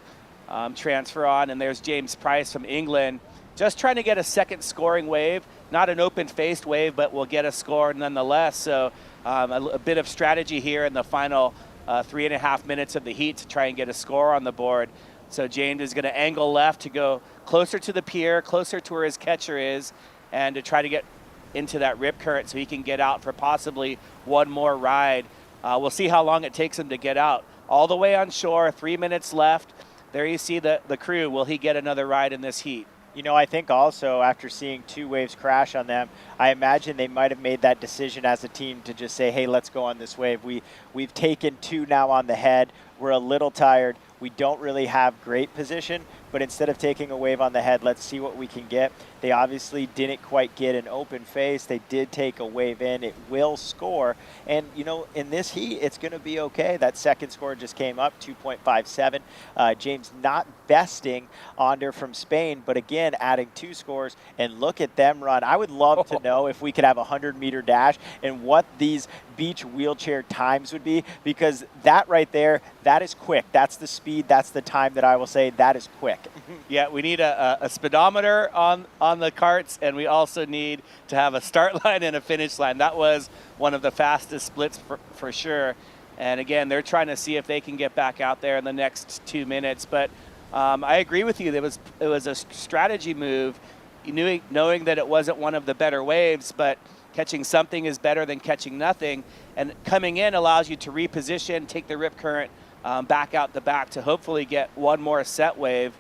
transfer on. And there's James Price from England, just trying to get a second scoring wave. Not an open-faced wave, but will get a score nonetheless. So a bit of strategy here in the final 3.5 minutes of the heat to try and get a score on the board. So James is going to angle left to go closer to the pier, closer to where his catcher is, and to try to get into that rip current so he can get out for possibly one more ride. We'll see how long it takes him to get out. All the way on shore, 3 minutes left. There you see the crew. Will he get another ride in this heat? You know, I think also after seeing 2 waves crash on them, I imagine they might have made that decision as a team to just say, hey, let's go on this wave. We've taken 2 now on the head. We're a little tired. We don't really have great position, but instead of taking a wave on the head, let's see what we can get. They obviously didn't quite get an open face. They did take a wave in. It will score. And, you know, in this heat, it's going to be okay. That second score just came up, 2.57. James not besting Onder from Spain, but again, adding 2 scores. And look at them run. I would love to know if we could have a 100-meter dash and what these beach wheelchair times would be, because that right there, that is quick. That's the speed. That's the time that I will say that is quick. Yeah, we need a speedometer on the carts, and we also need to have a start line and a finish line. That was one of the fastest splits for sure. And again, they're trying to see if they can get back out there in the next 2 minutes. But I agree with you. It was a strategy move, knowing that it wasn't one of the better waves, but catching something is better than catching nothing. And coming in allows you to reposition, take the rip current back out the back to hopefully get one more set wave.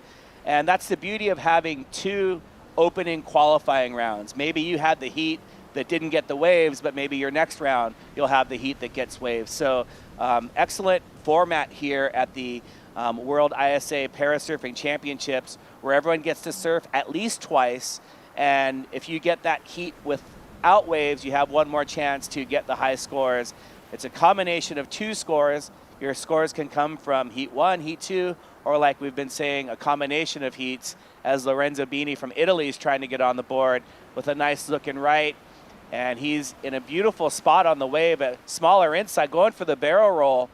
And that's the beauty of having 2 opening qualifying rounds. Maybe you had the heat that didn't get the waves, but maybe your next round you'll have the heat that gets waves. So excellent format here at the World ISA Parasurfing Championships, where everyone gets to surf at least twice. And if you get that heat without waves, you have one more chance to get the high scores. It's a combination of 2 scores. Your scores can come from heat 1, heat 2, or like we've been saying, a combination of heats, as Lorenzo Bini from Italy is trying to get on the board with a nice looking right. And he's in a beautiful spot on the wave, a smaller inside, going for the barrel roll.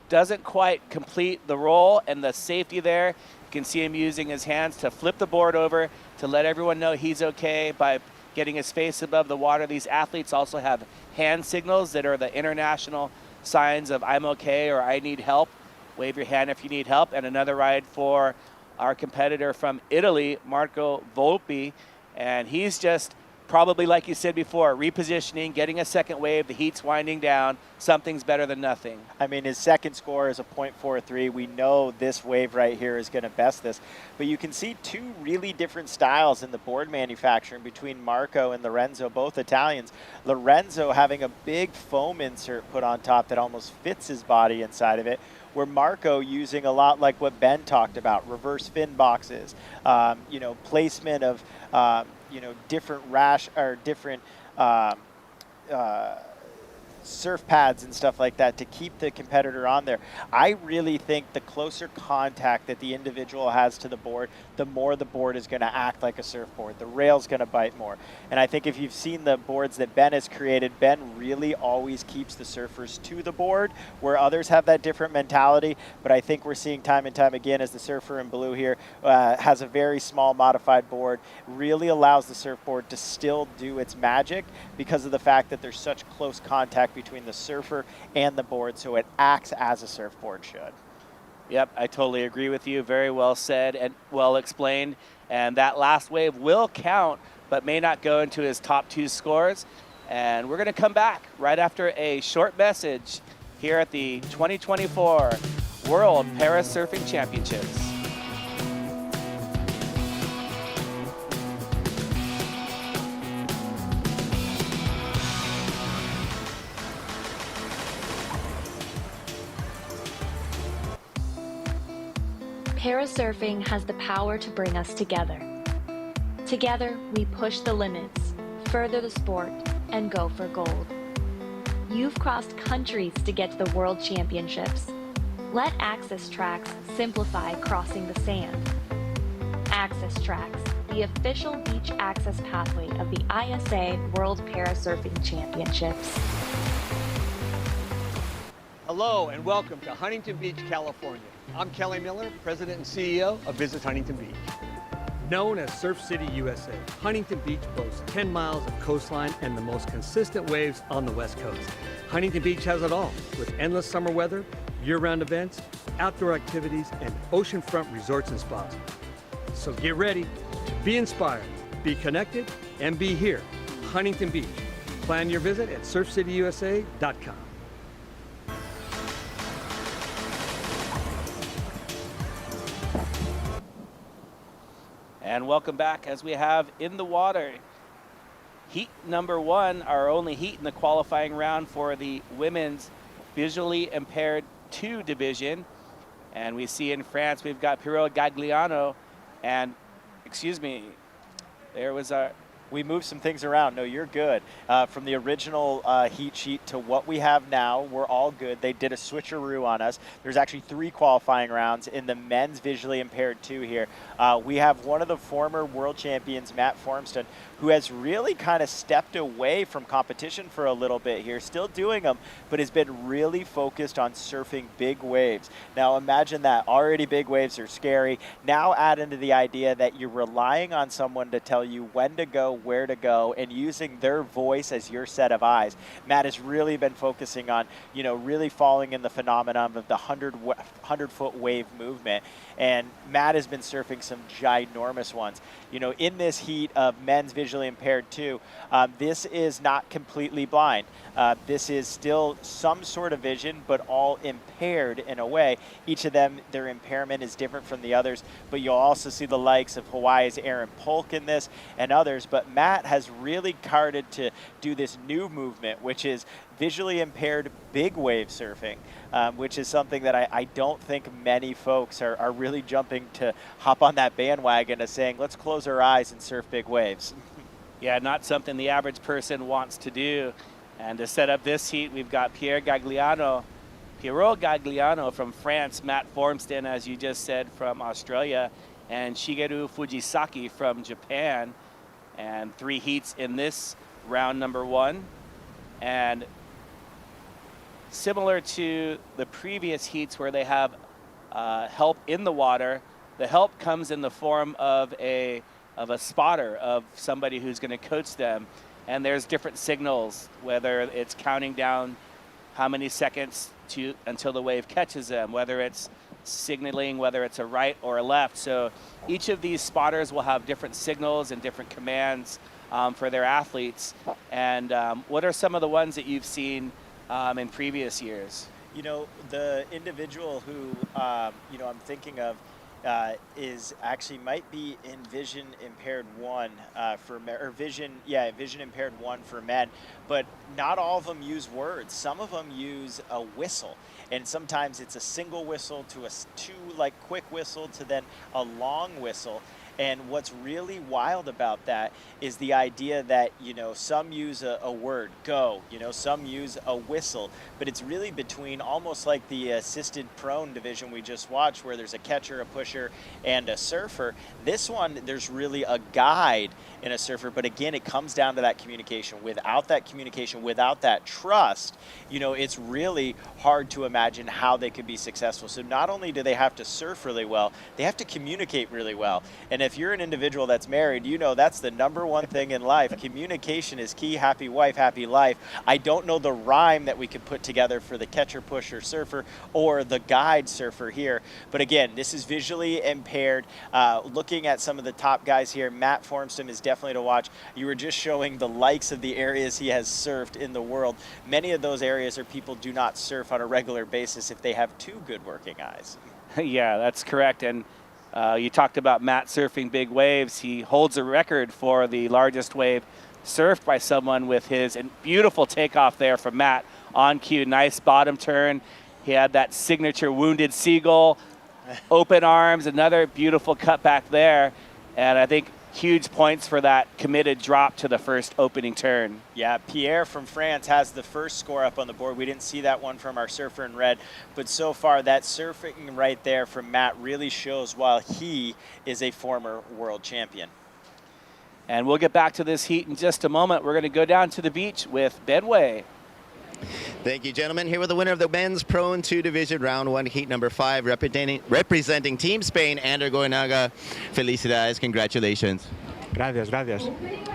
Doesn't quite complete the roll and the safety there. You can see him using his hands to flip the board over to let everyone know he's okay by getting his face above the water. These athletes also have hand signals that are the international signs of I'm okay or I need help. Wave your hand if you need help. And another ride for our competitor from Italy, Marco Volpi. And he's just probably, like you said before, repositioning, getting a second wave, the heat's winding down. Something's better than nothing. I mean, his second score is a .43. We know this wave right here is going to best this. But you can see 2 really different styles in the board manufacturing between Marco and Lorenzo, both Italians. Lorenzo having a big foam insert put on top that almost fits his body inside of it, where Marco using a lot like what Ben talked about, reverse fin boxes, you know, placement of, you know, different surf pads and stuff like that to keep the competitor on there. I really think the closer contact that the individual has to the board, the more the board is going to act like a surfboard. The rail's going to bite more. And I think if you've seen the boards that Ben has created, Ben really always keeps the surfers to the board, where others have that different mentality. But I think we're seeing time and time again as the surfer in blue here has a very small modified board, really allows the surfboard to still do its magic because of the fact that there's such close contact between the surfer and the board, so it acts as a surfboard should. Yep, I totally agree with you. Very well said and well explained. And that last wave will count, but may not go into his top 2 scores. And we're going to come back right after a short message here at the 2024 World Parasurfing Championships. Parasurfing has the power to bring us together. Together, we push the limits, further the sport, and go for gold. You've crossed countries to get to the World Championships. Let Access Tracks simplify crossing the sand. Access Tracks, the official beach access pathway of the ISA World Parasurfing Championships. Hello and welcome to Huntington Beach, California. I'm Kelly Miller, President and CEO of Visit Huntington Beach. Known as Surf City, USA, Huntington Beach boasts 10 miles of coastline and the most consistent waves on the West Coast. Huntington Beach has it all, with endless summer weather, year-round events, outdoor activities, and oceanfront resorts and spas. So get ready to be inspired, be connected, and be here, Huntington Beach. Plan your visit at surfcityusa.com. And welcome back as we have in the water heat number 1, our only heat in the qualifying round for the women's visually impaired 2 division. And we see in France we've got Piero Gagliano and, excuse me, There was we moved some things around. No, you're good. From the original heat sheet to what we have now, we're all good. They did a switcheroo on us. There's actually 3 qualifying rounds in the men's visually impaired 2 here. We have one of the former world champions, Matt Formston, who has really kind of stepped away from competition for a little bit here, still doing them, but has been really focused on surfing big waves. Now imagine that. Already big waves are scary. Now add into the idea that you're relying on someone to tell you when to go, where to go, and using their voice as your set of eyes. Matt has really been focusing on, really falling in the phenomenon of the 100-foot wave movement. And Matt has been surfing some ginormous ones. In this heat of men's visually impaired 2, this is not completely blind. This is still some sort of vision, but all impaired in a way. Each of them, their impairment is different from the others, but you'll also see the likes of Hawaii's Aaron Polk in this and others. But Matt has really started to do this new movement, which is visually impaired big wave surfing, which is something that I don't think many folks are really jumping to hop on that bandwagon of saying, let's close our eyes and surf big waves. Yeah, not something the average person wants to do. And to set up this heat, we've got Piero Gagliano from France, Matt Formston, as you just said, from Australia, and Shigeru Fujisaki from Japan. And 3 heats in this round number 1. And similar to the previous heats where they have help in the water, the help comes in the form of a spotter, of somebody who's going to coach them. And there's different signals, whether it's counting down how many seconds until the wave catches them, whether it's signaling whether it's a right or a left. So each of these spotters will have different signals and different commands for their athletes. And what are some of the ones that you've seen in previous years? The individual who, I'm thinking of is actually might be in vision impaired 1 vision impaired 1 for men, but not all of them use words. Some of them use a whistle, and sometimes it's a single whistle to a 2 quick whistle to then a long whistle. And what's really wild about that is the idea that, some use a word, go, some use a whistle, but it's really between almost like the assisted prone division we just watched, where there's a catcher, a pusher, and a surfer. This one, there's really a guide in a surfer, but again, it comes down to that communication. Without that communication, without that trust, it's really hard to imagine how they could be successful. So not only do they have to surf really well, they have to communicate really well. And if you're an individual that's married, you know that's the #1 thing in life. Communication is key. Happy wife, happy life. I don't know the rhyme that we could put together for the catcher, pusher, surfer, or the guide surfer here. But again, this is visually impaired. Looking at some of the top guys here, Matt Formston is definitely to watch. You were just showing the likes of the areas he has surfed in the world. Many of those areas are people do not surf on a regular basis if they have 2 good working eyes. Yeah, that's correct. And you talked about Matt surfing big waves. He holds a record for the largest wave surfed by someone with his beautiful takeoff there from Matt on cue. Nice bottom turn. He had that signature wounded seagull, open arms, another beautiful cutback there. And I think huge points for that committed drop to the first opening turn. Yeah, Pierre from France has the first score up on the board. We didn't see that one from our surfer in red, but so far that surfing right there from Matt really shows why he is a former world champion. And we'll get back to this heat in just a moment. We're going to go down to the beach with Ben Way. Thank you, gentlemen. Here with the winner of the men's Pro and 2 division, round 1, heat number 5, representing Team Spain, Ander Goenaga. Felicidades, congratulations. Gracias, gracias.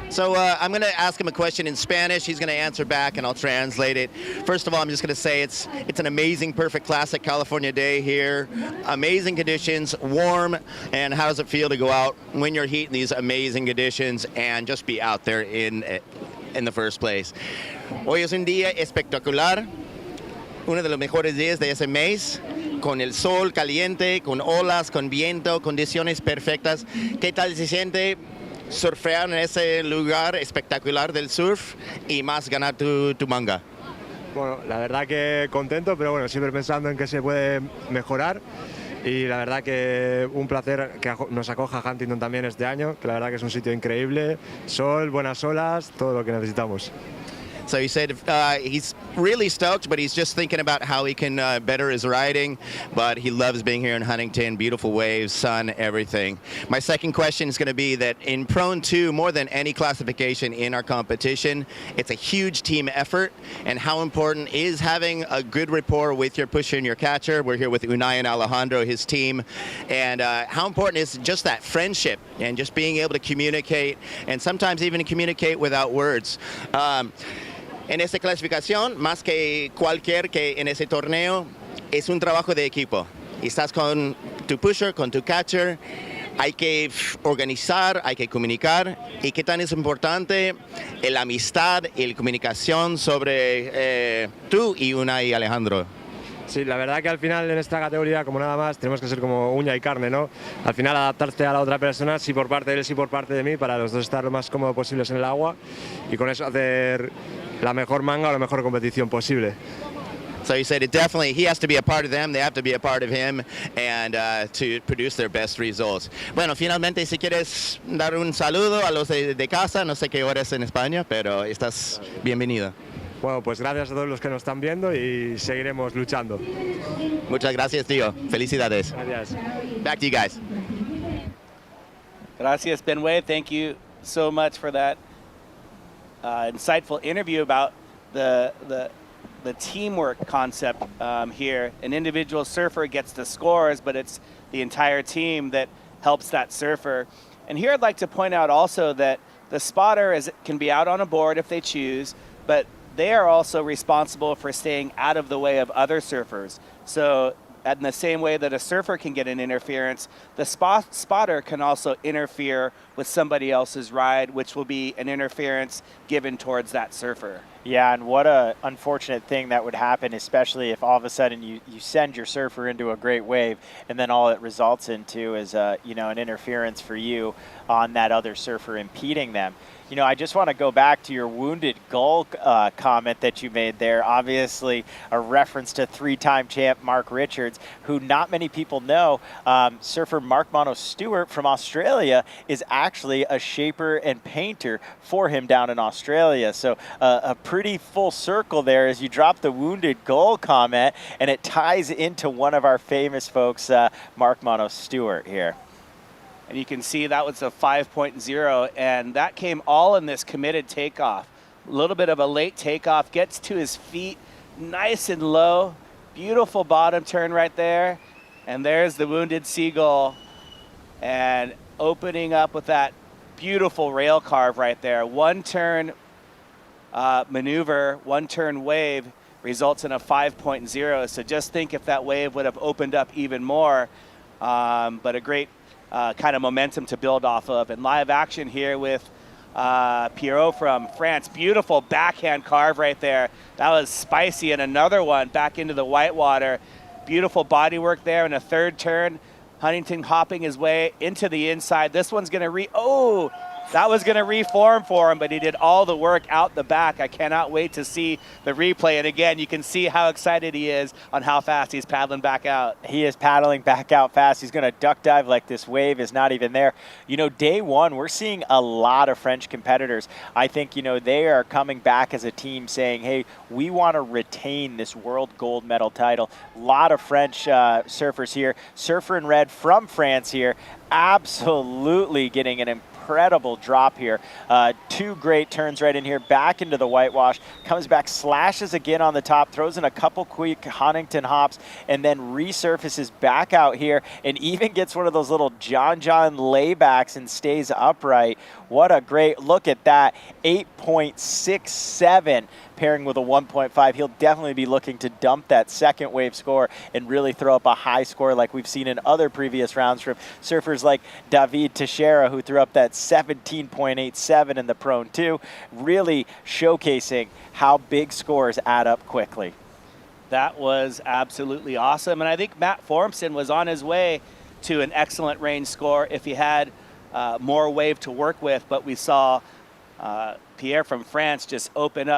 So I'm going to ask him a question in Spanish. He's going to answer back, and I'll translate it. First of all, I'm just going to say it's an amazing, perfect, classic California day here. Amazing conditions, warm, and how does it feel to go out when you're heat in these amazing conditions and just be out there in the first place? Hoy es un día espectacular, uno de los mejores días de ese mes, con el sol caliente, con olas, con viento, condiciones perfectas. ¿Qué tal se siente surfear en ese lugar espectacular del surf y más ganar tu manga? Bueno, la verdad que contento, pero bueno, siempre pensando en que se puede mejorar. Y la verdad que un placer que nos acoja Huntington también este año, que la verdad que es un sitio increíble, sol, buenas olas, todo lo que necesitamos. So he said he's really stoked, but he's just thinking about how he can better his riding. But he loves being here in Huntington, beautiful waves, sun, everything. My second question is going to be that in Prone 2, more than any classification in our competition, it's a huge team effort. And how important is having a good rapport with your pusher and your catcher? We're here with Unai and Alejandro, his team. And how important is just that friendship and just being able to communicate, and sometimes even communicate without words. En esta clasificación, más que cualquier que en ese torneo, es un trabajo de equipo. Y estás con tu pusher, con tu catcher, hay que organizar, hay que comunicar. ¿Y qué tan es importante la amistad y la comunicación sobre tú y Unai y Alejandro? Sí, la verdad que al final en esta categoría, como nada más, tenemos que ser como uña y carne, ¿no? Al final adaptarte a la otra persona, si por parte de él, si por parte de mí, para los dos estar lo más cómodos posibles en el agua y con eso hacer la mejor manga o la mejor competición posible. So he said he has to be a part of them, they have to be a part of him, and to produce their best results. Bueno, finalmente, si quieres dar un saludo a los de casa, no sé qué hora es en España, pero estás bienvenido. Bueno, pues gracias a todos los que nos están viendo y seguiremos luchando. Muchas gracias, tío. Felicidades. Gracias. Back to you guys. Gracias, Ben Way. Thank you so much for that insightful interview about the teamwork concept here. An individual surfer gets the scores, but it's the entire team that helps that surfer. And here I'd like to point out also that the spotter can be out on a board if they choose, but they are also responsible for staying out of the way of other surfers. So in the same way that a surfer can get an interference, the spotter can also interfere with somebody else's ride, which will be an interference given towards that surfer. Yeah, and what a unfortunate thing that would happen, especially if all of a sudden you send your surfer into a great wave, and then all it results into is an interference for you on that other surfer impeding them. You know, I just want to go back to your wounded gull comment that you made there. Obviously, a reference to 3-time champ Mark Richards, who not many people know. Surfer Mark Mono Stewart from Australia is actually a shaper and painter for him down in Australia. So a pretty full circle there as you drop the wounded gull comment, and it ties into one of our famous folks, Mark Mono Stewart here. And you can see that was a 5.0, and that came all in this committed takeoff. A little bit of a late takeoff, gets to his feet nice and low. Beautiful bottom turn right there. And there's the wounded seagull. And opening up with that beautiful rail carve right there. One turn maneuver, one turn wave results in a 5.0. So just think if that wave would have opened up even more, but a great kind of momentum to build off of. And live action here with Pierrot from France. Beautiful backhand carve right there. That was spicy. And another one back into the whitewater. Beautiful body work there. And a third turn, Huntington hopping his way into the inside. This one's going to that was going to reform for him, but he did all the work out the back. I cannot wait to see the replay. And again, you can see how excited he is on how fast he's paddling back out. He is paddling back out fast. He's going to duck dive like this wave is not even there. You know, day one, we're seeing a lot of French competitors. I think, you know, they are coming back as a team saying, hey, we want to retain this world gold medal title. A lot of French surfers here. Surfer in red from France here. Absolutely getting an incredible drop here. Two great turns right in here, back into the whitewash, comes back, slashes again on the top, throws in a couple quick Huntington hops, and then resurfaces back out here and even gets one of those little John laybacks and stays upright. What a great look at that. 8.67 pairing with a 1.5. He'll definitely be looking to dump that second wave score and really throw up a high score like we've seen in other previous rounds from surfers like David Teixeira, who threw up that 17.87 in the Prone 2, really showcasing how big scores add up quickly. That was absolutely awesome. And I think Matt Formson was on his way to an excellent range score if he had more wave to work with, but we saw Pierrot from France opening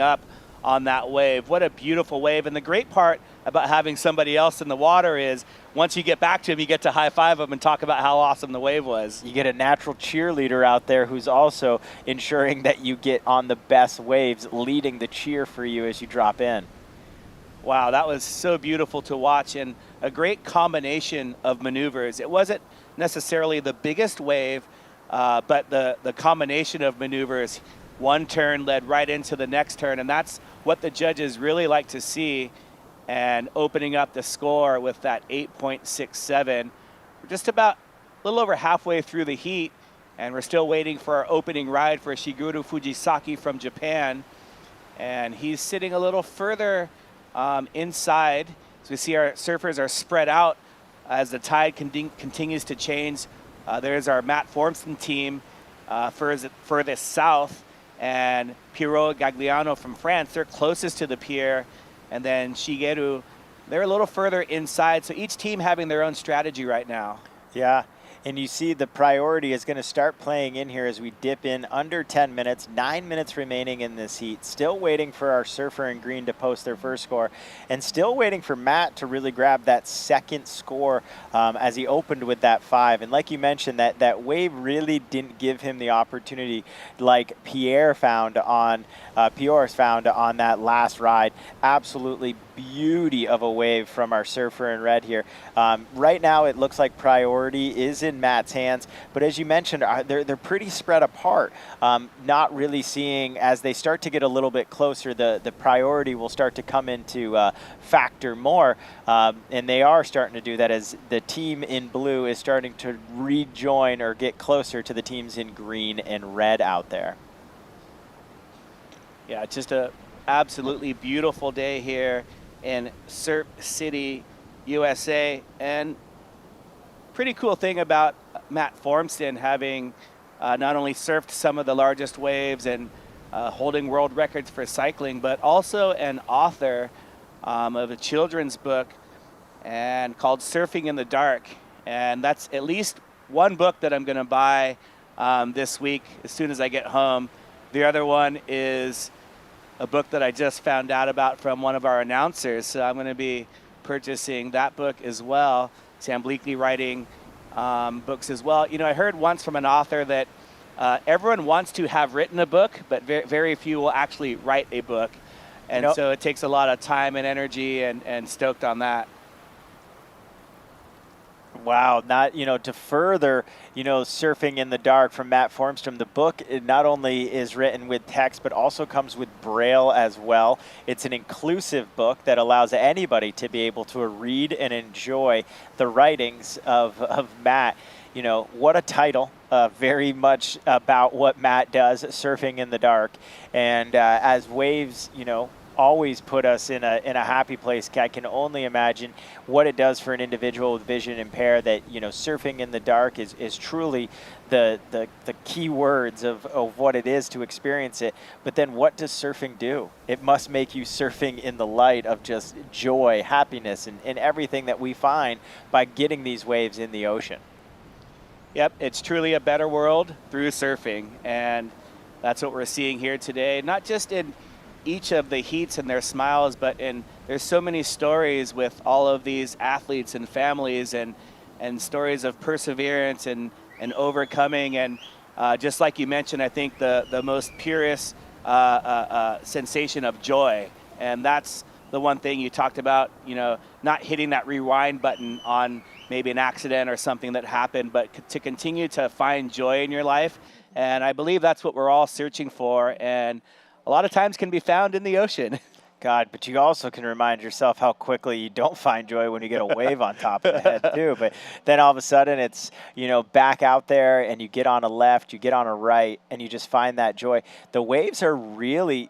up on that wave. What a beautiful wave. And the great part about having somebody else in the water is once you get back to him, you get to high five him and talk about how awesome the wave was. You get a natural cheerleader out there who's also ensuring that you get on the best waves, leading the cheer for you as you drop in. Wow, that was so beautiful to watch, and a great combination of maneuvers. It wasn't necessarily the biggest wave, but the combination of maneuvers, one turn led right into the next turn, and that's what the judges really like to see. And opening up the score with that 8.67. We're just about a little over halfway through the heat, and we're still waiting for our opening ride for Shigeru Fujisaki from Japan. And he's sitting a little further inside. So we see our surfers are spread out as the tide continues to change. There's our Matt Formson team furthest south, and Pierrot Gagliano from France, they're closest to the pier. And then Shigeru, they're a little further inside. So each team having their own strategy right now. Yeah, and you see the priority is going to start playing in here as we dip in under 10 minutes, 9 minutes remaining in this heat. Still waiting for our surfer in green to post their first score, and still waiting for Matt to really grab that second score as he opened with that 5. And like you mentioned, that wave really didn't give him the opportunity like Pierre's found on that last ride. Absolutely beauty of a wave from our surfer in red here. Right now it looks like priority is in Matt's hands, but as you mentioned, they're pretty spread apart. Not really seeing, as they start to get a little bit closer, the priority will start to come into factor more, and they are starting to do that as the team in blue is starting to rejoin or get closer to the teams in green and red out there. Yeah, just a absolutely beautiful day here in Surf City, USA. And pretty cool thing about Matt Formson having not only surfed some of the largest waves and holding world records for cycling, but also an author of a children's book and called Surfing in the Dark. And that's at least one book that I'm going to buy this week as soon as I get home. The other one is a book that I just found out about from one of our announcers. So I'm going to be purchasing that book as well. Sam Bleakley writing books as well. You know, I heard once from an author that everyone wants to have written a book, but very few will actually write a book. And so it takes a lot of time and energy, and stoked on that. Wow, not, to further, Surfing in the Dark from Matt Formstrom, the book not only is written with text, but also comes with Braille as well. It's an inclusive book that allows anybody to be able to read and enjoy the writings of Matt. What a title, very much about what Matt does, Surfing in the Dark. And as waves, always put us in a happy place. I can only imagine what it does for an individual with vision impaired that, surfing in the dark is truly the key words of what it is to experience it. But then what does surfing do? It must make you surfing in the light of just joy, happiness, and everything that we find by getting these waves in the ocean. Yep, it's truly a better world through surfing. And that's what we're seeing here today, not just in each of the heats and their smiles, but there's so many stories with all of these athletes and families and stories of perseverance and overcoming. And just like you mentioned, I think the most purest sensation of joy. And that's the one thing you talked about, not hitting that rewind button on maybe an accident or something that happened, but to continue to find joy in your life. And I believe that's what we're all searching for. And a lot of times can be found in the ocean. God, but you also can remind yourself how quickly you don't find joy when you get a wave on top of the head too. But then all of a sudden it's, back out there and you get on a left, you get on a right, and you just find that joy. The waves are really,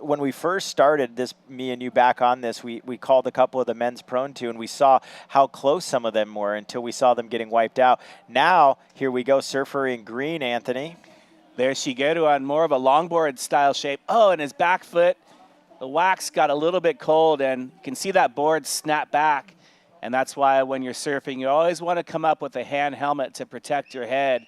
when we first started this, me and you back on this, we called a couple of the men's prone to, and we saw how close some of them were until we saw them getting wiped out. Now, here we go, surfer in green, Anthony. There's Shigeru on more of a longboard style shape. Oh, and his back foot, the wax got a little bit cold, and you can see that board snap back. And that's why when you're surfing, you always want to come up with a hand helmet to protect your head,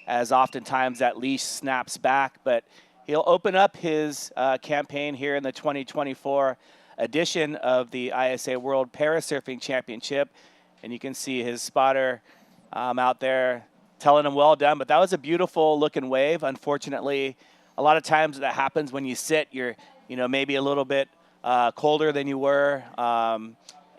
as oftentimes that leash snaps back. But he'll open up his campaign here in the 2024 edition of the ISA World Parasurfing Championship. And you can see his spotter out there telling him well done. But that was a beautiful looking wave. Unfortunately, a lot of times that happens when you sit, you're maybe a little bit colder than you were,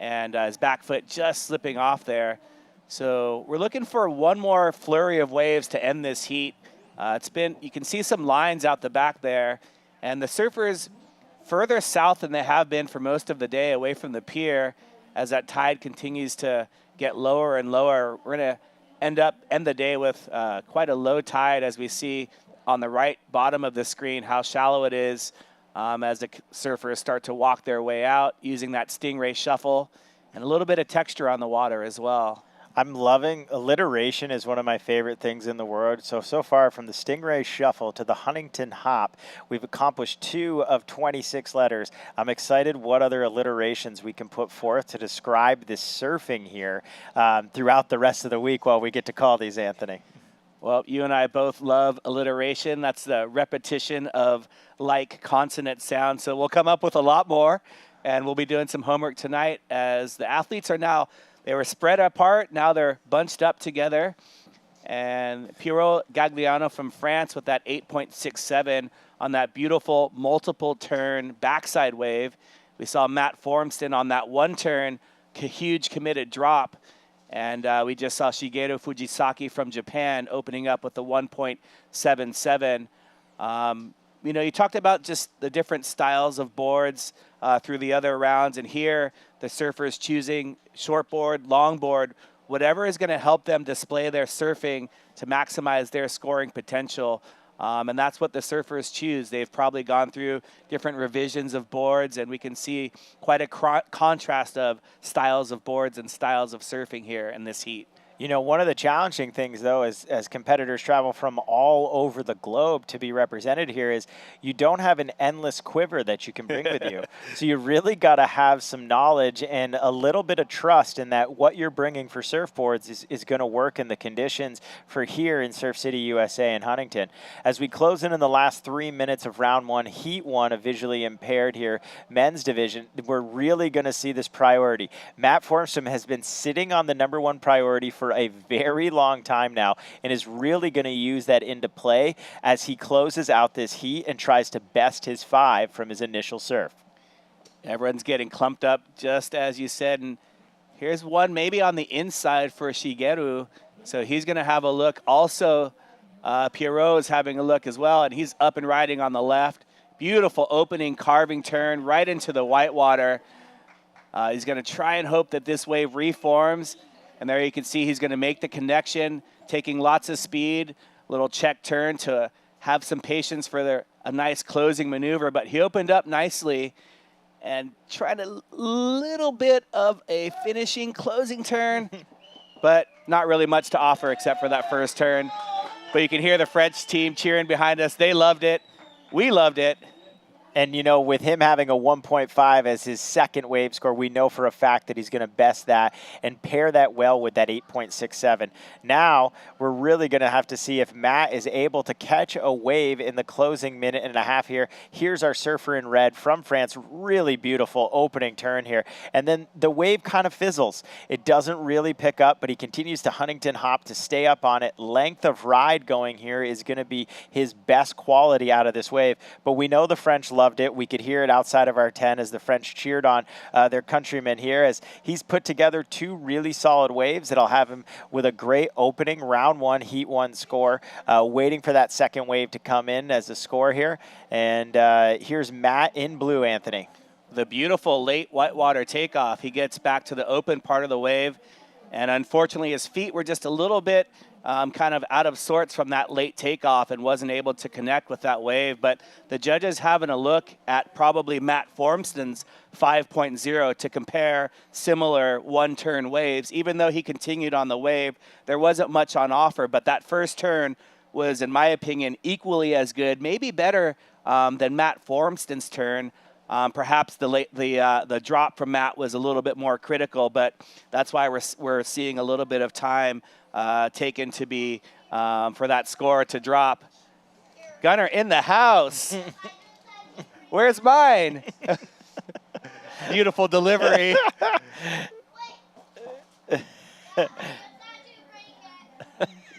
and his back foot just slipping off there. So we're looking for one more flurry of waves to end this heat. You can see some lines out the back there, and the surfers further south than they have been for most of the day, away from the pier, as that tide continues to get lower and lower. We're going to end the day with quite a low tide, as we see on the right bottom of the screen how shallow it is as the surfers start to walk their way out using that stingray shuffle, and a little bit of texture on the water as well. I'm loving alliteration is one of my favorite things in the world. So far from the Stingray Shuffle to the Huntington Hop, we've accomplished 2 of 26 letters. I'm excited what other alliterations we can put forth to describe this surfing here throughout the rest of the week while we get to call these, Anthony. Well, you and I both love alliteration. That's the repetition of like consonant sounds. So we'll come up with a lot more, and we'll be doing some homework tonight as the athletes are now, they were spread apart. Now they're bunched up together. And Piero Gagliano from France with that 8.67 on that beautiful multiple turn backside wave. We saw Matt Formston on that one turn, huge committed drop. And we just saw Shigeru Fujisaki from Japan opening up with the 1.77. You talked about just the different styles of boards through the other rounds. And here, the surfers choosing shortboard, longboard, whatever is going to help them display their surfing to maximize their scoring potential. And that's what the surfers choose. They've probably gone through different revisions of boards, and we can see quite a contrast of styles of boards and styles of surfing here in this heat. One of the challenging things, though, as competitors travel from all over the globe to be represented here is you don't have an endless quiver that you can bring with you. So you really got to have some knowledge and a little bit of trust in that what you're bringing for surfboards is going to work in the conditions for here in Surf City, USA in Huntington. As we close in the last 3 minutes of round 1, heat 1 of Visually Impaired here, men's division, we're really going to see this priority. Matt Formstrom has been sitting on the #1 priority for a very long time now and is really going to use that into play as he closes out this heat and tries to best his 5 from his initial surf. Everyone's getting clumped up just as you said, and Here's one maybe on the inside for Shigeru. So he's going to have a look. Also, Pierrot is having a look as well, and he's up and riding on the left. Beautiful opening carving turn right into the whitewater. He's going to try and hope that this wave reforms. And there you can see he's going to make the connection, taking lots of speed. Little check turn to have some patience for a nice closing maneuver. But he opened up nicely and tried a little bit of a finishing closing turn, but not really much to offer except for that first turn. But you can hear the French team cheering behind us. They loved it. We loved it. And, you know, with him having a 1.5 as his second wave score, we know for a fact that he's going to best that and pair that well with that 8.67. Now, we're really going to have to see if Matt is able to catch a wave in the closing minute and a half here. Here's our surfer in red from France. Really beautiful opening turn here. And then the wave kind of fizzles. It doesn't really pick up, but he continues to Huntington hop to stay up on it. Length of ride going here is going to be his best quality out of this wave. But we know the French loved it. We could hear it outside of our 10 as the French cheered on their countrymen here as he's put together two really solid waves that'll have him with a great opening round one, heat one score, waiting for that second wave to come in as a score here. And here's Matt in blue, Anthony. The beautiful late whitewater takeoff. He gets back to the open part of the wave, and unfortunately his feet were just a little bit kind of out of sorts from that late takeoff and wasn't able to connect with that wave. But the judges having a look at probably Matt Formston's 5.0 to compare similar one-turn waves. Even though he continued on the wave, there wasn't much on offer, but that first turn was, in my opinion, equally as good, maybe better than Matt Formston's turn. Perhaps the drop from Matt was a little bit more critical, but that's why we're seeing a little bit of time taken to be for that score to drop. Gunner in the house. Where's mine? Beautiful delivery.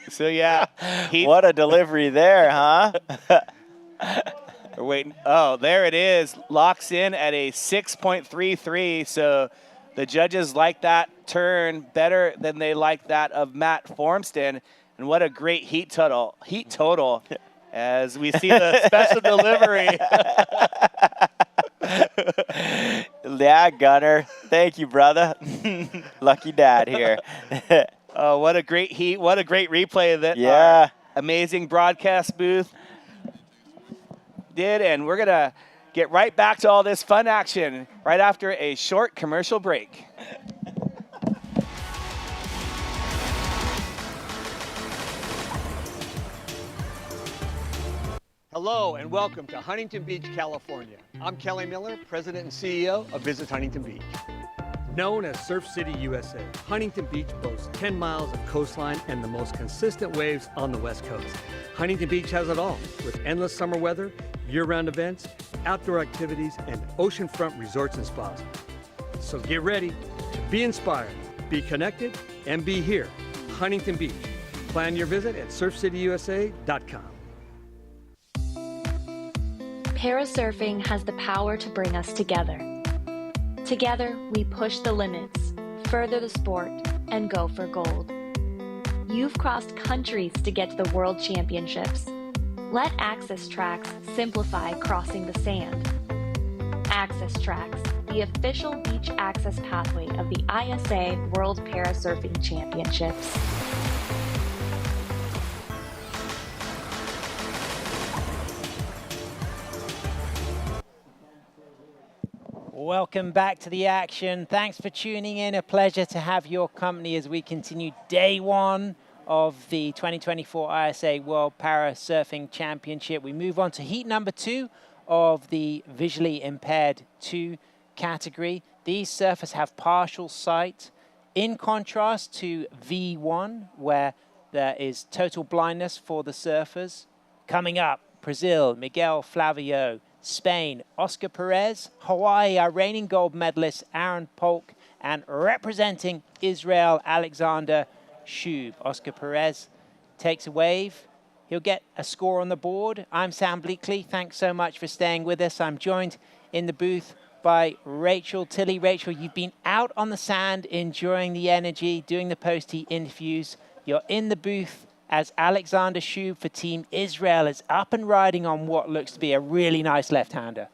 So yeah, what a delivery there, huh? We're waiting. Oh, there it is. Locks in at a 6.33. So the judges like that turn better than they like that of Matt Formston. And what a great heat total as we see the special delivery. Yeah, Gunner. Thank you, brother. Lucky dad here. Oh, what a great heat. What a great replay of that. Yeah. Amazing broadcast booth did. And we're going to get right back to all this fun action right after a short commercial break. Hello and welcome to Huntington Beach, California. I'm Kelly Miller, President and CEO of Visit Huntington Beach. Known as Surf City, USA, Huntington Beach boasts 10 miles of coastline and the most consistent waves on the West Coast. Huntington Beach has it all, with endless summer weather, year-round events, outdoor activities, and oceanfront resorts and spas. So get ready to be inspired, be connected, and be here, Huntington Beach. Plan your visit at surfcityusa.com. Parasurfing has the power to bring us together. Together, we push the limits, further the sport, and go for gold. You've crossed countries to get to the World Championships. Let Access Tracks simplify crossing the sand. Access Tracks, the official beach access pathway of the ISA World Parasurfing Championships. Welcome back to the action. Thanks for tuning in. A pleasure to have your company as we continue day one of the 2024 ISA World Para Surfing Championship. We move on to heat number 2 of the Visually Impaired 2 category. These surfers have partial sight, in contrast to V1, where there is total blindness for the surfers. Coming up, Brazil, Miguel Flavio. Spain, Oscar Perez. Hawaii, our reigning gold medalist, Aaron Polk. And representing Israel, Alexander Shub. Oscar Perez takes a wave. He'll get a score on the board. I'm Sam Bleakley. Thanks so much for staying with us. I'm joined in the booth by Rachel Tilley. Rachel, you've been out on the sand, enjoying the energy, doing the post-heat interviews. You're in the booth as Alexander Shub for Team Israel is up and riding on what looks to be a really nice left-hander.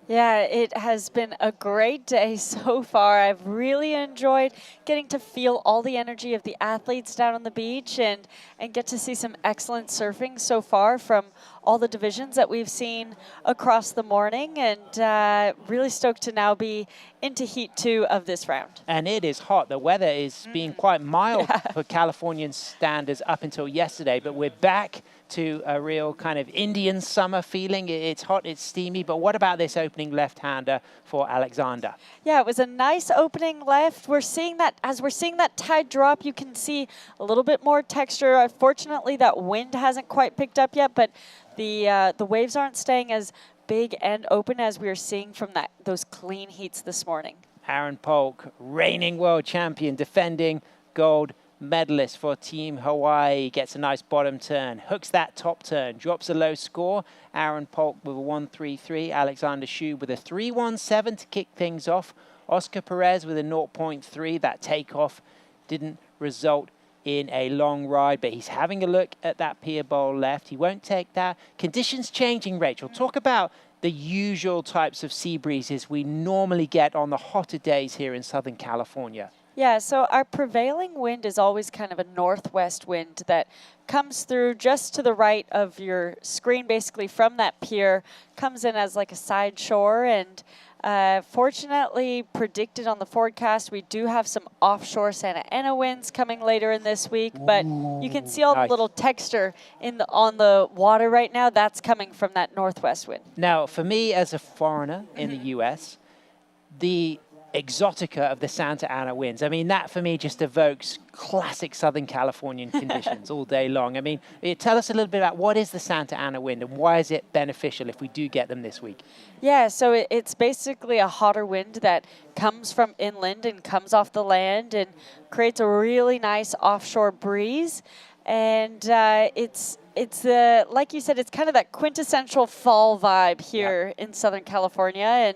Yeah, it has been a great day so far. I've really enjoyed getting to feel all the energy of the athletes down on the beach and get to see some excellent surfing so far from all the divisions that we've seen across the morning, and really stoked to now be into Heat 2 of this round. And it is hot. The weather is being quite mild for Californian standards up until yesterday, but we're back to a real kind of Indian summer feeling. It's hot, it's steamy, but what about this opening left-hander for Alexander? Yeah, it was a nice opening left. We're seeing that, as we're seeing that tide drop, you can see a little bit more texture. Unfortunately, that wind hasn't quite picked up yet, but the waves aren't staying as big and open as we are seeing from those clean heats this morning. Aaron Polk, reigning world champion, defending gold medalist for Team Hawaii, gets a nice bottom turn, hooks that top turn, drops a low score. Aaron Polk with a 1.33, Alexander Shub with a 3.17 to kick things off. Oscar Perez with a 0.3. That takeoff didn't result in a long ride, but he's having a look at that pier bowl left. He won't take that. Conditions changing, Rachel. Talk about the usual types of sea breezes we normally get on the hotter days here in Southern California. Yeah, so our prevailing wind is always kind of a northwest wind that comes through just to the right of your screen, basically from that pier, comes in as like a side shore, and fortunately predicted on the forecast, we do have some offshore Santa Ana winds coming later in this week, but you can see all the little texture on the water right now. That's coming from that northwest wind. Now, for me as a foreigner in the US, the exotica of the Santa Ana winds, I mean, that for me just evokes classic Southern Californian conditions all day long. I mean, tell us a little bit about what is the Santa Ana wind and why is it beneficial if we do get them this week? Yeah, so it's basically a hotter wind that comes from inland and comes off the land and creates a really nice offshore breeze. And it's like you said, it's kind of that quintessential fall vibe here in Southern California,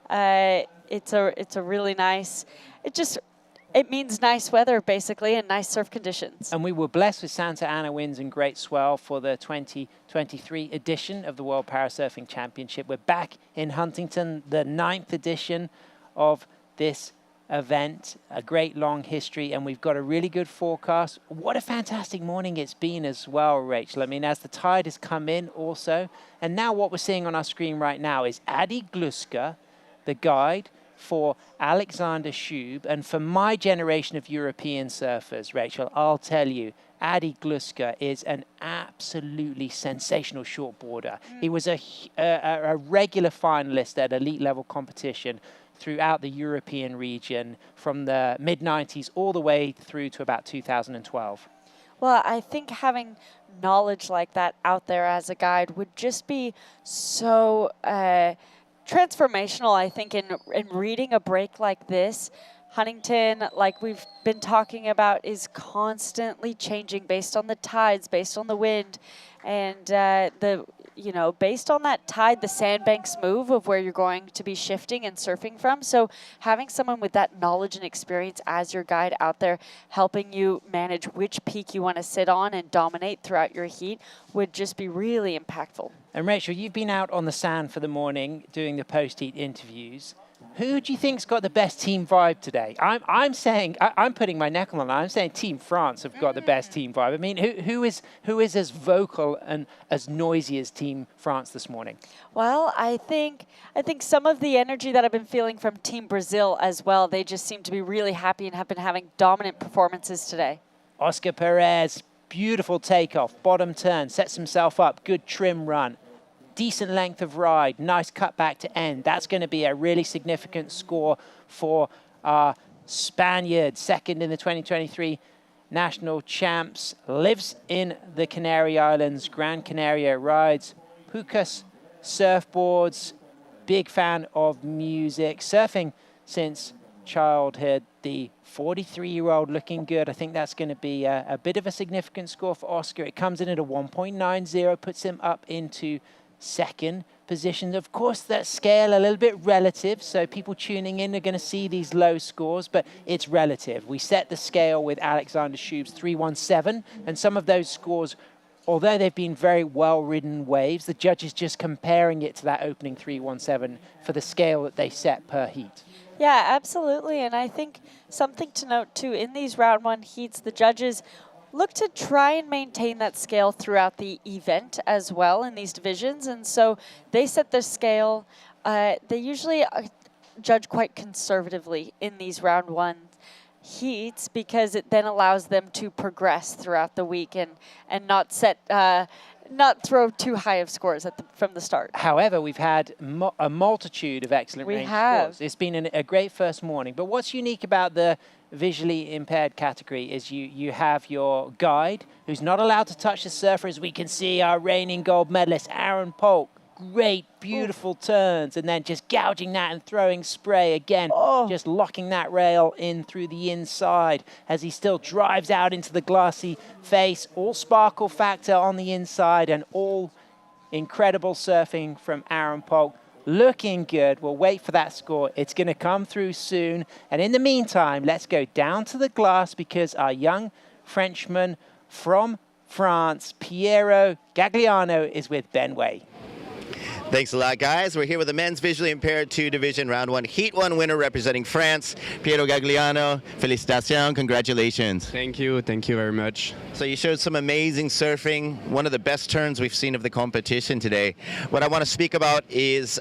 and it's a really nice, it means nice weather, basically, and nice surf conditions. And we were blessed with Santa Ana winds and great swell for the 2023 edition of the World Parasurfing Championship. We're back in Huntington, the 9th edition of this event, a great long history, and we've got a really good forecast. What a fantastic morning it's been as well, Rachel. I mean, as the tide has come in also, and now what we're seeing on our screen right now is Adi Gluska, the guide for Alexander Shub, and for my generation of European surfers, Rachel, I'll tell you, Adi Gluska is an absolutely sensational shortboarder. He was a regular finalist at elite level competition throughout the European region from the mid-90s all the way through to about 2012. Well, I think having knowledge like that out there as a guide would just be so transformational, I think, in reading a break like this. Huntington, like we've been talking about, is constantly changing based on the tides, based on the wind, and based on that tide, the sandbanks move of where you're going to be shifting and surfing from. So having someone with that knowledge and experience as your guide out there, helping you manage which peak you want to sit on and dominate throughout your heat, would just be really impactful. And Rachel, you've been out on the sand for the morning doing the post-heat interviews. Who do you think's got the best team vibe today? I'm saying, I'm putting my neck on the line. I'm saying Team France have got the best team vibe. I mean, who is as vocal and as noisy as Team France this morning? Well, I think some of the energy that I've been feeling from Team Brazil as well. They just seem to be really happy and have been having dominant performances today. Oscar Perez, beautiful takeoff, bottom turn, sets himself up, good trim run. Decent length of ride, nice cut back to end. That's going to be a really significant score for our Spaniard, second in the 2023 national champs. Lives in the Canary Islands, Gran Canaria, rides Pucas surfboards, big fan of music, surfing since childhood. The 43-year-old looking good. I think that's going to be a bit of a significant score for Oscar. It comes in at a 1.90, puts him up into second positions. Of course, that scale a little bit relative, so people tuning in are going to see these low scores, but it's relative. We set the scale with Alexander Schub's 317, and some of those scores, although they've been very well-ridden waves, the judges just comparing it to that opening 317 for the scale that they set per heat. Yeah, absolutely. And I think something to note, too, in these round one heats, the judges look to try and maintain that scale throughout the event as well in these divisions. And so they set their scale. They usually judge quite conservatively in these round one heats because it then allows them to progress throughout the week and not set not throw too high of scores from the start. However, we've had a multitude of excellent range scores. It's been a great first morning. But what's unique about the visually impaired category is you have your guide who's not allowed to touch the surfer, as we can see our reigning gold medalist, Aaron Polk. Great, beautiful turns, and then just gouging that and throwing spray again, just locking that rail in through the inside as he still drives out into the glassy face. All sparkle factor on the inside and all incredible surfing from Aaron Polk. Looking good. We'll wait for that score. It's going to come through soon. And in the meantime, let's go down to the glass because our young Frenchman from France, Piero Gagliano, is with Ben Way. Thanks a lot, guys. We're here with the men's visually impaired 2 division round 1 heat 1 winner representing France, Piero Gagliano. Félicitations, congratulations. Thank you very much. So you showed some amazing surfing, one of the best turns we've seen of the competition today. What I want to speak about is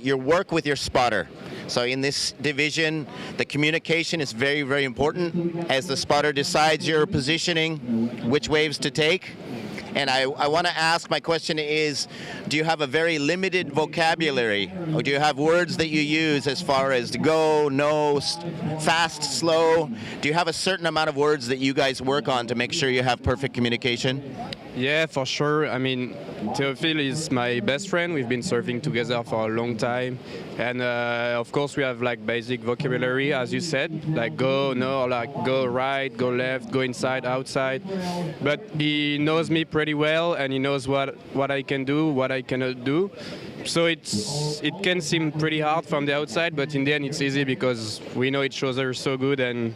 your work with your spotter. So in this division, the communication is very, very important as the spotter decides your positioning, which waves to take. And I want to ask, my question is, do you have a very limited vocabulary? Or do you have words that you use as far as go, no, fast, slow? Do you have a certain amount of words that you guys work on to make sure you have perfect communication? Yeah, for sure. I mean, Théophile is my best friend. We've been surfing together for a long time. And of course, we have like basic vocabulary, as you said, like go, no, like go right, go left, go inside, outside. But he knows me pretty well, and he knows what I can do, what I cannot do. So it can seem pretty hard from the outside, but in the end, it's easy because we know each other so good, and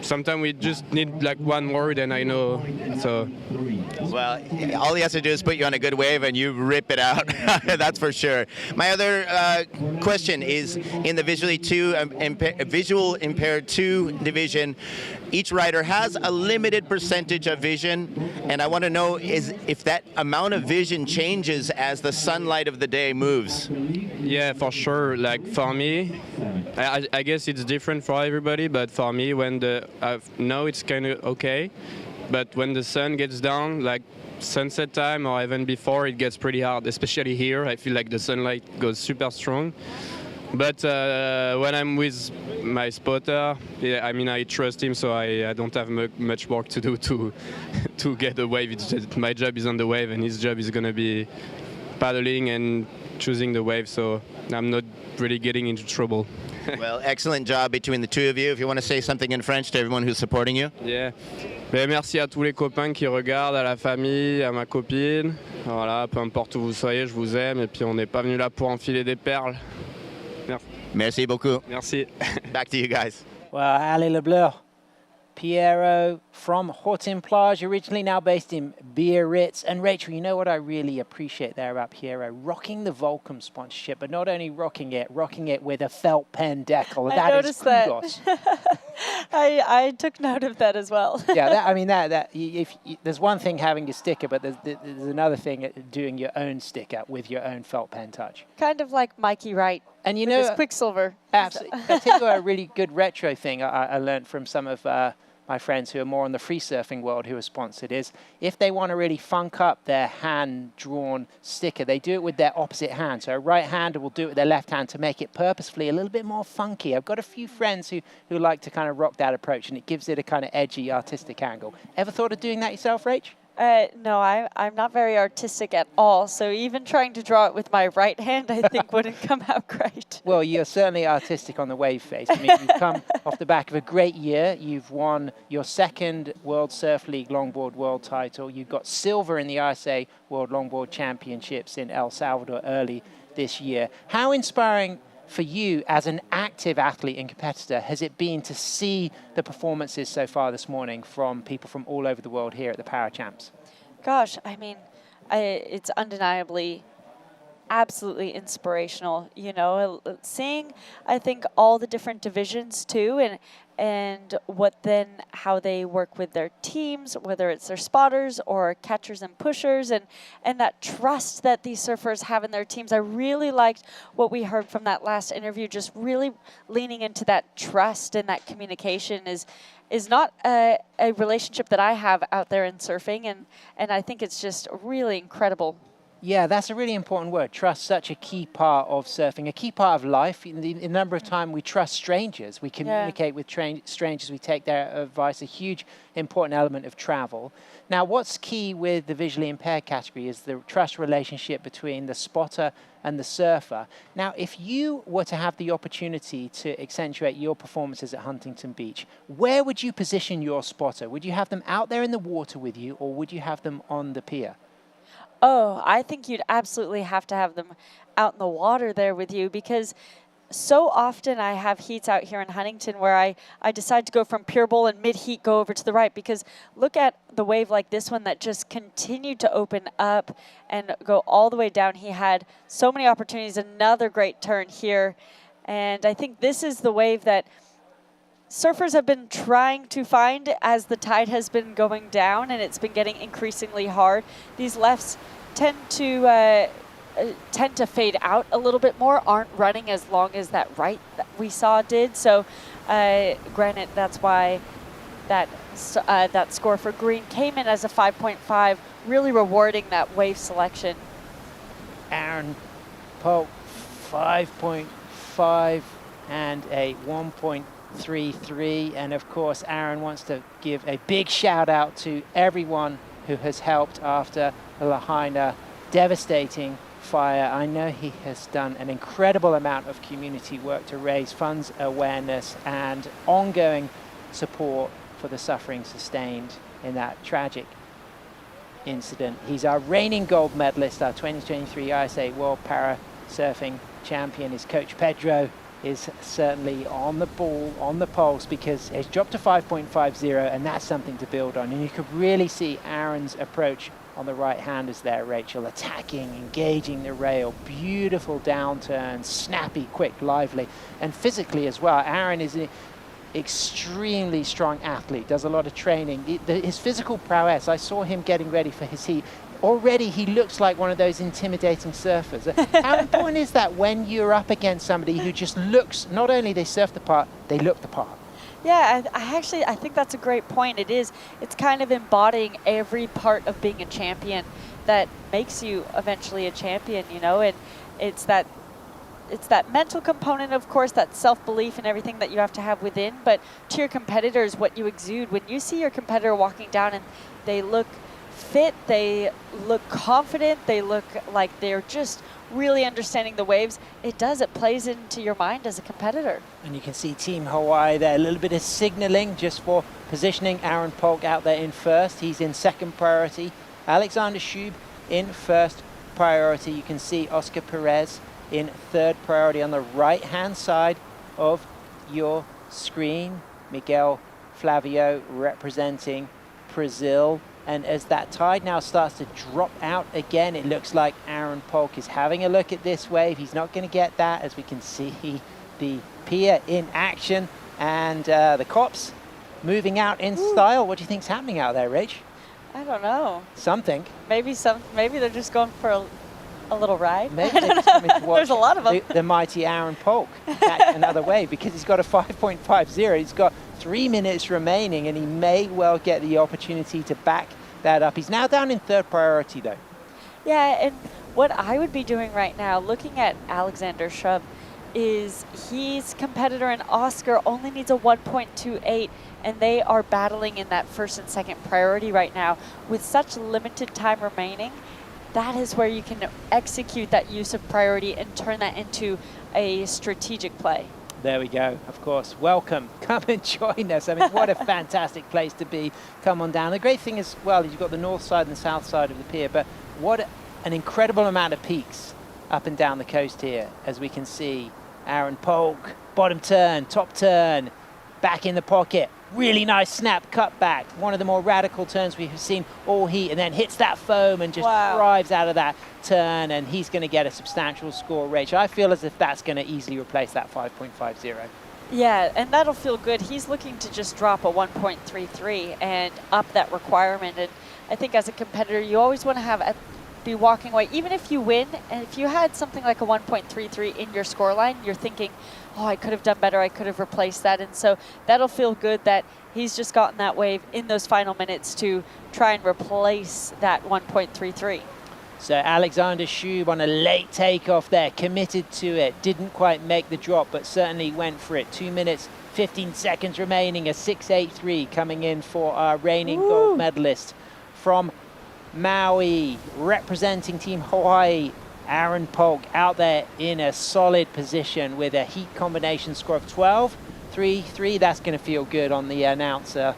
sometimes we just need like one word and I know, so. Well, all he has to do is put you on a good wave and you rip it out, that's for sure. My other question is, in the visual impaired 2 division, each rider has a limited percentage of vision, and I want to know if that amount of vision changes as the sunlight of the day moves. Yeah, for sure. Like for me, I guess it's different for everybody, but for me, when now it's kind of okay, but when the sun gets down, like sunset time or even before, it gets pretty hard, especially here. I feel like the sunlight goes super strong. But when I'm with my spotter, yeah, I mean, I trust him, so I don't have much work to do to get the wave. It's just, my job is on the wave, and his job is going to be paddling and choosing the wave, so I'm not really getting into trouble. Well, excellent job between the two of you. If you want to say something in French to everyone who's supporting you. Yeah. Mais merci à tous les copains qui regardent, à la famille, à ma copine. Voilà, peu importe où vous soyez, je vous aime, et puis on n'est pas venu là pour enfiler des perles. Merci. Merci beaucoup. Merci. Back to you guys. Well, Ali Lebleu, Piero from Hortin-Plage, originally now based in Biarritz. And Rachel, you know what I really appreciate there about Piero? Rocking the Volcom sponsorship, but not only rocking it with a felt pen decal. I noticed that. I took note of that as well. Yeah, there's one thing having a sticker, but there's another thing doing your own sticker with your own felt pen touch. Kind of like Mikey Wright. And you know, Quicksilver. Absolutely. I tell you a really good retro thing I learned from some of my friends who are more in the free surfing world who are sponsored is if they want to really funk up their hand-drawn sticker, they do it with their opposite hand. So a right-hander will do it with their left hand to make it purposefully a little bit more funky. I've got a few friends who like to kind of rock that approach, and it gives it a kind of edgy, artistic angle. Ever thought of doing that yourself, Rach? No, I'm not very artistic at all. So even trying to draw it with my right hand, I think wouldn't come out great. Well, you're certainly artistic on the wave face. I mean, you've come off the back of a great year. You've won your second World Surf League Longboard World title. You've got silver in the ISA World Longboard Championships in El Salvador early this year. How inspiring for you as an active athlete and competitor has it been to see the performances so far this morning from people from all over the world here at the Para Champs? Gosh, I mean, it's undeniably absolutely inspirational, you know, seeing, I think, all the different divisions too, and how they work with their teams, whether it's their spotters or catchers and pushers, and that trust that these surfers have in their teams. I really liked what we heard from that last interview, just really leaning into that trust, and that communication is not a relationship that I have out there in surfing, and I think it's just really incredible. Yeah, that's a really important word. Trust, such a key part of surfing, a key part of life. In the number of times we trust strangers, we communicate with strangers, we take their advice, a huge important element of travel. Now, what's key with the visually impaired category is the trust relationship between the spotter and the surfer. Now, if you were to have the opportunity to accentuate your performances at Huntington Beach, where would you position your spotter? Would you have them out there in the water with you, or would you have them on the pier? Oh, I think you'd absolutely have to have them out in the water there with you, because so often I have heats out here in Huntington where I decide to go from pure bowl and mid-heat go over to the right, because look at the wave like this one that just continued to open up and go all the way down. He had so many opportunities, another great turn here. And I think this is the wave that surfers have been trying to find as the tide has been going down, and it's been getting increasingly hard. These lefts tend to fade out a little bit more, aren't running as long as that right that we saw did. So granted, that's why that score for green came in as a 5.5, really rewarding that wave selection. Aaron Polk, 5.5 and a 1.33, and of course Aaron wants to give a big shout out to everyone who has helped after the Lahaina devastating fire. I know he has done an incredible amount of community work to raise funds, awareness, and ongoing support for the suffering sustained in that tragic incident. He's our reigning gold medalist, our 2023 ISA World Para Surfing champion. His coach Pedro is certainly on the ball, on the pulse, because he's dropped to 5.50, and that's something to build on. And you could really see Aaron's approach on the right hand is there, Rachel, attacking, engaging the rail, beautiful downturn, snappy, quick, lively, and physically as well. Aaron is an extremely strong athlete, does a lot of training. His physical prowess, I saw him getting ready for his heat. Already he looks like one of those intimidating surfers. How important is that when you're up against somebody who just looks, not only they surf the part, they look the part? Yeah, I think that's a great point. It's kind of embodying every part of being a champion that makes you eventually a champion, you know, and it's that mental component, of course, that self-belief and everything that you have to have within, but to your competitors, what you exude. When you see your competitor walking down and they look fit, they look confident, they look like they're just really understanding the waves, it plays into your mind as a competitor. And you can see Team Hawaii there, a little bit of signaling just for positioning Aaron Polk out there in first. He's in second priority. Alexander Schub in first priority. You can see Oscar Perez in third priority on the right-hand side of your screen. Miguel Flavio representing Brazil. And as that tide now starts to drop out again, it looks like Aaron Polk is having a look at this wave. He's not going to get that, as we can see the pier in action and the cops moving out in style. What do you think's happening out there, Rach? I don't know. Something. Maybe they're just going for a little ride. Maybe they're just coming to watch There's a lot of them. The mighty Aaron Polk catch another wave, because he's got a 5.50. He's got 3 minutes remaining, and he may well get the opportunity to back that up. He's now down in third priority, though. Yeah, and what I would be doing right now, looking at Alexander Schub, is his competitor and Oscar only needs a 1.28, and they are battling in that first and second priority right now. With such limited time remaining, that is where you can execute that use of priority and turn that into a strategic play. There we go, of course. Welcome. Come and join us. I mean, what a fantastic place to be. Come on down. The great thing is, well, you've got the north side and the south side of the pier, but what an incredible amount of peaks up and down the coast here, as we can see. Aaron Polk, bottom turn, top turn, back in the pocket. Really nice snap cut back. One of the more radical turns we've seen all heat, and then hits that foam and just drives out of that turn, and he's going to get a substantial score, Rach. I feel as if that's going to easily replace that 5.50. Yeah, and that'll feel good. He's looking to just drop a 1.33 and up that requirement. And I think as a competitor, you always want to be walking away, even if you win. And if you had something like a 1.33 in your scoreline, you're thinking, oh, I could have done better, I could have replaced that. And so that'll feel good that he's just gotten that wave in those final minutes to try and replace that 1.33. So Alexander Schub on a late takeoff there, committed to it, didn't quite make the drop, but certainly went for it. 2 minutes, 15 seconds remaining, a 6.83 coming in for our reigning gold medalist from Maui, representing Team Hawaii. Aaron Polk out there in a solid position with a heat combination score of 12.33. That's going to feel good on the announcer.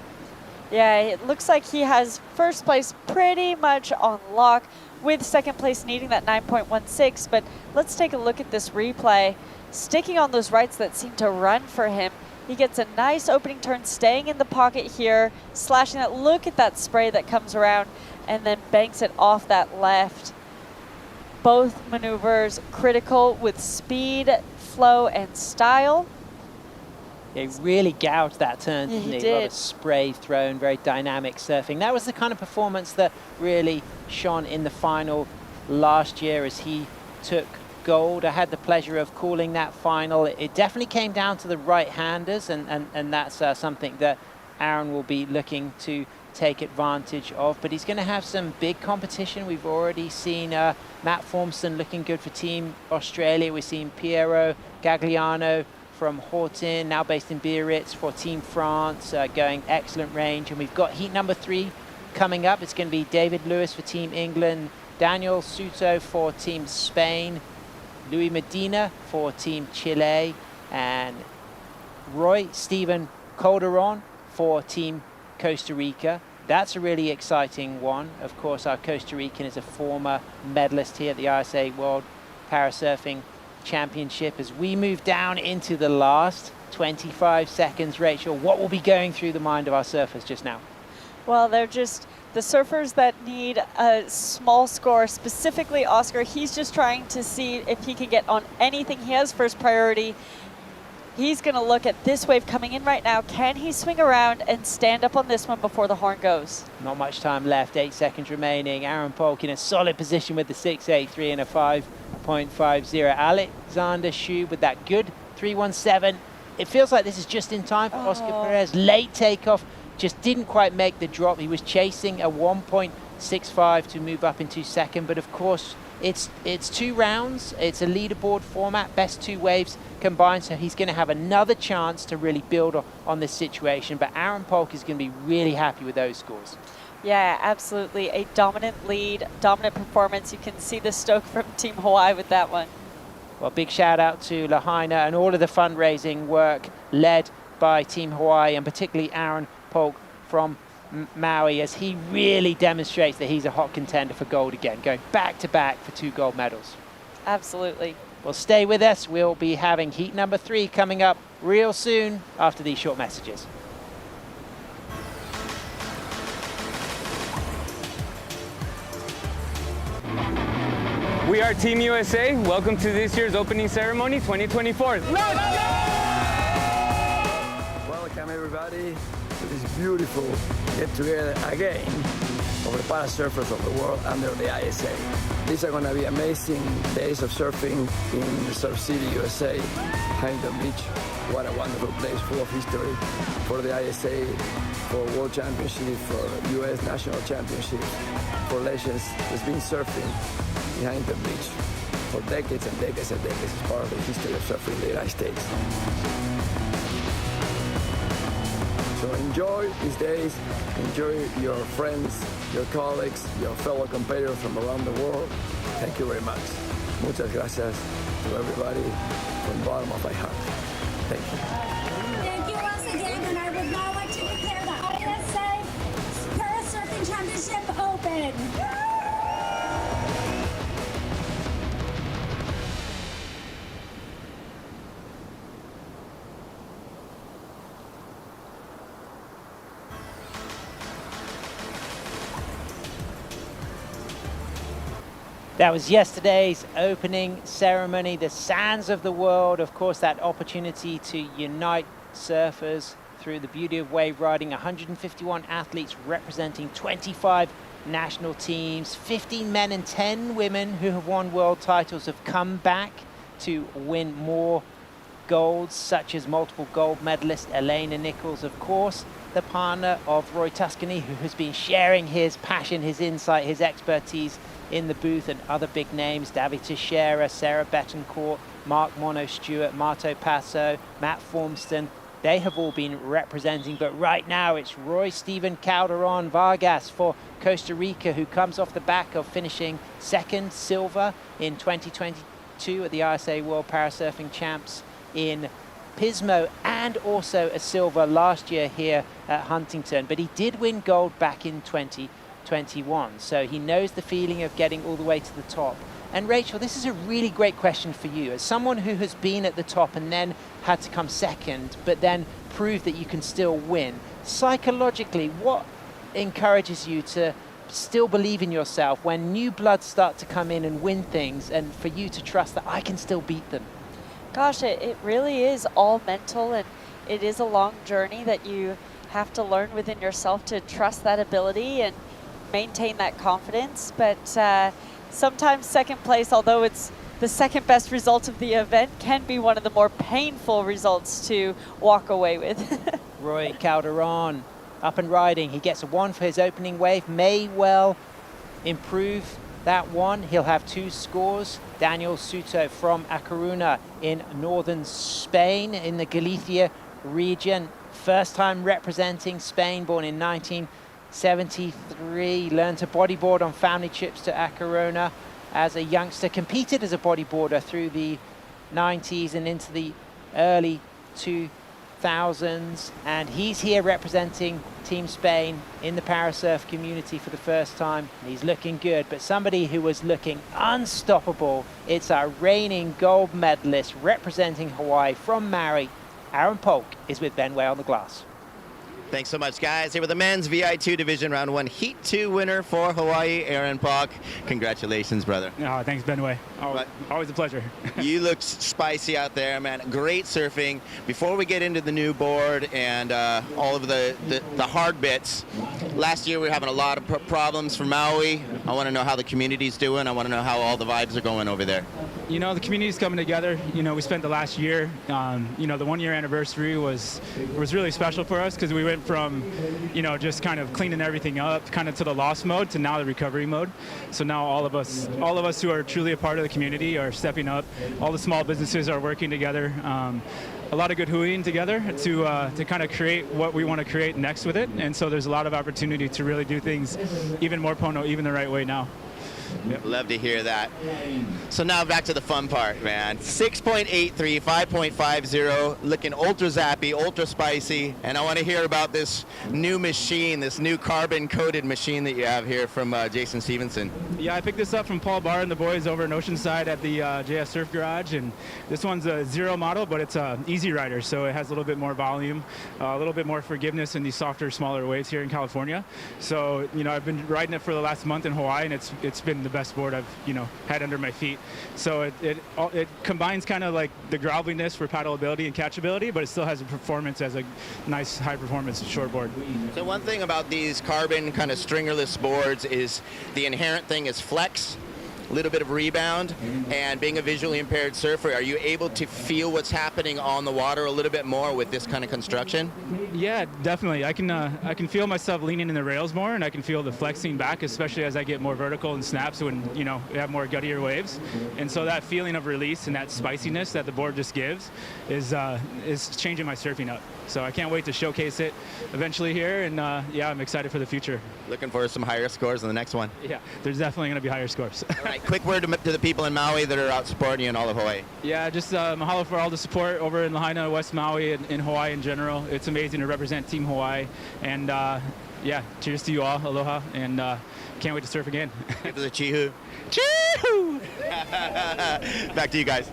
Yeah, it looks like he has first place pretty much on lock, with second place needing that 9.16. But let's take a look at this replay. Sticking on those rights that seem to run for him. He gets a nice opening turn, staying in the pocket here, slashing that. Look at that spray that comes around and then banks it off that left. Both maneuvers critical with speed, flow, and style. He really gouged that turn, didn't he? Did. A lot of spray thrown, very dynamic surfing. That was the kind of performance that really shone in the final last year as he took gold. I had the pleasure of calling that final. It definitely came down to the right-handers, and that's something that Aaron will be looking to take advantage of. But he's going to have some big competition. We've already seen Matt Formson looking good for Team Australia. We've seen Piero Gagliano from Horton, now based in Biarritz, for Team France, going excellent range. And we've got heat number 3 coming up. It's going to be David Lewis for Team England, Daniel Suto for Team Spain, Louis Medina for Team Chile, and Roy Stephen Calderon for Team Costa Rica. That's a really exciting one. Of course, our Costa Rican is a former medalist here at the ISA World Parasurfing Championship. As we move down into the last 25 seconds, Rachel, what will be going through the mind of our surfers just now? Well, they're just the surfers that need a small score, specifically Oscar. He's just trying to see if he can get on anything. He has first priority. He's going to look at this wave coming in right now. Can he swing around and stand up on this one before the horn goes? Not much time left, 8 seconds remaining. Aaron Polk in a solid position with the 6.83 and a 5.50. Alexander Schub with that good 3.17. It feels like this is just in time for Oscar Perez. Late takeoff, just didn't quite make the drop. He was chasing a 1.65 to move up into second, but of course, it's 2 rounds. It's a leaderboard format, best 2 waves combined, so he's going to have another chance to really build on this situation. But Aaron Polk is going to be really happy with those scores. Yeah, absolutely. A dominant lead, dominant performance. You can see the stoke from Team Hawaii with that one. Well, big shout out to Lahaina and all of the fundraising work led by Team Hawaii, and particularly Aaron Polk from Maui, as he really demonstrates that he's a hot contender for gold again, going back to back for 2 gold medals. Absolutely. Well, stay with us. We'll be having heat number 3 coming up real soon after these short messages. We are Team USA. Welcome to this year's opening ceremony 2024. Let's go! Welcome everybody to this beautiful get-together again of the parasurfers of the world under the ISA. These are going to be amazing days of surfing in Surf City, USA, Huntington Beach. What a wonderful place, full of history for the ISA, for World Championship, for US National Championships, for legends that's been surfing in Huntington Beach. for decades and decades and decades. It's part of the history of surfing in the United States. So enjoy these days, enjoy your friends, your colleagues, your fellow competitors from around the world. Thank you very much. Muchas gracias to everybody from the bottom of my heart. Thank you. Thank you once again, and I would now like to declare the ISA Parasurfing Championship open. That was yesterday's opening ceremony, the sands of the world. Of course, that opportunity to unite surfers through the beauty of wave riding. 151 athletes representing 25 national teams. 15 men and 10 women who have won world titles have come back to win more golds, such as multiple gold medalist Elena Nichols, of course, the partner of Roy Tuscany, who has been sharing his passion, his insight, his expertise in the booth, and other big names, David Teixeira, Sarah Betancourt, Mark Mono-Stewart, Marto Passo, Matt Formston. They have all been representing, but right now it's Roy Steven Calderon Vargas for Costa Rica, who comes off the back of finishing second silver in 2022 at the ISA World Parasurfing Champs in Pismo, and also a silver last year here at Huntington. But he did win gold back in 2021, so he knows the feeling of getting all the way to the top. And Rachel, this is a really great question for you. As someone who has been at the top and then had to come second, but then prove that you can still win, psychologically, what encourages you to still believe in yourself when new bloods start to come in and win things, and for you to trust that I can still beat them? Gosh, it really is all mental, and it is a long journey that you have to learn within yourself to trust that ability and maintain that confidence. But sometimes second place, although it's the second best result of the event, can be one of the more painful results to walk away with. Roy Calderon up and riding. He gets a 1 for his opening wave. May well improve that one. He'll have 2 scores. Daniel Soto from A Coruña in northern Spain in the Galicia region. First time representing Spain, born in 1973. Learned to bodyboard on family trips to A Coruña as a youngster. Competed as a bodyboarder through the 90s and into the early 2000s. And he's here representing Team Spain in the parasurf community for the first time. He's looking good, but somebody who was looking unstoppable, it's our reigning gold medalist representing Hawaii from Maui. Aaron Polk is with Ben Way on the glass. Thanks so much, guys. Here with the men's VI2 Division Round 1 Heat 2 winner for Hawaii, Aaron Polk. Congratulations, brother. Oh, thanks, Benway. Always a pleasure. You look spicy out there, man. Great surfing. Before we get into the new board and all of the hard bits, last year we were having a lot of problems for Maui. I want to know how the community's doing. I want to know how all the vibes are going over there. You know, the community's coming together. You know, we spent the last year, you know, the 1 year anniversary was really special for us, because we went from, you know, just kind of cleaning everything up kind of to the loss mode to now the recovery mode. So now all of us who are truly a part of the community are stepping up. All the small businesses are working together. A lot of good hooing together to kind of create what we want to create next with it. And so there's a lot of opportunity to really do things even more pono, even the right way now. Yep. Love to hear that. So now back to the fun part, man. 6.83, 5.50, looking ultra zappy, ultra spicy, and I want to hear about this new machine, this new carbon-coated machine that you have here from Jason Stevenson. Yeah, I picked this up from Paul Barr and the boys over in Oceanside at the JS Surf Garage, and this one's a zero model, but it's a easy rider, so it has a little bit more volume, a little bit more forgiveness in these softer, smaller waves here in California. So, you know, I've been riding it for the last month in Hawaii, and it's been the best board I've, you know, had under my feet. So it combines kind of like the groveliness for paddleability and catchability, but it still has a performance as a nice high performance shortboard. So one thing about these carbon kind of stringerless boards is the inherent thing is flex. a little bit of rebound, and being a visually impaired surfer, are you able to feel what's happening on the water a little bit more with this kind of construction? Yeah, definitely. I can feel myself leaning in the rails more, and I can feel the flexing back, especially as I get more vertical and snaps when, you know, we have more guttier waves. And so that feeling of release and that spiciness that the board just gives is changing my surfing up. So I can't wait to showcase it eventually here, and yeah, I'm excited for the future. Looking for some higher scores in the next one. Yeah, there's definitely going to be higher scores. All right, quick word to the people in Maui that are out supporting you in all of Hawaii. Yeah, just mahalo for all the support over in Lahaina, West Maui, and in Hawaii in general. It's amazing to represent Team Hawaii, and yeah, cheers to you all, aloha, and can't wait to surf again. Give us a chihu. Chihu! Back to you guys.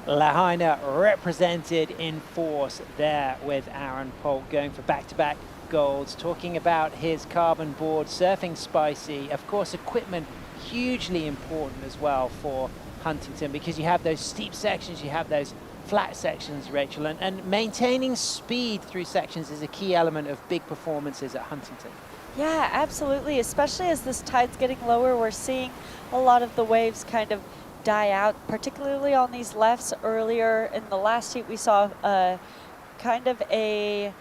Lahaina represented in force there with Aaron Polk going for back-to-back golds, talking about his carbon board, surfing spicy. Of course, equipment hugely important as well for Huntington, because you have those steep sections, you have those flat sections, Rachel, and maintaining speed through sections is a key element of big performances at Huntington. Yeah, absolutely, especially as this tide's getting lower. We're seeing a lot of the waves kind of die out, particularly on these lefts. Earlier in the last heat, we saw kind of a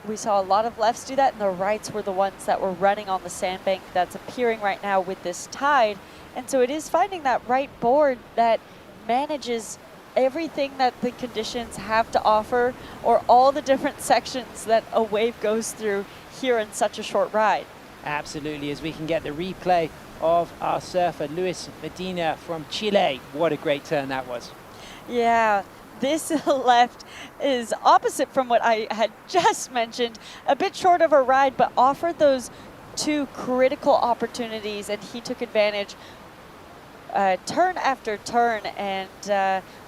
we saw a lot of lefts do that, and the rights were the ones that were running on the sandbank that's appearing right now with this tide. And so it is finding that right board that manages everything that the conditions have to offer, or all the different sections that a wave goes through here in such a short ride. Absolutely, as we can get the replay of our surfer, Luis Medina from Chile. What a great turn that was. Yeah, this left is opposite from what I had just mentioned. A bit short of a ride, but offered those two critical opportunities, and he took advantage turn after turn, and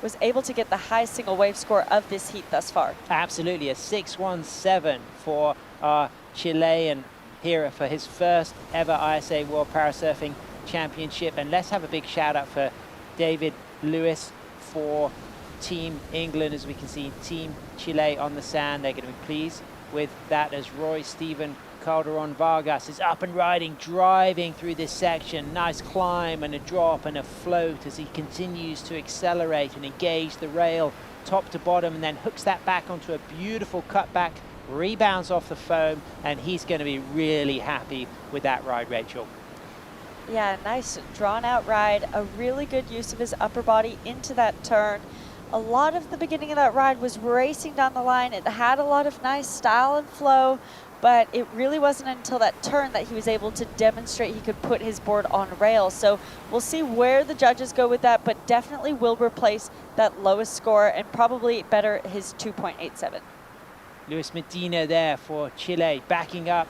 was able to get the highest single wave score of this heat thus far. Absolutely, a 6.17 for our Chilean here for his first ever ISA World Parasurfing Championship. And let's have a big shout out for David Lewis for Team England. As we can see, Team Chile on the sand. They're going to be pleased with that, as Roy Stephen Calderon Vargas is up and riding, driving through this section. Nice climb and a drop and a float as he continues to accelerate and engage the rail top to bottom, and then hooks that back onto a beautiful cutback, rebounds off the foam, and he's going to be really happy with that ride, Rachel. Yeah, nice drawn out ride, a really good use of his upper body into that turn. A lot of the beginning of that ride was racing down the line. It had a lot of nice style and flow, but it really wasn't until that turn that he was able to demonstrate he could put his board on rails. So we'll see where the judges go with that, but definitely will replace that lowest score, and probably better his 2.87. Luis Medina there for Chile, backing up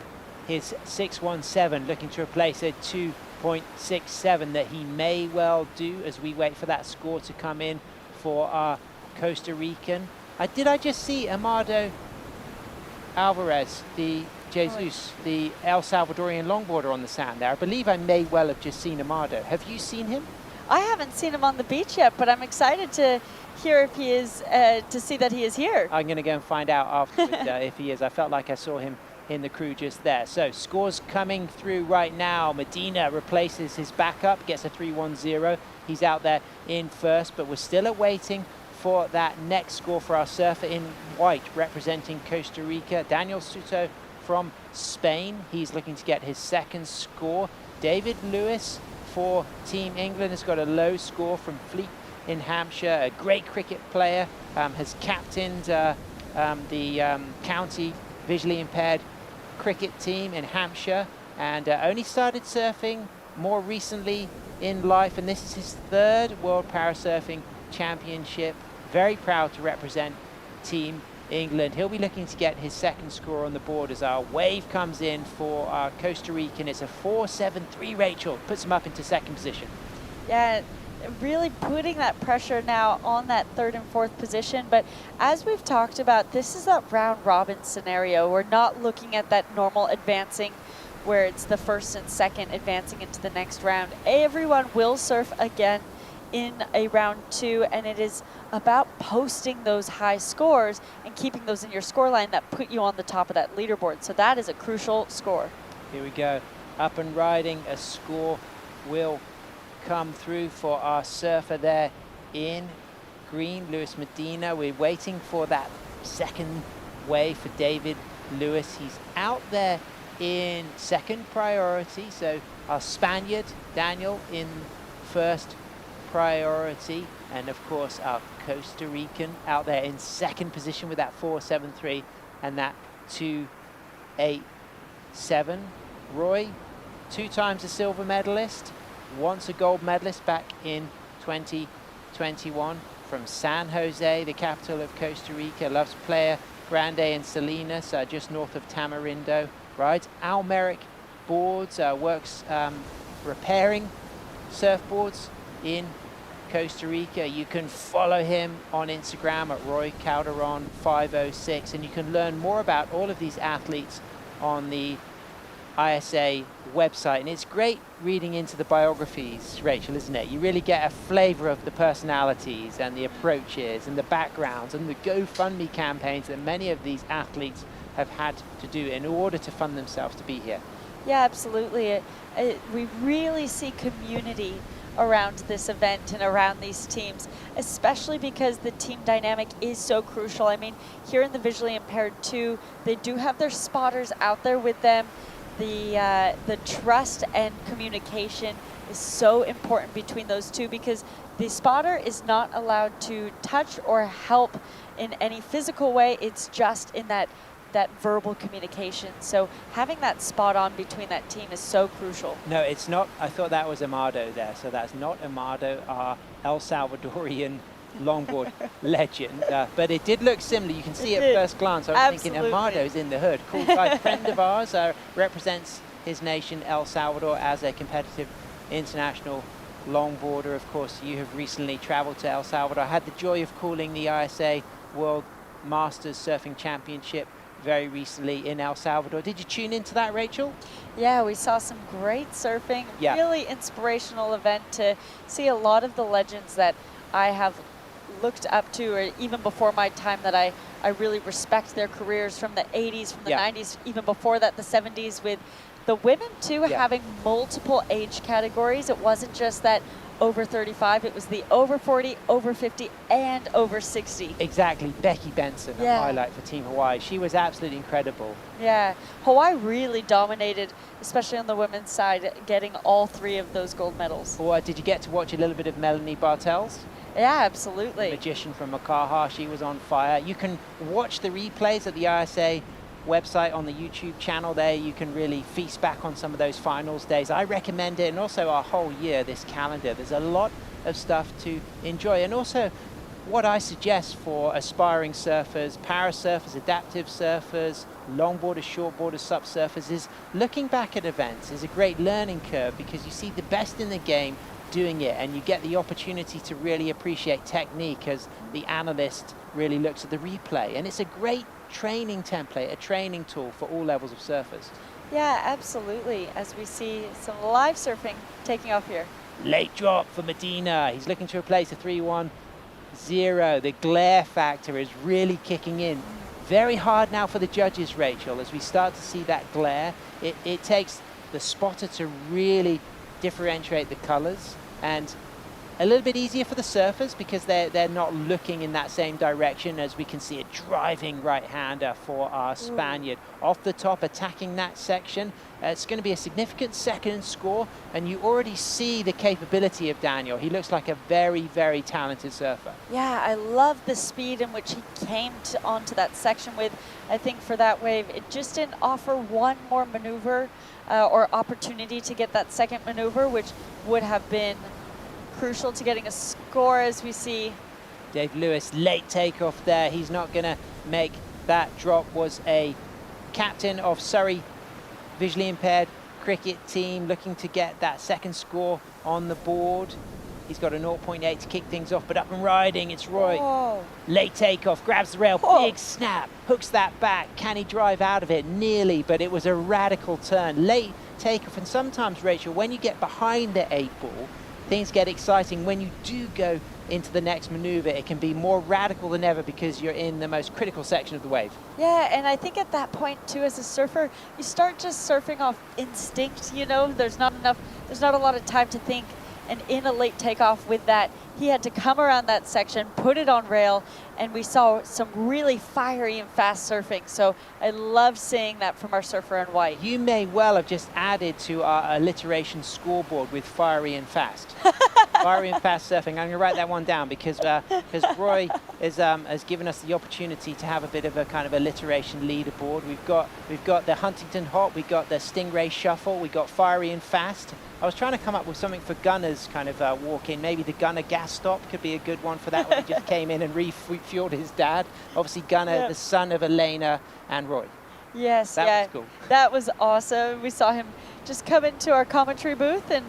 his 6.17, looking to replace a 2.67 that he may well do as we wait for that score to come in for our Costa Rican. Did I just see Amado Alvarez, the Jesus, the El Salvadorian longboarder on the sand there? I believe I may well have just seen Amado. Have you seen him? I haven't seen him on the beach yet, but I'm excited to hear if he is, to see that he is here. I'm going to go and find out afterwards if he is. I felt like I saw him in the crew just there. So scores coming through right now. Medina replaces his backup, gets a 3.10. He's out there in first, but we're still awaiting for that next score for our surfer in white representing Costa Rica, Daniel Soto from Spain. He's looking to get his second score. David Lewis for Team England has got a low score from Fleet in Hampshire, a great cricket player, has captained the county visually impaired cricket team in Hampshire, and only started surfing more recently in life, and this is his third World Parasurfing Championship. Very proud to represent Team England. He'll be looking to get his second score on the board as our wave comes in for our Costa Rican. It's a 4.73, Rachel. Puts him up into second position. Yeah, really putting that pressure now on that third and fourth position. But as we've talked about, this is a round robin scenario. We're not looking at that normal advancing where it's the first and second advancing into the next round. Everyone will surf again in a round two, and it is about posting those high scores and keeping those in your score line that put you on the top of that leaderboard. So that is a crucial score. Here we go. up and riding. A score will come through for our surfer there in green, Luis Medina. We're waiting for that second wave for David Lewis. He's out there in second priority. So our Spaniard, Daniel, in first priority. And of course, our Costa Rican out there in second position with that 4.73 and that 2.87. Roy, 2 times a silver medalist, once a gold medalist back in 2021 from San Jose, the capital of Costa Rica. Loves Playa Grande and Salinas, just north of Tamarindo. Rides Almeric boards, works repairing surfboards in Costa Rica. You can follow him on Instagram at Roy Calderon 506, and you can learn more about all of these athletes on the ISA website. And it's great reading into the biographies, Rachel, isn't it? You really get a flavor of the personalities and the approaches and the backgrounds and the GoFundMe campaigns that many of these athletes have had to do in order to fund themselves to be here. Yeah, absolutely. We really see community around this event and around these teams, especially because the team dynamic is so crucial. I mean, here in the Visually Impaired too, they do have their spotters out there with them. The trust and communication is so important between those two, because the spotter is not allowed to touch or help in any physical way. It's just in that verbal communication. So having that spot on between that team is so crucial. No, it's not. I thought that was Amado there. So that's not Amado, our El Salvadorian longboard legend. But it did look similar. You can see at first glance. I was thinking Amado's in the hood. Cool guy, friend of ours, represents his nation, El Salvador, as a competitive international longboarder. Of course, you have recently traveled to El Salvador. I had the joy of calling the ISA World Masters Surfing Championship very recently in El Salvador. Did you tune into that, Rachel? Yeah, we saw some great surfing. Yeah. Really inspirational event to see a lot of the legends that I have looked up to, or even before my time, that I really respect their careers from the 80s, from the 90s, even before that, the 70s, with the women too, having multiple age categories. It wasn't just that over 35, it was the over 40, over 50, and over 60. Exactly. Becky Benson, a highlight for Team Hawaii. She was absolutely incredible. Yeah, Hawaii really dominated, especially on the women's side, getting all 3 of those gold medals. Or did you get to watch a little bit of Melanie Bartels? Yeah, absolutely. The magician from Makaha, she was on fire. You can watch the replays at the ISA website on the YouTube channel there. You can really feast back on some of those finals days. I recommend it, and also our whole year, this calendar. There's a lot of stuff to enjoy. And also what I suggest for aspiring surfers, para surfers, adaptive surfers, longboarders, shortboarders, sup surfers, is looking back at events is a great learning curve, because you see the best in the game doing it, and you get the opportunity to really appreciate technique as the analyst really looks at the replay. And it's a great training template, a training tool for all levels of surfers. Yeah, absolutely, as we see some live surfing taking off here. Late drop for Medina. He's looking to replace a 3-1-0. The glare factor is really kicking in. Very hard now for the judges, Rachel, as we start to see that glare. It takes the spotter to really differentiate the colors, and a little bit easier for the surfers because they're not looking in that same direction, as we can see a driving right-hander for our Spaniard. Off the top, attacking that section. It's going to be a significant second score, and you already see the capability of Daniel. He looks like a very, very talented surfer. Yeah, I love the speed in which he came onto that section with. I think for that wave, it just didn't offer one more maneuver or opportunity to get that second maneuver, which would have been crucial to getting a score, as we see. Dave Lewis, late takeoff there. He's not going to make that drop. Was a captain of Surrey Visually Impaired cricket team, looking to get that second score on the board. He's got a 0.8 to kick things off, but up and riding, it's Roy. Whoa. Late takeoff, grabs the rail, big snap, hooks that back. Can he drive out of it? Nearly, but it was a radical turn. Late takeoff, and sometimes, Rachel, when you get behind the 8 ball, things get exciting. When you do go into the next maneuver, it can be more radical than ever because you're in the most critical section of the wave. Yeah, and I think at that point too, as a surfer, you start just surfing off instinct, you know, there's not a lot of time to think. And in a late takeoff with that, he had to come around that section, put it on rail, and we saw some really fiery and fast surfing. So I love seeing that from our surfer in white. You may well have just added to our alliteration scoreboard with fiery and fast. Fiery and fast surfing. I'm going to write that one down because Roy has given us the opportunity to have a bit of a kind of alliteration leaderboard. We've got the Huntington Hop, we've got the Stingray Shuffle, we've got fiery and fast. I was trying to come up with something for Gunner's kind of walk in. Maybe the Gunner gas stop could be a good one for that one. He just came in and refueled his dad. Obviously Gunner, the son of Elena and Roy. Yes, that was cool. That was awesome. We saw him just come into our commentary booth and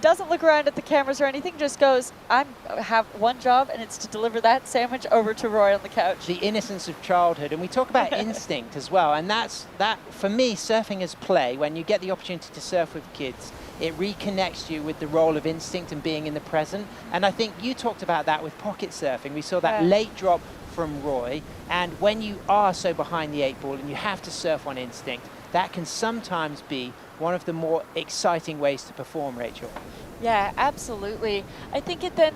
doesn't look around at the cameras or anything, just goes, I have one job, and it's to deliver that sandwich over to Roy on the couch. The innocence of childhood. And we talk about instinct as well. And that, for me, surfing is play. When you get the opportunity to surf with kids, it reconnects you with the role of instinct and being in the present. And I think you talked about that with pocket surfing. We saw that late drop from Roy. And when you are so behind the 8 ball and you have to surf on instinct, that can sometimes be one of the more exciting ways to perform, Rachel. Yeah, absolutely. I think it then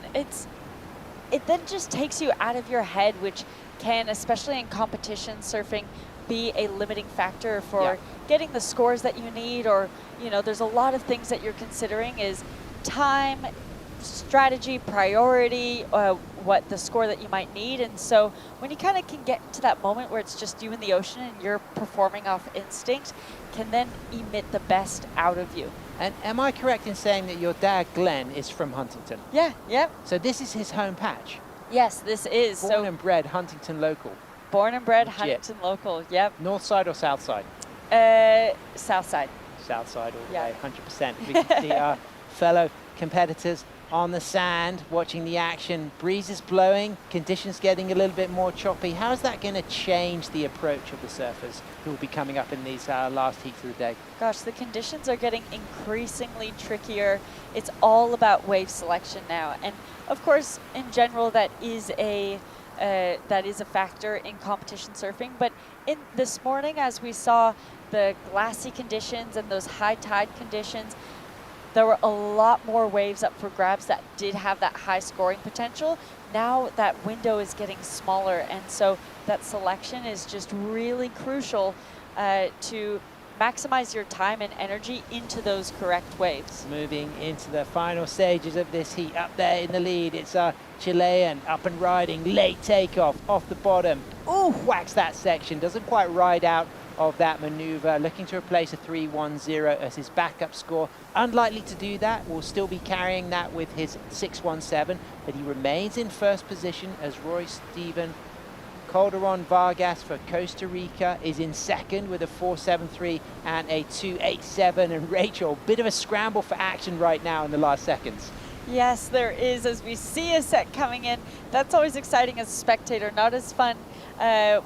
just takes you out of your head, which can, especially in competition surfing, be a limiting factor for getting the scores that you need, or, you know, there's a lot of things that you're considering is time, strategy, priority, what the score that you might need. And so when you kind of can get to that moment where it's just you in the ocean and you're performing off instinct, can then emit the best out of you. And am I correct in saying that your dad, Glenn, is from Huntington? Yeah, yep. So this is his home patch? Yes, this is. Born and bred Huntington local? Born and bred Huntington local, yep. North side or south side? South side. South side all the way, 100%. We can see our fellow competitors on the sand, watching the action. Breeze is blowing, conditions getting a little bit more choppy. How is that going to change the approach of the surfers who will be coming up in these last heats of the day? Gosh, the conditions are getting increasingly trickier. It's all about wave selection now. And of course, in general, that is a factor in competition surfing. But in this morning, as we saw the glassy conditions and those high tide conditions, there were a lot more waves up for grabs that did have that high scoring potential. Now that window is getting smaller, and so that selection is just really crucial to maximize your time and energy into those correct waves. Moving into the final stages of this heat, up there in the lead, it's our Chilean up and riding, late takeoff off the bottom. Ooh, whacks that section, doesn't quite ride out of that maneuver, looking to replace a 3.10 as his backup score. Unlikely to do that, will still be carrying that with his 6.17, but he remains in first position as Roy Stephen Calderon Vargas for Costa Rica is in second with a 4.73 and a 2.87. And Rachel, bit of a scramble for action right now in the last seconds. Yes, there is, as we see a set coming in. That's always exciting as a spectator, not as fun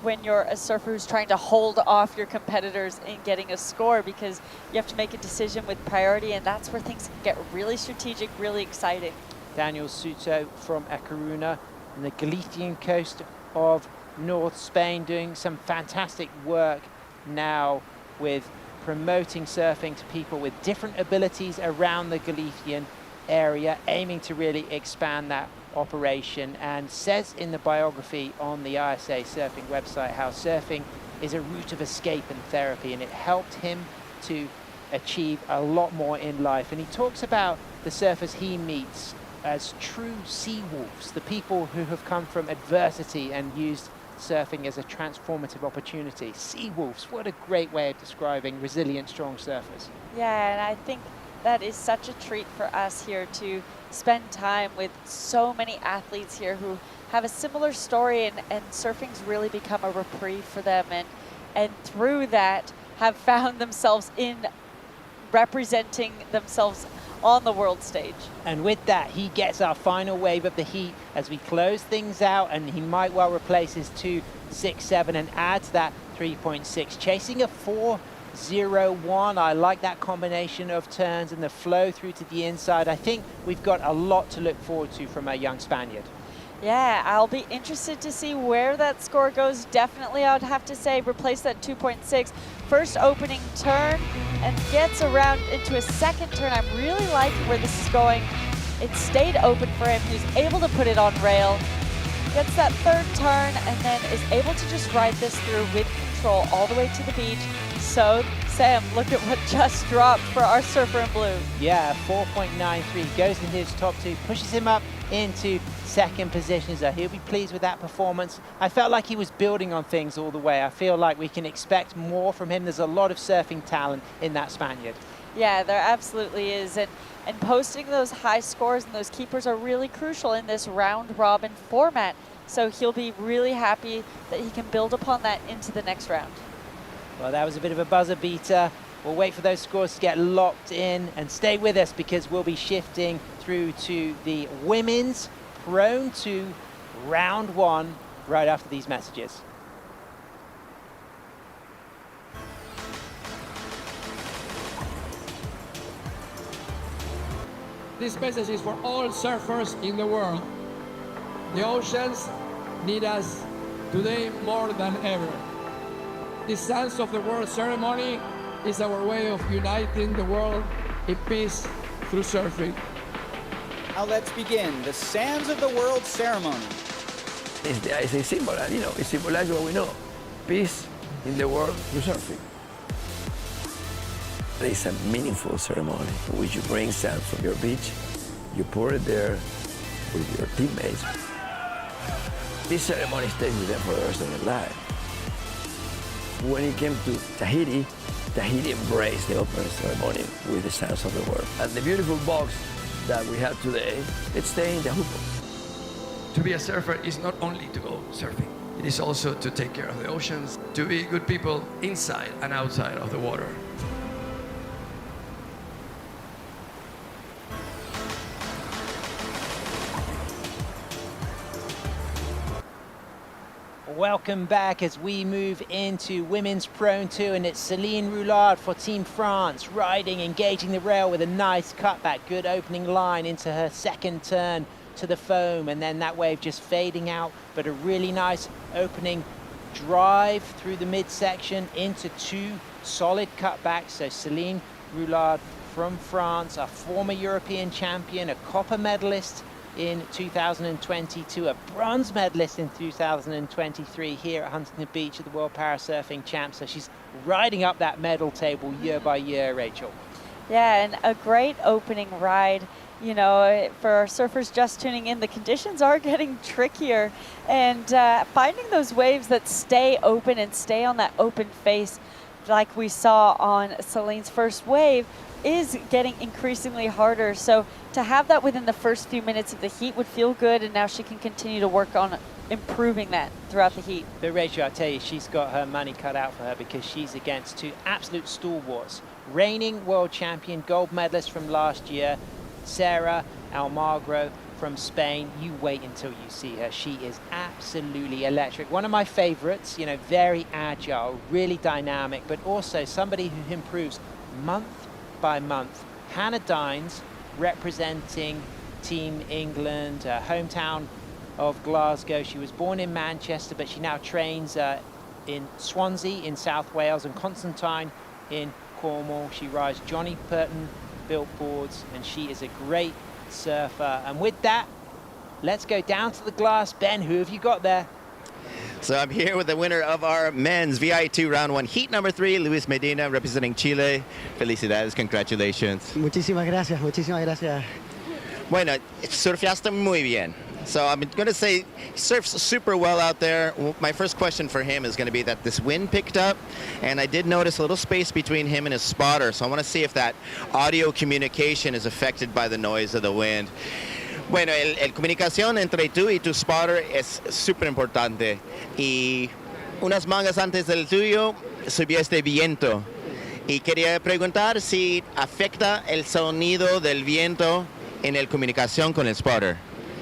when you're a surfer who's trying to hold off your competitors in getting a score, because you have to make a decision with priority, and that's where things get really strategic, really exciting. Daniel Suto from A Coruña on the Galician coast of North Spain, doing some fantastic work now with promoting surfing to people with different abilities around the Galician area, aiming to really expand that operation, and says in the biography on the ISAsurfing website how surfing is a route of escape and therapy, and it helped him to achieve a lot more in life. And he talks about the surfers he meets as true sea wolves, the people who have come from adversity and used surfing as a transformative opportunity. Sea wolves, what a great way of describing resilient, strong surfers. Yeah, and I think that is such a treat for us here to spend time with so many athletes here who have a similar story, and surfing's really become a reprieve for them, and through that have found themselves in representing themselves on the world stage. And with that, he gets our final wave of the heat as we close things out, and he might well replace his 2.67 and adds that 3.6, chasing a 0-1. I like that combination of turns and the flow through to the inside. I think we've got a lot to look forward to from our young Spaniard. Yeah, I'll be interested to see where that score goes. Definitely, I would have to say, replace that 2.6. First opening turn and gets around into a second turn. I'm really liking where this is going. It stayed open for him. He was able to put it on rail. Gets that third turn and then is able to just ride this through with control all the way to the beach. So, Sam, look at what just dropped for our surfer in blue. Yeah, 4.93. Goes into his top two, pushes him up into second position. So he'll be pleased with that performance. I felt like he was building on things all the way. I feel like we can expect more from him. There's a lot of surfing talent in that Spaniard. Yeah, there absolutely is. And posting those high scores and those keepers are really crucial in this round-robin format. So he'll be really happy that he can build upon that into the next round. Well, that was a bit of a buzzer beater. We'll wait for those scores to get locked in and stay with us because we'll be shifting through to the women's prone to round one right after these messages. This message is for all surfers in the world. The oceans need us today more than ever. The Sands of the World ceremony is our way of uniting the world in peace through surfing. Now let's begin the Sands of the World ceremony. It's the ISA symbol, and it symbolizes what we know: peace in the world through surfing. It's a meaningful ceremony in which you bring sand from your beach, you pour it there with your teammates. This ceremony stays with them for the rest of their life. When it came to Tahiti, Tahiti embraced the opening ceremony with the Sands of the World. And the beautiful box that we have today, it's staying in the Hupo. To be a surfer is not only to go surfing. It is also to take care of the oceans, to be good people inside and outside of the water. Welcome back as we move into women's prone 2, and it's Céline Roulard for Team France, riding, engaging the rail with a nice cutback, good opening line into her second turn to the foam, and then that wave just fading out, but a really nice opening drive through the midsection into two solid cutbacks. So Céline Roulard from France, a former European champion, a copper medalist in 2022, a bronze medalist in 2023 here at Huntington Beach at the World Parasurfing Champs. So she's riding up that medal table year by year, Rachel. Yeah, and a great opening ride. You know, for our surfers just tuning in, the conditions are getting trickier, and finding those waves that stay open and stay on that open face like we saw on Céline's first wave is getting increasingly harder. So to have that within the first few minutes of the heat would feel good, and now she can continue to work on improving that throughout the heat. But Rachel, I tell you, she's got her money cut out for her because she's against two absolute stalwarts. Reigning world champion, gold medalist from last year, Sarah Almagro from Spain. You wait until you see her. She is absolutely electric. One of my favorites, you know, very agile, really dynamic, but also somebody who improves month by month. Hannah Dines, representing Team England, hometown of Glasgow. She was born in Manchester, but she now trains in Swansea in South Wales and Constantine in Cornwall. She rides Johnny Purton built boards, and she is a great surfer. And with that, let's go down to the glass. Ben, who have you got there? So I'm here with the winner of our men's VI2 round 1 heat number 3, Luis Medina, representing Chile. Felicidades, congratulations. Muchísimas gracias, muchísimas gracias. Bueno, surfeaste muy bien. So I'm going to say surfs super well out there. My first question for him is going to be that this wind picked up, and I did notice a little space between him and his spotter. So I want to see if that audio communication is affected by the noise of the wind. Bueno, el comunicación entre tú y tu spotter es súper importante. Y unas mangas antes del tuyo subió este viento. Y quería preguntar si afecta el sonido del viento en la comunicación con el spotter.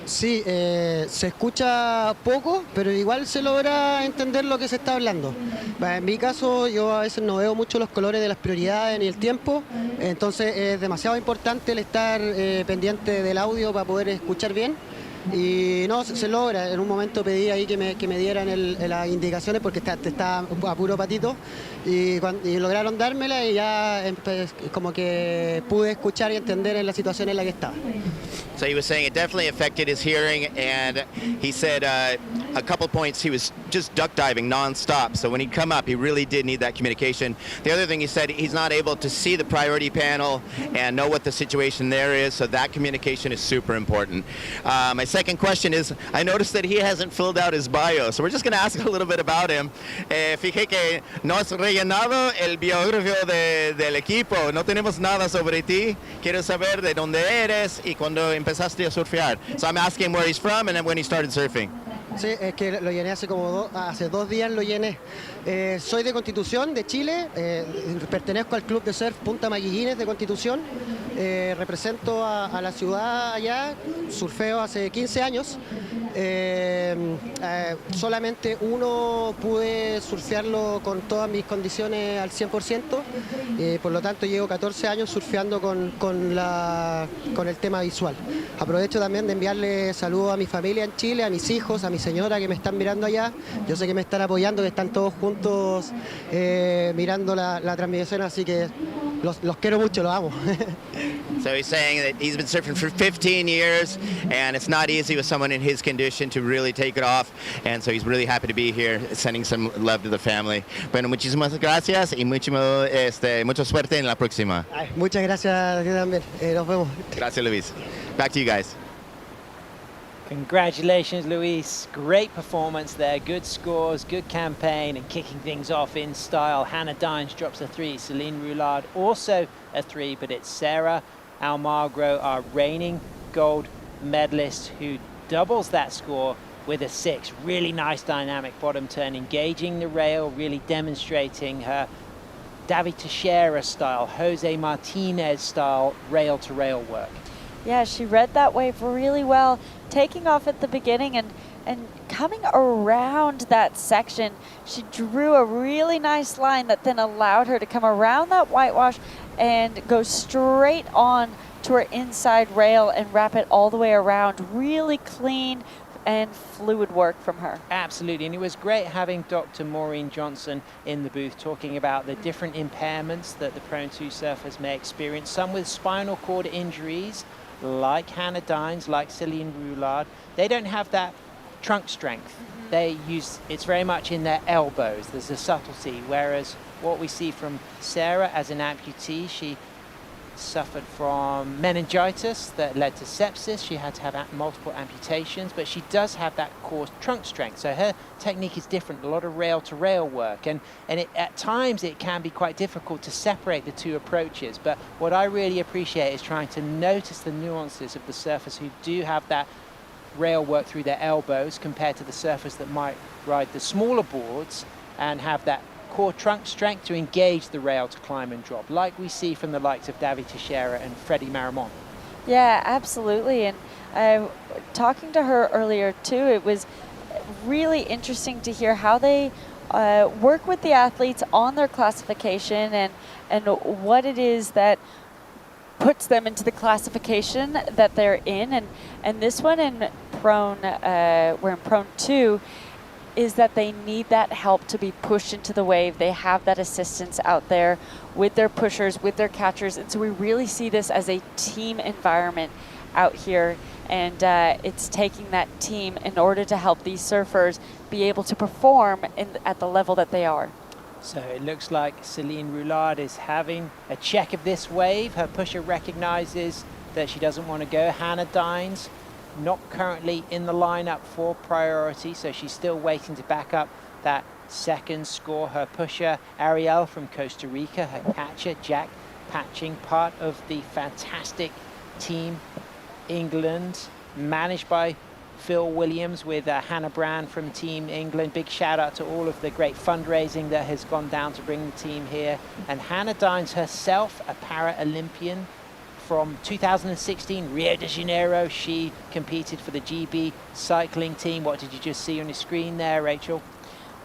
Sí, se escucha poco, pero igual se logra entender lo que se está hablando. En mi caso, yo a veces no veo mucho los colores de las prioridades ni el tiempo, entonces es demasiado importante el estar pendiente del audio para poder escuchar bien. Y no, se logra. En un momento pedí ahí que me dieran las indicaciones porque está a puro patito y lograron dármela y ya como que pude escuchar y entender en la situación en la que estaba. So he was saying it definitely affected his hearing, and he said a couple points he was just duck diving nonstop. So when he'd come up, he really did need that communication. The other thing he said, he's not able to see the priority panel and know what the situation there is, so that communication is super important. My second question is, I noticed that he hasn't filled out his bio, so we're just going to ask a little bit about him. Fijé que no has rellenado el biografía del equipo, no tenemos nada sobre ti. Quiero saber de dónde eres y cuando empezaste a surfear. So I'm asking where he's from and then when he started surfing. Sí, es que lo llené hace 2 días lo llené. Soy de Constitución, de Chile, pertenezco al club de surf Punta Maguillines de Constitución, represento a la ciudad allá, surfeo hace 15 años. Solamente uno pude surfearlo con todas mis condiciones al 100%, por lo tanto llevo 14 años surfeando con el tema visual. Aprovecho también de enviarle saludos a mi familia en Chile, a mis hijos, a mi señora que me están mirando allá. Yo sé que me están apoyando, que están todos juntos mirando la transmisión, así que los quiero mucho, los amo. So he's saying that he's been surfing for 15 years, and it's not easy with someone in his condition to really take it off, and so he's really happy to be here, sending some love to the family. Bueno, muchísimas gracias y mucha suerte en la próxima. Ay, muchas gracias también, nos vemos. Gracias, Luis. Back to you guys. Congratulations, Luis. Great performance there. Good scores, good campaign, and kicking things off in style. Hannah Dines drops a 3. Celine Roulard also a 3, but it's Sarah Almagro, our reigning gold medalist, who doubles that score with a 6. Really nice dynamic bottom turn, engaging the rail, really demonstrating her Davi Teixeira style, Jose Martinez style rail-to-rail work. Yeah, she read that wave really well, taking off at the beginning and coming around that section. She drew a really nice line that then allowed her to come around that whitewash and go straight on to her inside rail and wrap it all the way around. Really clean and fluid work from her. Absolutely, and it was great having Dr. Maureen Johnson in the booth talking about the different impairments that the Prone 2 surfers may experience, some with spinal cord injuries, like Hannah Dines, like Celine Roulard. They don't have that trunk strength. They use, it's very much in their elbows. There's a subtlety, whereas what we see from Sarah as an amputee, she suffered from meningitis that led to sepsis. She had to have multiple amputations, but she does have that core trunk strength. So her technique is different, a lot of rail-to-rail work. And at times it can be quite difficult to separate the two approaches. But what I really appreciate is trying to notice the nuances of the surfers who do have that rail work through their elbows compared to the surfers that might ride the smaller boards and have that core trunk strength to engage the rail to climb and drop, like we see from the likes of Davi Teixeira and Freddie Maramon. Yeah, absolutely. And talking to her earlier too, it was really interesting to hear how they work with the athletes on their classification and what it is that puts them into the classification that they're in. And this one in prone, we're in prone 2, is that they need that help to be pushed into the wave. They have that assistance out there with their pushers, with their catchers. And so we really see this as a team environment out here. And it's taking that team in order to help these surfers be able to perform at the level that they are. So it looks like Celine Roulard is having a check of this wave. Her pusher recognizes that she doesn't want to go. Hannah Dines, not currently in the lineup for priority, so she's still waiting to back up that second score. Her pusher, Ariel from Costa Rica, her catcher, Jack Patching, part of the fantastic team England, managed by Phil Williams with Hannah Brand from Team England. Big shout out to all of the great fundraising that has gone down to bring the team here. And Hannah Dines herself, a para-Olympian from 2016 Rio de Janeiro. She competed for the GB cycling team. What did you just see on your screen there, Rachel?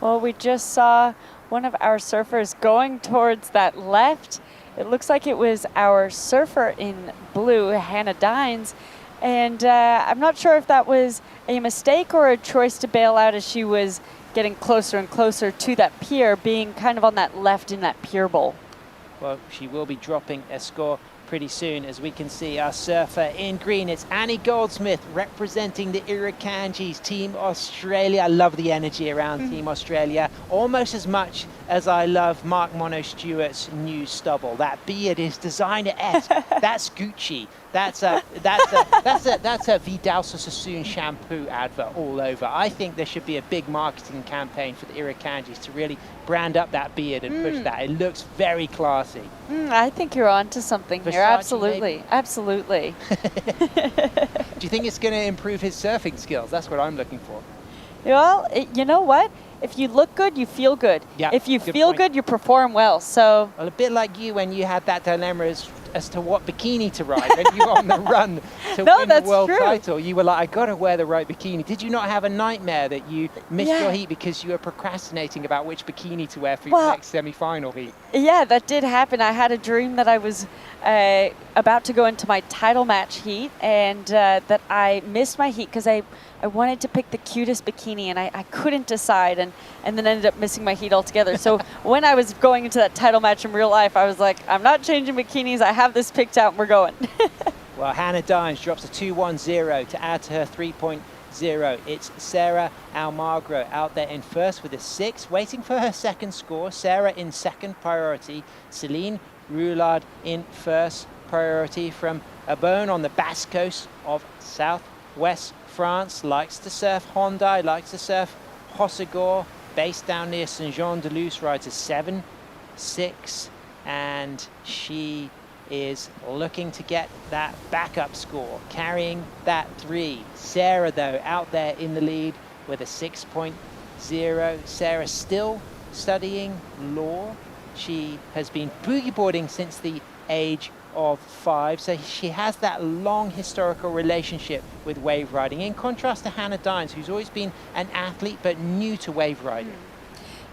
Well, we just saw one of our surfers going towards that left. It looks like it was our surfer in blue, Hannah Dines. And I'm not sure if that was a mistake or a choice to bail out as she was getting closer and closer to that pier, being kind of on that left in that pier bowl. Well, she will be dropping a score pretty soon. As we can see, our surfer in green, it's Annie Goldsmith representing the Irukandjis, Team Australia. I love the energy around Team Australia, almost as much as I love Mark Mono-Stewart's new stubble. That beard is designer-esque. That's Gucci. That's a Vidal Sassoon shampoo advert all over. I think there should be a big marketing campaign for the Irukandjis to really brand up that beard and push that. It looks very classy. I think you're onto something here. Absolutely. Maybe? Absolutely. Do you think it's going to improve his surfing skills? That's what I'm looking for. Well, you know what? If you look good, you feel good. Yeah, if you good feel point. good, you perform well. So, well, a bit like you when you had that dilemma as to what bikini to ride when you were on the run to win the world title. You were like, I got to wear the right bikini. Did you not have a nightmare that you missed your heat because you were procrastinating about which bikini to wear for your next semi-final heat? Yeah, that did happen. I had a dream that I was about to go into my title match heat and that I missed my heat because I wanted to pick the cutest bikini and I couldn't decide and then ended up missing my heat altogether. So when I was going into that title match in real life, I was like, I'm not changing bikinis. I have this picked out and we're going. Well, Hannah Dines drops a 2-1-0 to add to her 3.0. It's Sarah Almagro out there in first with a 6, waiting for her second score. Sarah in second priority. Celine Roulard in first priority from Abone on the Basque coast of southwest France. Likes to surf Honda, likes to surf Hossegor, based down near Saint-Jean-de-Luz, rides a 7-6, and she is looking to get that backup score, carrying that 3. Sarah, though, out there in the lead with a 6.0. Sarah still studying law. She has been boogie boarding since the age of 5, so she has that long historical relationship with wave riding, in contrast to Hannah Dines, who's always been an athlete but new to wave riding.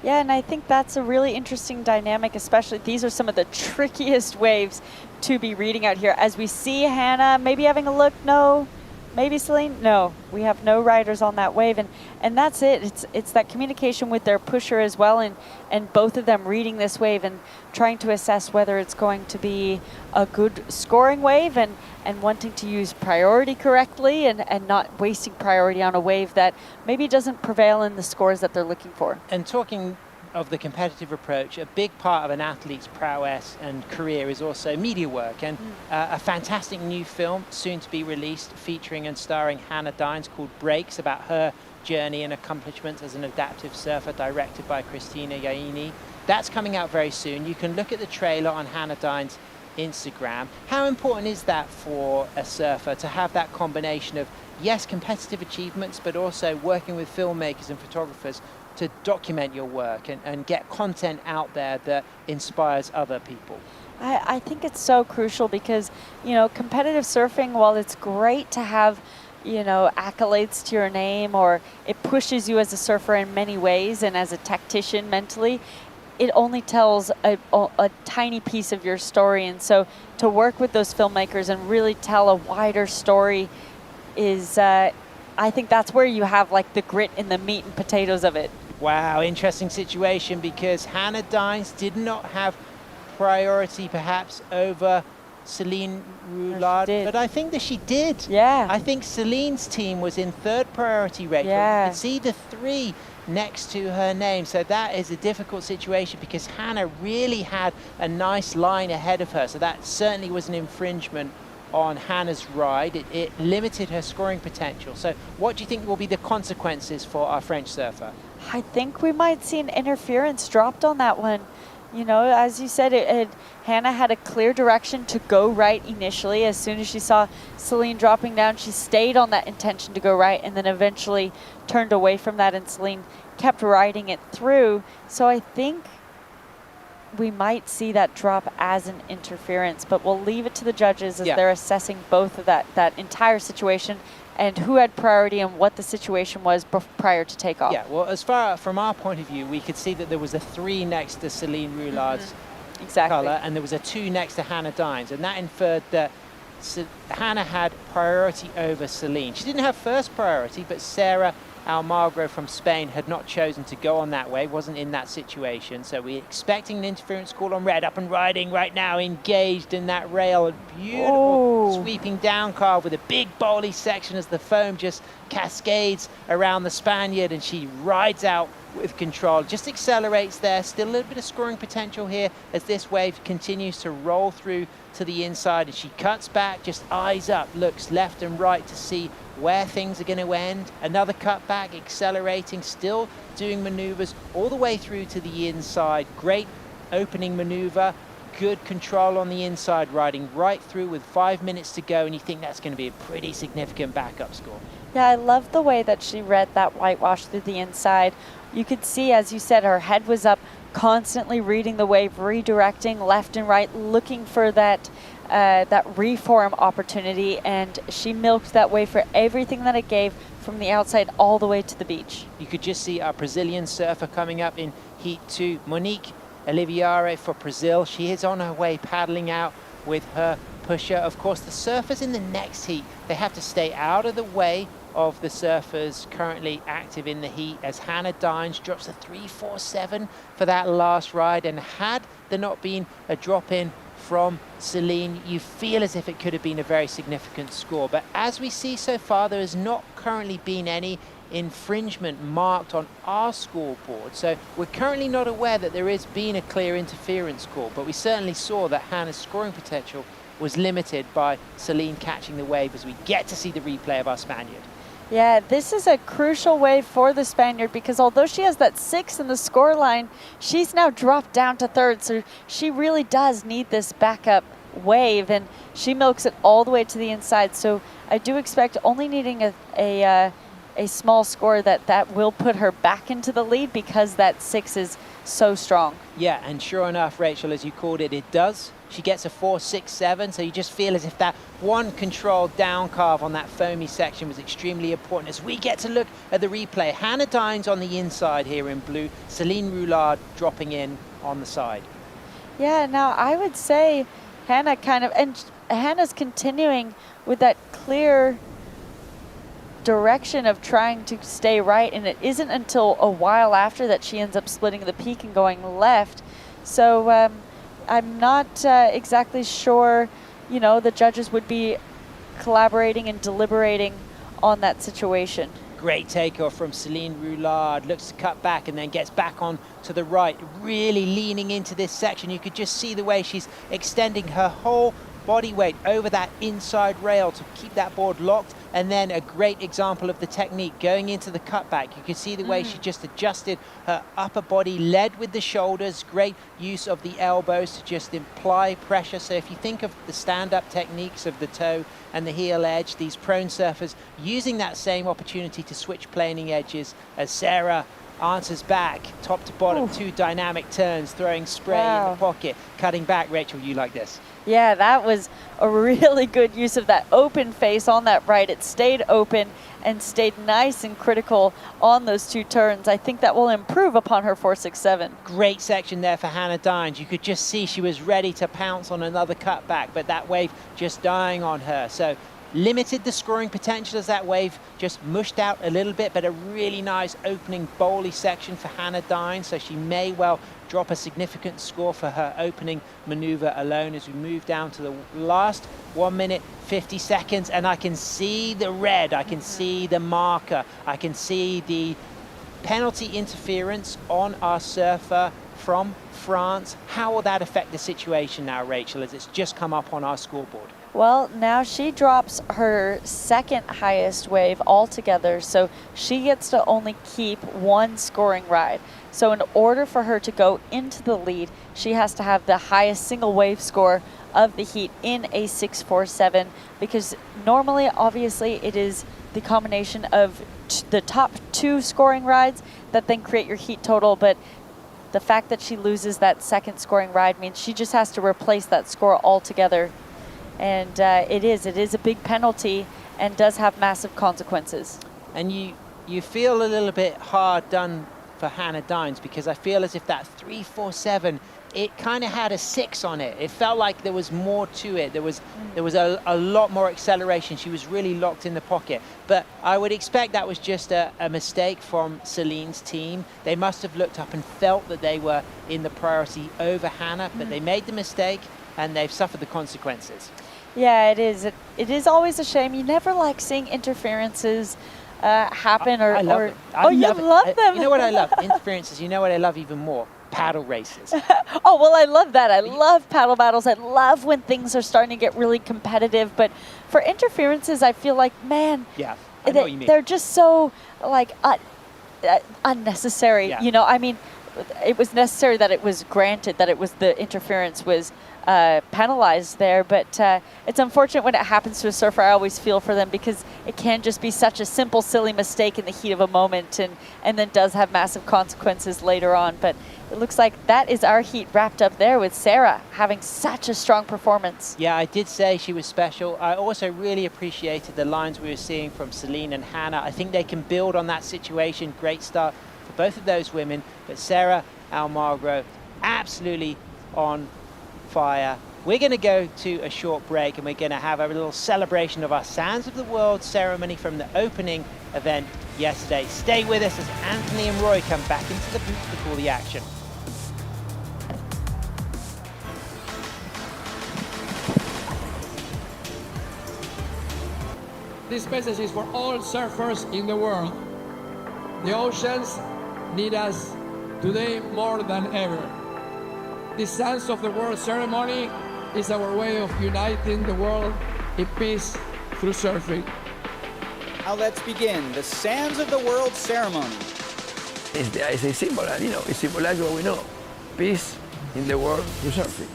Yeah, and I think that's a really interesting dynamic, especially these are some of the trickiest waves to be reading out here. As we see Hannah maybe having a look, no, maybe Celine, no, we have no riders on that wave, and that's it. It's that communication with their pusher as well, and both of them reading this wave and trying to assess whether it's going to be a good scoring wave and wanting to use priority correctly and not wasting priority on a wave that maybe doesn't prevail in the scores that they're looking for. And talking of the competitive approach, a big part of an athlete's prowess and career is also media work, and a fantastic new film soon to be released featuring and starring Hannah Dines called Breaks, about her journey and accomplishments as an adaptive surfer, directed by Christina Yaini. That's coming out very soon. You can look at the trailer on Hannah Dines' Instagram. How important is that for a surfer to have that combination of, yes, competitive achievements, but also working with filmmakers and photographers to document your work and get content out there that inspires other people? I think it's so crucial because, you know, competitive surfing, while it's great to have, you know, accolades to your name, or it pushes you as a surfer in many ways and as a tactician mentally, it only tells a tiny piece of your story. And so to work with those filmmakers and really tell a wider story is, I think that's where you have like the grit and the meat and potatoes of it. Wow, interesting situation, because Hannah Dines did not have priority perhaps over Celine Roulard, but I think that she did. Yeah. I think Celine's team was in third priority, Rachel. Yeah. You can see the 3 next to her name, so that is a difficult situation because Hannah really had a nice line ahead of her, so that certainly was an infringement on Hannah's ride. It limited her scoring potential. So what do you think will be the consequences for our French surfer? I think we might see an interference dropped on that one. You know, as you said, Hannah had a clear direction to go right initially. As soon as she saw Celine dropping down, she stayed on that intention to go right and then eventually turned away from that, and Celine kept riding it through. So I think we might see that drop as an interference, but we'll leave it to the judges as Yeah. they're assessing both of that entire situation and who had priority and what the situation was prior to takeoff. Yeah, well, as far from our point of view, we could see that there was a 3 next to Celine Roulard's color, and there was a 2 next to Hannah Dines, and that inferred that Hannah had priority over Celine. She didn't have first priority, but Sarah Almagro from Spain had not chosen to go on that way, wasn't in that situation. So we're expecting an interference call on red, up and riding right now, engaged in that rail. A beautiful sweeping down carve with a big bowly section as the foam just cascades around the Spaniard, and she rides out with control, just accelerates there. Still a little bit of scoring potential here as this wave continues to roll through to the inside, and she cuts back, just eyes up, looks left and right to see where things are going to end. Another cutback, accelerating, still doing maneuvers all the way through to the inside. Great opening maneuver, good control on the inside, riding right through with 5 minutes to go, and you think that's going to be a pretty significant backup score. Yeah, I love the way that she read that whitewash through the inside. You could see, as you said, her head was up, constantly reading the wave, redirecting left and right, looking for that reform opportunity, and she milked that wave for everything that it gave from the outside all the way to the beach. You could just see our Brazilian surfer coming up in Heat 2, Monique Olivieri for Brazil. She is on her way paddling out with her pusher. Of course, the surfers in the next heat, they have to stay out of the way of the surfers currently active in the heat, as Hannah Dines drops a 3.47 for that last ride. And had there not been a drop in from Celine, you feel as if it could have been a very significant score. But as we see so far, there has not currently been any infringement marked on our scoreboard. So we're currently not aware that there has been a clear interference call, but we certainly saw that Hannah's scoring potential was limited by Celine catching the wave as we get to see the replay of our Spaniard. Yeah, this is a crucial wave for the Spaniard, because although she has that 6 in the score line, she's now dropped down to 3rd. So she really does need this backup wave, and she milks it all the way to the inside. So I do expect only needing a small score that will put her back into the lead, because that 6 is so strong. Yeah, and sure enough, Rachel, as you called it, it does. She gets a 4.67, so you just feel as if that one controlled down carve on that foamy section was extremely important. As we get to look at the replay, Hannah Dines on the inside here in blue, Celine Roulard dropping in on the side. Yeah, now I would say Hannah Hannah's continuing with that clear direction of trying to stay right, and it isn't until a while after that she ends up splitting the peak and going left. So I'm not exactly sure, the judges would be collaborating and deliberating on that situation. Great takeoff from Celine Roulard, looks to cut back and then gets back on to the right, really leaning into this section. You could just see the way she's extending her whole body weight over that inside rail to keep that board locked. And then a great example of the technique going into the cutback. You can see the way she just adjusted her upper body, led with the shoulders, great use of the elbows to just imply pressure. So if you think of the stand-up techniques of the toe and the heel edge, these prone surfers using that same opportunity to switch planing edges, as Sarah answers back, top to bottom, 2 dynamic turns, throwing spray in the pocket, cutting back. Rachel, you like this? Yeah, that was a really good use of that open face on that right. It stayed open and stayed nice and critical on those 2 turns. I think that will improve upon her 4.67. Great section there for Hannah Dines. You could just see she was ready to pounce on another cutback, but that wave just dying on her. So limited the scoring potential as that wave just mushed out a little bit, but a really nice opening bowly section for Hannah Dines, so she may well drop a significant score for her opening maneuver alone as we move down to the last 1 minute 50 seconds. And I can see the red, I can see the marker, I can see the penalty interference on our surfer from France. How will that affect the situation now, Rachel, as it's just come up on our scoreboard? Well, now she drops her 2nd highest wave altogether, so she gets to only keep 1 scoring ride. So in order for her to go into the lead, she has to have the highest single wave score of the heat in a 6.47, because normally, obviously, it is the combination of the top 2 scoring rides that then create your heat total, but the fact that she loses that second scoring ride means she just has to replace that score altogether. And it is a big penalty and does have massive consequences. And you feel a little bit hard done for Hannah Dines, because I feel as if that 3.47, it kind of had a 6 on it. It felt like there was more to it. There was a lot more acceleration. She was really locked in the pocket. But I would expect that was just a mistake from Celine's team. They must have looked up and felt that they were in the priority over Hannah, but they made the mistake and they've suffered the consequences. Yeah, it is. It is always a shame. You never like seeing interferences happen. I love them. love them. You know what I love? Interferences. You know what I love even more? Paddle races. Oh, well, I love that. I love paddle battles. I love when things are starting to get really competitive. But for interferences, I feel like, man, yeah, I know what you mean. They're just so, like, unnecessary. Yeah. You know, I mean, it was necessary that it was granted, that it was the interference was penalized there, but it's unfortunate when it happens to a surfer. I always feel for them, because it can just be such a simple, silly mistake in the heat of a moment, and then does have massive consequences later on. But it looks like that is our heat wrapped up there, with Sarah having such a strong performance. Yeah, I did say she was special. I also really appreciated the lines we were seeing from Celine and Hannah. I think they can build on that situation. Great start for both of those women, but Sarah Almagro absolutely on fire. We're going to go to a short break, and we're going to have a little celebration of our Sands of the World ceremony from the opening event yesterday. Stay with us as Anthony and Roy come back into the booth to call the action. This message is for all surfers in the world. The oceans need us today more than ever. The Sands of the World ceremony is our way of uniting the world in peace through surfing. Now let's begin the Sands of the World ceremony. It's the ISA symbol, and it symbolizes what we know: peace in the world through surfing.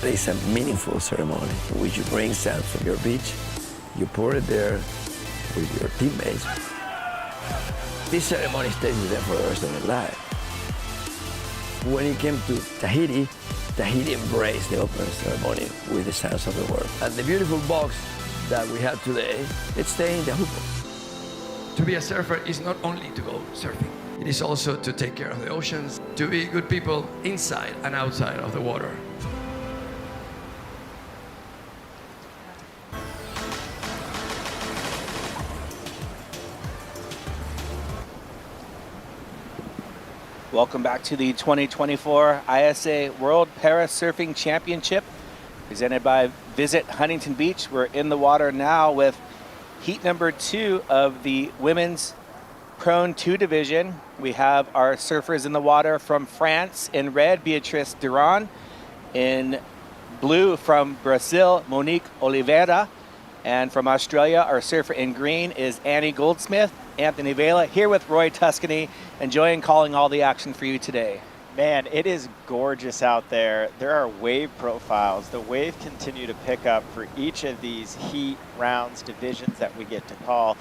It's a meaningful ceremony in which you bring sand from your beach, you pour it there with your teammates. This ceremony stays with them for the rest of their life. When it came to Tahiti, Tahiti embraced the opening ceremony with the Sands of the World. And the beautiful box that we have today, it's staying in the Hupo. To be a surfer is not only to go surfing. It is also to take care of the oceans, to be good people inside and outside of the water. Welcome back to the 2024 ISA World Para Surfing Championship, presented by Visit Huntington Beach. We're in the water now with heat number 2 of the women's Prone 2 division. We have our surfers in the water from France in red, Beatrice Duran. In blue from Brazil, Monique Oliveira. And from Australia, our surfer in green is Annie Goldsmith. Anthony Vela here with Roy Tuscany, enjoying calling all the action for you today. Man, it is gorgeous out there. There are wave profiles. The wave continue to pick up for each of these heat rounds, divisions that we get to call.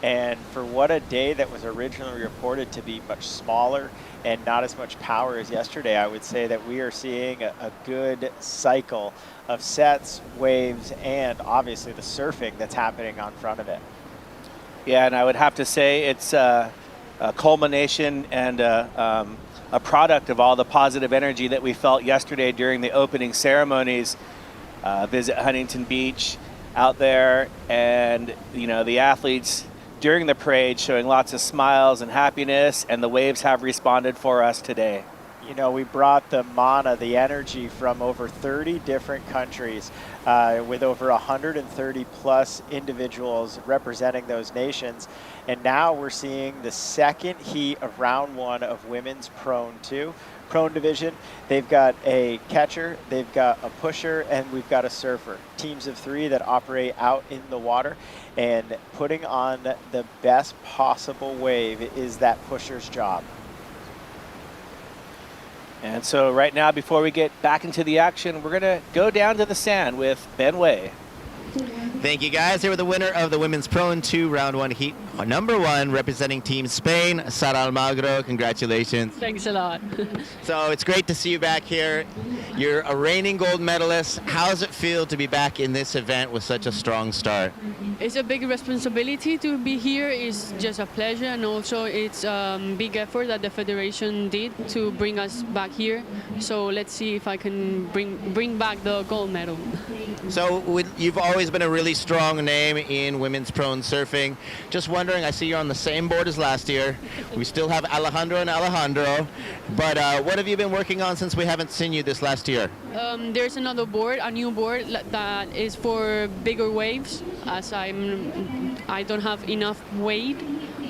And for what a day that was originally reported to be much smaller and not as much power as yesterday, I would say that we are seeing a good cycle of sets, waves, and obviously the surfing that's happening on front of it. Yeah, and I would have to say it's a culmination and a product of all the positive energy that we felt yesterday during the opening ceremonies. Visit Huntington Beach out there, and the athletes during the parade showing lots of smiles and happiness, and the waves have responded for us today. We brought the mana, the energy from over 30 different countries with over 130 plus individuals representing those nations. And now we're seeing the second heat of round 1 of women's Prone 2. Prone division, they've got a catcher, they've got a pusher, and we've got a surfer. Teams of 3 that operate out in the water, and putting on the best possible wave is that pusher's job. And so right now, before we get back into the action, we're going to go down to the sand with Ben Way. Thank you, guys. Here with the winner of the women's Prone 2 round 1 heat #1 representing Team Spain, Sara Almagro. Congratulations. Thanks a lot. So it's great to see you back here. You're a reigning gold medalist. How does it feel to be back in this event with such a strong start? It's a big responsibility to be here. It's just a pleasure, and also it's a big effort that the federation did to bring us back here. So let's see if I can bring back the gold medal. So you've always been a really strong name in women's prone surfing. Just wondering, I see you're on the same board as last year. We still have Alejandro and Alejandro, but what have you been working on since we haven't seen you this last year? There's another board, a new board that is for bigger waves, as I don't have enough weight.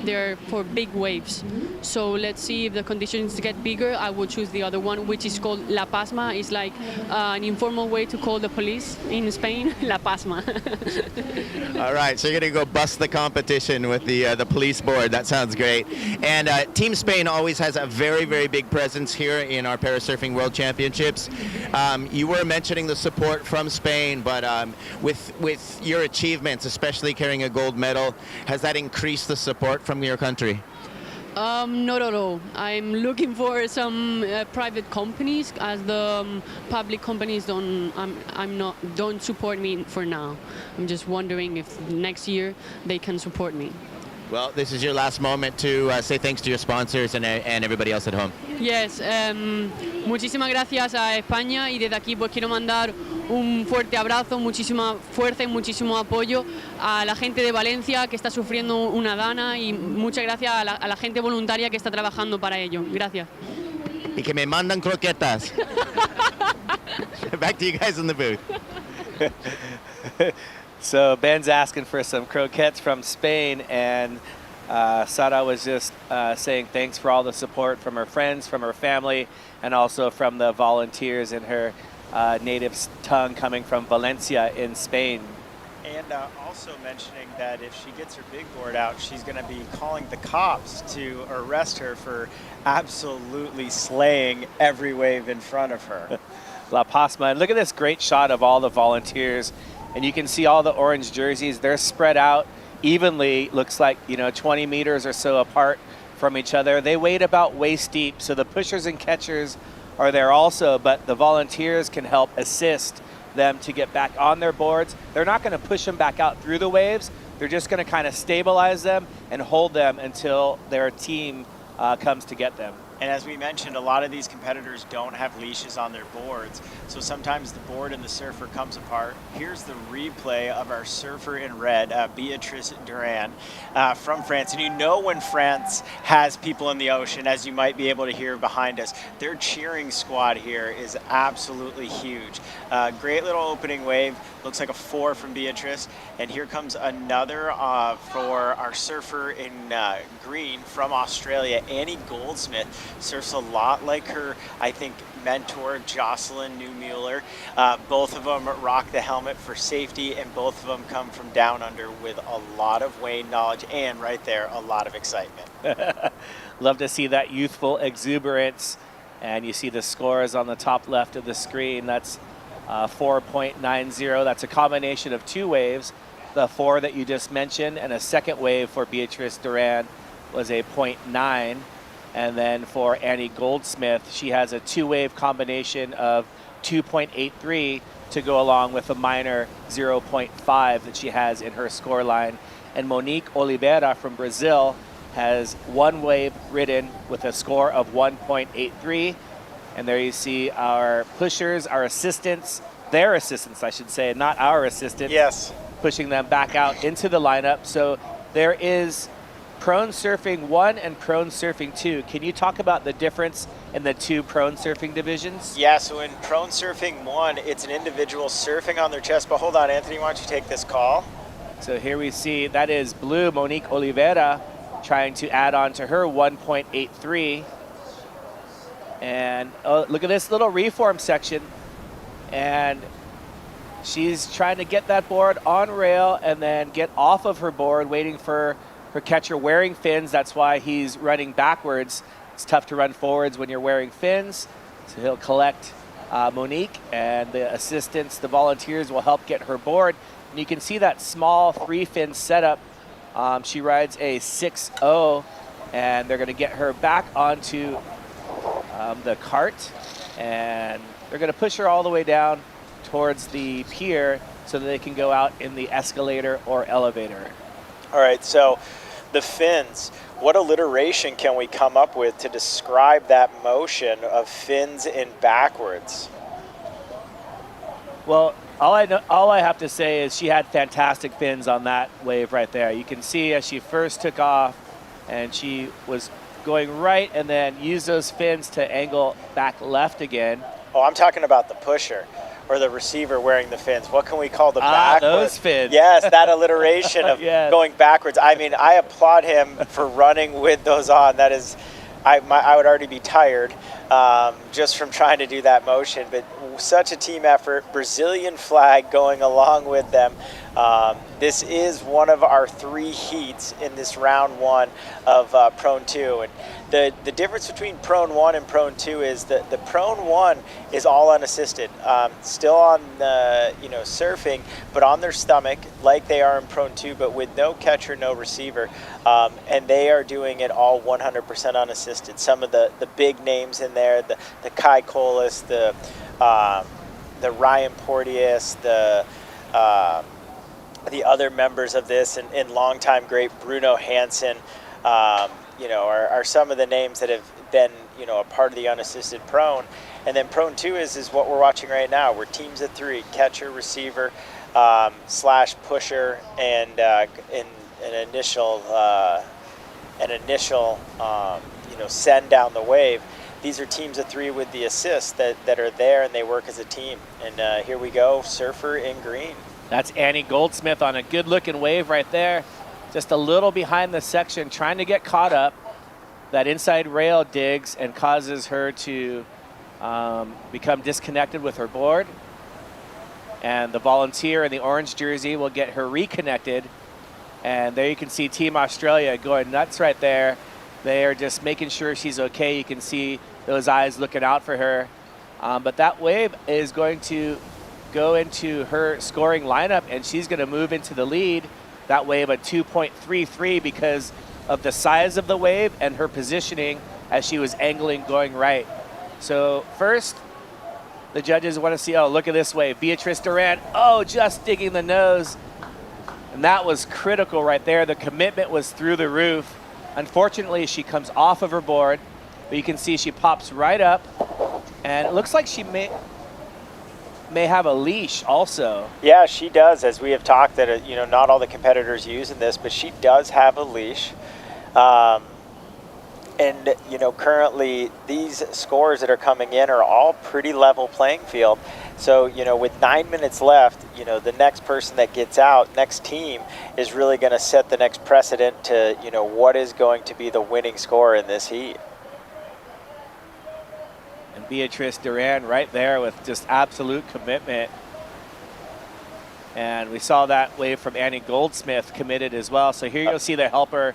They're for big waves. So let's see if the conditions get bigger. I will choose the other one, which is called La Pasma. It's like an informal way to call the police in Spain. La Pasma. All right, so you're going to go bust the competition with the police board. That sounds great. And Team Spain always has a very, very big presence here in our Parasurfing World Championships. You were mentioning the support from Spain, but with your achievements, especially carrying a gold medal, has that increased the support from your country? Not at all. I'm looking for some private companies, as the public companies don't support me for now. I'm just wondering if next year they can support me. Well, this is your last moment to say thanks to your sponsors and everybody else at home. Yes, muchísimas gracias a España, y desde aquí pues quiero mandar un fuerte abrazo, muchísima fuerza y muchísimo apoyo a la gente de Valencia que está sufriendo una dana, y muchas gracias a la gente voluntaria que está trabajando para ello. Gracias. Y que me mandan croquetas. Back to you guys in the booth. So Ben's asking for some croquettes from Spain, and Sara was just saying thanks for all the support from her friends, from her family, and also from the volunteers in her native tongue coming from Valencia in Spain. And also mentioning that if she gets her big board out, she's going to be calling the cops to arrest her for absolutely slaying every wave in front of her. La Pasma. And look at this great shot of all the volunteers. And you can see all the orange jerseys. They're spread out evenly, looks like, 20 meters or so apart from each other. They wade about waist deep, so the pushers and catchers are there also, but the volunteers can help assist them to get back on their boards. They're not going to push them back out through the waves. They're just going to kind of stabilize them and hold them until their team comes to get them. And as we mentioned, a lot of these competitors don't have leashes on their boards, so sometimes the board and the surfer comes apart. Here's the replay of our surfer in red, Beatrice Duran, from France. And you know when France has people in the ocean, as you might be able to hear behind us, their cheering squad here is absolutely huge. Great little opening wave, looks like a 4 from Beatrice. And here comes another for our surfer in green from Australia, Annie Goldsmith. Surfs a lot like her, I think, mentor, Jocelyn Newmuller. Both of them rock the helmet for safety, and both of them come from down under with a lot of wave knowledge and, right there, a lot of excitement. Love to see that youthful exuberance. And you see the scores on the top left of the screen. That's 4.90. That's a combination of 2 waves. The 4 that you just mentioned, and a second wave for Beatrice Duran was a 0.9. And then for Annie Goldsmith, she has a 2-wave combination of 2.83 to go along with a minor 0.5 that she has in her score line. And Monique Oliveira from Brazil has 1 wave ridden with a score of 1.83. And there you see our pushers, our assistants, their assistants, I should say, not our assistants. Yes. Pushing them back out into the lineup. So there is Prone Surfing 1 and Prone Surfing 2. Can you talk about the difference in the 2 Prone Surfing divisions? Yeah, so in Prone Surfing 1, it's an individual surfing on their chest. But hold on, Anthony, why don't you take this call? So here we see that is blue, Monique Oliveira, trying to add on to her 1.83. And look at this little reform section. And she's trying to get that board on rail and then get off of her board, waiting for her catcher wearing fins. That's why he's running backwards. It's tough to run forwards when you're wearing fins. So he'll collect Monique, and the assistants, the volunteers, will help get her board. And you can see that small 3-fin setup She rides a 6.0, and they're going to get her back onto the cart, and they're going to push her all the way down towards the pier so that they can go out in the escalator or elevator. All right, so the fins, what alliteration can we come up with to describe that motion of fins in backwards? Well, all I have to say is she had fantastic fins on that wave right there. You can see as she first took off, and she was going right and then used those fins to angle back left again. Oh, I'm talking about the pusher or the receiver wearing the fins. What can we call the backwards? Those fins. Yes, that alliteration of Yes. going backwards. I mean, I applaud him for running with those on. That is, I would already be tired just from trying to do that motion, but such a team effort. Brazilian flag going along with them. This is one of our 3 heats in this round 1 of Prone 2. And the difference between Prone 1 and Prone 2 is that the Prone 1 is all unassisted, still on the, surfing, but on their stomach like they are in Prone 2, but with no catcher, no receiver. And they are doing it all 100% unassisted. Some of the big names in there, the Kai Colas, the Ryan Porteous, the other members of this, and longtime great Bruno Hansen, are some of the names that have been, a part of the unassisted prone. And then Prone 2 is what we're watching right now. We're teams of 3, catcher, receiver, slash pusher, and an initial send down the wave. These are teams of 3 with the assists that are there, and they work as a team. And here we go, surfer in green. That's Annie Goldsmith on a good-looking wave right there. Just a little behind the section, trying to get caught up. That inside rail digs and causes her to become disconnected with her board. And the volunteer in the orange jersey will get her reconnected. And there you can see Team Australia going nuts right there. They are just making sure she's okay. You can see those eyes looking out for her. But that wave is going to go into her scoring lineup, and she's going to move into the lead. That wave at 2.33 because of the size of the wave and her positioning as she was angling going right. So first, the judges want to see, oh, look at this wave. Beatrice Duran, just digging the nose. And that was critical right there. The commitment was through the roof. Unfortunately, she comes off of her board, but you can see she pops right up, and it looks like she may have a leash also. Yeah, she does, as we have talked that, not all the competitors using this, but she does have a leash. And, currently these scores that are coming in are all pretty level playing field. So, with 9 minutes left, the next person that gets out, next team, is really going to set the next precedent to, what is going to be the winning score in this heat. And Beatrice Duran right there with just absolute commitment. And we saw that wave from Annie Goldsmith committed as well. So here you'll see the helper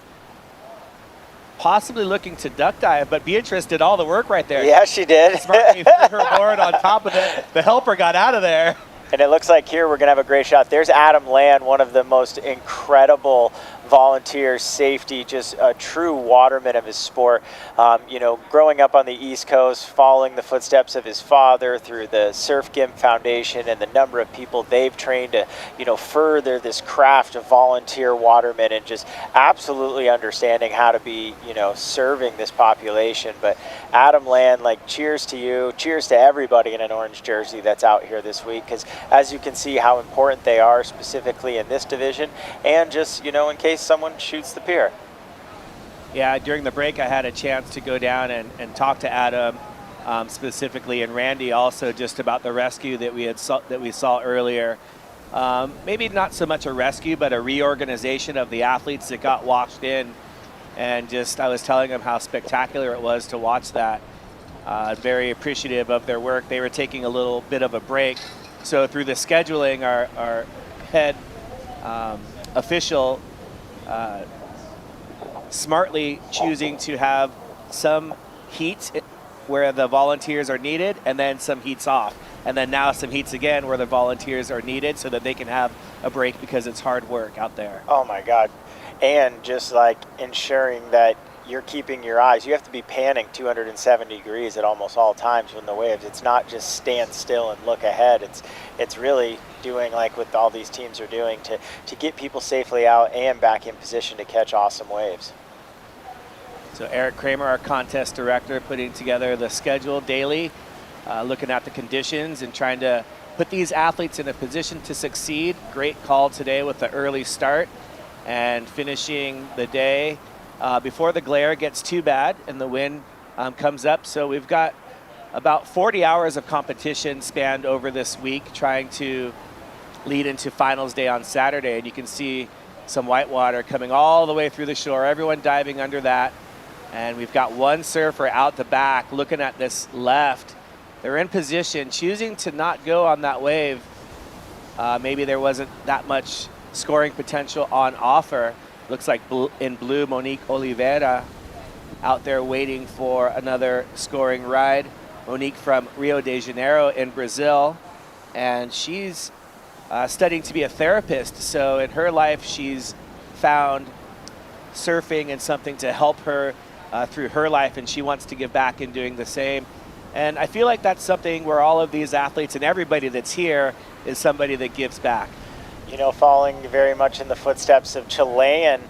possibly looking to duck dive, but Beatrice did all the work right there. Yeah, she did. Smartly threw her board on top of it. The helper got out of there. And it looks like here we're going to have a great shot. There's Adam Land, one of the most incredible volunteers, safety, just a true waterman of his sport. Growing up on the East Coast, following the footsteps of his father through the Surf Gimp Foundation and the number of people they've trained to, further this craft of volunteer watermen, and just absolutely understanding how to be, serving this population. But Adam Land, cheers to you, cheers to everybody in an orange jersey that's out here this week, because as you can see how important they are specifically in this division, and just, in case someone shoots the pier. Yeah, during the break I had a chance to go down and talk to Adam specifically, and Randy also, just about the rescue that we saw earlier. Maybe not so much a rescue, but a reorganization of the athletes that got washed in. And I was telling them how spectacular it was to watch that. Very appreciative of their work. They were taking a little bit of a break. So through the scheduling, our head official smartly choosing to have some heats where the volunteers are needed and then some heats off. and then now some heats again where the volunteers are needed so that they can have a break because it's hard work out there. Oh my God. And just like ensuring that you're keeping your eyes, you have to be panning 270 degrees at almost all times when the waves. It's not just stand still and look ahead. It's really doing like what all these teams are doing to get people safely out and back in position to catch awesome waves. So Eric Kramer, our contest director, putting together the schedule daily, looking at the conditions and trying to put these athletes in a position to succeed. Great call today with the early start and finishing the day before the glare gets too bad and the wind comes up. So we've got about 40 hours of competition spanned over this week, trying to lead into finals day on Saturday. And you can see some whitewater coming all the way through the shore, everyone diving under that. And we've got one surfer out the back looking at this left. They're in position, choosing to not go on that wave. Maybe there wasn't that much scoring potential on offer. Looks like in blue, Monique Oliveira out there waiting for another scoring ride. Monique from Rio de Janeiro in Brazil, and she's studying to be a therapist. So in her life, she's found surfing and something to help her through her life, and she wants to give back in doing the same. And I feel like that's something where all of these athletes and everybody that's here is somebody that gives back. You know, following very much in the footsteps of Chilean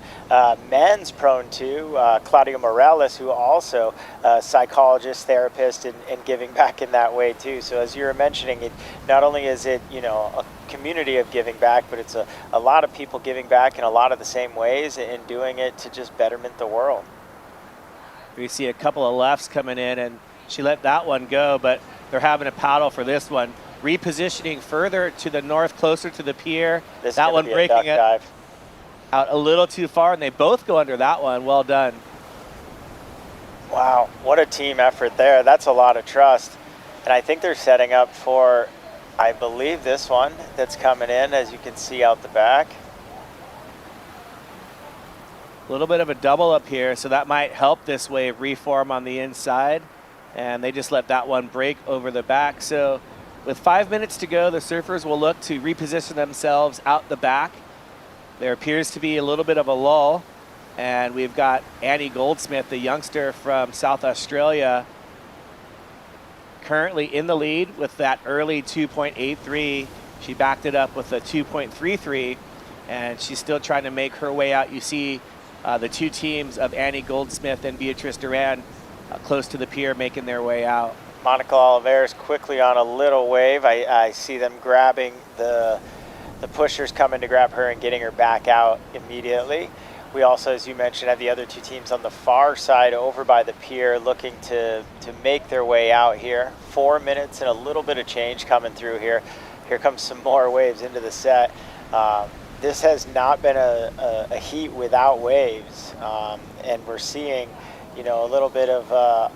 men's prone to, Claudio Morales, who also a psychologist, therapist, and giving back in that way too. So as you were mentioning, it not only is it, you know, a community of giving back, but it's a lot of people giving back in a lot of the same ways and doing it to just betterment the world. We see a couple of lefts coming in, and she let that one go, but they're having a paddle for this one. Repositioning further to the north, closer to the pier. That one breaking it out a little too far, and they both go under that one. Well done. Wow, what a team effort there. That's a lot of trust. And I think they're setting up for, I believe, this one that's coming in, as you can see out the back. A little bit of a double up here, so that might help this wave reform on the inside. And they just let that one break over the back. So with 5 minutes to go, the surfers will look to reposition themselves out the back. There appears to be a little bit of a lull. And we've got Annie Goldsmith, the youngster from South Australia, currently in the lead with that early 2.83. She backed it up with a 2.33, and she's still trying to make her way out. You see the two teams of Annie Goldsmith and Beatrice Duran close to the pier making their way out. Monica Oliveira's quickly on a little wave. I see them grabbing the pushers coming to grab her and getting her back out immediately. We also, as you mentioned, have the other two teams on the far side over by the pier looking to make their way out here. 4 minutes and a little bit of change coming through here. Here comes some more waves into the set. This has not been a heat without waves, and we're seeing, you know, a little bit of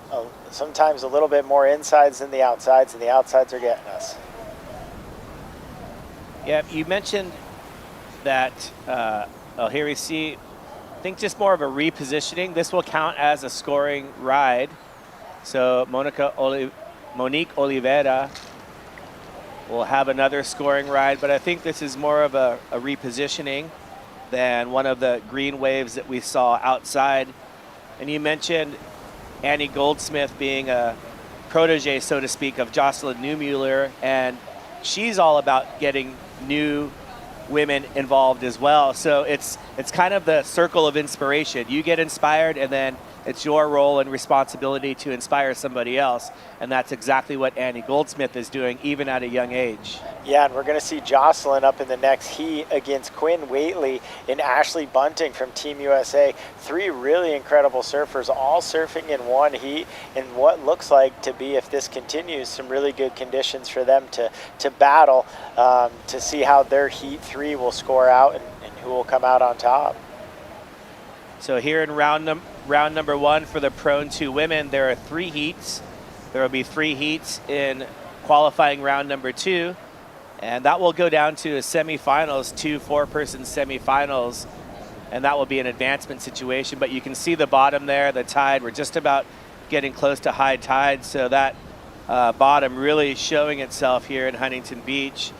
sometimes a little bit more insides than the outsides, and the outsides are getting us. Yeah, you mentioned that. Here we see, I think, just more of a repositioning. This will count as a scoring ride. So Monique Oliveira will have another scoring ride, but I think this is more of a repositioning than one of the green waves that we saw outside. And you mentioned Annie Goldsmith being a protege, so to speak, of Jocelyn Neumuller, and she's all about getting new women involved as well. So it's kind of the circle of inspiration. You get inspired, and then it's your role and responsibility to inspire somebody else. And that's exactly what Annie Goldsmith is doing, even at a young age. Yeah, and we're going to see Jocelyn up in the next heat against Quinn Waitley and Ashley Bunting from Team USA. 3 really incredible surfers, all surfing in one heat in what looks like to be, if this continues, some really good conditions for them to battle to see how their heat 3 will score out and who will come out on top. So here in round number 1 for the Prone 2 women, there are 3 heats. There will be 3 heats in qualifying round number 2. And that will go down to a semifinals, 2 4-person semifinals, and that will be an advancement situation. But you can see the bottom there, the tide. We're just about getting close to high tide, so that bottom really showing itself here in Huntington Beach.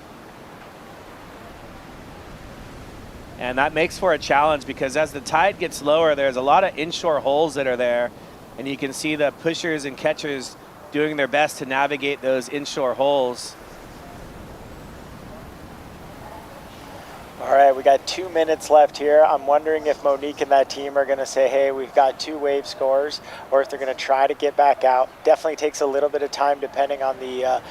And that makes for a challenge because as the tide gets lower, there's a lot of inshore holes that are there. And you can see the pushers and catchers doing their best to navigate those inshore holes. All right, we got 2 minutes left here. I'm wondering if Monique and that team are going to say, hey, we've got 2 wave scores, or if they're going to try to get back out. Definitely takes a little bit of time depending on the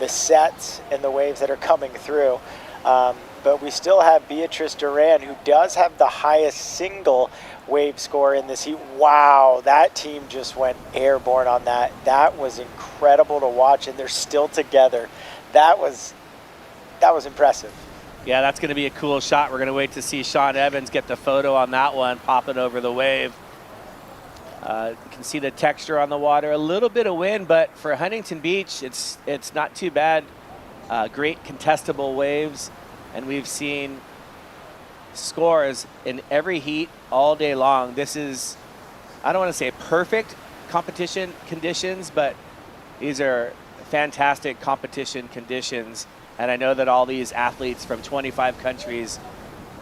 sets and the waves that are coming through. But we still have Beatrice Duran, who does have the highest single wave score in this heat. Wow, that team just went airborne on that. That was incredible to watch, and they're still together. That was impressive. Yeah, that's going to be a cool shot. We're going to wait to see Sean Evans get the photo on that one, popping over the wave. You can see the texture on the water, a little bit of wind, but for Huntington Beach, it's not too bad. Great contestable waves, and we've seen scores in every heat all day long. This is, I don't want to say perfect competition conditions, but these are fantastic competition conditions. And I know that all these athletes from 25 countries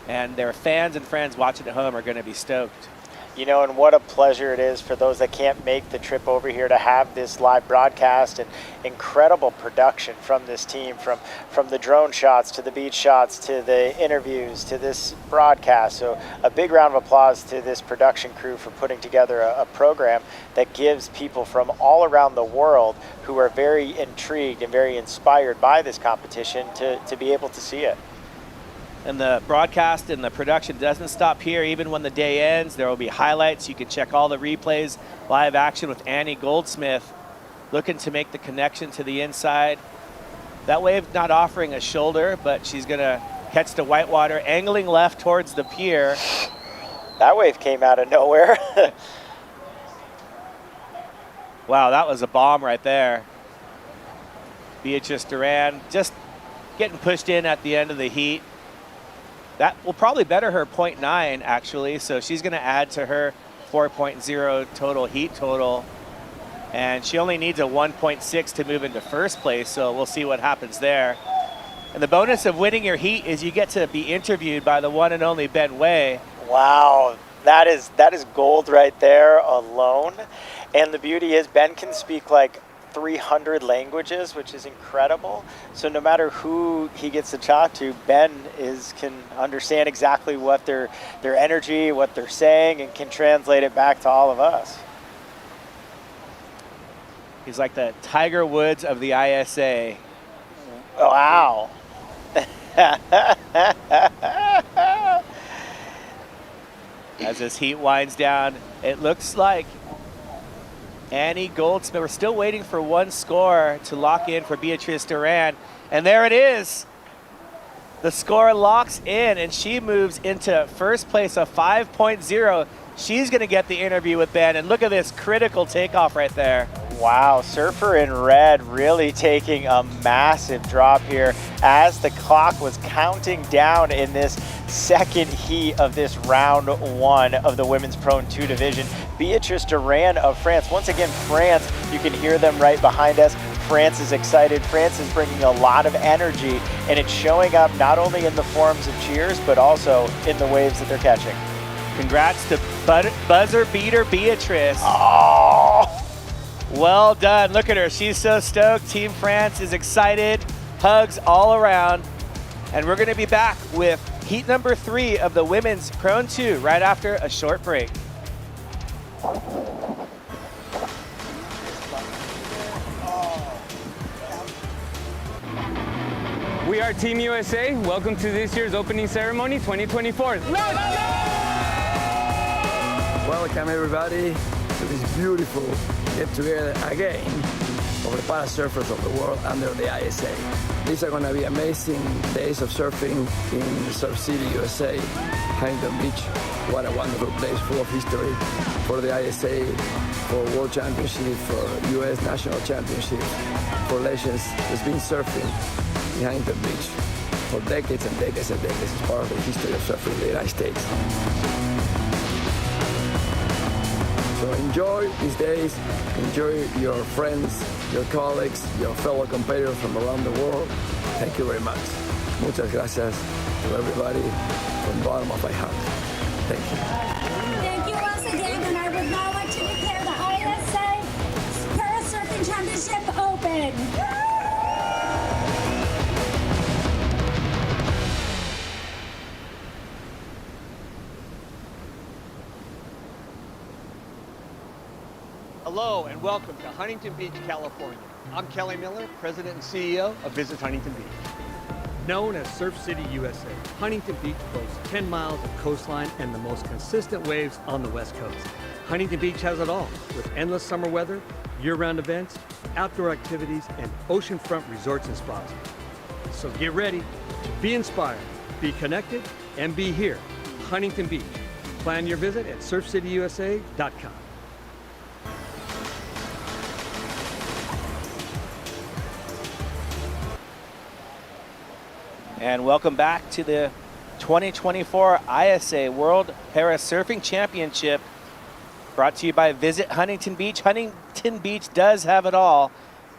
and their fans and friends watching at home are going to be stoked. You know, and what a pleasure it is for those that can't make the trip over here to have this live broadcast and incredible production from this team, from the drone shots to the beach shots to the interviews to this broadcast. So a big round of applause to this production crew for putting together a program that gives people from all around the world who are very intrigued and very inspired by this competition to be able to see it. And the broadcast and the production doesn't stop here. Even when the day ends, there will be highlights. You can check all the replays, live action with Annie Goldsmith, looking to make the connection to the inside. That wave not offering a shoulder, but she's going to catch the whitewater, angling left towards the pier. That wave came out of nowhere. Wow, that was a bomb right there. Beatrice Duran just getting pushed in at the end of the heat. That will probably better her 0.9, actually, so she's going to add to her 4.0 total heat total. And she only needs a 1.6 to move into first place, so we'll see what happens there. And the bonus of winning your heat is you get to be interviewed by the one and only Ben Way. Wow, that is gold right there alone. And the beauty is Ben can speak like 300 languages, which is incredible. So no matter who he gets to talk to, Ben can understand exactly what their energy, what they're saying, and can translate it back to all of us. He's like the Tiger Woods of the ISA. Wow. As this heat winds down, it looks like Annie Goldsmith. We're still waiting for one score to lock in for Beatrice Duran. And there it is. The score locks in, and she moves into first place of 5.0. She's going to get the interview with Ben. And look at this critical takeoff right there. Wow, Surfer in red really taking a massive drop here as the clock was counting down in this second heat of this round 1 of the Women's Prone 2 division. Beatrice Duran of France. Once again, France, you can hear them right behind us. France is excited. France is bringing a lot of energy, and it's showing up not only in the forms of cheers, but also in the waves that they're catching. Congrats to buzzer beater Beatrice. Oh! Well done. Look at her. She's so stoked. Team France is excited. Hugs all around. And we're going to be back with heat number 3 of the Women's Prone 2 right after a short break. We are Team USA. Welcome to this year's opening ceremony 2024. Let's go! Welcome everybody to this beautiful get together again of the para surfers of the world under the ISA. These are going to be amazing days of surfing in Surf City, USA, Huntington Beach. What a wonderful place full of history for the ISA, for World Championships, for US National Championships, for legends that's been surfing in Huntington Beach for decades and decades and decades. It's part of the history of surfing in the United States. So enjoy these days, enjoy your friends, your colleagues, your fellow competitors from around the world. Thank you very much. Muchas gracias to everybody from the bottom of my heart. Thank you. Thank you once again, and I would now like to declare the ISA Parasurfing Championship open. Hello and welcome to Huntington Beach, California. I'm Kelly Miller, President and CEO of Visit Huntington Beach. Known as Surf City, USA, Huntington Beach boasts 10 miles of coastline and the most consistent waves on the West Coast. Huntington Beach has it all, with endless summer weather, year-round events, outdoor activities, and oceanfront resorts and spas. So get ready to be inspired, be connected, and be here, Huntington Beach. Plan your visit at surfcityusa.com. And welcome back to the 2024 ISA World Parasurfing Championship, brought to you by Visit Huntington Beach. Huntington Beach does have it all,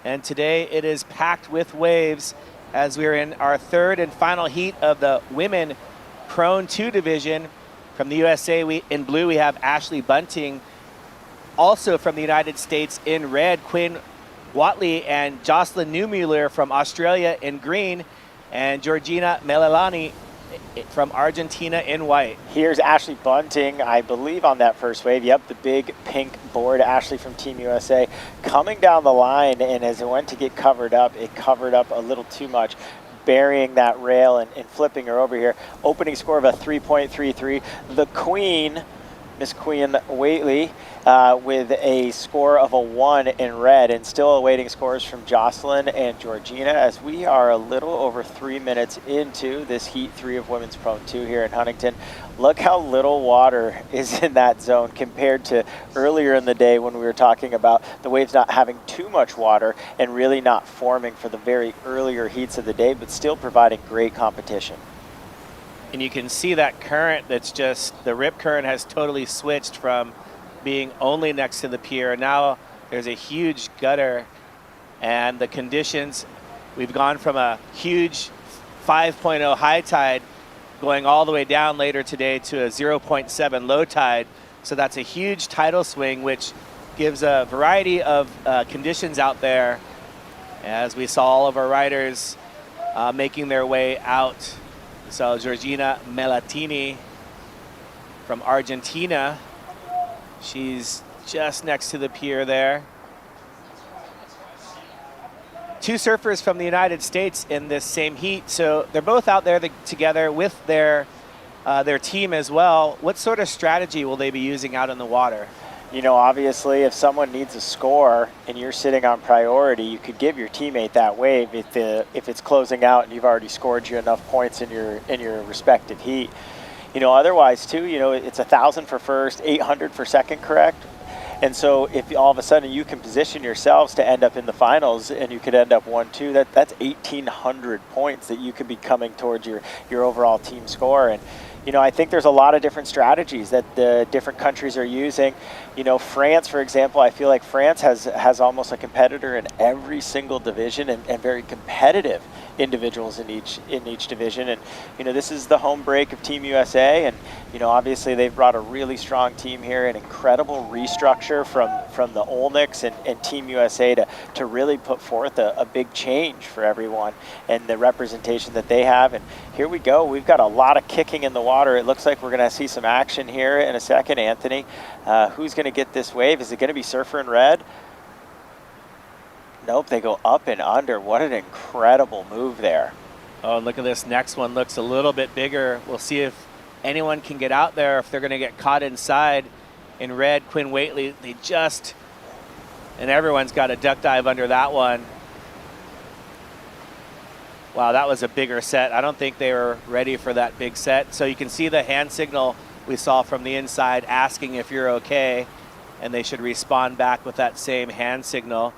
and today it is packed with waves as we're in our third and final heat of the Women Prone 2 division. From the USA, in blue, we have Ashley Bunting. Also from the United States in red, Quinn Watley and Jocelyn Neumuller from Australia in green, and Georgina Melilani from Argentina in white. Here's Ashley Bunting, I believe, on that first wave. Yep, the big pink board. Ashley from Team USA coming down the line, and as it went to get covered up, it covered up a little too much, burying that rail and flipping her over here. Opening score of a 3.33. The Queen, Miss Queen Waitley, with a score of a 1 in red, and still awaiting scores from Jocelyn and Georgina as we are a little over 3 minutes into this Heat 3 of Women's Prone 2 here in Huntington. Look how little water is in that zone compared to earlier in the day when we were talking about the waves not having too much water and really not forming for the very earlier heats of the day, but still providing great competition. And you can see that current that's just, the rip current has totally switched from being only next to the pier. Now there's a huge gutter, and the conditions, we've gone from a huge 5.0 high tide going all the way down later today to a 0.7 low tide. So that's a huge tidal swing, which gives a variety of conditions out there, as we saw all of our riders making their way out. So Georgina Melilani from Argentina, she's just next to the pier there. Two surfers from the United States in this same heat, so they're both out there together with their team as well. What sort of strategy will they be using out in the water? You know, obviously, if someone needs a score and you're sitting on priority, you could give your teammate that wave if it's closing out and you've already scored you enough points in your respective heat. You know, otherwise too, you know, it's 1,000 for first, 800 for second, correct? And so if all of a sudden you can position yourselves to end up in the finals and you could end up 1-2, that's 1,800 points that you could be coming towards your overall team score. And you know, I think there's a lot of different strategies that the different countries are using. You know, France, for example, I feel like France has almost a competitor in every single division, and very competitive individuals in each division. And you know, this is the home break of Team USA, and you know, obviously they've brought a really strong team here, an incredible restructure from the Olniks and Team USA to really put forth a big change for everyone and the representation that they have. And here we go, we've got a lot of kicking in the water. It looks like we're going to see some action here in a second, Anthony. Who's going to get this wave? Is it going to be Surfer in red? Nope, they go up and under. What an incredible move there. Oh, and look at this next one. Looks a little bit bigger. We'll see if anyone can get out there, if they're going to get caught inside. In red, Quinn Waitley, and everyone's got a duck dive under that one. Wow, that was a bigger set. I don't think they were ready for that big set. So you can see the hand signal we saw from the inside asking if you're okay, and they should respond back with that same hand signal.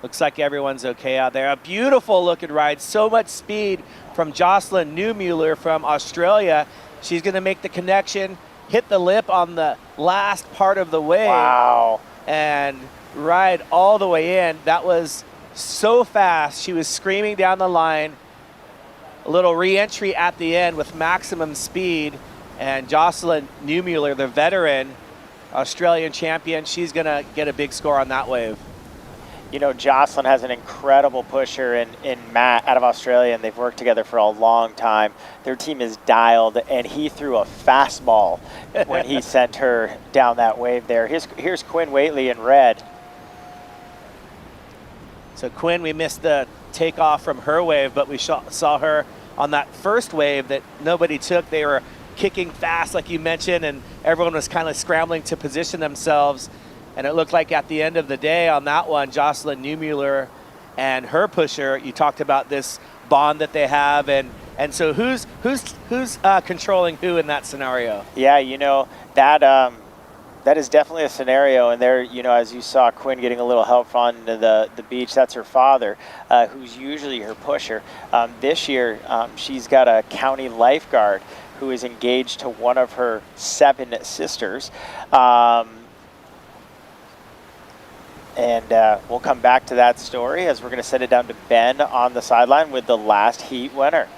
Looks like everyone's okay out there. A beautiful looking ride, so much speed from Jocelyn Neumuller from Australia. She's gonna make the connection, hit the lip on the last part of the wave. Wow. And ride all the way in. That was so fast. She was screaming down the line. A little re-entry at the end with maximum speed. And Jocelyn Neumuller, the veteran Australian champion, she's going to get a big score on that wave. You know, Jocelyn has an incredible pusher in Matt out of Australia, and they've worked together for a long time. Their team is dialed, and he threw a fastball when he sent her down that wave there. Here's Quinn Waitley in red. So Quinn, we missed the takeoff from her wave, but we saw her on that first wave that nobody took. They were kicking fast, like you mentioned, and everyone was kind of scrambling to position themselves. And it looked like at the end of the day on that one, Jocelyn Neumuller and her pusher, you talked about this bond that they have. And so who's controlling who in that scenario? Yeah, you know, that is definitely a scenario. And there, you know, as you saw Quinn getting a little help on the beach, that's her father, who's usually her pusher. This year, she's got a county lifeguard who is engaged to one of her 7 sisters. And we'll come back to that story as we're going to send it down to Ben on the sideline with the last heat winner.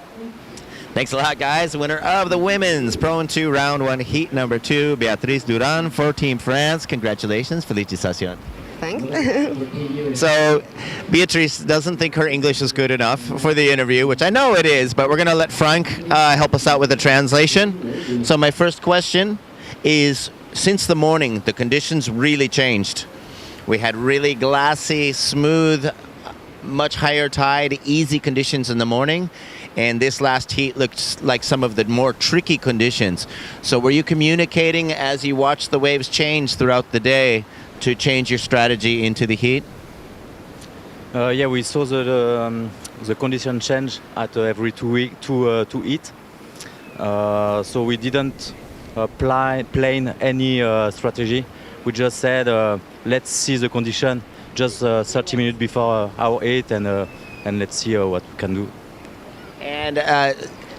Thanks a lot, guys. Winner of the women's Pro 2 Round 1 Heat number 2, Beatrice Duran for Team France. Congratulations. Félicitations. Thanks. So Beatrice doesn't think her English is good enough for the interview, which I know it is, but we're going to let Frank help us out with the translation. So my first question is, since the morning, the conditions really changed. We had really glassy, smooth, much higher tide, easy conditions in the morning. And this last heat looked like some of the more tricky conditions. So were you communicating as you watched the waves change throughout the day to change your strategy into the heat? Yeah, we saw the condition change at every 2 heat. So we didn't plan any strategy. We just said, let's see the condition just 30 minutes before our heat, and let's see what we can do. And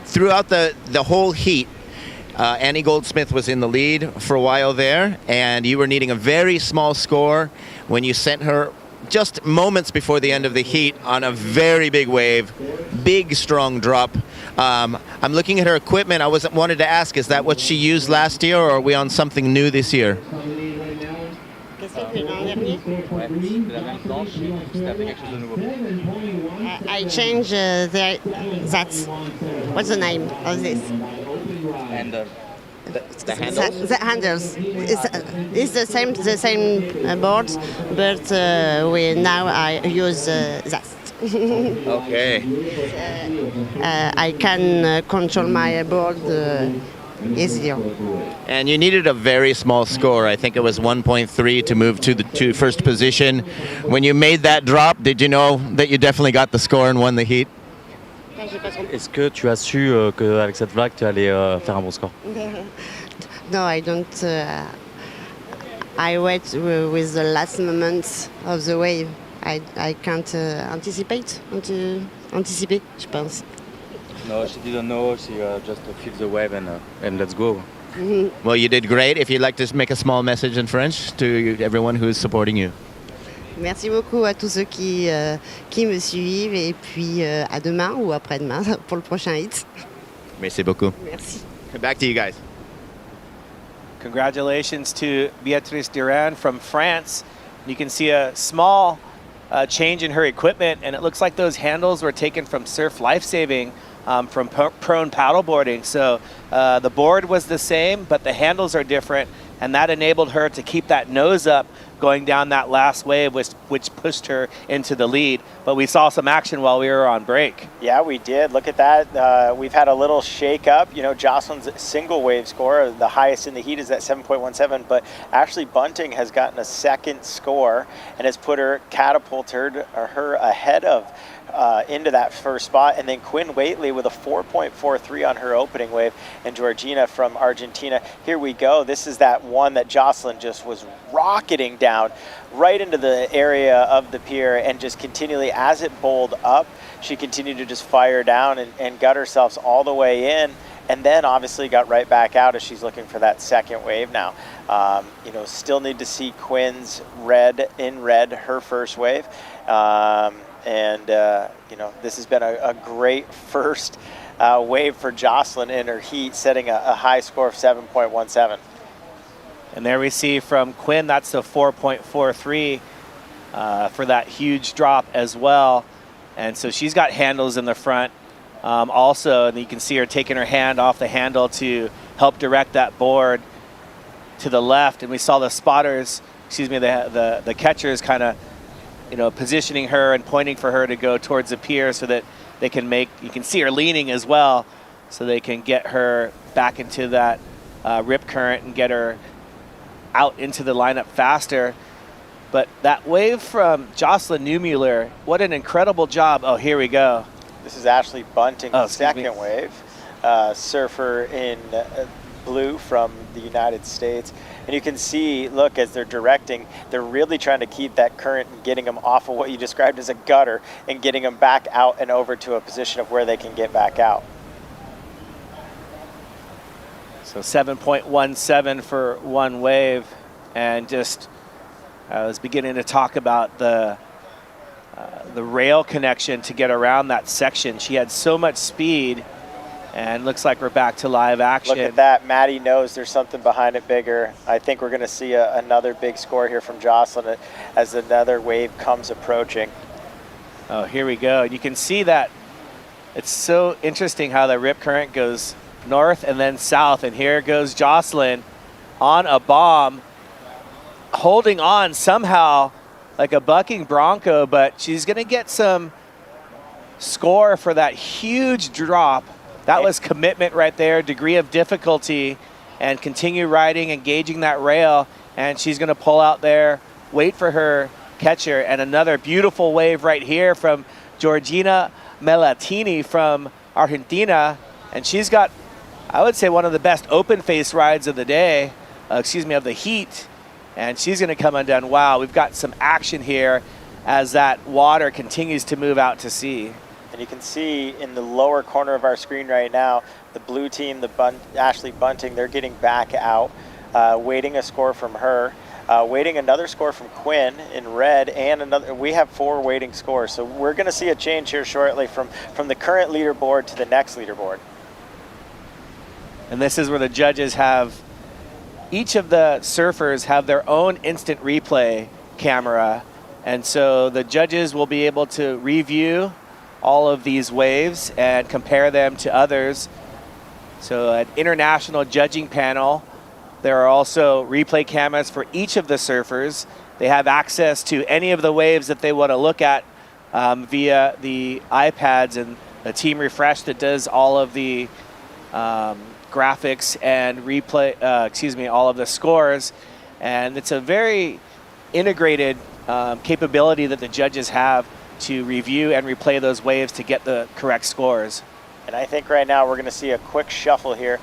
throughout the whole heat, Annie Goldsmith was in the lead for a while there, and you were needing a very small score when you sent her just moments before the end of the heat on a very big wave, big strong drop. I'm looking at her equipment. I wanted to ask, is that what she used last year, or are we on something new this year? I changed that. What's the name of this? The handles? The handles. It's the same board, but now I use that. Okay. I can control my board easier. And you needed a very small score. I think it was 1.3 to move to first position. When you made that drop, did you know that you definitely got the score and won the heat? Est-ce que tu as su qu'avec cette vague, tu allais faire un bon score? No, I don't. I wait with the last moments of the wave. I can't anticipate, je pense. No, she didn't know. She just feel the wave and let's go. Mm-hmm. Well, you did great. If you'd like to make a small message in French to everyone who is supporting you. Merci beaucoup à tous ceux qui me suivent, et puis à demain ou après-demain pour le prochain hit. Merci beaucoup. Merci. Back to you guys. Congratulations to Beatrice Duran from France. You can see a small change in her equipment, and it looks like those handles were taken from Surf Lifesaving from prone paddleboarding. So the board was the same, but the handles are different, and that enabled her to keep that nose up going down that last wave, which pushed her into the lead. But we saw some action while we were on break. Yeah, we did. Look at that. We've had a little shake up. You know, Jocelyn's single wave score, the highest in the heat, is at 7.17, but Ashley Bunting has gotten a second score and has catapulted her ahead of into that first spot. And then Quinn Waitley with a 4.43 on her opening wave, and Georgina from Argentina. Here we go. This is that one that Jocelyn just was rocketing down right into the area of the pier, and just continually, as it bowled up, she continued to just fire down and got herself all the way in. and then obviously got right back out as she's looking for that second wave now. You know, still need to see Quinn's red, her first wave. You know, this has been a great first wave for Jocelyn in her heat, setting a high score of 7.17. And there we see from Quinn, that's the 4.43 for that huge drop as well. And so she's got handles in the front also, and you can see her taking her hand off the handle to help direct that board to the left. And we saw the spotters, excuse me, the catchers kind of, you know, positioning her and pointing for her to go towards the pier so that they can make, you can see her leaning as well, so they can get her back into that rip current and get her out into the lineup faster. But that wave from Jocelyn Neumuller, what an incredible job. Oh, here we go. This is Ashley Bunting's second wave, surfer in blue from the United States. And you can see, look, as they're directing, they're really trying to keep that current and getting them off of what you described as a gutter and getting them back out and over to a position of where they can get back out. So 7.17 for one wave. And just, I was beginning to talk about the rail connection to get around that section. She had so much speed, and looks like we're back to live action. Look at that. Maddie knows there's something behind it bigger. I think we're going to see another big score here from Jocelyn as another wave comes approaching. Oh, here we go. And you can see that it's so interesting how the rip current goes north and then south. And here goes Jocelyn on a bomb, holding on somehow like a bucking bronco, but she's going to get some score for that huge drop. That was commitment right there, degree of difficulty, and continue riding, engaging that rail, and she's going to pull out there, wait for her catcher, and another beautiful wave right here from Georgina Melatini from Argentina, and she's got, I would say, one of the best open face rides of the day, of the heat, and she's going to come undone. Wow, we've got some action here as that water continues to move out to sea. And you can see in the lower corner of our screen right now, the blue team, Ashley Bunting, they're getting back out, waiting a score from her, waiting another score from Quinn in red, and another. We have 4 waiting scores. So we're going to see a change here shortly from the current leaderboard to the next leaderboard. And this is where the judges have, each of the surfers have their own instant replay camera. And so the judges will be able to review all of these waves and compare them to others. So an international judging panel. There are also replay cameras for each of the surfers. They have access to any of the waves that they want to look at via the iPads and the Team Refresh that does all of the graphics and replay, all of the scores. And it's a very integrated capability that the judges have to review and replay those waves to get the correct scores. And I think right now we're going to see a quick shuffle here.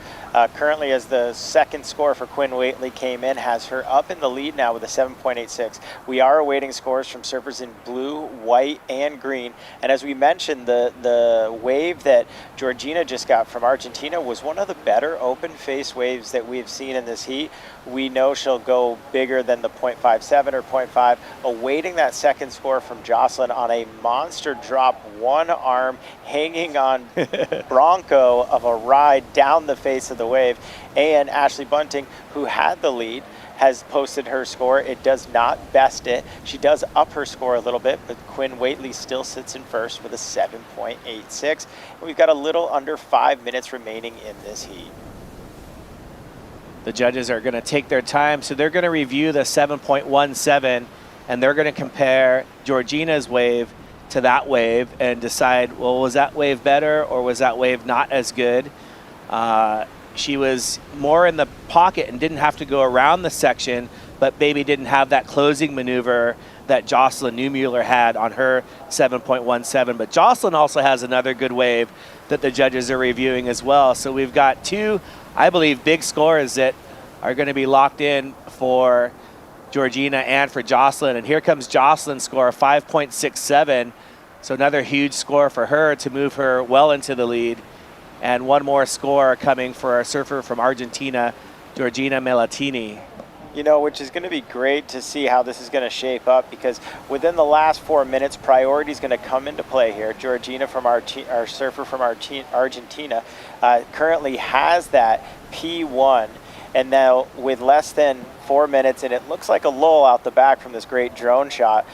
Currently, as the second score for Quinn Waitley came in, has her up in the lead now with a 7.86. We are awaiting scores from surfers in blue, white, and green. And as we mentioned, the wave that Georgina just got from Argentina was one of the better open face waves that we've seen in this heat. We know she'll go bigger than the 0.57 or 0.5. Awaiting that second score from Jocelyn on a monster drop, one arm hanging on bronco of a ride down the face of the wave. And Ashley Bunting, who had the lead, has posted her score. It does not best it. She does up her score a little bit, but Quinn Waitley still sits in first with a 7.86. We've got a little under 5 minutes remaining in this heat. The judges are going to take their time, so they're going to review the 7.17, and they're going to compare Georgina's wave to that wave and decide, well, was that wave better or was that wave not as good? She was more in the pocket and didn't have to go around the section, but maybe didn't have that closing maneuver that Jocelyn Neumuller had on her 7.17. But Jocelyn also has another good wave that the judges are reviewing as well. So we've got 2, I believe, big scores that are going to be locked in for Georgina and for Jocelyn. And here comes Jocelyn's score, 5.67. So another huge score for her to move her well into the lead. and one more score coming for our surfer from Argentina, Georgina Melatini. You know, which is going to be great to see how this is going to shape up, because within the last 4 minutes, priority is going to come into play here. Georgina from our surfer from Argentina currently has that P1, and now with less than 4 minutes, and it looks like a lull out the back from this great drone shot,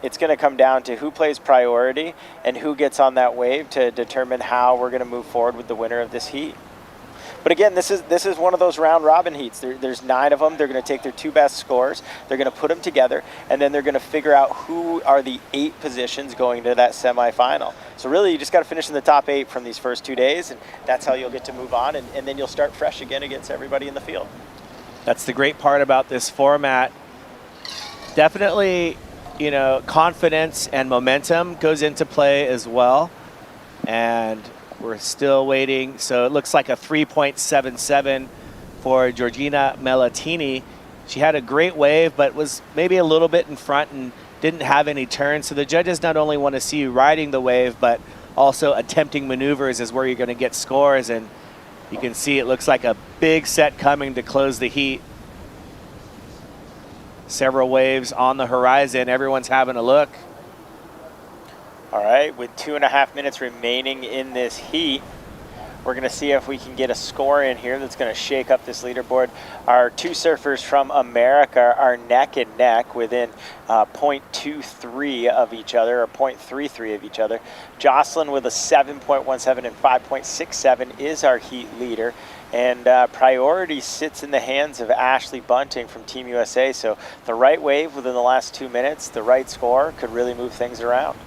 it's going to come down to who plays priority and who gets on that wave to determine how we're going to move forward with the winner of this heat. But again, this is one of those round robin heats. There's 9 of them. They're going to take their 2 best scores. They're going to put them together, and then they're going to figure out who are the 8 positions going to that semifinal. So really, you just got to finish in the top 8 from these first 2 days, and that's how you'll get to move on, and then you'll start fresh again against everybody in the field. That's the great part about this format. Definitely, you know, confidence and momentum goes into play as well, and we're still waiting. So it looks like a 3.77 for Georgina Melatini. She had a great wave, but was maybe a little bit in front and didn't have any turns. So the judges not only want to see you riding the wave, but also attempting maneuvers is where you're going to get scores. And you can see it looks like a big set coming to close the heat. Several waves on the horizon. Everyone's having a look. All right, with 2.5 minutes remaining in this heat, we're going to see if we can get a score in here that's going to shake up this leaderboard. Our 2 surfers from America are neck and neck within 0.23 of each other, or 0.33 of each other. Jocelyn with a 7.17 and 5.67 is our heat leader. And priority sits in the hands of Ashley Bunting from Team USA. So the right wave within the last 2 minutes, the right score could really move things around.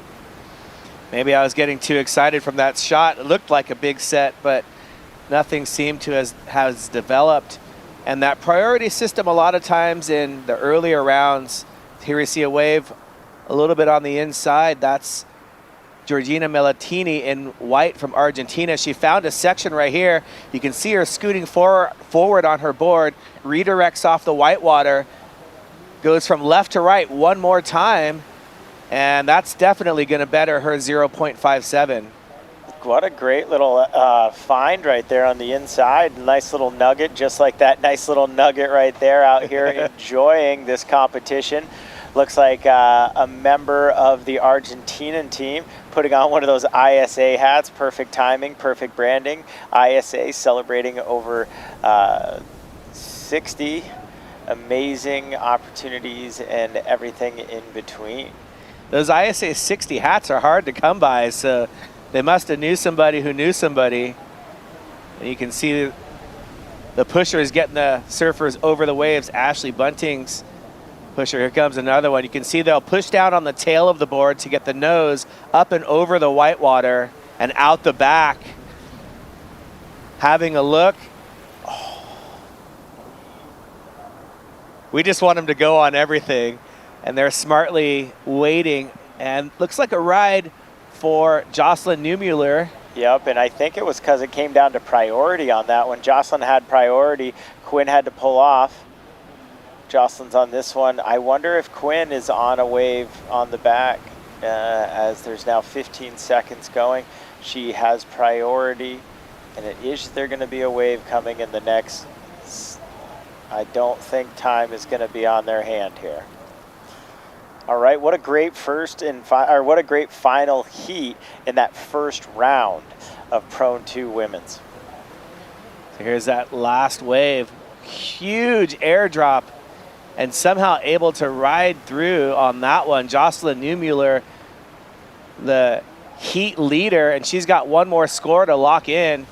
Maybe I was getting too excited from that shot. It looked like a big set, but nothing seemed to has developed. And that priority system, a lot of times in the earlier rounds, here we see a wave a little bit on the inside. That's Georgina Melatini in white from Argentina. She found a section right here. You can see her scooting forward on her board, redirects off the white water, goes from left to right one more time, and that's definitely going to better her 0.57. What a great little find right there on the inside. Nice little nugget, just like that nice little nugget right there out here enjoying this competition. Looks like a member of the Argentinian team putting on one of those ISA hats. Perfect timing, perfect branding. ISA celebrating over 60 amazing opportunities and everything in between. Those ISA 60 hats are hard to come by, so they must have knew somebody who knew somebody. And you can see the pusher is getting the surfers over the waves. Ashley Bunting's pusher. Here comes another one. You can see they'll push down on the tail of the board to get the nose up and over the whitewater and out the back. Having a look. Oh. We just want them to go on everything. And they're smartly waiting. And looks like a ride for Jocelyn Neumuller. Yep, and I think it was because it came down to priority on that one. Jocelyn had priority. Quinn had to pull off. Jocelyn's on this one. I wonder if Quinn is on a wave on the back as there's now 15 seconds going. She has priority, and is there going to be a wave coming in the next? I don't think time is going to be on their hand here. All right, what a great what a great final heat in that first round of Prone 2 Women's. So here's that last wave. Huge airdrop, and somehow able to ride through on that one. Jocelyn Neumuller, the heat leader, and she's got one more score to lock in.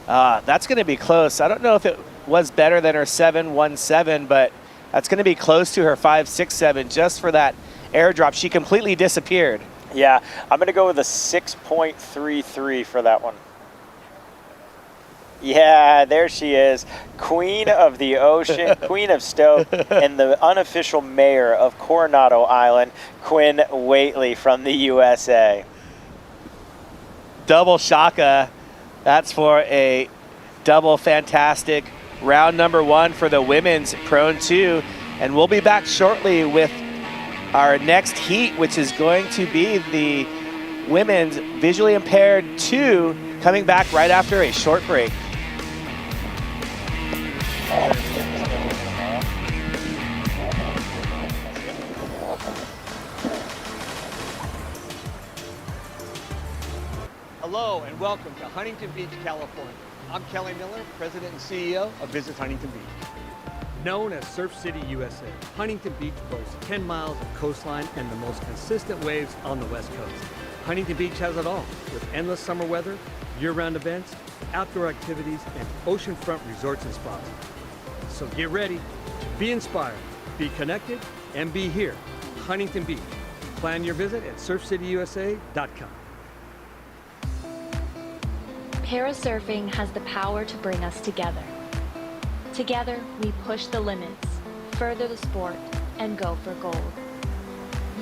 That's going to be close. I don't know if it was better than her 7.17, but that's going to be close to her 5.67 just for that airdrop. She completely disappeared. Yeah, I'm going to go with a 6.33 for that one. Yeah, there she is. Queen of the ocean, Queen of Stoke, and the unofficial mayor of Coronado Island, Quinn Waitley from the USA. Double shaka. That's for a double fantastic round number 1 for the women's Prone 2. And we'll be back shortly with our next heat, which is going to be the women's Visually Impaired 2 coming back right after a short break. Hello and welcome to Huntington Beach, California. I'm Kelly Miller, President and CEO of Visit Huntington Beach. Known as Surf City, USA, Huntington Beach boasts 10 miles of coastline and the most consistent waves on the West Coast. Huntington Beach has it all, with endless summer weather, year-round events, outdoor activities, and oceanfront resorts and spas. So get ready, be inspired, be connected, and be here, Huntington Beach. Plan your visit at surfcityusa.com. Parasurfing has the power to bring us together. Together, we push the limits, further the sport, and go for gold.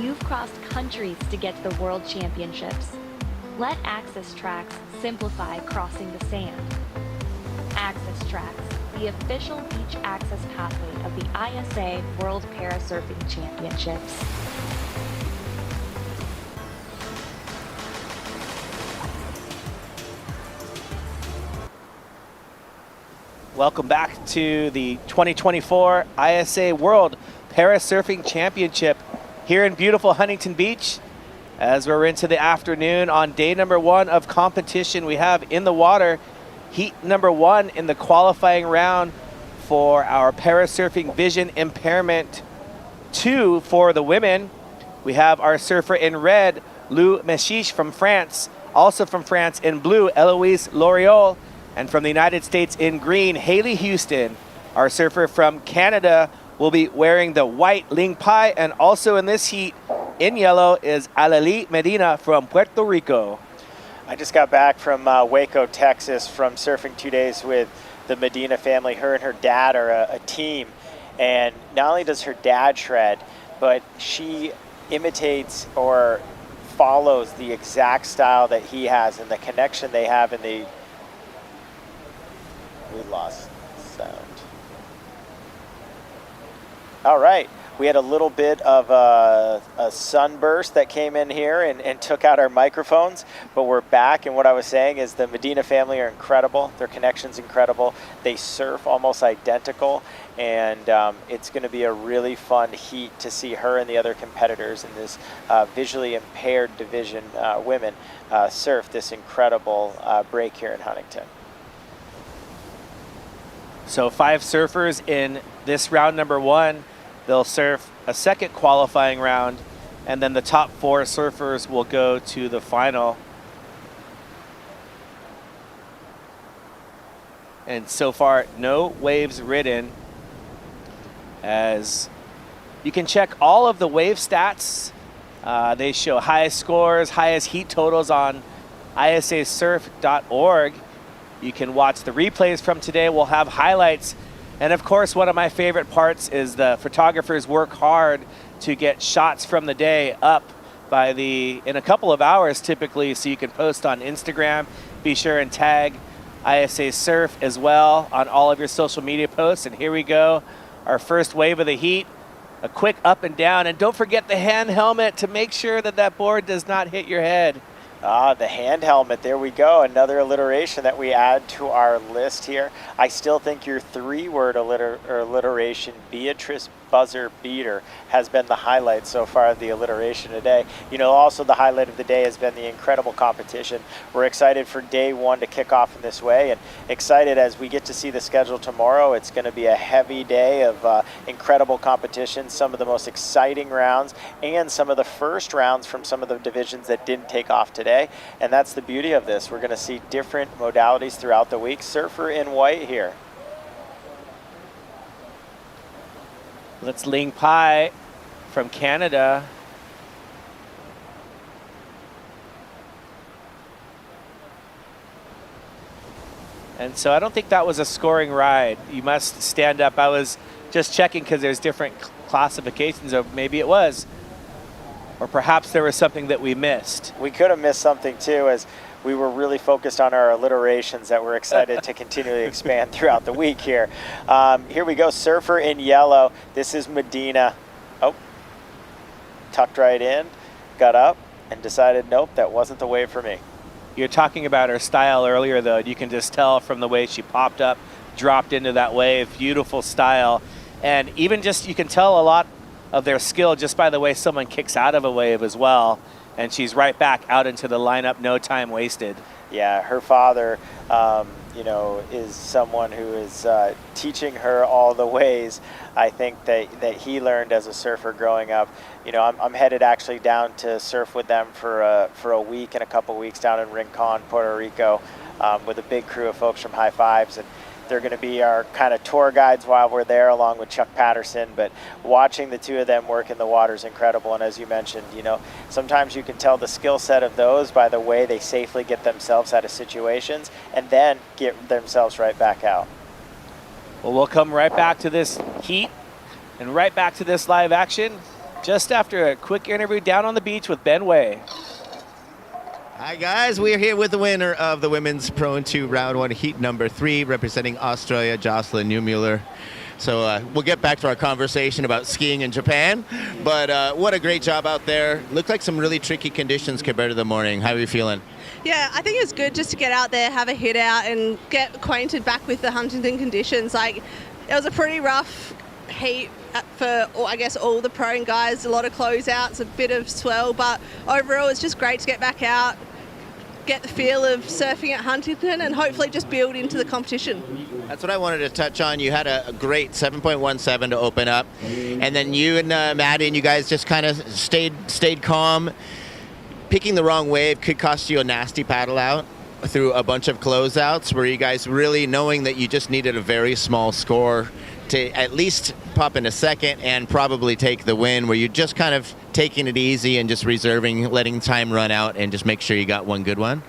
You've crossed countries to get to the World Championships. Let Access Tracks simplify crossing the sand. Access Tracks, the official beach access pathway of the ISA World Parasurfing Championships. Welcome back to the 2024 ISA World Parasurfing Championship here in beautiful Huntington Beach. As we're into the afternoon on day number 1 of competition, we have in the water heat number 1 in the qualifying round for our Parasurfing Vision Impairment 2 for the women. We have our surfer in red, Lou Mechiche from France. Also from France in blue, Eloise Loriol. And from the United States in green, Haley Houston. Our surfer from Canada will be wearing the white Ling Pai. And also in this heat, in yellow, is Alali Medina from Puerto Rico. I just got back from Waco, Texas, from surfing 2 days with the Medina family. Her and her dad are a team. And not only does her dad shred, but she imitates or follows the exact style that he has and the connection they have in the... We lost sound. All right. We had a little bit of a sunburst that came in here and took out our microphones, but we're back. And what I was saying is the Medina family are incredible. Their connection's incredible. They surf almost identical. And it's going to be a really fun heat to see her and the other competitors in this visually impaired division women surf this incredible break here in Huntington. So 5 surfers in this round number 1. They'll surf a second qualifying round, and then the top 4 surfers will go to the final. And so far, no waves ridden, as you can check all of the wave stats. They show highest scores, highest heat totals on ISAsurf.org. You can watch the replays from today. We'll have highlights. And of course, one of my favorite parts is the photographers work hard to get shots from the day up by in a couple of hours typically, so you can post on Instagram. Be sure and tag ISA Surf as well on all of your social media posts. And here we go, our first wave of the heat. A quick up and down. And don't forget the hand helmet to make sure that that board does not hit your head. The hand helmet, there we go. Another alliteration that we add to our list here. I still think your 3-word alliteration, Beatrice Buzzer Beater, has been the highlight so far of the alliteration today. You know, also the highlight of the day has been the incredible competition. We're excited for day 1 to kick off in this way, and excited as we get to see the schedule tomorrow. It's going to be a heavy day of incredible competition, some of the most exciting rounds, and some of the first rounds from some of the divisions that didn't take off today. And that's the beauty of this. We're going to see different modalities throughout the week. Surfer in white here. That's Ling Pai from Canada. And so I don't think that was a scoring ride. You must stand up. I was just checking because there's different classifications, or maybe it was. Or perhaps there was something that we missed. We could have missed something too, as we were really focused on our alliterations that we're excited to continually expand throughout the week here. Here we go, surfer in yellow. This is Medina. Oh, tucked right in, got up, and decided, nope, that wasn't the wave for me. You're talking about her style earlier, though. You can just tell from the way she popped up, dropped into that wave, beautiful style. And even just, you can tell a lot of their skill just by the way someone kicks out of a wave as well. And she's right back out into the lineup, no time wasted. Yeah, her father, you know, is someone who is teaching her all the ways, I think, that he learned as a surfer growing up. You know, I'm headed actually down to surf with them for a week and a couple weeks down in Rincon, Puerto Rico, with a big crew of folks from High Fives. And they're going to be our kind of tour guides while we're there, along with Chuck Patterson. But watching the two of them work in the water is incredible. And as you mentioned, you know, sometimes you can tell the skill set of those by the way they safely get themselves out of situations and then get themselves right back out. Well, we'll come right back to this heat and right back to this live action just after a quick interview down on the beach with Ben Way. Hi guys, we're here with the winner of the Women's Pro 2 Round 1 Heat number 3, representing Australia, Jocelyn Neumuller. So we'll get back to our conversation about skiing in Japan, but what a great job out there. Looked like some really tricky conditions compared to the morning. How are you feeling? Yeah, I think it's good just to get out there, have a hit out and get acquainted back with the Huntington conditions. Like, it was a pretty rough heat for, I guess, all the pro guys. A lot of closeouts, a bit of swell, but overall it's just great to get back out, get the feel of surfing at Huntington and hopefully just build into the competition. That's what I wanted to touch on. You had a great 7.17 to open up, and then you and Maddie and you guys just kind of stayed calm. Picking the wrong wave could cost you a nasty paddle out through a bunch of closeouts. Were you guys really knowing that you just needed a very small score to at least pop in a second and probably take the win? Were you just kind of taking it easy and just reserving, letting time run out and just make sure you got one good one?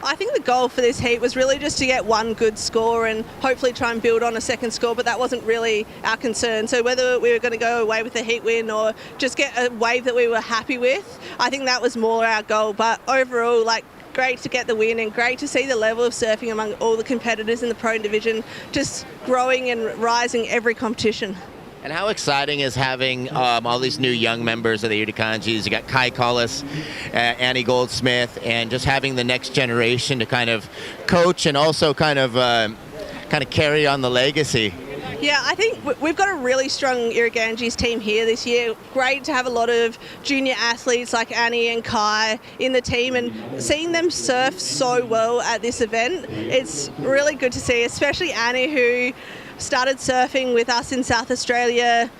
I think the goal for this heat was really just to get one good score and hopefully try and build on a second score, but that wasn't really our concern. So whether we were going to go away with a heat win or just get a wave that we were happy with, I think that was more our goal. But overall, like, great to get the win and great to see the level of surfing among all the competitors in the pro division just growing and rising every competition. And how exciting is having all these new young members of the Irukandjis? You got Kai Collis, Annie Goldsmith, and just having the next generation to kind of coach and also kind of carry on the legacy. Yeah, I think we've got a really strong Irukandjis team here this year. Great to have a lot of junior athletes like Annie and Kai in the team, and seeing them surf so well at this event, it's really good to see, especially Annie, who started surfing with us in South Australia,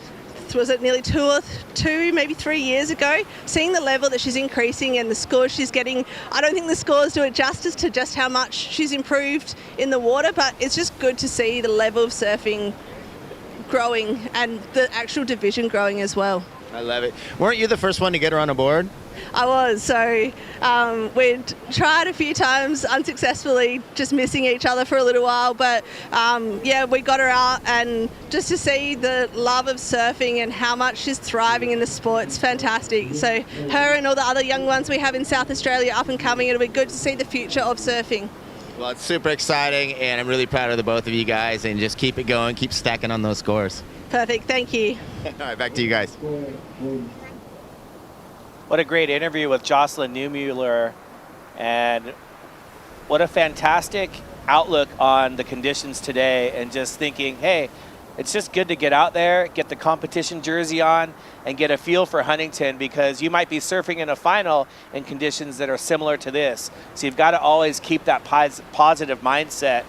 was it nearly two, maybe 3 years ago? Seeing the level that she's increasing and the scores she's getting, I don't think the scores do it justice to just how much she's improved in the water, but it's just good to see the level of surfing growing and the actual division growing as well. I love it. Weren't you the first one to get her on a board? I was, so we'd tried a few times unsuccessfully, just missing each other for a little while, but yeah, we got her out, and just to see the love of surfing and how much she's thriving in the sport, it's fantastic. So her and all the other young ones we have in South Australia up and coming, it'll be good to see the future of surfing. Well, it's super exciting, and I'm really proud of the both of you guys, and just keep it going, keep stacking on those scores. Perfect, thank you. All right, back to you guys. What a great interview with Jocelyn Neumuller, and what a fantastic outlook on the conditions today, and just thinking, hey, it's just good to get out there, get the competition jersey on, and get a feel for Huntington, because you might be surfing in a final in conditions that are similar to this. So you've got to always keep that positive mindset.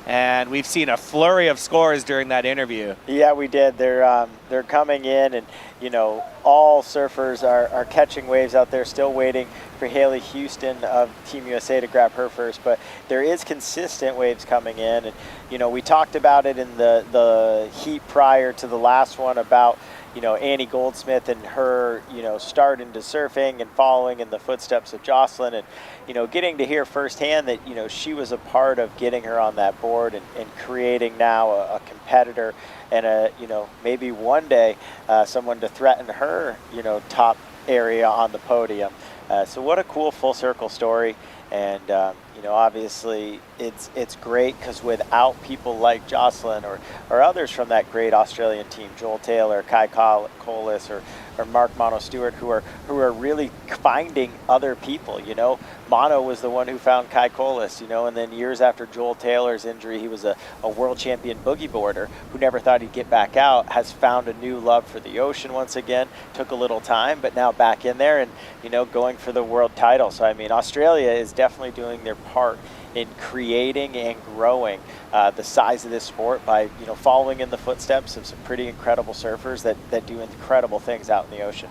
And we've seen a flurry of scores during that interview. Yeah, we did. They're coming in, and you know, all surfers are catching waves out there, still waiting for Haley Houston of Team USA to grab her first. But there is consistent waves coming in, and you know, we talked about it in the heat prior to the last one about, you know, Annie Goldsmith and her, you know, start into surfing and following in the footsteps of Jocelyn, and you know, getting to hear firsthand that, you know, she was a part of getting her on that board and creating now a competitor and a, you know, maybe one day someone to threaten her, you know, top area on the podium. So what a cool full circle story. And you know, obviously it's great because without people like Jocelyn or others from that great Australian team, Joel Taylor, Kai Collis, or Mark Mono Stewart, who are really finding other people. You know, Mono was the one who found Kai Colas, you know, and then years after Joel Taylor's injury, he was a world champion boogie boarder who never thought he'd get back out, has found a new love for the ocean once again. Took a little time, but now back in there and, you know, going for the world title. So, I mean, Australia is definitely doing their part in creating and growing the size of this sport by, you know, following in the footsteps of some pretty incredible surfers that do incredible things out in the ocean.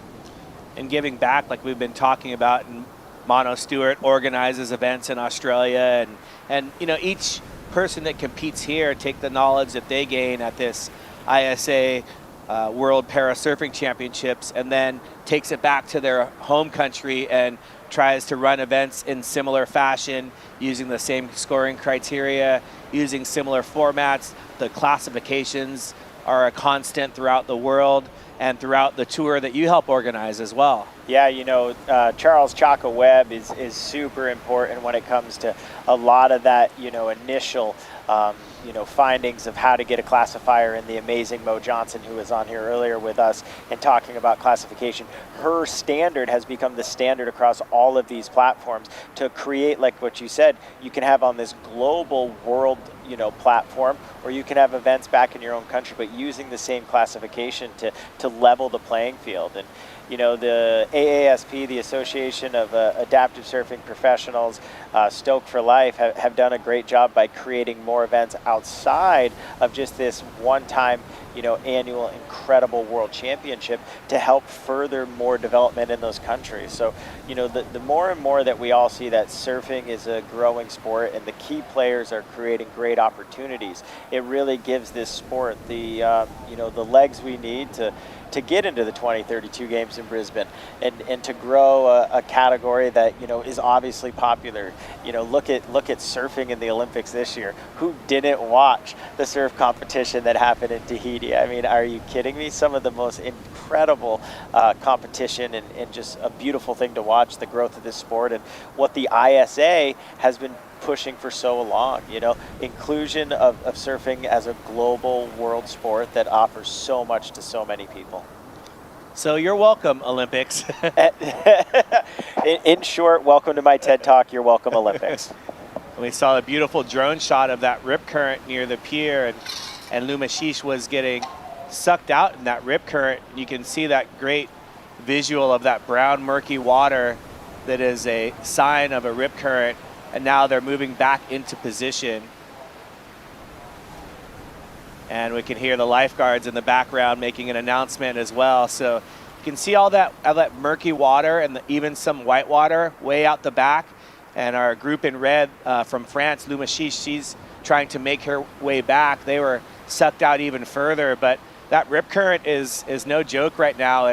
And giving back, like we've been talking about, and Mono Stewart organizes events in Australia, and you know, each person that competes here take the knowledge that they gain at this ISA World Para Surfing Championships and then takes it back to their home country and tries to run events in similar fashion, using the same scoring criteria, using similar formats. The classifications are a constant throughout the world and throughout the tour that you help organize as well. Yeah, you know, Charles Chaka Webb is super important when it comes to a lot of that, you know, initial you know, findings of how to get a classifier, and the amazing Mo Johnson, who was on here earlier with us and talking about classification. Her standard has become the standard across all of these platforms to create, like what you said, you can have on this global world, you know, platform, or you can have events back in your own country, but using the same classification to level the playing field. And you know, the AASP, the Association of Adaptive Surfing Professionals, Stoke for Life, have done a great job by creating more events outside of just this one-time, you know, annual incredible world championship to help further more development in those countries. So, you know, the more and more that we all see that surfing is a growing sport and the key players are creating great opportunities, it really gives this sport the, you know, the legs we need to get into the 2032 games in Brisbane and to grow a category that, you know, is obviously popular. You know, look at surfing in the Olympics this year. Who didn't watch the surf competition that happened in Tahiti? I mean, are you kidding me? Some of the most incredible competition and just a beautiful thing to watch, the growth of this sport and what the ISA has been pushing for so long, you know, inclusion of surfing as a global world sport that offers so much to so many people. So you're welcome, Olympics. In short, welcome to my TED Talk. You're welcome, Olympics. We saw a beautiful drone shot of that rip current near the pier, and Lumashish was getting sucked out in that rip current. You can see that great visual of that brown murky water that is a sign of a rip current. And now they're moving back into position. And we can hear the lifeguards in the background making an announcement as well. So you can see all that murky water and even some white water way out the back. And our group in red from France, Lumashish, she's trying to make her way back. They were sucked out even further, but that rip current is no joke right now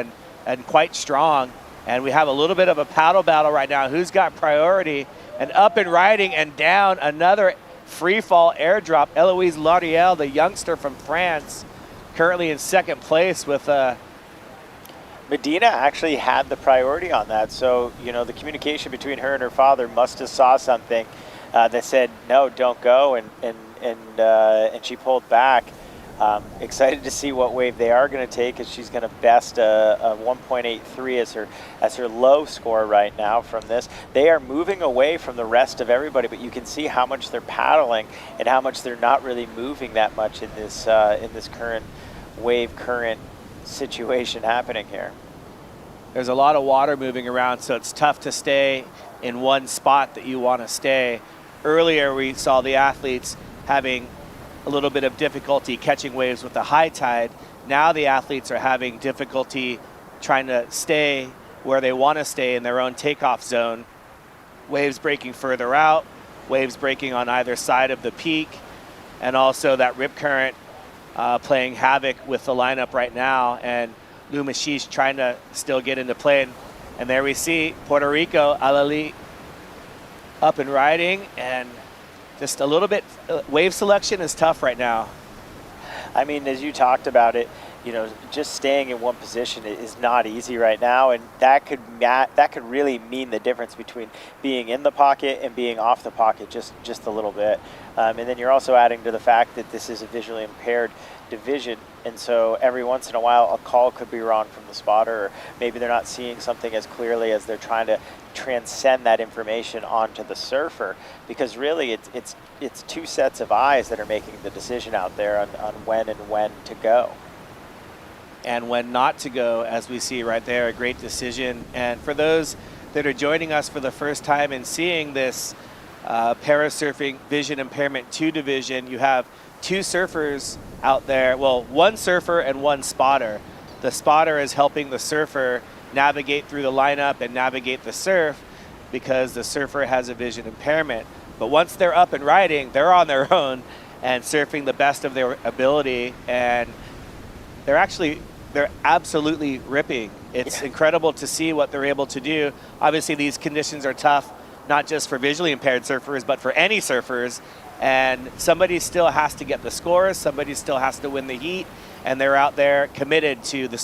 and quite strong. And we have a little bit of a paddle battle right now. Who's got priority? And up and riding and down, another free fall airdrop. Eloise Lauriel, the youngster from France, currently in second place with Medina actually had the priority on that. So, you know, the communication between her and her father must have saw something that said, no, don't go. And she pulled back. Excited to see what wave they are going to take, as she's going to best a 1.83 as her low score right now from this. They are moving away from the rest of everybody, but you can see how much they're paddling and how much they're not really moving that much in this current wave current situation happening here. There's a lot of water moving around, so it's tough to stay in one spot that you want to stay. Earlier we saw the athletes having a little bit of difficulty catching waves with the high tide. Now the athletes are having difficulty trying to stay where they want to stay in their own takeoff zone. Waves breaking further out, waves breaking on either side of the peak, and also that rip current playing havoc with the lineup right now, and Lumashish trying to still get into play. And there we see Puerto Rico, Alali up and riding, and just a little bit, wave selection is tough right now. I mean, as you talked about it, you know, just staying in one position is not easy right now, and that could really mean the difference between being in the pocket and being off the pocket just a little bit. And then you're also adding to the fact that this is a visually impaired division, and so every once in a while a call could be wrong from the spotter, or maybe they're not seeing something as clearly as they're trying to transcend that information onto the surfer, because really it's two sets of eyes that are making the decision out there on when to go. And when not to go, as we see right there, a great decision. And for those that are joining us for the first time and seeing this Parasurfing Vision Impairment 2 division, you have two surfers out there, well, one surfer and one spotter. The spotter is helping the surfer navigate through the lineup and navigate the surf because the surfer has a vision impairment. But once they're up and riding, they're on their own and surfing the best of their ability, and they're absolutely ripping. It's incredible to see what they're able to do. Obviously, these conditions are tough, not just for visually impaired surfers, but for any surfers. And somebody still has to get the scores, somebody still has to win the heat, and they're out there committed to the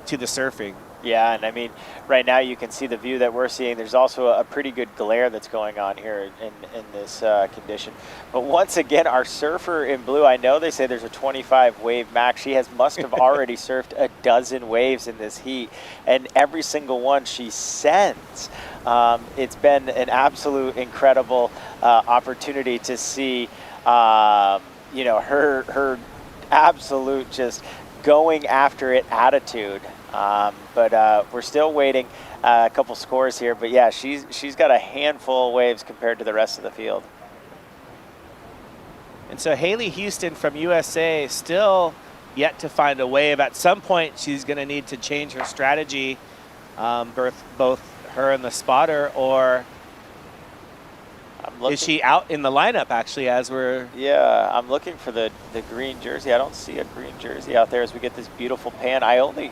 surfing. Yeah, and I mean, right now you can see the view that we're seeing. There's also a pretty good glare that's going on here in this condition. But once again, our surfer in blue, I know they say there's a 25 wave max. She must have already surfed a dozen waves in this heat, and every single one she sends. It's been an absolute incredible opportunity to see, you know, her absolute just going after it attitude. But we're still waiting a couple scores here. But yeah, she's got a handful of waves compared to the rest of the field. And so Haley Houston from USA still yet to find a wave. At some point, she's going to need to change her strategy, both her and the spotter, or is she out in the lineup actually as we're... Yeah, I'm looking for the green jersey. I don't see a green jersey out there as we get this beautiful pan. I only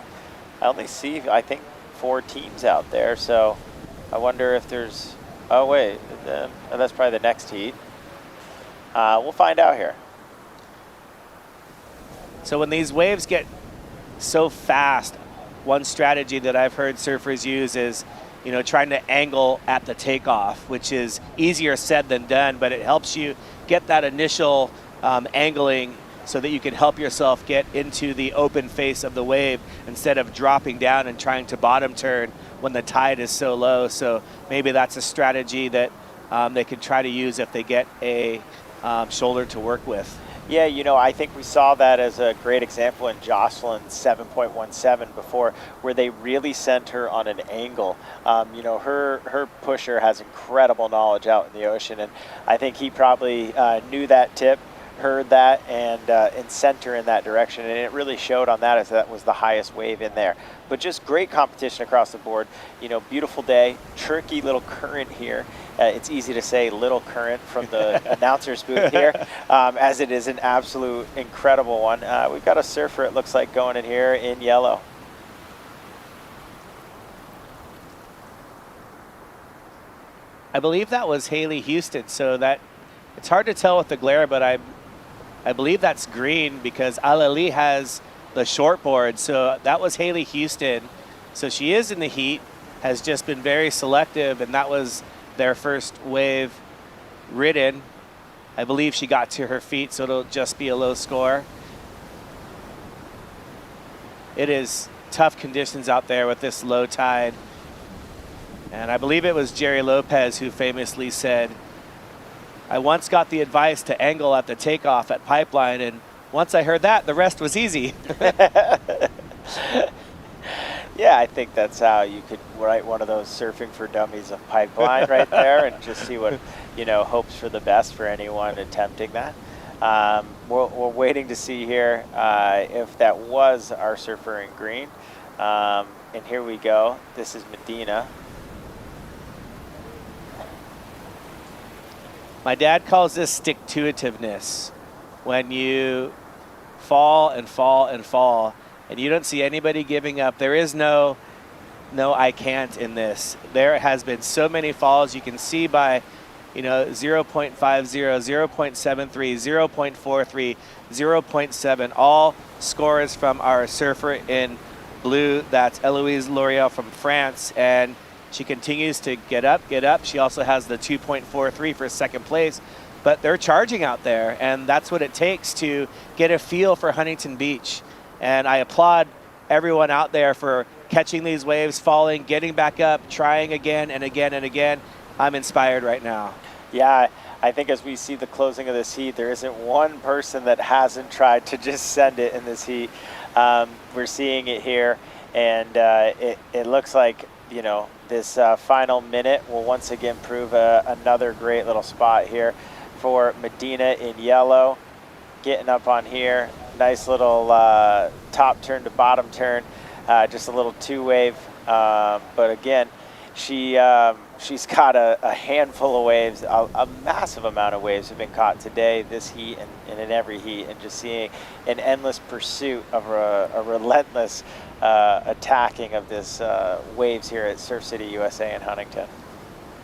see, I think, 4 teams out there, so I wonder if there's... Oh, wait, that's probably the next heat. We'll find out here. So when these waves get so fast, one strategy that I've heard surfers use is, you know, trying to angle at the takeoff, which is easier said than done, but it helps you get that initial angling so that you can help yourself get into the open face of the wave instead of dropping down and trying to bottom turn when the tide is so low. So maybe that's a strategy that they can try to use if they get a shoulder to work with. Yeah, you know, I think we saw that as a great example in Jocelyn's 7.17 before, where they really sent her on an angle. You know, her pusher has incredible knowledge out in the ocean, and I think he probably knew that tip, heard that, and sent her in that direction, and it really showed on that as that was the highest wave in there. But just great competition across the board. You know, beautiful day, tricky little current here. It's easy to say little current from the announcer's booth here, as it is an absolute incredible one. We've got a surfer, it looks like, going in here in yellow. I believe that was Haley Houston, so that it's hard to tell with the glare, but I believe that's green because Alali has the shortboard, so that was Haley Houston. So she is in the heat, has just been very selective, and that was their first wave ridden. I believe she got to her feet, so it'll just be a low score. It is tough conditions out there with this low tide. And I believe it was Jerry Lopez who famously said, I once got the advice to angle at the takeoff at Pipeline, and once I heard that, the rest was easy. Yeah, I think that's how you could write one of those Surfing for Dummies of Pipeline right there, and just see what, you know, hopes for the best for anyone attempting that. We're waiting to see here if that was our surfer in green. And here we go. This is Medina. My dad calls this stick-to-itiveness. When you fall and fall and fall, and you don't see anybody giving up. There is no I can't in this. There has been so many falls. You can see by you know, 0.50, 0.73, 0.43, 0.7, all scores from our surfer in blue. That's Eloise L'Oreal from France, and she continues to get up, get up. She also has the 2.43 for second place, but they're charging out there, and that's what it takes to get a feel for Huntington Beach. And I applaud everyone out there for catching these waves, falling, getting back up, trying again and again and again. I'm inspired right now. Yeah, I think as we see the closing of this heat, there isn't one person that hasn't tried to just send it in this heat. We're seeing it here, and it looks like, you know, this final minute will once again prove another great little spot here for Medina in yellow. Getting up on here, nice little top turn to bottom turn, just a little two-wave. But again, she's caught a handful of waves. A massive amount of waves have been caught today, this heat, and in every heat, and just seeing an endless pursuit of a relentless attacking of this waves here at Surf City USA in Huntington.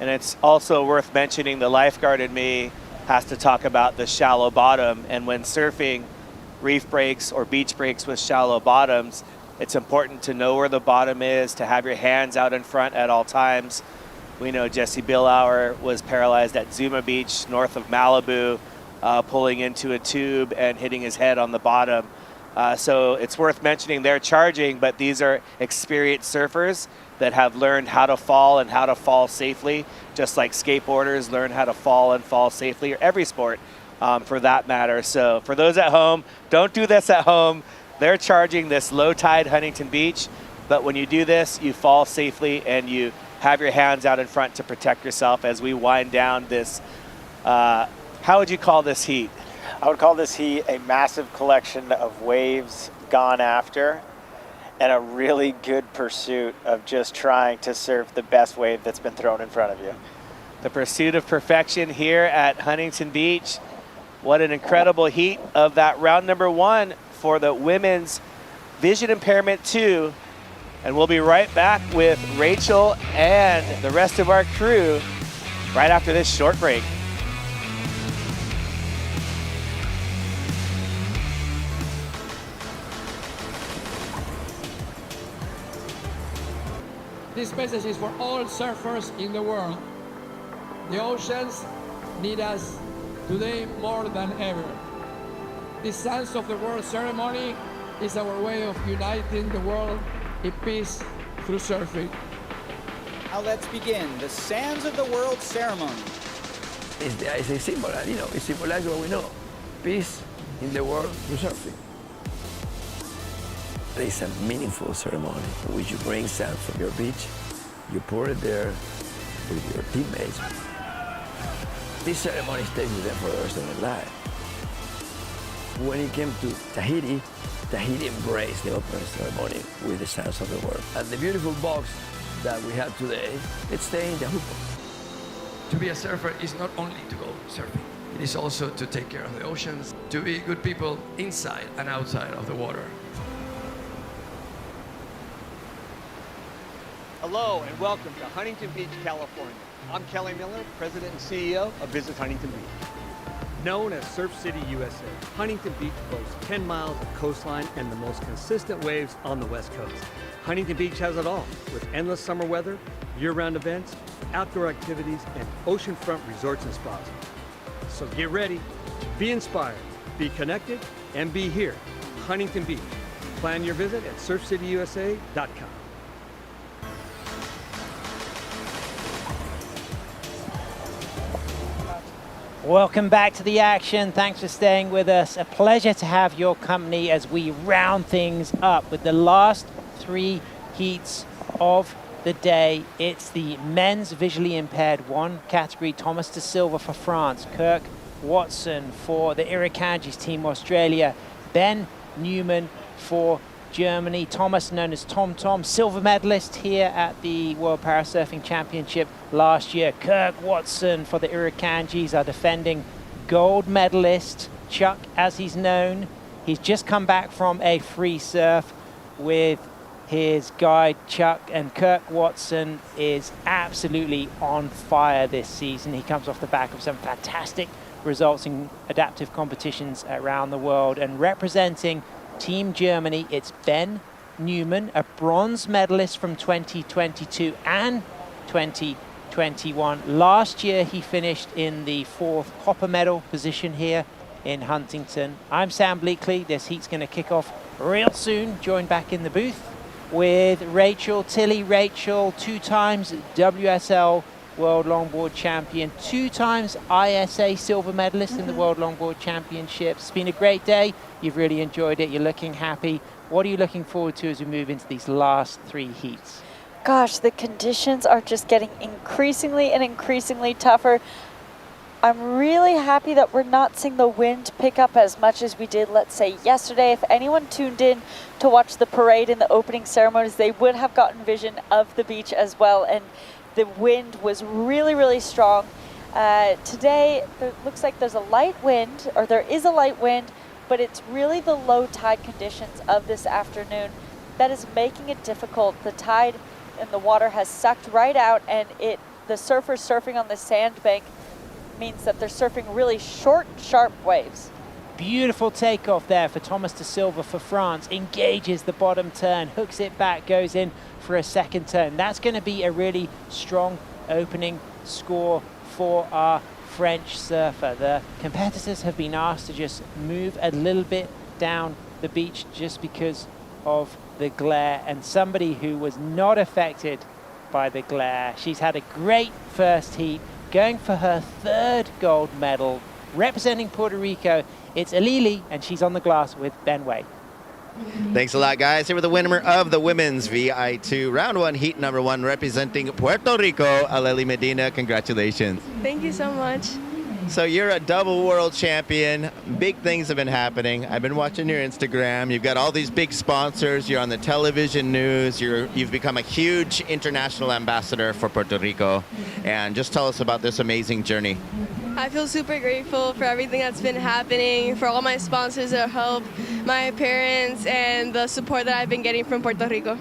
And it's also worth mentioning, the lifeguard in me has to talk about the shallow bottom, and when surfing reef breaks or beach breaks with shallow bottoms, it's important to know where the bottom is, to have your hands out in front at all times. We know Jesse Billauer was paralyzed at Zuma Beach north of Malibu, pulling into a tube and hitting his head on the bottom. So it's worth mentioning they're charging, but these are experienced surfers that have learned how to fall and how to fall safely, just like skateboarders learn how to fall and fall safely, or every sport for that matter. So for those at home, don't do this at home. They're charging this low tide Huntington Beach, but when you do this, you fall safely and you have your hands out in front to protect yourself as we wind down this, how would you call this heat? I would call this heat a massive collection of waves gone after, and a really good pursuit of just trying to surf the best wave that's been thrown in front of you. The pursuit of perfection here at Huntington Beach. What an incredible heat of that round number one for the women's Vision Impairment 2. And we'll be right back with Rachel and the rest of our crew right after this short break. This message is for all surfers in the world. The oceans need us today more than ever. The Sands of the World ceremony is our way of uniting the world in peace through surfing. Now let's begin the Sands of the World ceremony. It's the ISA symbol, and you know, it symbolizes what we know: peace in the world through surfing. It's a meaningful ceremony in which you bring sand from your beach, you pour it there with your teammates. This ceremony stays with them for the rest of their life. When it came to Tahiti, Tahiti embraced the opening ceremony with the sands of the world. And the beautiful box that we have today, it's staying in the hoop. To be a surfer is not only to go surfing. It is also to take care of the oceans, to be good people inside and outside of the water. Hello and welcome to Huntington Beach, California. I'm Kelly Miller, President and CEO of Visit Huntington Beach. Known as Surf City USA, Huntington Beach boasts 10 miles of coastline and the most consistent waves on the West Coast. Huntington Beach has it all, with endless summer weather, year-round events, outdoor activities, and oceanfront resorts and spas. So get ready, be inspired, be connected, and be here, Huntington Beach. Plan your visit at surfcityusa.com. Welcome back to the action. Thanks for staying with us. A pleasure to have your company as we round things up with the last three heats of the day. It's the men's visually impaired one category. Thomas De Silva for France, Kirk Watson for the Irukandji's Team Australia, Ben Newman for Germany. Thomas, known as Tom Tom, silver medalist here at the World Parasurfing Championship last year. Kirk Watson for the Irukandjis, our defending gold medalist. Chuck, as he's known, he's just come back from a free surf with His guide, Chuck, and Kirk Watson is absolutely on fire this season. He comes off the back of some fantastic results in adaptive competitions around the world. And representing Team Germany, it's Ben Newman, a bronze medalist from 2022 and 2021. Last year, he finished in the 4th copper medal position here in Huntington. I'm Sam Bleakley. This heat's going to kick off real soon. Join back in the booth with Rachel Tilley. Rachel, 2 times WSL World Longboard Champion, 2 times ISA silver medalist in the World Longboard Championships. It's been a great day. You've really enjoyed it. You're looking happy. What are you looking forward to as we move into these last 3 heats? Gosh, the conditions are just getting increasingly and increasingly tougher. I'm really happy that we're not seeing the wind pick up as much as we did, let's say, yesterday. If anyone tuned in to watch the parade and the opening ceremonies, they would have gotten vision of the beach as well. And the wind was really, really strong. Today, it looks like there's a light wind, or there is a light wind, but it's really the low tide conditions of this afternoon that is making it difficult. The tide in the water has sucked right out, and the surfers surfing on the sandbank means that they're surfing really short, sharp waves. Beautiful takeoff there for Thomas de Silva for France. Engages the bottom turn, hooks it back, goes in for a second turn. That's going to be a really strong opening score for our French surfer. The competitors have been asked to just move a little bit down the beach just because of the glare, and somebody who was not affected by the glare. She's had a great first heat, going for her 3rd gold medal. Representing Puerto Rico, it's Alili, and she's on the glass with Ben Way. Thanks a lot, guys. Here with the winner of the women's VI2 round 1, heat number 1, representing Puerto Rico, Aleli Medina. Congratulations. Thank you so much. So you're a double world champion. Big things have been happening. I've been watching your Instagram. You've got all these big sponsors. You're on the television news. You've become a huge international ambassador for Puerto Rico. And just tell us about this amazing journey. I feel super grateful for everything that's been happening, for all my sponsors that help, my parents, and the support that I've been getting from Puerto Rico.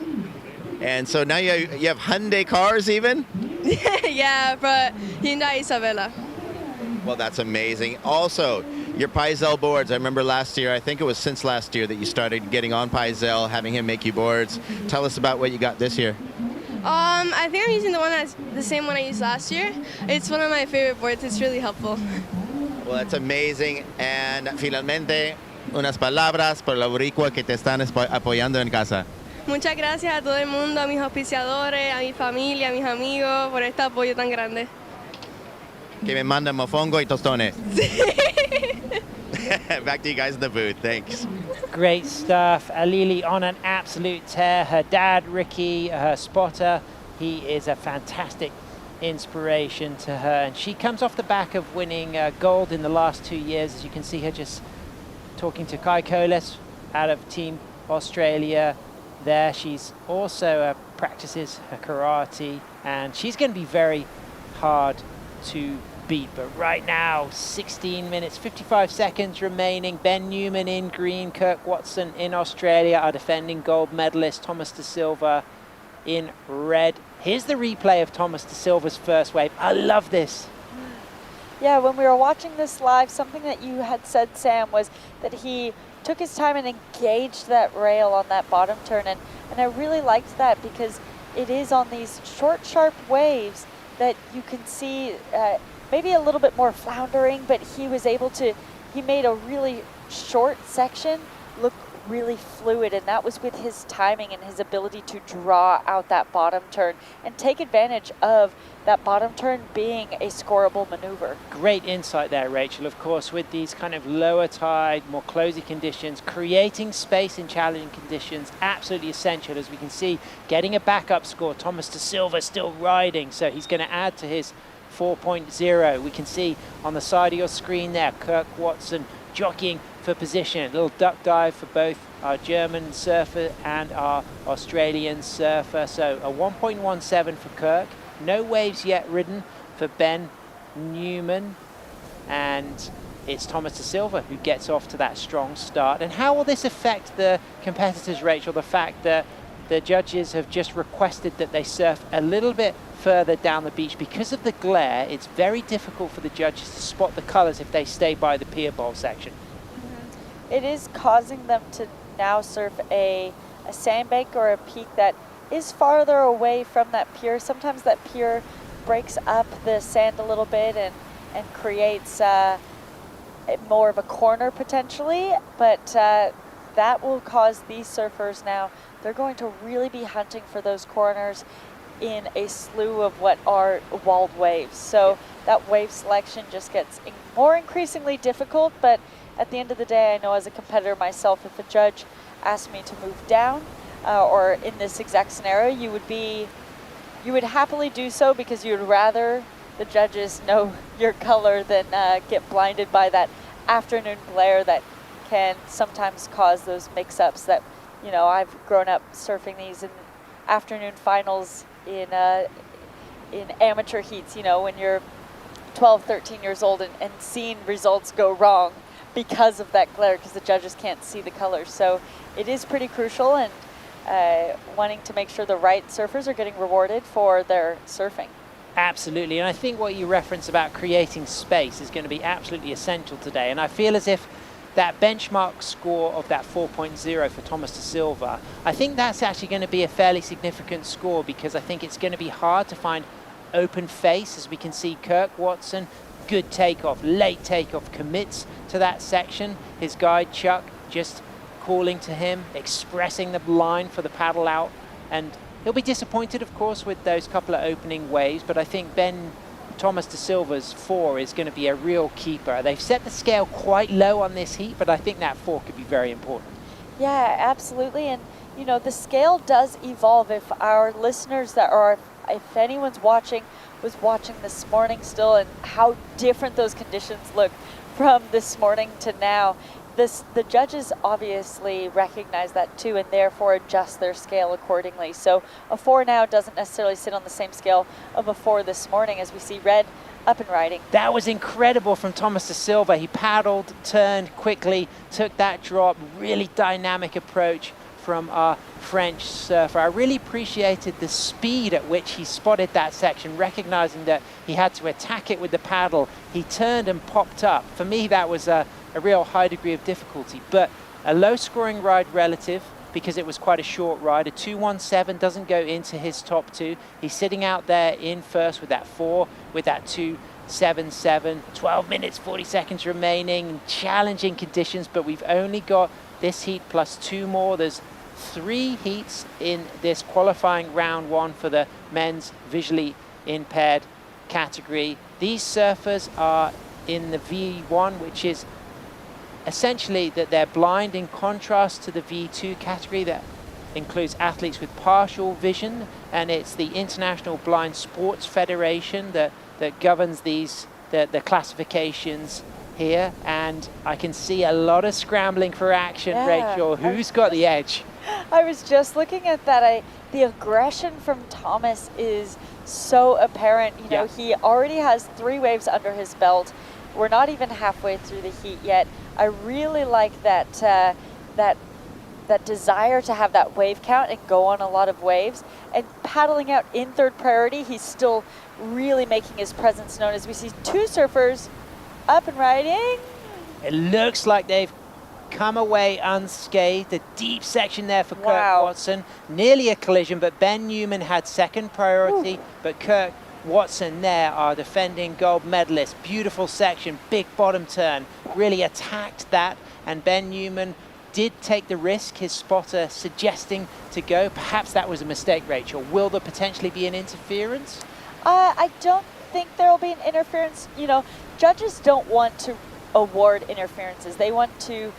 And so now you have Hyundai cars even? Yeah, but Hyundai Isabela. Well, that's amazing. Also, your Paisel boards. I remember last year, I think it was since last year that you started getting on Paisel, having him make you boards. Tell us about what you got this year. I think I'm using the same one I used last year. It's one of my favorite boards. It's really helpful. Well, that's amazing. And finalmente, unas palabras por la boricua que te están apoyando en casa. Muchas gracias a todo el mundo, a mis auspiciadores, a mi familia, a mis amigos, por este apoyo tan grande. Que me mandan mofongo y tostones. Back to you guys in the booth. Thanks. Great stuff. Alili on an absolute tear. Her dad, Ricky, her spotter, he is a fantastic inspiration to her. And she comes off the back of winning gold in the last 2 years. As you can see her just talking to Kai Coles out of Team Australia there. She's also practices her karate, and she's going to be very hard to beat. But right now, 16 minutes, 55 seconds remaining. Ben Newman in green, Kirk Watson in Australia, our defending gold medalist, Thomas de Silva in red. Here's the replay of Thomas de Silva's first wave. I love this. Yeah, when we were watching this live, something that you had said, Sam, was that he took his time and engaged that rail on that bottom turn. And I really liked that because it is on these short, sharp waves that you can see maybe a little bit more floundering, but he was able to, he made a really short section look really fluid, and that was with his timing and his ability to draw out that bottom turn and take advantage of that bottom turn being a scoreable maneuver. Great insight there, Rachel. Of course, with these kind of lower tide, more closey conditions, creating space in challenging conditions, absolutely essential. As we can see, getting a backup score. Thomas de Silva still riding, so he's going to add to his 4.0. We can see on the side of your screen there, Kirk Watson jockeying for position. A little duck dive for both our German surfer and our Australian surfer. So a 1.17 for Kirk. No waves yet ridden for Ben Newman. And it's Thomas de Silva who gets off to that strong start. And how will this affect the competitors, Rachel? The fact that the judges have just requested that they surf a little bit further down the beach. Because of the glare, it's very difficult for the judges to spot the colors if they stay by the pier bowl section. It is causing them to now surf a sandbank or a peak that is farther away from that pier. Sometimes that pier breaks up the sand a little bit and creates more of a corner potentially, but that will cause these surfers now, they're going to really be hunting for those corners in a slew of what are walled waves. So that wave selection just gets more increasingly difficult, but at the end of the day, I know as a competitor myself, if a judge asked me to move down, or in this exact scenario, you would happily do so because you would rather the judges know your color than get blinded by that afternoon glare that can sometimes cause those mix-ups that, you know, I've grown up surfing these in afternoon finals in amateur heats, you know, when you're 12, 13 years old and seeing results go wrong because of that glare, because the judges can't see the colors. So it is pretty crucial, and wanting to make sure the right surfers are getting rewarded for their surfing. Absolutely, and I think what you referenced about creating space is going to be absolutely essential today. And I feel as if that benchmark score of that 4.0 for Thomas da Silva, I think that's actually going to be a fairly significant score, because I think it's going to be hard to find open face. As we can see, Kirk Watson, good takeoff, late takeoff, commits to that section. His guide Chuck just calling to him, expressing the line for the paddle out, and he'll be disappointed, of course, with those couple of opening waves, but I think Thomas da Silva's 4 is going to be a real keeper. They've set the scale quite low on this heat, but I think that 4 could be very important. Yeah, absolutely. And, you know, the scale does evolve. If our listeners if anyone's was watching this morning still, and how different those conditions look from this morning to now, the judges obviously recognize that too, and therefore adjust their scale accordingly. So a 4 now doesn't necessarily sit on the same scale of a 4 this morning, as we see red up and riding. That was incredible from Thomas da Silva. He paddled, turned quickly, took that drop, really dynamic approach from our French surfer. I really appreciated the speed at which he spotted that section, recognizing that he had to attack it with the paddle. He turned and popped up. For me, that was a real high degree of difficulty, but a low scoring ride relative, because it was quite a short ride. A 2.17 doesn't go into his top 2. He's sitting out there in first with that 4, with that 2.77, 12 minutes, 40 seconds remaining, challenging conditions, but we've only got this heat plus 2 more. There's 3 heats in this qualifying round 1 for the men's visually impaired category. These surfers are in the V1, which is essentially that they're blind, in contrast to the V2 category that includes athletes with partial vision, and it's the International Blind Sports Federation that governs these the classifications here. And I can see a lot of scrambling for action. Yeah. Rachel, who's got the edge? I was just looking at that. The aggression from Thomas is so apparent. You know, he already has 3 waves under his belt. We're not even halfway through the heat yet. I really like that that desire to have that wave count and go on a lot of waves. And paddling out in 3rd priority, he's still really making his presence known, as we see 2 surfers up and riding. It looks like they've come away unscathed. A deep section there for Kirk Watson. Nearly a collision, but Ben Newman had 2nd priority. But Kirk Watson there, our defending gold medalist. Beautiful section, big bottom turn. Really attacked that, and Ben Newman did take the risk, his spotter suggesting to go. Perhaps that was a mistake, Rachel. Will there potentially be an interference? I don't think there will be an interference. You know, judges don't want to award interferences. They want to,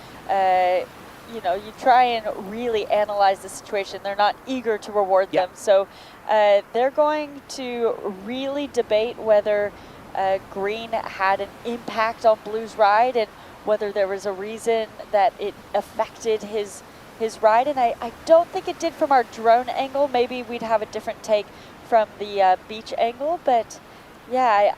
you know, you try and really analyze the situation. They're not eager to reward them. So they're going to really debate whether green had an impact on Blue's ride and whether there was a reason that it affected his ride. And I don't think it did from our drone angle. Maybe we'd have a different take from the beach angle. But yeah,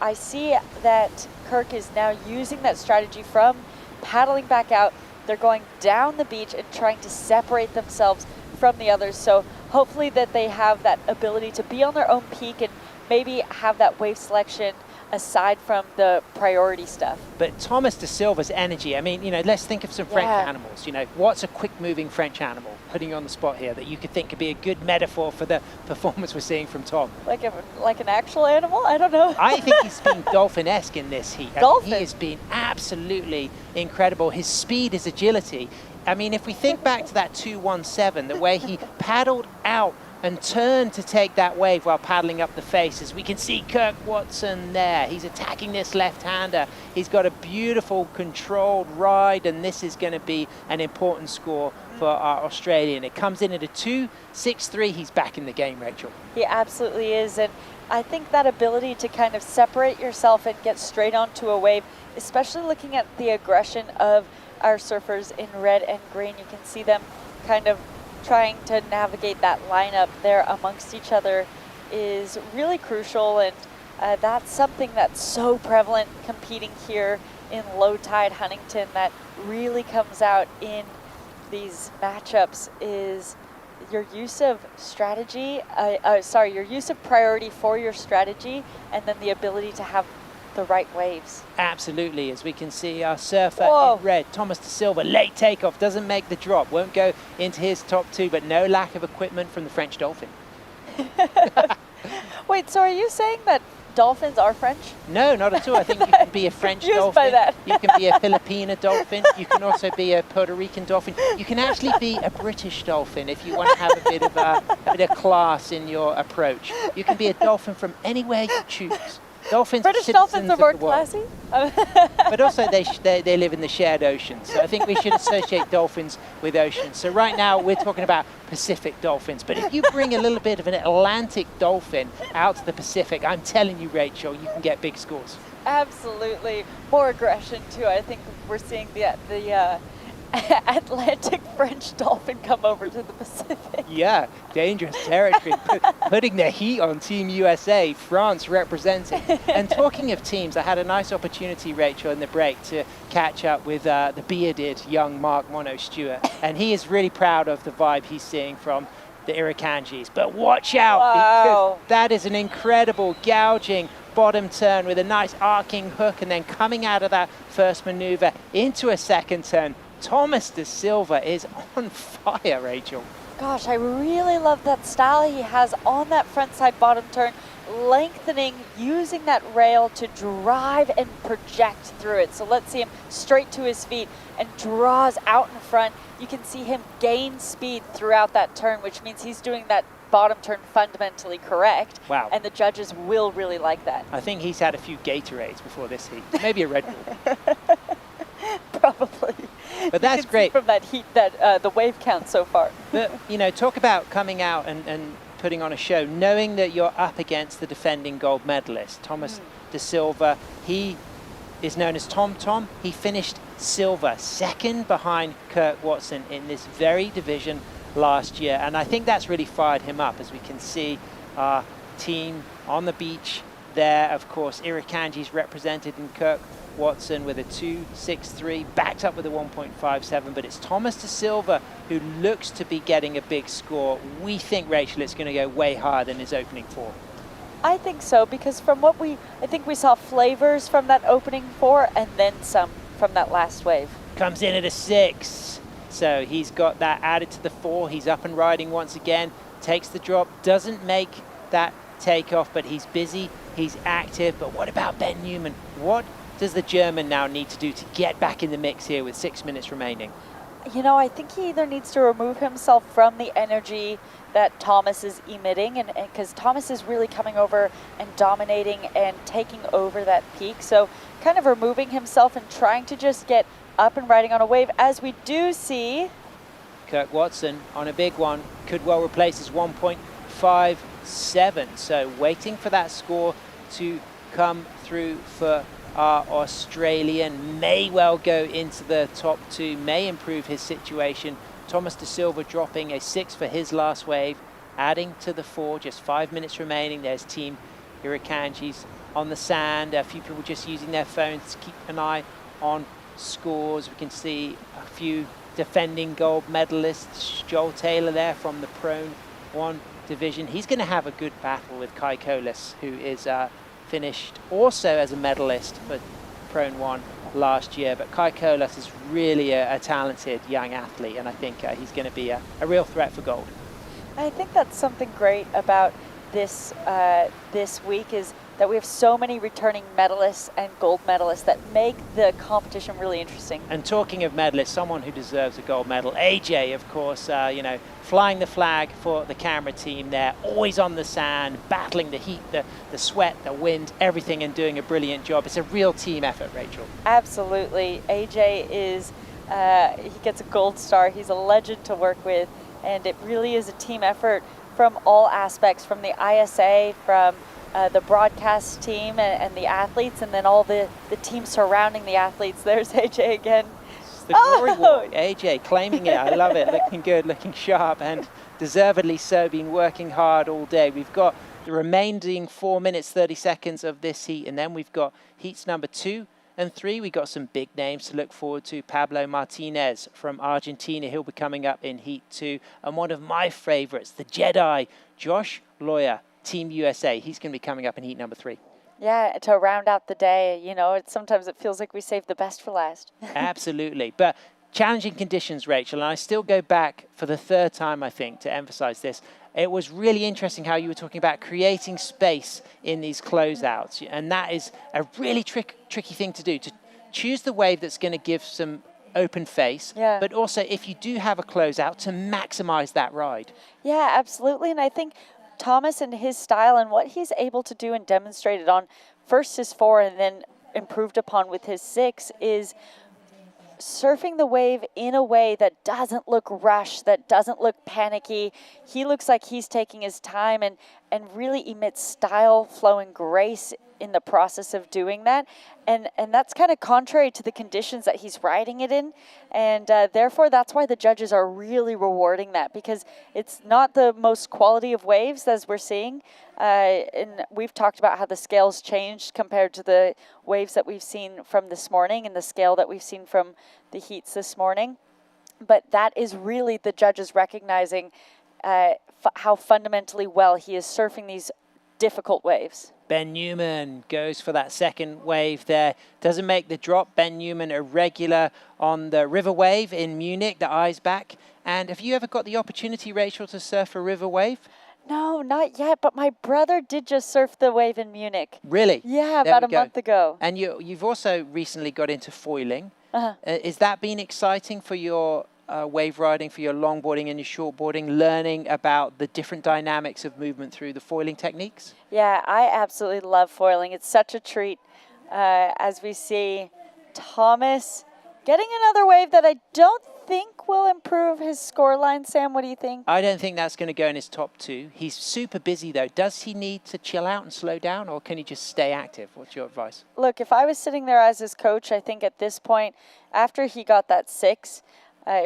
I see that Kirk is now using that strategy from paddling back out. They're going down the beach and trying to separate themselves from the others. So hopefully that they have that ability to be on their own peak and maybe have that wave selection aside from the priority stuff. But Thomas de Silva's energy, I mean, you know, let's think of some French animals. You know, what's a quick-moving French animal? Putting you on the spot here that you could think could be a good metaphor for the performance we're seeing from Tom. Like an actual animal? I don't know. I think he's been dolphin-esque in this heat. Dolphin? He has been absolutely incredible. His speed, his agility. I mean, if we think back to that 217, the way he paddled out and turned to take that wave while paddling up the faces. We can see Kirk Watson there. He's attacking this left-hander. He's got a beautiful controlled ride, and this is going to be an important score for our Australian. It comes in at a 2.63. He's back in the game, Rachel. He absolutely is, and I think that ability to kind of separate yourself and get straight onto a wave, especially looking at the aggression of our surfers in red and green, you can see them kind of trying to navigate that lineup there amongst each other is really crucial, and that's something that's so prevalent competing here in low tide Huntington that really comes out in these matchups is your use of strategy, your use of priority for your strategy, and then the ability to have the right waves. Absolutely, as we can see our surfer in red, Thomas de Silva, late takeoff, doesn't make the drop, won't go into his top two, but no lack of equipment from the French dolphin. Wait, so are you saying that dolphins are French? No, not at all. I think you can be a French dolphin. By that. You can be a Filipino dolphin. You can also be a Puerto Rican dolphin. You can actually be a British dolphin if you want to have a bit of class in your approach. You can be a dolphin from anywhere you choose. Dolphins, British dolphins are more classy. But also they live in the shared ocean. So I think we should associate dolphins with oceans. So right now we're talking about Pacific dolphins. But if you bring a little bit of an Atlantic dolphin out to the Pacific, I'm telling you, Rachel, you can get big scores. Absolutely. More aggression too. I think we're seeing the Atlantic French dolphin come over to the Pacific. Yeah, dangerous territory. Putting the heat on Team USA, France representing. And talking of teams, I had a nice opportunity, Rachel, in the break to catch up with the bearded young Mark Mono Stewart. And he is really proud of the vibe he's seeing from the Irukandjis. But watch out, because that is an incredible gouging bottom turn with a nice arcing hook, and then coming out of that first maneuver into a second turn. Thomas de Silva is on fire, Rachel. Gosh, I really love that style he has on that front side bottom turn, lengthening, using that rail to drive and project through it. So let's see him straight to his feet and draws out in front. You can see him gain speed throughout that turn, which means he's doing that bottom turn fundamentally correct. Wow. And the judges will really like that. I think he's had a few Gatorades before this heat. Maybe a Red Bull. Probably. But that's great. From that heat, that the wave count so far. But, you know, talk about coming out and putting on a show, knowing that you're up against the defending gold medalist, Thomas de Silva. He is known as Tom Tom. He finished silver, second behind Kirk Watson in this very division last year. And I think that's really fired him up, as we can see our team on the beach there. Of course, Irukandji's represented in Kirk Watson with a 2.63, backed up with a 1.57, but it's Thomas de Silva who looks to be getting a big score. We think, Rachel, it's going to go way higher than his opening four. I think so, because from what I think we saw flavors from that opening four and then some from that last wave. Comes in at a 6. So he's got that added to the 4. He's up and riding once again, takes the drop, doesn't make that takeoff, but he's busy, he's active. But what about Ben Newman? What does the German now need to do to get back in the mix here with 6 minutes remaining? You know, I think he either needs to remove himself from the energy that Thomas is emitting, and because Thomas is really coming over and dominating and taking over that peak. So kind of removing himself and trying to just get up and riding on a wave, as we do see. Kirk Watson on a big one, could well replace his 1.57. So waiting for that score to come through for our Australian. May well go into the top 2, may improve his situation. Thomas de Silva dropping a 6 for his last wave, adding to the 4, just 5 minutes remaining. There's Team Irukandji's on the sand. A few people just using their phones to keep an eye on scores. We can see a few defending gold medalists Joel Taylor there from the Prone 1 division. He's going to have a good battle with Kai Kolis, who is finished also as a medalist for Prone 1 last year. But Kai Kolis is really a talented young athlete, and I think he's going to be a real threat for gold. I think that's something great about this this week is that we have so many returning medalists and gold medalists that make the competition really interesting. And talking of medalists, someone who deserves a gold medal, AJ, of course, you know, flying the flag for the camera team there, always on the sand, battling the heat, the sweat, the wind, everything, and doing a brilliant job. It's a real team effort, Rachel. Absolutely. AJ is, he gets a gold star. He's a legend to work with, and it really is a team effort from all aspects, from the ISA, from the broadcast team and the athletes, and then all the team surrounding the athletes. There's AJ again. It's the glory walk. AJ claiming it. I love it. Looking good, looking sharp, and deservedly so. Been working hard all day. We've got the remaining 4 minutes 30 seconds of this heat, and then we've got heats number 2 and 3. We got some big names to look forward to. Pablo Martinez from Argentina, he'll be coming up in heat 2, and one of my favorites, the Jedi, Josh Loya, Team USA. He's going to be coming up in heat number 3. Yeah, to round out the day, you know, sometimes it feels like we saved the best for last. Absolutely. But challenging conditions, Rachel, and I still go back for the 3rd time, I think, to emphasize this. It was really interesting how you were talking about creating space in these closeouts, and that is a really tricky thing to do, to choose the wave that's going to give some open face, but also if you do have a closeout, to maximize that ride. Yeah, absolutely. And I think Thomas and his style and what he's able to do and demonstrated on first his 4 and then improved upon with his 6 is surfing the wave in a way that doesn't look rushed, that doesn't look panicky. He looks like he's taking his time and really emits style, flow, and grace in the process of doing that. And that's kind of contrary to the conditions that he's riding it in. And therefore, that's why the judges are really rewarding that, because it's not the most quality of waves as we're seeing. And we've talked about how the scales changed compared to the waves that we've seen from this morning and the scale that we've seen from the heats this morning. But that is really the judges recognizing how fundamentally well he is surfing these difficult waves. Ben Newman goes for that 2nd wave there. Doesn't make the drop. Ben Newman, a regular on the river wave in Munich, the eyes back. And have you ever got the opportunity, Rachel, to surf a river wave? No, not yet, but my brother did just surf the wave in Munich. Really? Yeah, about a month ago. And you've also recently got into foiling. Is that been exciting for your wave riding, for your longboarding and your shortboarding, learning about the different dynamics of movement through the foiling techniques? Yeah, I absolutely love foiling. It's such a treat. As we see Thomas getting another wave that I don't think will improve his scoreline. Sam, what do you think? I don't think that's going to go in his top 2. He's super busy, though. Does he need to chill out and slow down, or can he just stay active? What's your advice? Look, if I was sitting there as his coach, I think at this point, after he got that 6,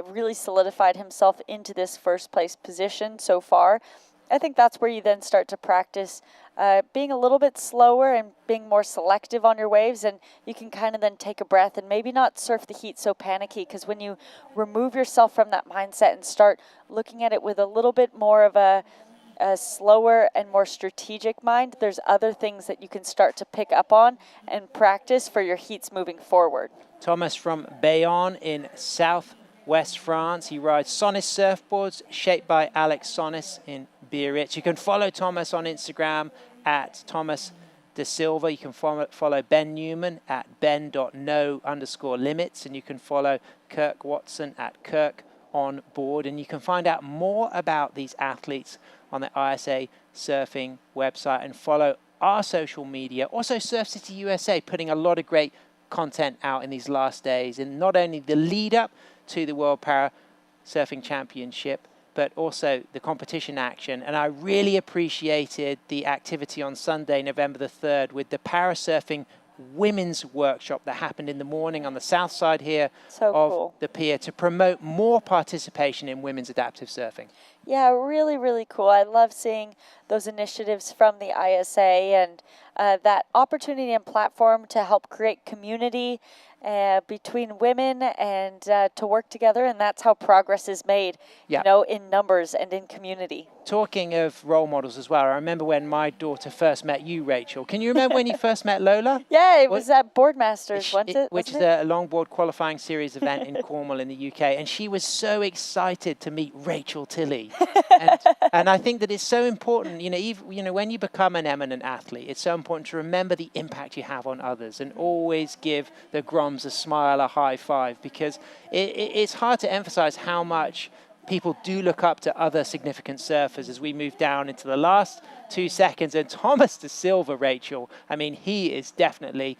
really solidified himself into this 1st place position so far. I think that's where you then start to practice being a little bit slower and being more selective on your waves, and you can kind of then take a breath and maybe not surf the heat so panicky, because when you remove yourself from that mindset and start looking at it with a little bit more of a slower and more strategic mind, there's other things that you can start to pick up on and practice for your heats moving forward. Thomas from Bayonne in Southwest France. He rides Sonis surfboards shaped by Alex Sonis in Biarritz. You can follow Thomas on Instagram at Thomas De Silva. You can follow Ben Newman at ben.no_limits. And you can follow Kirk Watson at Kirk on board. And you can find out more about these athletes on the ISA Surfing website and follow our social media. Also, Surf City USA putting a lot of great content out in these last days, in not only the lead up to the World Para Surfing Championship, but also the competition action. And I really appreciated the activity on Sunday, November the 3rd, with the Parasurfing Women's Workshop that happened in the morning on the south side here of the pier to promote more participation in women's adaptive surfing. Yeah, really, really cool. I love seeing those initiatives from the ISA and that opportunity and platform to help create community between women and to work together, and that's how progress is made, Yeah. you know, in numbers and in community. Talking of role models as well, I remember when my daughter first met you, Rachel. Can you remember when you first met Lola? Yeah, it was at Boardmasters, Which is a longboard qualifying series event in Cornwall in the UK, and she was so excited to meet Rachel Tilley. and I think that it's so important, when you become an eminent athlete, it's so important to remember the impact you have on others and always give the Groms a smile, a high five, because it's hard to emphasize how much people do look up to other significant surfers as we move down into the last 2 seconds. And Thomas De Silva, Rachel, I mean, he is definitely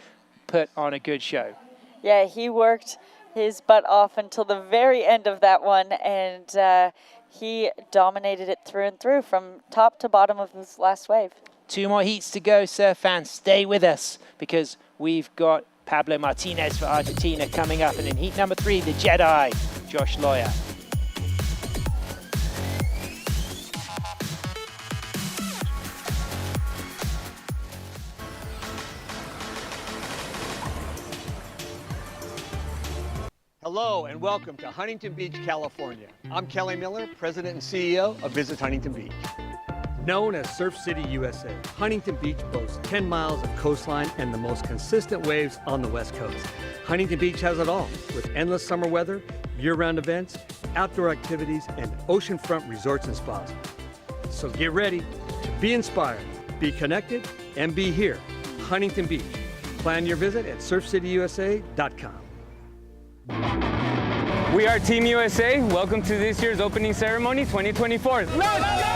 put on a good show. Yeah, he worked his butt off until the very end of that one, and he dominated it through and through from top to bottom of this last wave. 2 more heats to go, surf fans. Stay with us because we've got Pablo Martinez for Argentina coming up. And in heat number 3, the Jedi, Josh Lawyer. Hello and welcome to Huntington Beach, California. I'm Kelly Miller, President and CEO of Visit Huntington Beach. Known as Surf City, USA, Huntington Beach boasts 10 miles of coastline and the most consistent waves on the West Coast. Huntington Beach has it all, with endless summer weather, year-round events, outdoor activities, and oceanfront resorts and spas. So get ready to be inspired, be connected, and be here, Huntington Beach. Plan your visit at surfcityusa.com. We are Team USA. Welcome to this year's opening ceremony 2024. Let's go!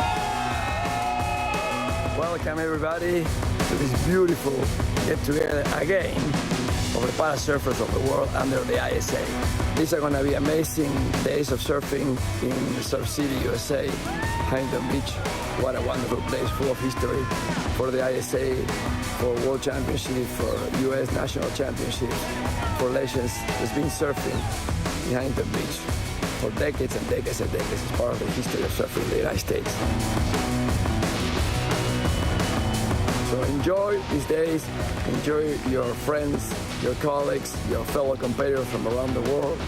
Welcome everybody to this beautiful get-together again of the para surfers of the world under the ISA. These are going to be amazing days of surfing in Surf City, USA, Huntington Beach. What a wonderful place, full of history for the ISA, for World Championships, for US National Championships, for legends that's been surfing in Huntington Beach for decades and decades and decades. It's part of the history of surfing in the United States. So enjoy these days, enjoy your friends, your colleagues, your fellow competitors from around the world.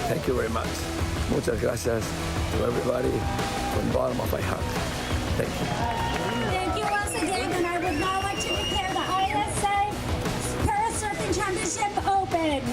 Thank you very much. Muchas gracias to everybody from the bottom of my heart. Thank you. Thank you once again, and I would now like to declare the ISA Para Surfing Championship open.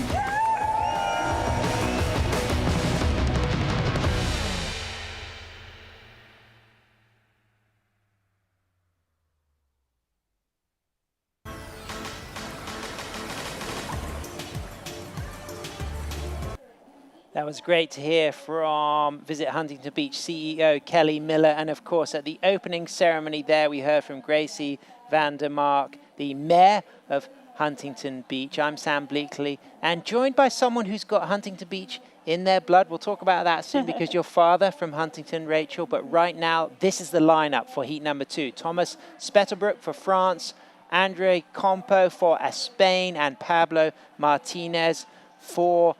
That was great to hear from Visit Huntington Beach CEO Kelly Miller. And of course, at the opening ceremony there, we heard from Gracie van der Mark, the mayor of Huntington Beach. I'm Sam Bleakley, and joined by someone who's got Huntington Beach in their blood. We'll talk about that soon because your father from Huntington, Rachel. But right now, this is the lineup for heat number 2. Thomas Spetterbrook for France, Andre Compo for Spain, and Pablo Martinez for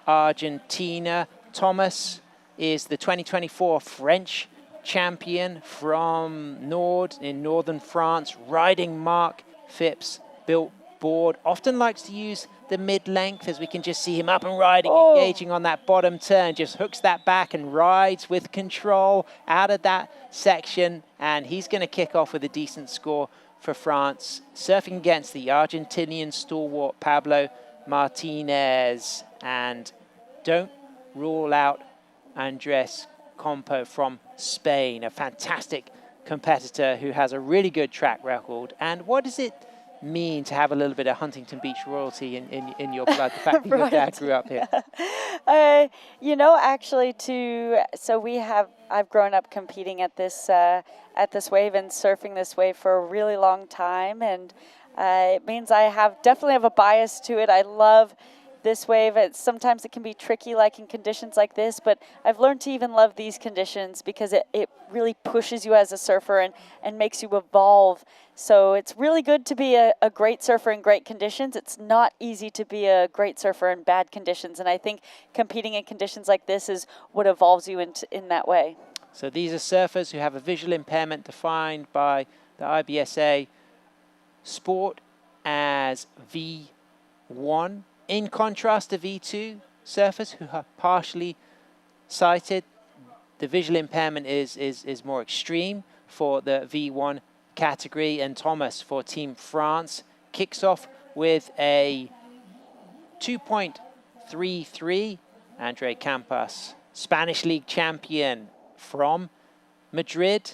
Argentina. Thomas is the 2024 French champion from Nord in northern France, riding Mark Phipps built board. Often likes to use the mid-length, as we can just see him up and riding, engaging on that bottom turn, just hooks that back and rides with control out of that section. And he's going to kick off with a decent score for France, surfing against the Argentinian stalwart Pablo Martinez. And don't rule out Andres Compo from Spain, a fantastic competitor who has a really good track record. And what does it mean to have a little bit of Huntington Beach royalty in your blood, the fact that your dad grew up here? You know, actually, I've grown up competing at this wave and surfing this wave for a really long time, and it means I definitely have a bias to it. I love this wave. Sometimes it can be tricky, like in conditions like this, but I've learned to even love these conditions because it really pushes you as a surfer and makes you evolve. So it's really good to be a great surfer in great conditions. It's not easy to be a great surfer in bad conditions, and I think competing in conditions like this is what evolves you in that way. So these are surfers who have a visual impairment defined by the IBSA sport as V1. In contrast to V2 surfers who are partially sighted, the visual impairment is more extreme for the V1 category. And Thomas for Team France kicks off with a 2.33. Andre Campas, Spanish League champion from Madrid.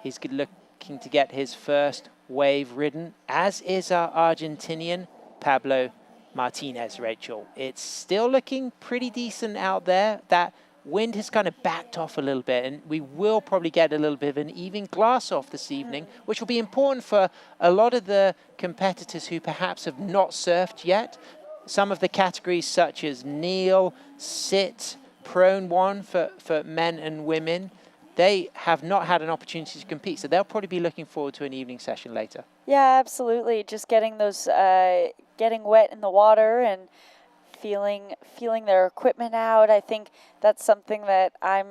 He's looking to get his first wave ridden, as is our Argentinian Pablo Martinez, Rachel. It's still looking pretty decent out there. That wind has kind of backed off a little bit, and we will probably get a little bit of an even glass off this evening, which will be important for a lot of the competitors who perhaps have not surfed yet. Some of the categories such as kneel, sit, prone one for men and women, they have not had an opportunity to compete. So they'll probably be looking forward to an evening session later. Yeah, absolutely. Just getting those, getting wet in the water and feeling their equipment out. I think that's something that I'm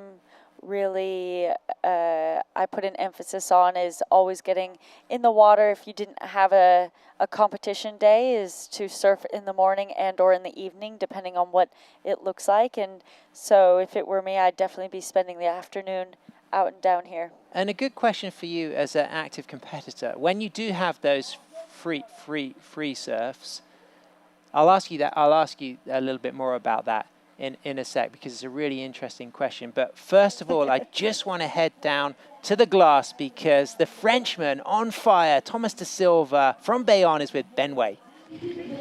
really, I put an emphasis on, is always getting in the water. If you didn't have a competition day, is to surf in the morning and or in the evening, depending on what it looks like. And so if it were me, I'd definitely be spending the afternoon out and down here. And a good question for you as an active competitor, when you do have those free surfs, I'll ask you a little bit more about that in a sec, because it's a really interesting question. But first of all, I just want to head down to the glass, because the Frenchman on fire, Thomas de Silva from Bayonne, is with Ben Way.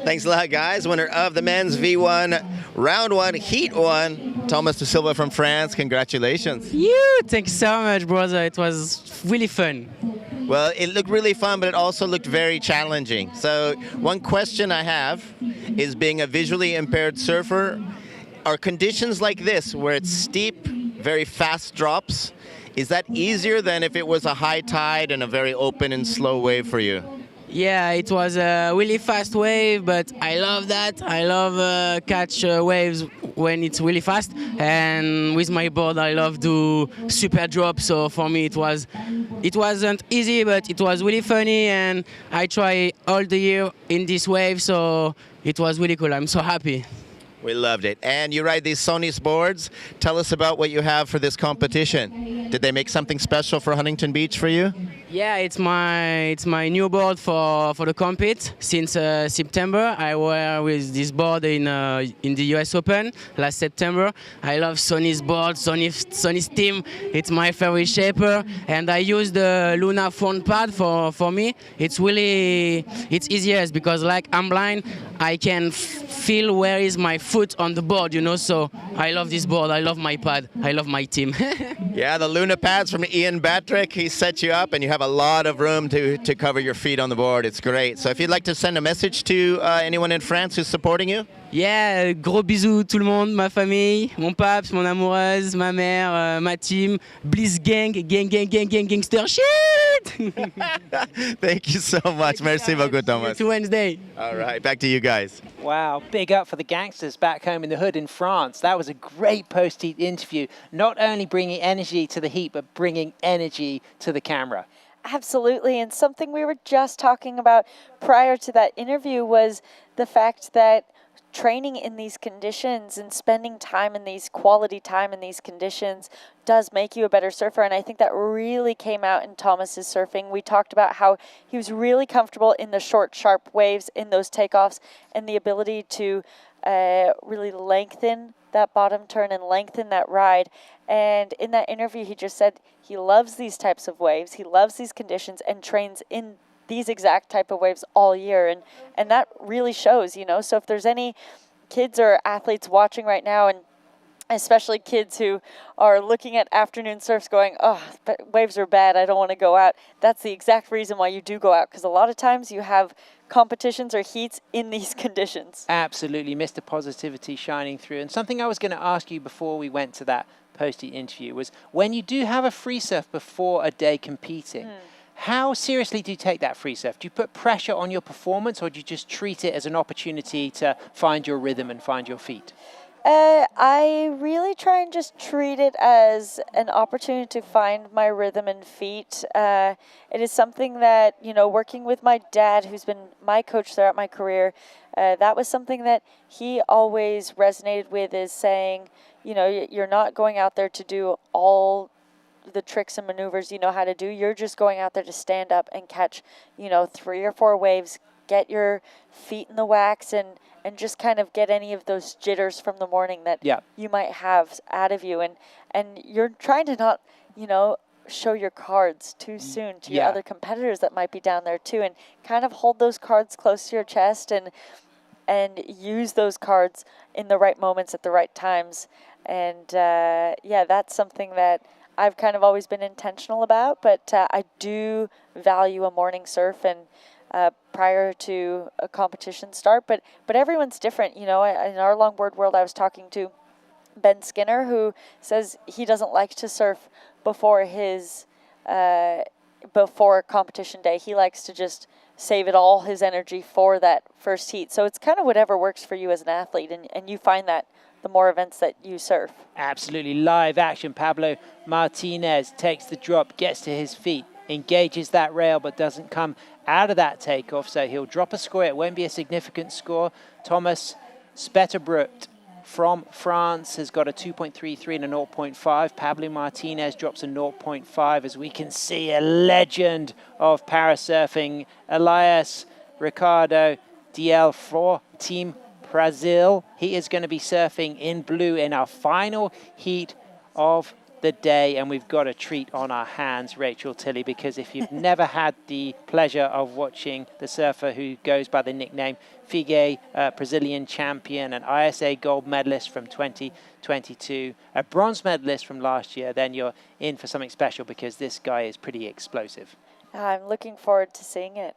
Thanks a lot, guys. Winner of the men's V1 round 1, heat 1, Thomas de Silva from France. Congratulations. Thanks so much, brother. It was really fun. Well, it looked really fun, but it also looked very challenging. So one question I have is, being a visually impaired surfer, are conditions like this, where it's steep, very fast drops, is that easier than if it was a high tide and a very open and slow wave for you? Yeah, it was a really fast wave, but I love that. I love catch waves when it's really fast, and with my board I love do super drop. So for me it wasn't easy, but it was really funny, and I try all the year in this wave, so it was really cool. I'm so happy. We loved it. And you ride these Sony's boards. Tell us about what you have for this competition. Did they make something special for Huntington Beach for you? Yeah, it's my new board for the compete. Since September, I were with this board in the US Open last September. I love Sony's board, Sony's team. It's my favorite shaper, and I use the Luna front pad for me. It's easier because like I'm blind, I can feel where is my foot on the board, so I love this board, I love my pad, I love my team. Yeah, the Luna pads from Ian Batrick, he set you up and you have a lot of room to cover your feet on the board. It's great. So if you'd like to send a message to anyone in France who's supporting you? Yeah, gros bisous tout le monde, ma famille, mon paps, mon amoureuse, ma mère, ma team, Bliss gang, gangster shit! Thank you so much. Merci beaucoup, Thomas. See you Wednesday. All right, back to you guys. Wow, big up for the gangsters back home in the hood in France. That was a great post-heat interview, not only bringing energy to the heat, but bringing energy to the camera. Absolutely, and something we were just talking about prior to that interview was the fact that training in these conditions and spending time in these quality time in these conditions does make you a better surfer. And I think that really came out in Thomas's surfing. We talked about how he was really comfortable in the short, sharp waves in those takeoffs, and the ability to really lengthen that bottom turn and lengthen that ride. And in that interview, he just said he loves these types of waves. He loves these conditions and trains in these exact type of waves all year, and that really shows, So if there's any kids or athletes watching right now, and especially kids who are looking at afternoon surfs going, oh, but waves are bad, I don't want to go out, that's the exact reason why you do go out, because a lot of times you have competitions or heats in these conditions. Absolutely, Mr. Positivity shining through. And something I was going to ask you before we went to that post-heat interview was, when you do have a free surf before a day competing, how seriously do you take that free surf? Do you put pressure on your performance, or do you just treat it as an opportunity to find your rhythm and find your feet? I really try and just treat it as an opportunity to find my rhythm and feet. It is something that, working with my dad, who's been my coach throughout my career, that was something that he always resonated with, is saying, you're not going out there to do all the tricks and maneuvers you know how to do. You're just going out there to stand up and catch, 3 or 4 waves, get your feet in the wax, and just kind of get any of those jitters from the morning that you might have out of you. And you're trying to not, show your cards too soon to your other competitors that might be down there too, and kind of hold those cards close to your chest and use those cards in the right moments at the right times. And that's something that I've kind of always been intentional about, but I do value a morning surf and prior to a competition start, but everyone's different. In our longboard world, I was talking to Ben Skinner, who says he doesn't like to surf before his before competition day. He likes to just save it all his energy for that first heat. So it's kind of whatever works for you as an athlete, and you find that the more events that you surf. Absolutely live action. Pablo Martinez takes the drop, gets to his feet, engages that rail, but doesn't come out of that takeoff, so he'll drop a score. It won't be a significant score. Thomas Spetterbrut from France has got a 2.33 and a 0.5. Pablo Martinez drops a 0.5, as we can see a legend of parasurfing, Elias Ricardo DL for Team Brazil. He is going to be surfing in blue in our final heat of the day, and we've got a treat on our hands, Rachel Tilley, because if you've never had the pleasure of watching the surfer who goes by the nickname Figue, Brazilian champion, an ISA gold medalist from 2022, a bronze medalist from last year, then you're in for something special, because this guy is pretty explosive. I'm looking forward to seeing it.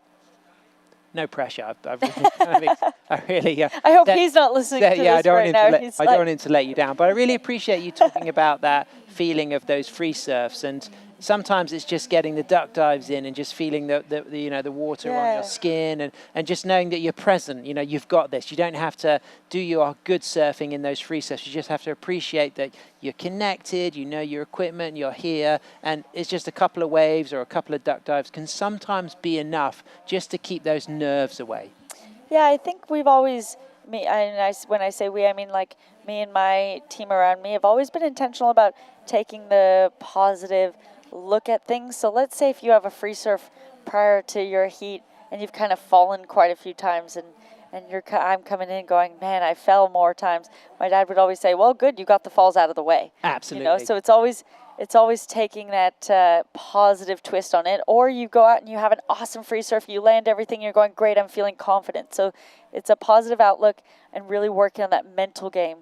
No pressure. I really. I hope he's not listening to this right now. I don't want to let you down, but I really appreciate you talking about that feeling of those free surfs, and sometimes it's just getting the duck dives in and just feeling the water on your skin, and just knowing that you're present. You've got this. You don't have to do your good surfing in those free surfs. You just have to appreciate that you're connected, your equipment, you're here, and it's just a couple of waves or a couple of duck dives can sometimes be enough just to keep those nerves away. Yeah, I think we've always, when I say we, I mean like me and my team around me have always been intentional about taking the positive look at things. So let's say if you have a free surf prior to your heat and you've kind of fallen quite a few times, and I'm coming in going, man, I fell more times. My dad would always say, well, good, you got the falls out of the way. Absolutely. So it's always taking that positive twist on it. Or you go out and you have an awesome free surf, you land everything, you're going, great, I'm feeling confident. So it's a positive outlook and really working on that mental game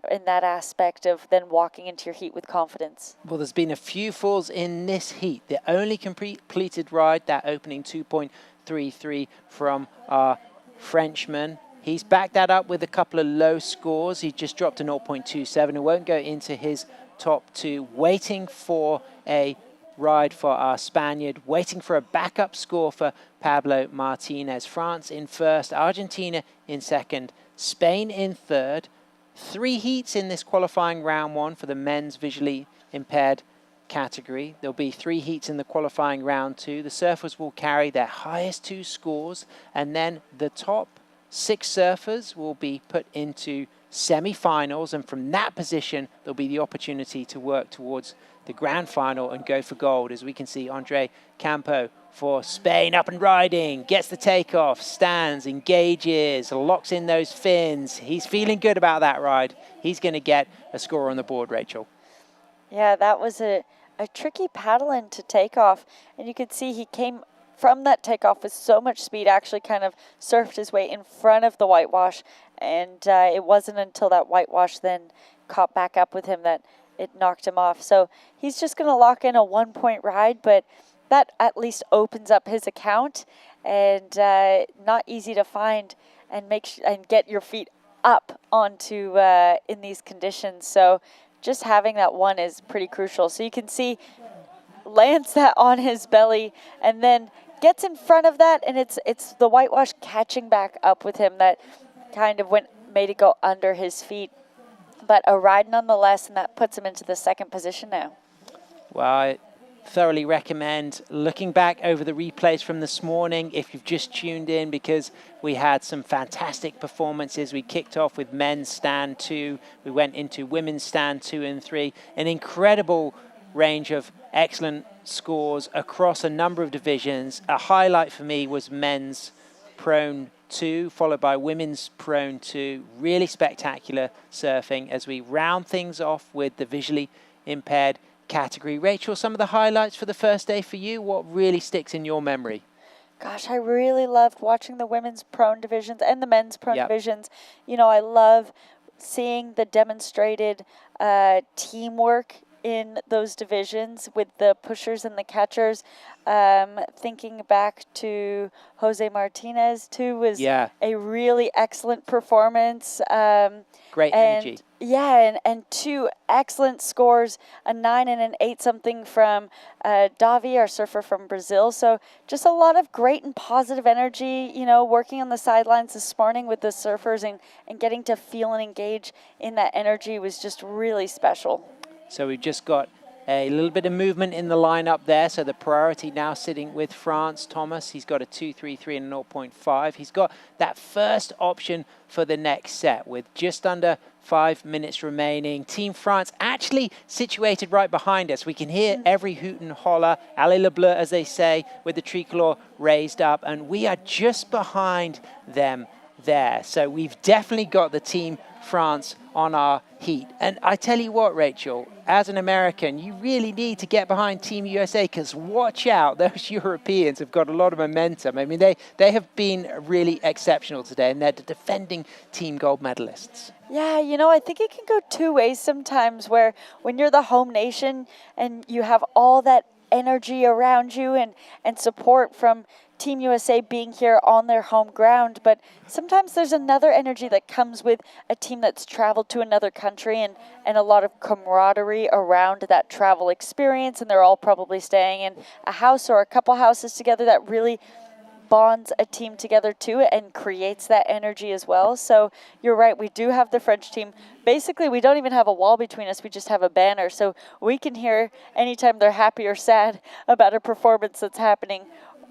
in that aspect of then walking into your heat with confidence. Well, there's been a few falls in this heat. The only completed ride, that opening 2.33 from our Frenchman. He's backed that up with a couple of low scores. He just dropped a 0.27. It won't go into his top 2. Waiting for a ride for our Spaniard. Waiting for a backup score for Pablo Martinez. France in first. Argentina in second. Spain in third. 3 heats in this qualifying round 1 for the men's visually impaired category. There'll be 3 heats in the qualifying round 2. The surfers will carry their highest 2 scores, and then the top 6 surfers will be put into semi-finals, and from that position there'll be the opportunity to work towards the grand final and go for gold. As we can see, Andre Campo for Spain up and riding, gets the takeoff, stands, engages, locks in those fins. He's feeling good about that ride. He's going to get a score on the board, Rachel. Yeah, that was a tricky paddle in to take off, and you could see he came from that takeoff with so much speed, actually kind of surfed his way in front of the whitewash, and it wasn't until that whitewash then caught back up with him that it knocked him off. So he's just going to lock in a 1-point ride, but that at least opens up his account, and not easy to find and and get your feet up onto in these conditions. So just having that one is pretty crucial. So you can see lands that on his belly and then gets in front of that, and it's the whitewash catching back up with him that kind of made it go under his feet. but a ride nonetheless, and that puts him into the second position now. Well, I thoroughly recommend looking back over the replays from this morning if you've just tuned in, because we had some fantastic performances. We kicked off with men's stand 2, we went into women's stand 2 and 3, an incredible range of excellent scores across a number of divisions. A highlight for me was men's prone 2, followed by women's prone 2. Really spectacular surfing as we round things off with the visually impaired category. Rachel, some of the highlights for the first day for you, what really sticks in your memory? Gosh, I really loved watching the women's prone divisions and the men's prone divisions. You know, I love seeing the demonstrated teamwork in those divisions with the pushers and the catchers. Thinking back to Jose Martinez too was a really excellent performance. Great energy. Yeah, and 2 excellent scores, a 9 and an 8 something from Davi, our surfer from Brazil. So just a lot of great and positive energy, you know, working on the sidelines this morning with the surfers and getting to feel and engage in that energy was just really special. So we've just got a little bit of movement in the lineup there. So the priority now sitting with France. Thomas, he's got a 2.33 and a 0.5. He's got that first option for the next set with just under 5 minutes remaining. Team France actually situated right behind us. We can hear every hoot and holler, allez le bleu, as they say, with the tricolor raised up. And we are just behind them there. So we've definitely got the Team France on our heat. And I tell you what, Rachel, as an American, you really need to get behind Team USA, because watch out, those Europeans have got a lot of momentum. I mean, they have been really exceptional today, and they're the defending team gold medalists. Yeah, you know, I think it can go 2 ways sometimes, where when you're the home nation and you have all that energy around you and support from Team USA being here on their home ground, but sometimes there's another energy that comes with a team that's traveled to another country and a lot of camaraderie around that travel experience, and they're all probably staying in a house or a couple houses together. That really bonds a team together too and creates that energy as well. So you're right, we do have the French team. Basically, we don't even have a wall between us, we just have a banner, so we can hear anytime they're happy or sad about a performance that's happening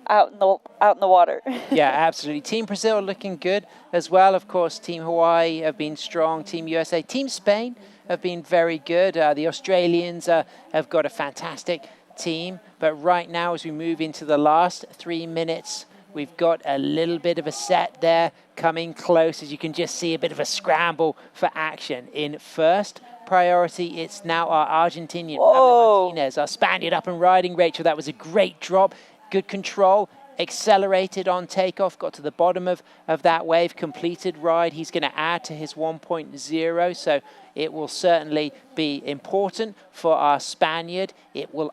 out in the water. Yeah, absolutely. Team Brazil looking good as well. Of course, Team Hawaii have been strong. Team USA, Team Spain have been very good. The Australians have got a fantastic team. But right now, as we move into the last 3 minutes, we've got a little bit of a set there coming close. As you can just see, a bit of a scramble for action. In first priority, it's now our Argentinian, Pablo Martinez, our Spaniard up and riding. Rachel, that was a great drop. Good control, accelerated on takeoff, got to the bottom of that wave, completed ride. He's going to add to his 1.0, so it will certainly be important for our Spaniard. It will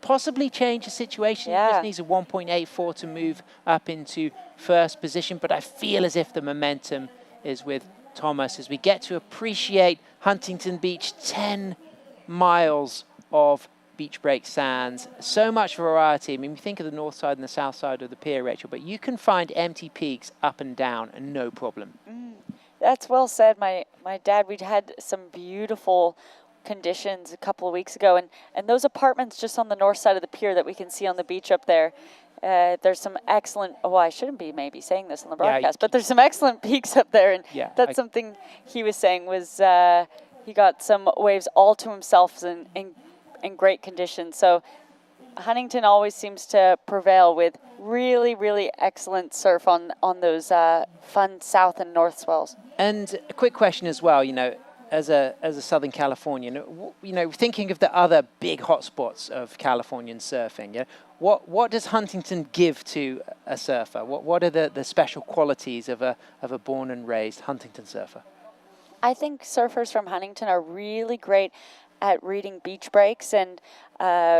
possibly change the situation. He just needs a 1.84 to move up into first position, but I feel as if the momentum is with Thomas as we get to appreciate Huntington Beach, 10 miles of beach break sands, so much variety. I mean, we think of the north side and the south side of the pier, Rachel, but you can find empty peaks up and down and no problem. That's well said. My dad, we'd had some beautiful conditions a couple of weeks ago, and those apartments just on the north side of the pier that we can see on the beach up there, there's some excellent, I shouldn't be maybe saying this on the broadcast, but there's some excellent peaks up there, and that's something he was saying was he got some waves all to himself in great conditions. So Huntington always seems to prevail with really, really excellent surf on those fun south and north swells. And a quick question as well, you know, as a Southern Californian, you know, thinking of the other big hotspots of Californian surfing, you know, what does Huntington give to a surfer? What are the special qualities of a born and raised Huntington surfer? I think surfers from Huntington are really great at reading beach breaks and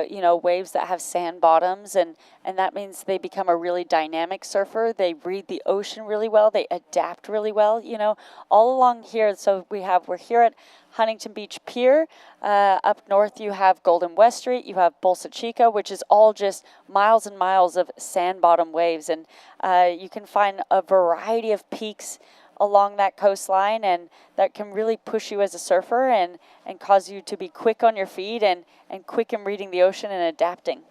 you know, waves that have sand bottoms, and that means they become a really dynamic surfer. They read the ocean really well. They adapt really well, you know, all along here. So we're here at Huntington Beach Pier. Up north you have Golden West Street, you have Bolsa Chica, which is all just miles and miles of sand bottom waves, and you can find a variety of peaks along that coastline, and that can really push you as a surfer and cause you to be quick on your feet and quick in reading the ocean and adapting.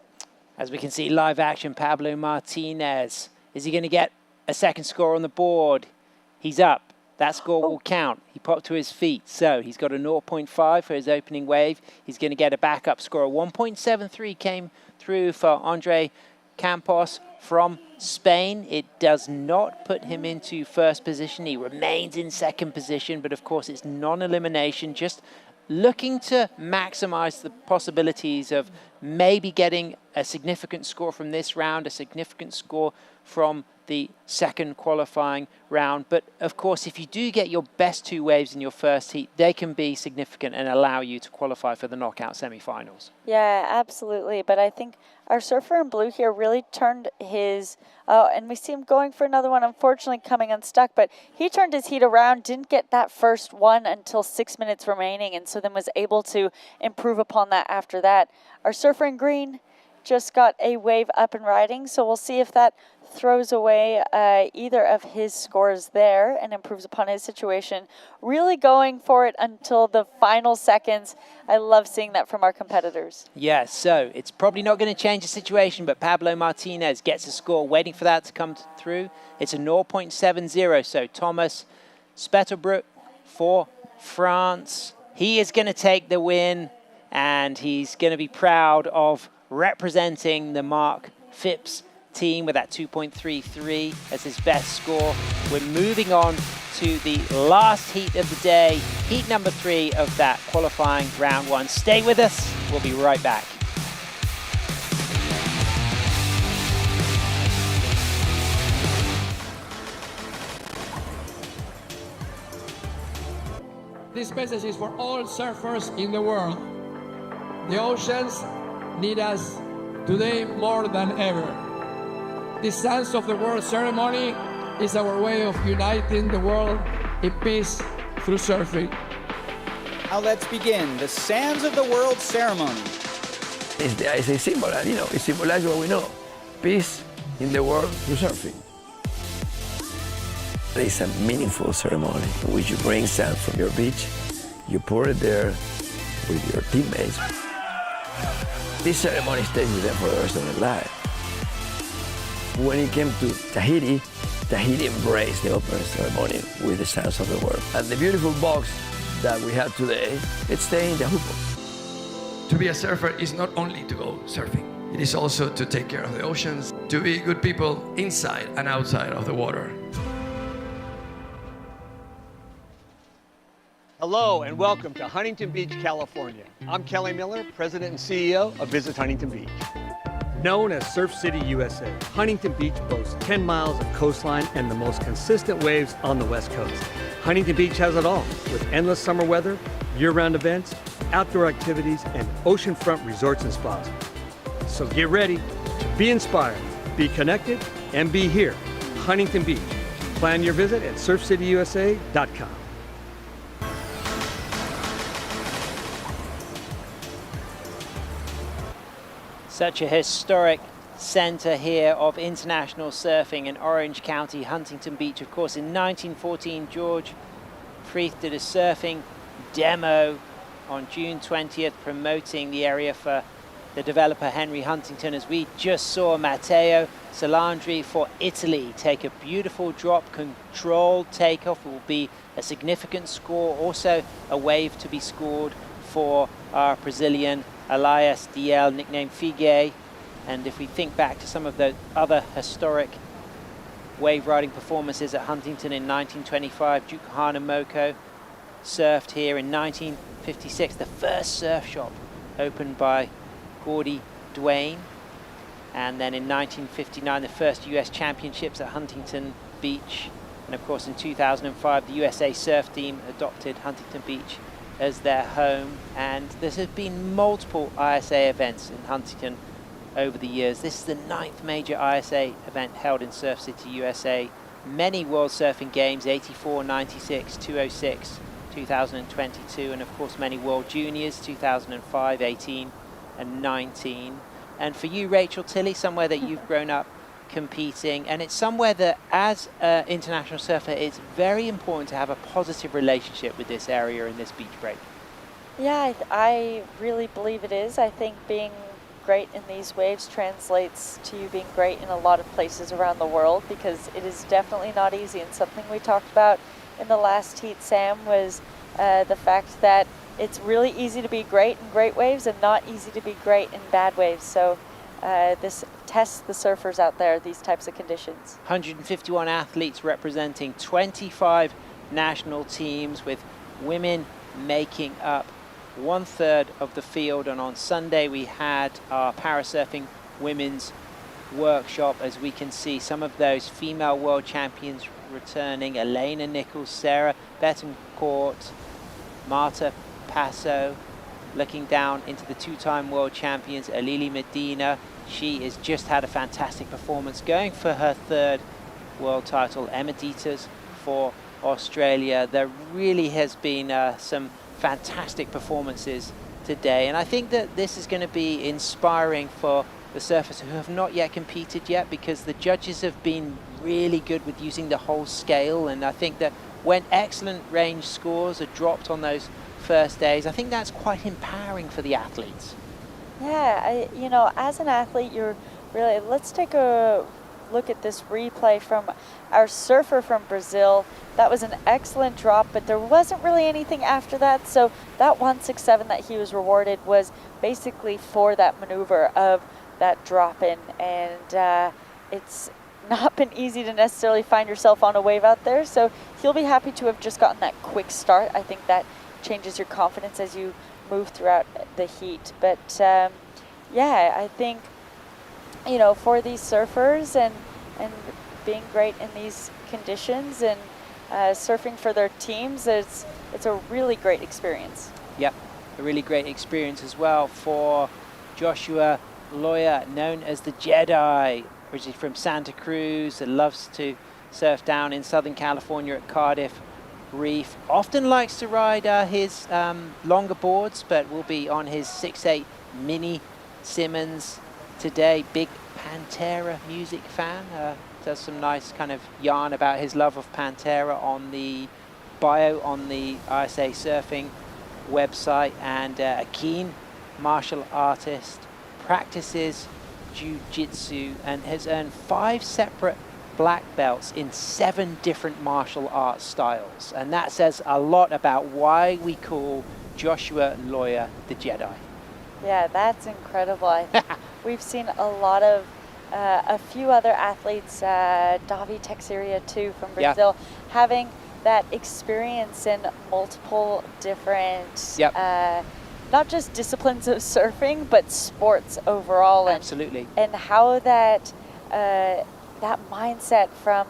As we can see live action, Pablo Martinez. Is he going to get a second score on the board? He's up. That score will count. He popped to his feet, so he's got a 0.5 for his opening wave. He's going to get a backup score. 1.73 came through for Andre Campos from Spain. It does not put him into first position. He remains in second position, but of course it's non-elimination, just looking to maximize the possibilities of maybe getting a significant score from this round, a significant score from the second qualifying round. But of course, if you do get your best two waves in your first heat, they can be significant and allow you to qualify for the knockout semifinals. Yeah, absolutely. But I think our surfer in blue here really turned his, and we see him going for another one, unfortunately coming unstuck, but he turned his heat around, didn't get that first one until 6 minutes remaining, and so then was able to improve upon that after that. Our surfer in green just got a wave up and riding, so we'll see if that throws away either of his scores there and improves upon his situation. Really going for it until the final seconds. I love seeing that from our competitors. Yeah, so it's probably not going to change the situation, but Pablo Martinez gets a score, waiting for that to come through. It's a 0.70, so Thomas Spetterbrook for France. He is going to take the win, and he's going to be proud of representing the Mark Phipps team with that 2.33 as his best score. We're moving on to the last heat of the day, heat number 3 of that qualifying round 1. Stay with us, we'll be right back. This message is for all surfers in the world. The oceans need us today more than ever. The Sands of the World ceremony is our way of uniting the world in peace through surfing. Now let's begin the Sands of the World ceremony. It's the ISA symbol, and it symbolizes what we know: peace in the world through surfing. It's a meaningful ceremony in which you bring sand from your beach, you pour it there with your teammates. This ceremony stays with them for the rest of their life. When it came to Tahiti, Tahiti embraced the opening ceremony with the Sands of the World. And the beautiful box that we have today, it's staying in the Hupo. To be a surfer is not only to go surfing. It is also to take care of the oceans, to be good people inside and outside of the water. Hello and welcome to Huntington Beach, California. I'm Kelly Miller, President and CEO of Visit Huntington Beach. Known as Surf City, USA, Huntington Beach boasts 10 miles of coastline and the most consistent waves on the West Coast. Huntington Beach has it all, with endless summer weather, year-round events, outdoor activities, and oceanfront resorts and spas. So get ready to be inspired, be connected, and be here, Huntington Beach. Plan your visit at surfcityusa.com. Such a historic center here of international surfing in Orange County, Huntington Beach. Of course, in 1914, George Freeth did a surfing demo on June 20th, promoting the area for the developer Henry Huntington, as we just saw Matteo Salandri for Italy take a beautiful drop, controlled takeoff. It will be a significant score, also a wave to be scored for our Brazilian Elias DL, nicknamed Figue. And if we think back to some of the other historic wave riding performances at Huntington in 1925, Duke Hanamoko surfed here in 1956, the first surf shop opened by Gordy Duane. And then in 1959, the first US Championships at Huntington Beach. And of course in 2005, the USA surf team adopted Huntington Beach as their home, and there have been multiple ISA events in Huntington over the years. This is the 9th major ISA event held in Surf City, USA. Many World Surfing Games, 84, 96, 206, 2022, and of course many World Juniors, 2005, 18, and 19. And for you, Rachel Tilley, somewhere that you've grown up competing, and it's somewhere that, as an international surfer, it's very important to have a positive relationship with this area and this beach break. Yeah, I really believe it is. I think being great in these waves translates to you being great in a lot of places around the world, because it is definitely not easy. And something we talked about in the last heat, Sam, was the fact that it's really easy to be great in great waves and not easy to be great in bad waves. So this tests the surfers out there, these types of conditions. 151 athletes representing 25 national teams, with women making up 1/3 of the field. And on Sunday we had our parasurfing women's workshop. As we can see, some of those female world champions returning: Elena Nichols, Sarah Betancourt, Marta Passo. Looking down into the two-time world champions, Alili Medina. She has just had a fantastic performance, going for her 3rd world title. Emma Dieters for Australia. There really has been some fantastic performances today, and I think that this is going to be inspiring for the surfers who have not yet competed yet, because the judges have been really good with using the whole scale. And I think that when excellent range scores are dropped on those first days, I think that's quite empowering for the athletes. Yeah, you know, as an athlete, you're really, let's take a look at this replay from our surfer from Brazil. That was an excellent drop, but there wasn't really anything after that. So that 167 that he was rewarded was basically for that maneuver of that drop in. And it's not been easy to necessarily find yourself on a wave out there. So he'll be happy to have just gotten that quick start. I think that changes your confidence as you move throughout the heat. But yeah, I think, you know, for these surfers and being great in these conditions and surfing for their teams, it's a really great experience. Yep, a really great experience as well for Joshua Loya, known as the Jedi, originally from Santa Cruz, that loves to surf down in Southern California at Cardiff Reef. Often likes to ride his longer boards, but will be on his 6'8" Mini Simmons today. Big Pantera music fan. Does some nice kind of yarn about his love of Pantera on the bio on the ISAsurfing website. And a keen martial artist, practices jiu-jitsu and has earned 5 separate black belts in 7 different martial arts styles. And that says a lot about why we call Joshua Loya the Jedi. Yeah, that's incredible. We've seen a lot of, a few other athletes, Davi Teixeira too from Brazil, having that experience in multiple different, not just disciplines of surfing, but sports overall. Absolutely. And how that, that mindset from,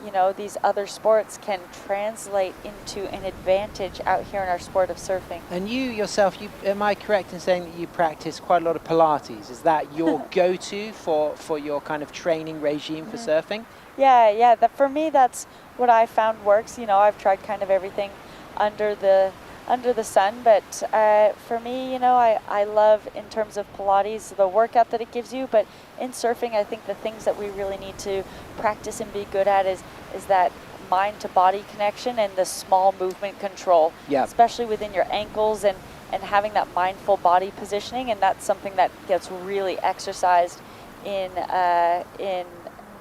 you know, these other sports can translate into an advantage out here in our sport of surfing. And you yourself, am I correct in saying that you practice quite a lot of Pilates? Is that your go-to for your kind of training regime for surfing? Yeah, for me, that's what I found works. You know, I've tried kind of everything under the sun, but for me, you know, I love, in terms of Pilates, the workout that it gives you, but in surfing, I think the things that we really need to practice and be good at is that mind to body connection and the small movement control, especially within your ankles and having that mindful body positioning. And that's something that gets really exercised in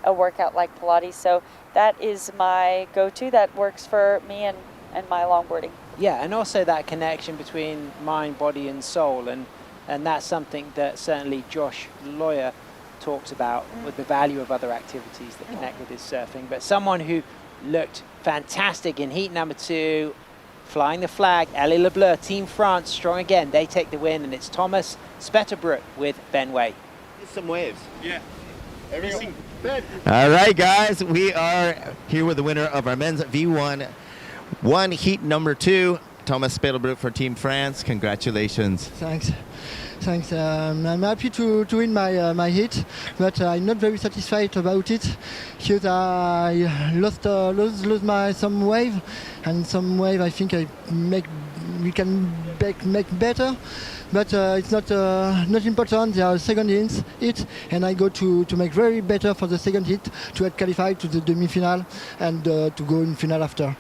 a workout like Pilates. So that is my go-to. That works for me and my longboarding. Yeah, and also that connection between mind, body and soul, and that's something that certainly Josh Loya talks about with the value of other activities that connect with his surfing. But someone who looked fantastic in heat number 2, flying the flag, Ellie Lebleu, Team France, strong again. They take the win, and it's Thomas Spetterbrook with Ben Way. Some waves. Yeah. Everything. All right, guys, we are here with the winner of our men's V1 heat number 2, Thomas Spetterbrook for Team France. Congratulations. Thanks. I'm happy to win my heat, but I'm not very satisfied about it because I lost some wave, and some wave I think I make we can make better, but it's not important. There are second hit, and I go to make very better for the second hit to get qualified to the demi-final and to go in final after.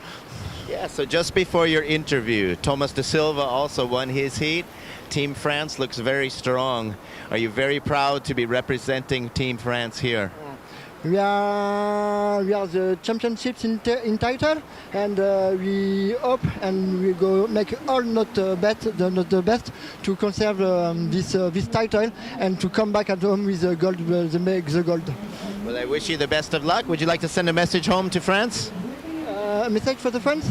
Yeah, so just before your interview, Thomas de Silva also won his heat. Team France looks very strong. Are you very proud to be representing Team France here? We are the championships in title, and we hope and we go make all not the best to conserve this title and to come back at home with the gold, the gold. Well, I wish you the best of luck. Would you like to send a message home to France? A message for the France?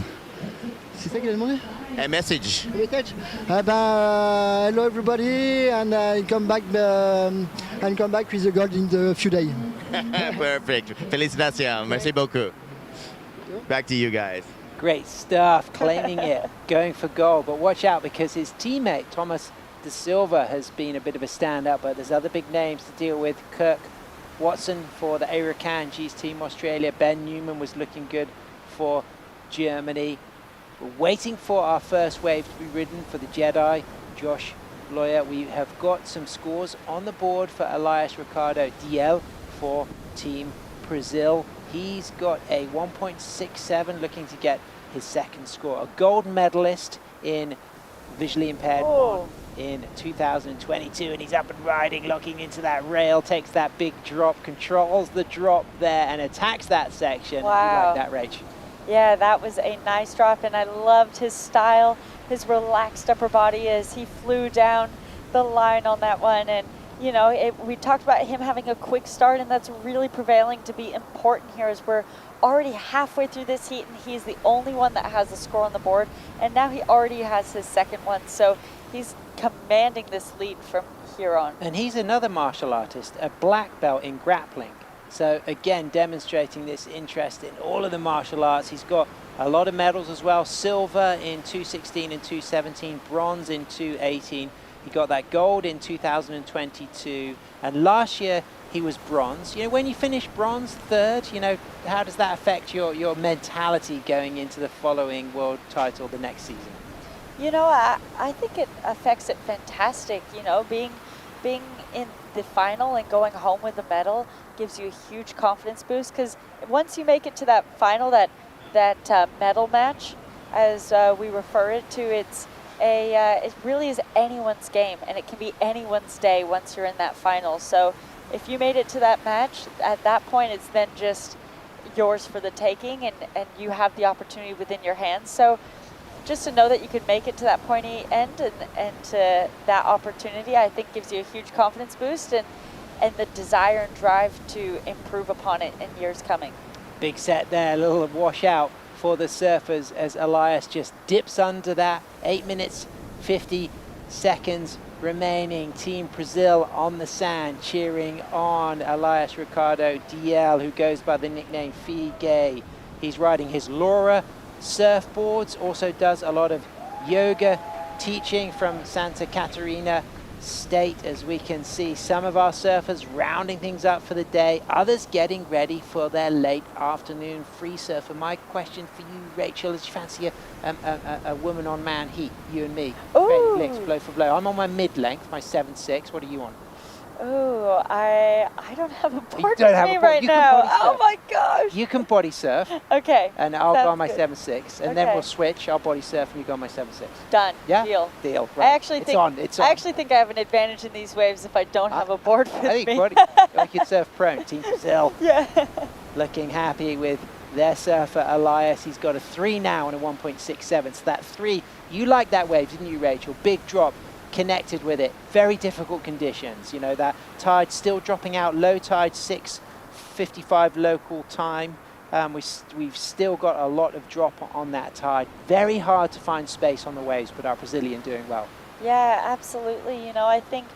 C'est ça qu'il a demandé? A message. A message. Hello everybody, and I come back with the gold in the few days. Perfect. Félicitations. Merci beaucoup. Back to you guys. Great stuff, claiming it, going for gold. But watch out, because his teammate, Thomas de Silva, has been a bit of a standout, but there's other big names to deal with. Kirk Watson for the Aerocanges Team Australia. Ben Newman was looking good for Germany. We're waiting for our first wave to be ridden for the Jedi, Josh Lawyer. We have got some scores on the board for Elias Ricardo, DL for Team Brazil. He's got a 1.67, looking to get his second score. A gold medalist in Visually Impaired in 2022, and he's up and riding, looking into that rail, takes that big drop, controls the drop there, and attacks that section. Wow. You like that, Rach? Yeah, that was a nice drop, and I loved his style, his relaxed upper body as he flew down the line on that one. And you know, we talked about him having a quick start, and that's really prevailing to be important here, as we're already halfway through this heat, and he's the only one that has a score on the board, and now he already has his second one, so he's commanding this lead from here on. And he's another martial artist, a black belt in grappling. So again, demonstrating this interest in all of the martial arts. He's got a lot of medals as well. Silver in 216 and 217, bronze in 218. He got that gold in 2022. And last year he was bronze. You know, when you finish bronze, third, you know, how does that affect your mentality going into the following world title the next season? You know, I think it affects it fantastic. You know, being in the final and going home with a medal gives you a huge confidence boost, because once you make it to that final, that medal match, as we refer it to, it really is anyone's game, and it can be anyone's day once you're in that final. So if you made it to that match, at that point it's then just yours for the taking, and you have the opportunity within your hands. So just to know that you could make it to that pointy end and to that opportunity, I think gives you a huge confidence boost and the desire and drive to improve upon it in years coming. Big set there, a little washout for the surfers as Elias just dips under that. 8 minutes, 50 seconds remaining. Team Brazil on the sand cheering on Elias Ricardo, DL, who goes by the nickname Figue. He's riding his Laura surfboards, also does a lot of yoga teaching from Santa Catarina State, as we can see some of our surfers rounding things up for the day, others getting ready for their late afternoon free surfer. My question for you, Rachel, is you fancy a woman on man heat, you and me? Ooh. Blow for blow. I'm on my mid-length, my 7.6. What are you on? Ooh, I don't have a board You don't with have me a board. right You can now. body surf. Oh my gosh. You can body surf. Okay. And I'll go on my Sounds 7.6, and Okay. then we'll switch. I'll body surf, and you go on my 7.6. Done. Yeah. Deal. Deal. I Right. actually It's think on. It's on. I actually think I have an advantage in these waves if I don't have a board with I think me. I could surf prone. Team Brazil. Yeah. Looking happy with their surfer Elias. He's got a 3 now and a 1.67. So that 3, you like that wave, didn't you, Rachel? Big drop, connected with it. Very difficult conditions. You know, that tide still dropping out. Low tide 6:55 local time. We've still got a lot of drop on that tide. Very hard to find space on the waves, but our Brazilian doing well. Yeah, absolutely. You know, I think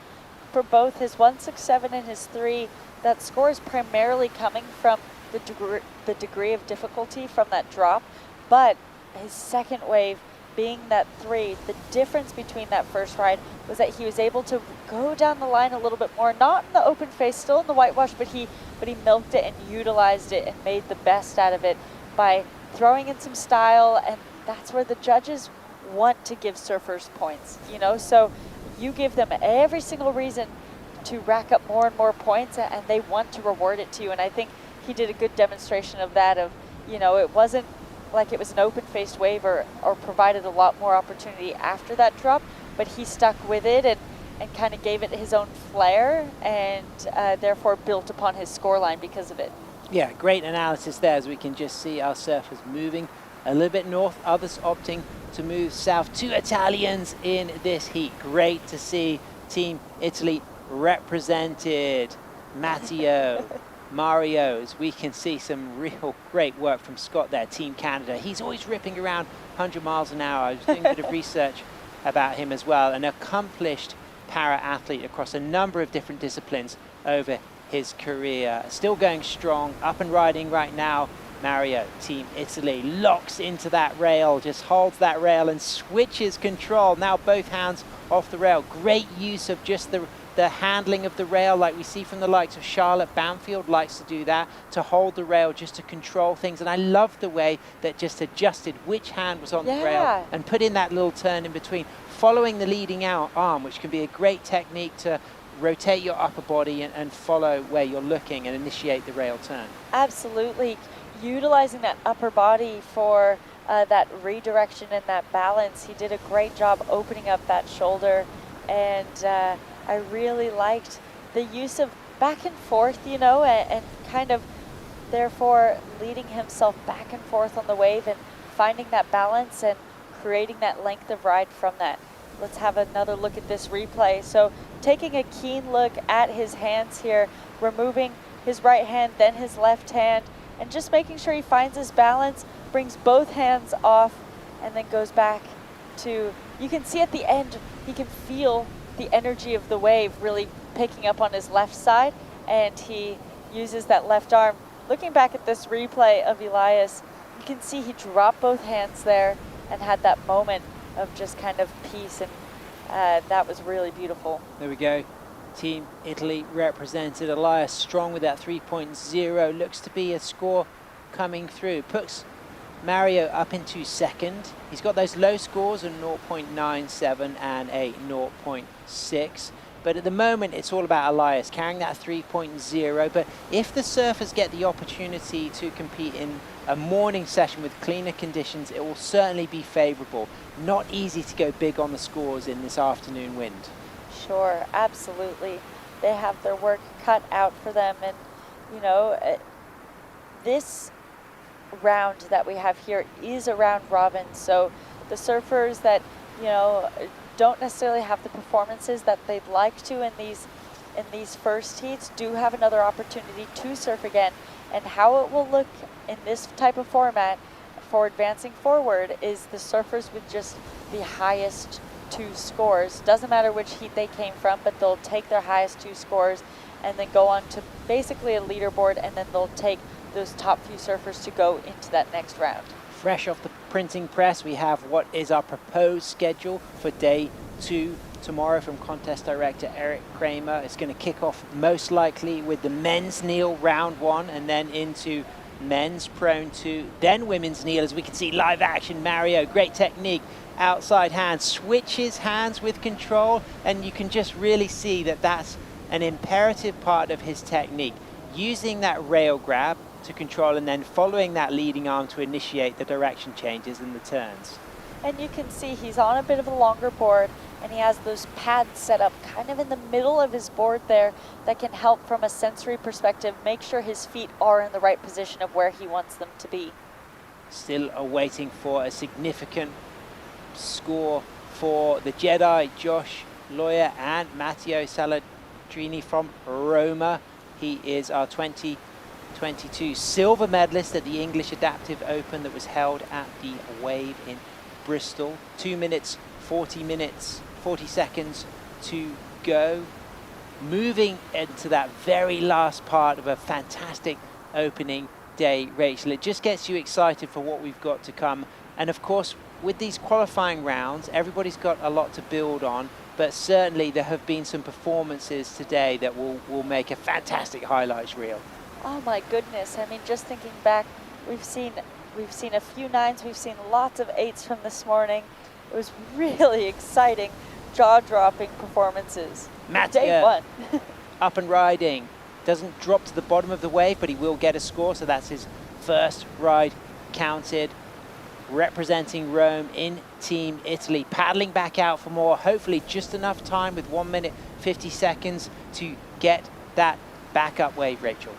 for both his 1.67 and his 3, that score is primarily coming from the degree of difficulty from that drop, but his second wave being that 3, the difference between that first ride was that he was able to go down the line a little bit more, not in the open face, still in the whitewash, but he milked it and utilized it and made the best out of it by throwing in some style, and that's where the judges want to give surfers points, you know, so you give them every single reason to rack up more and more points, and they want to reward it to you. And I think he did a good demonstration of that, of, you know, it wasn't like it was an open-faced wave or provided a lot more opportunity after that drop, but he stuck with it and kind of gave it his own flair, and therefore built upon his scoreline because of it. Yeah, great analysis there, as we can just see our surfers moving a little bit north, others opting to move south. 2 Italians in this heat. Great to see Team Italy represented. Matteo, Mario, as we can see some real great work from Scott there, Team Canada. He's always ripping around 100 miles an hour. I was doing a bit of research about him as well. An accomplished para-athlete across a number of different disciplines over his career. Still going strong, up and riding right now. Mario, Team Italy, locks into that rail, just holds that rail and switches control. Now both hands off the rail. Great use of just the handling of the rail, like we see from the likes of Charlotte Banfield likes to do that, to hold the rail just to control things. And I love the way that just adjusted which hand was on the rail and put in that little turn in between, following the leading out arm, which can be a great technique to rotate your upper body and follow where you're looking and initiate the rail turn. Absolutely. Utilizing that upper body for that redirection and that balance. He did a great job opening up that shoulder, and I really liked the use of back and forth, you know, and kind of therefore leading himself back and forth on the wave and finding that balance and creating that length of ride from that. Let's have another look at this replay. So taking a keen look at his hands here, removing his right hand, then his left hand, and just making sure he finds his balance, brings both hands off, and then goes back to, you can see at the end, he can feel the energy of the wave really picking up on his left side, and he uses that left arm. Looking back at this replay of Elias, you can see he dropped both hands there and had that moment of just kind of peace, and that was really beautiful. There we go. Team Italy represented. Elias strong with that 3.0. Looks to be a score coming through. Puts Mario up into second. He's got those low scores of 0.97 and a 0.6. But at the moment, it's all about Elias carrying that 3.0. But if the surfers get the opportunity to compete in a morning session with cleaner conditions, it will certainly be favorable. Not easy to go big on the scores in this afternoon wind. Sure, absolutely. They have their work cut out for them. And, you know, this round that we have here is a round robin. So the surfers that, you know, don't necessarily have the performances that they'd like to in these first heats do have another opportunity to surf again. And how it will look in this type of format for advancing forward is the surfers with just the highest 2 scores. Doesn't matter which heat they came from, but they'll take their highest 2 scores and then go on to basically a leaderboard, and then they'll take those top few surfers to go into that next round. Fresh off the printing press, we have what is our proposed schedule for day 2 tomorrow from contest director Eric Kramer. It's going to kick off most likely with the men's kneel round 1, and then into men's prone 2, then women's kneel, as we can see live action. Mario, great technique, outside hand, switches hands with control, and you can just really see that that's an imperative part of his technique, using that rail grab to control and then following that leading arm to initiate the direction changes and the turns. And you can see he's on a bit of a longer board, and he has those pads set up kind of in the middle of his board there that can help from a sensory perspective make sure his feet are in the right position of where he wants them to be. Still awaiting for a significant score for the Jedi, Josh Loyer and Matteo Saladrini from Roma. He is our 2022 silver medalist at the English Adaptive Open that was held at the Wave in Bristol. 2 minutes, 40 seconds to go. Moving into that very last part of a fantastic opening day, Rachel. It just gets you excited for what we've got to come. And of course, with these qualifying rounds, everybody's got a lot to build on, but certainly there have been some performances today that will make a fantastic highlights reel. Oh my goodness, I mean, just thinking back, we've seen a few 9s, we've seen lots of 8s from this morning. It was really exciting, jaw-dropping performances. Day Matteo one. up and riding. Doesn't drop to the bottom of the wave, but he will get a score, so that's his first ride counted. Representing Rome in Team Italy, paddling back out for more, hopefully just enough time with 1 minute 50 seconds to get that backup wave, Rachel.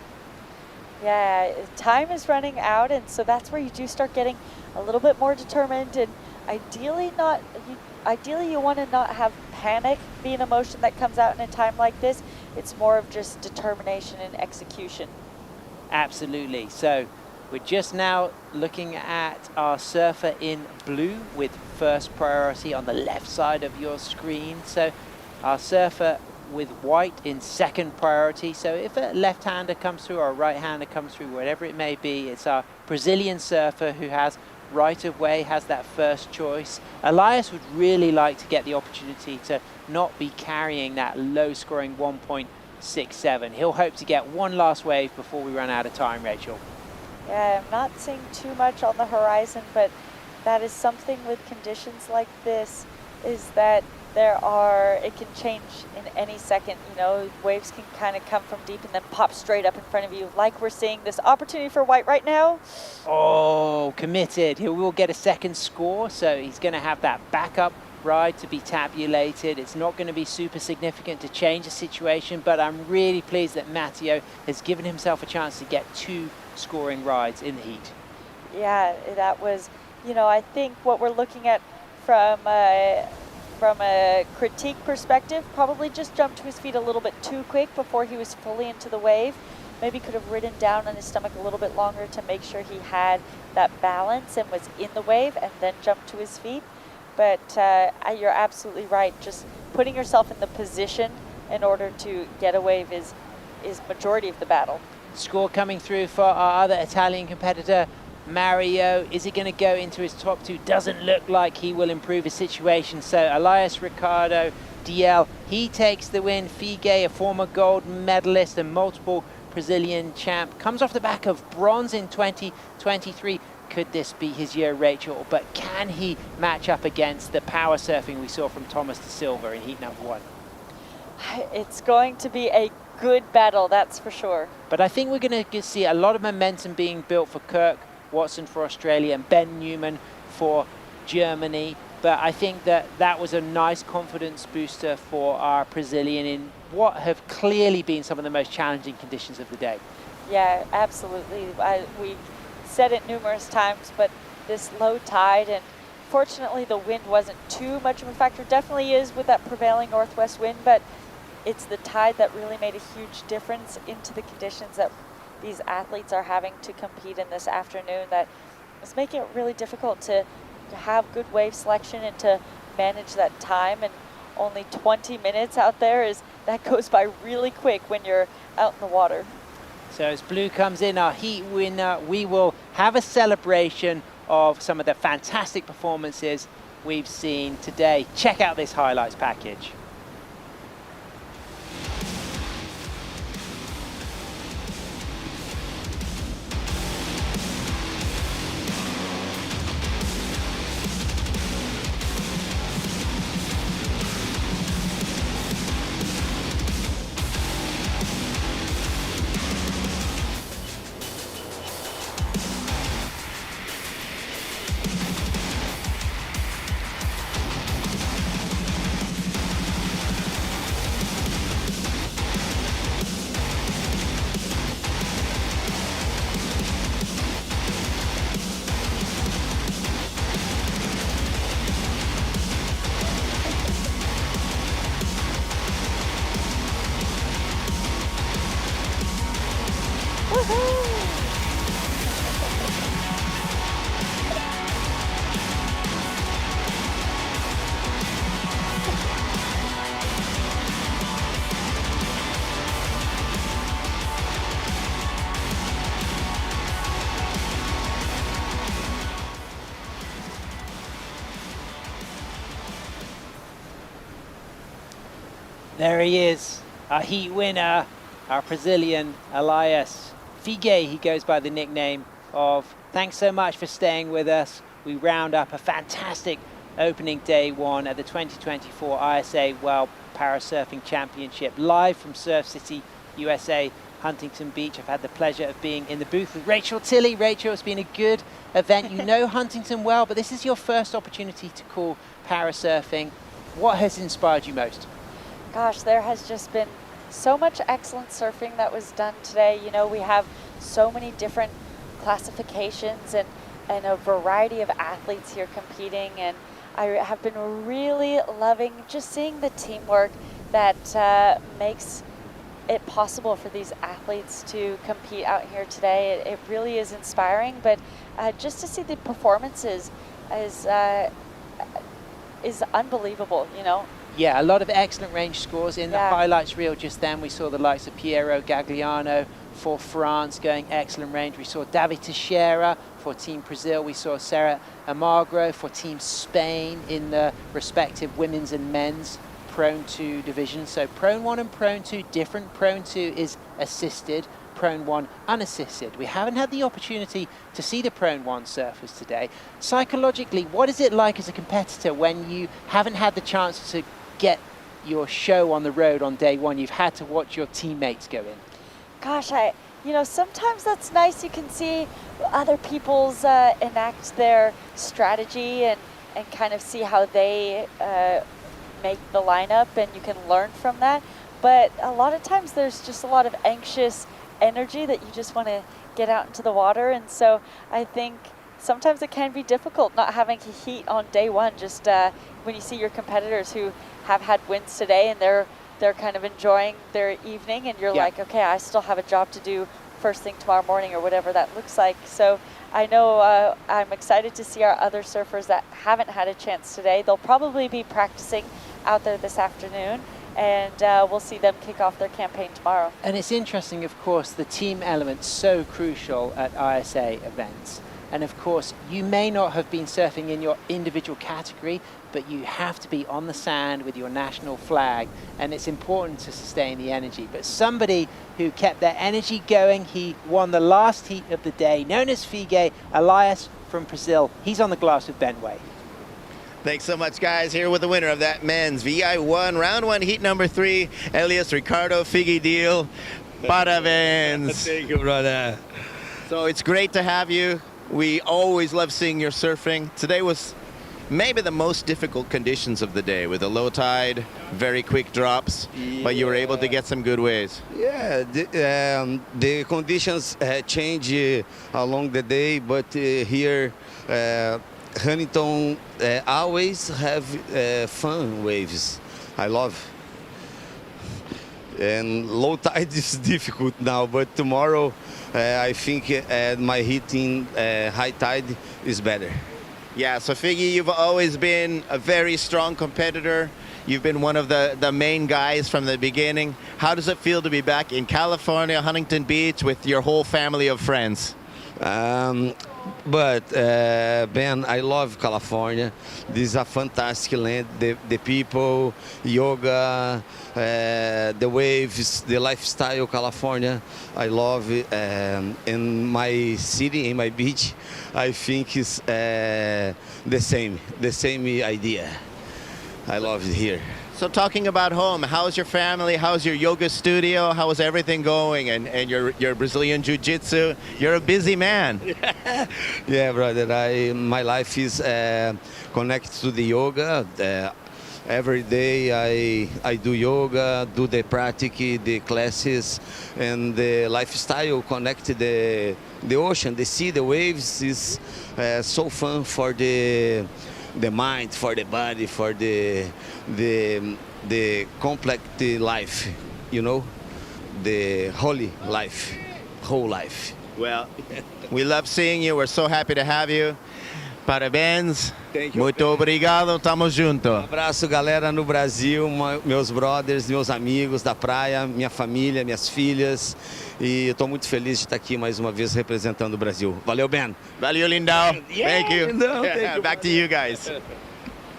Yeah, time is running out, and so that's where you do start getting a little bit more determined, and ideally you want to not have panic be an emotion that comes out in a time like this. It's more of just determination and execution. Absolutely. So we're just now looking at our surfer in blue with first priority on the left side of your screen. So our surfer with white in second priority. So if a left-hander comes through or a right-hander comes through, whatever it may be, it's our Brazilian surfer who has right of way, has that first choice. Elias would really like to get the opportunity to not be carrying that low scoring 1.67. He'll hope to get one last wave before we run out of time, Rachel. Yeah, I'm not seeing too much on the horizon, but that is something with conditions like this, is that it can change in any second. You know, waves can kind of come from deep and then pop straight up in front of you, like we're seeing this opportunity for white right now. Oh, committed. He will get a second score, so he's going to have that backup ride to be tabulated. It's not going to be super significant to change the situation, but I'm really pleased that Matteo has given himself a chance to get 2 scoring rides in the heat. Yeah, that was, you know, I think what we're looking at from a critique perspective, probably just jumped to his feet a little bit too quick before he was fully into the wave. Maybe could have ridden down on his stomach a little bit longer to make sure he had that balance and was in the wave and then jumped to his feet. But you're absolutely right. Just putting yourself in the position in order to get a wave is majority of the battle. Score coming through for our other Italian competitor, Mario. Is he going to go into his top 2? Doesn't look like he will improve his situation. So Elias Ricardo, DL, he takes the win. Figue, a former gold medalist and multiple Brazilian champ, comes off the back of bronze in 2023. Could this be his year, Rachel? But can he match up against the power surfing we saw from Thomas da Silva in heat number 1? It's going to be a good battle, that's for sure. But I think we're going to see a lot of momentum being built for Kirk Watson for Australia and Ben Newman for Germany. But I think that was a nice confidence booster for our Brazilian in what have clearly been some of the most challenging conditions of the day. Yeah, absolutely. We've said it numerous times, but this low tide, and fortunately the wind wasn't too much of a factor. Definitely is with that prevailing northwest wind, but it's the tide that really made a huge difference into the conditions that these athletes are having to compete in this afternoon. That is making it really difficult to have good wave selection and to manage that time. And only 20 minutes out there, that goes by really quick when you're out in the water. So as blue comes in, our heat winner, we will have a celebration of some of the fantastic performances we've seen today. Check out this highlights package. There he is, our heat winner, our Brazilian Elias Figue. He goes by the nickname of. Thanks so much for staying with us. We round up a fantastic opening day one at the 2024 ISA World Parasurfing Championship, live from Surf City, USA, Huntington Beach. I've had the pleasure of being in the booth with Rachel Tilley. Rachel, it's been a good event. You know Huntington well, but this is your first opportunity to call parasurfing. What has inspired you most? Gosh, there has just been so much excellent surfing that was done today. You know, we have so many different classifications and a variety of athletes here competing, and I have been really loving just seeing the teamwork that makes it possible for these athletes to compete out here today. It really is inspiring, but just to see the performances is unbelievable, you know. Yeah, a lot of excellent range scores in the highlights reel just then. We saw the likes of Piero Gagliano for France going excellent range. We saw David Teixeira for Team Brazil. We saw Sarah Amagro for Team Spain in the respective women's and men's Prone 2 divisions. So Prone 1 and Prone 2 different. Prone 2 is assisted, Prone 1 unassisted. We haven't had the opportunity to see the Prone 1 surfers today. Psychologically, what is it like as a competitor when you haven't had the chance to get your show on the road on day one? You've had to watch your teammates go in. Gosh, you know, sometimes that's nice. You can see other people's enact their strategy and kind of see how they make the lineup, and you can learn from that. But a lot of times there's just a lot of anxious energy that you just want to get out into the water, and so I think sometimes it can be difficult not having heat on day one, just when you see your competitors who have had wins today and they're kind of enjoying their evening, and you're like, okay, I still have a job to do first thing tomorrow morning or whatever that looks like. So I know I'm excited to see our other surfers that haven't had a chance today. They'll probably be practicing out there this afternoon, and we'll see them kick off their campaign tomorrow. And it's interesting, of course, the team element's so crucial at ISA events. And of course, you may not have been surfing in your individual category, but you have to be on the sand with your national flag, and it's important to sustain the energy. But somebody who kept their energy going, he won the last heat of the day, known as Figue, Elias from Brazil. He's on the glass with Ben Way. Thanks so much, guys. Here with the winner of that men's VI1 round 1 heat number 3, Elias Ricardo, Figue deal. Parabéns. Thank you, brother. So it's great to have you. We always love seeing your surfing. Today was maybe the most difficult conditions of the day, with a low tide, very quick drops, but you were able to get some good waves. Yeah, the conditions change along the day, but here Huntington always have fun waves. I love. And low tide is difficult now, but tomorrow I think my hitting high tide is better. Yeah, so Figgy, you've always been a very strong competitor. You've been one of the main guys from the beginning. How does it feel to be back in California, Huntington Beach, with your whole family of friends? But Ben, I love California. This is a fantastic land. The people, yoga, the waves, the lifestyle of California, I love it. In my city, in my beach, I think it's the same idea. I love it here. So talking about home, how's your family? How's your yoga studio? How is everything going? And your Brazilian Jiu-Jitsu? You're a busy man. Yeah, brother. My life is connected to the yoga. Every day I do yoga, do the practice, the classes, and the lifestyle connected the ocean, the sea, the waves is so fun for the mind, for the body, for the complex life, you know, the holy life, whole life. Well, we love seeing you. We're so happy to have you. Parabéns. Muito obrigado. Tamo junto. Abraço, galera no Brasil, meus brothers, meus amigos da praia, minha família, minhas filhas. E eu estou muito feliz de estar aqui mais uma vez representando o Brasil. Valeu, Ben. Valeu, Lindau. Thank you. Lindau, thank you. Back to you guys.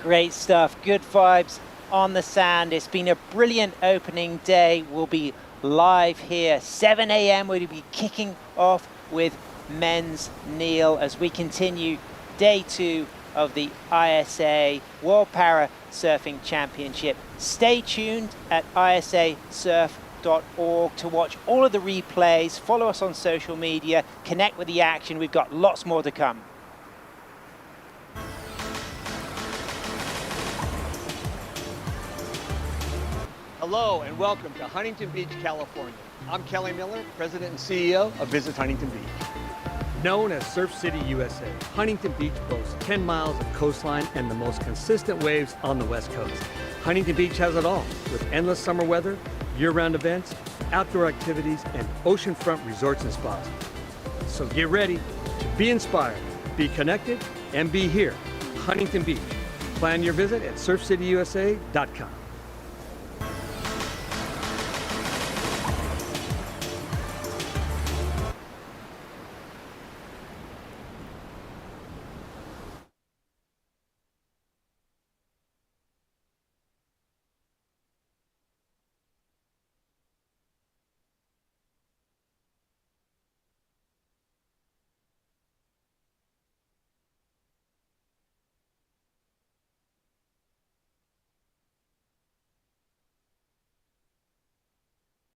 Great stuff. Good vibes on the sand. It's been a brilliant opening day. We'll be live here 7 a.m. We'll be kicking off with men's kneel as we continue day 2 of the ISA World Para Surfing Championship. Stay tuned at ISAsurf.org to watch all of the replays. Follow us on social media, connect with the action. We've got lots more to come. Hello and welcome to Huntington Beach, California. I'm Kelly Miller, President and CEO of Visit Huntington Beach. Known as Surf City, USA, Huntington Beach boasts 10 miles of coastline and the most consistent waves on the West Coast. Huntington Beach has it all, with endless summer weather, year-round events, outdoor activities, and oceanfront resorts and spas. So get ready to be inspired, be connected, and be here. Huntington Beach. Plan your visit at surfcityusa.com.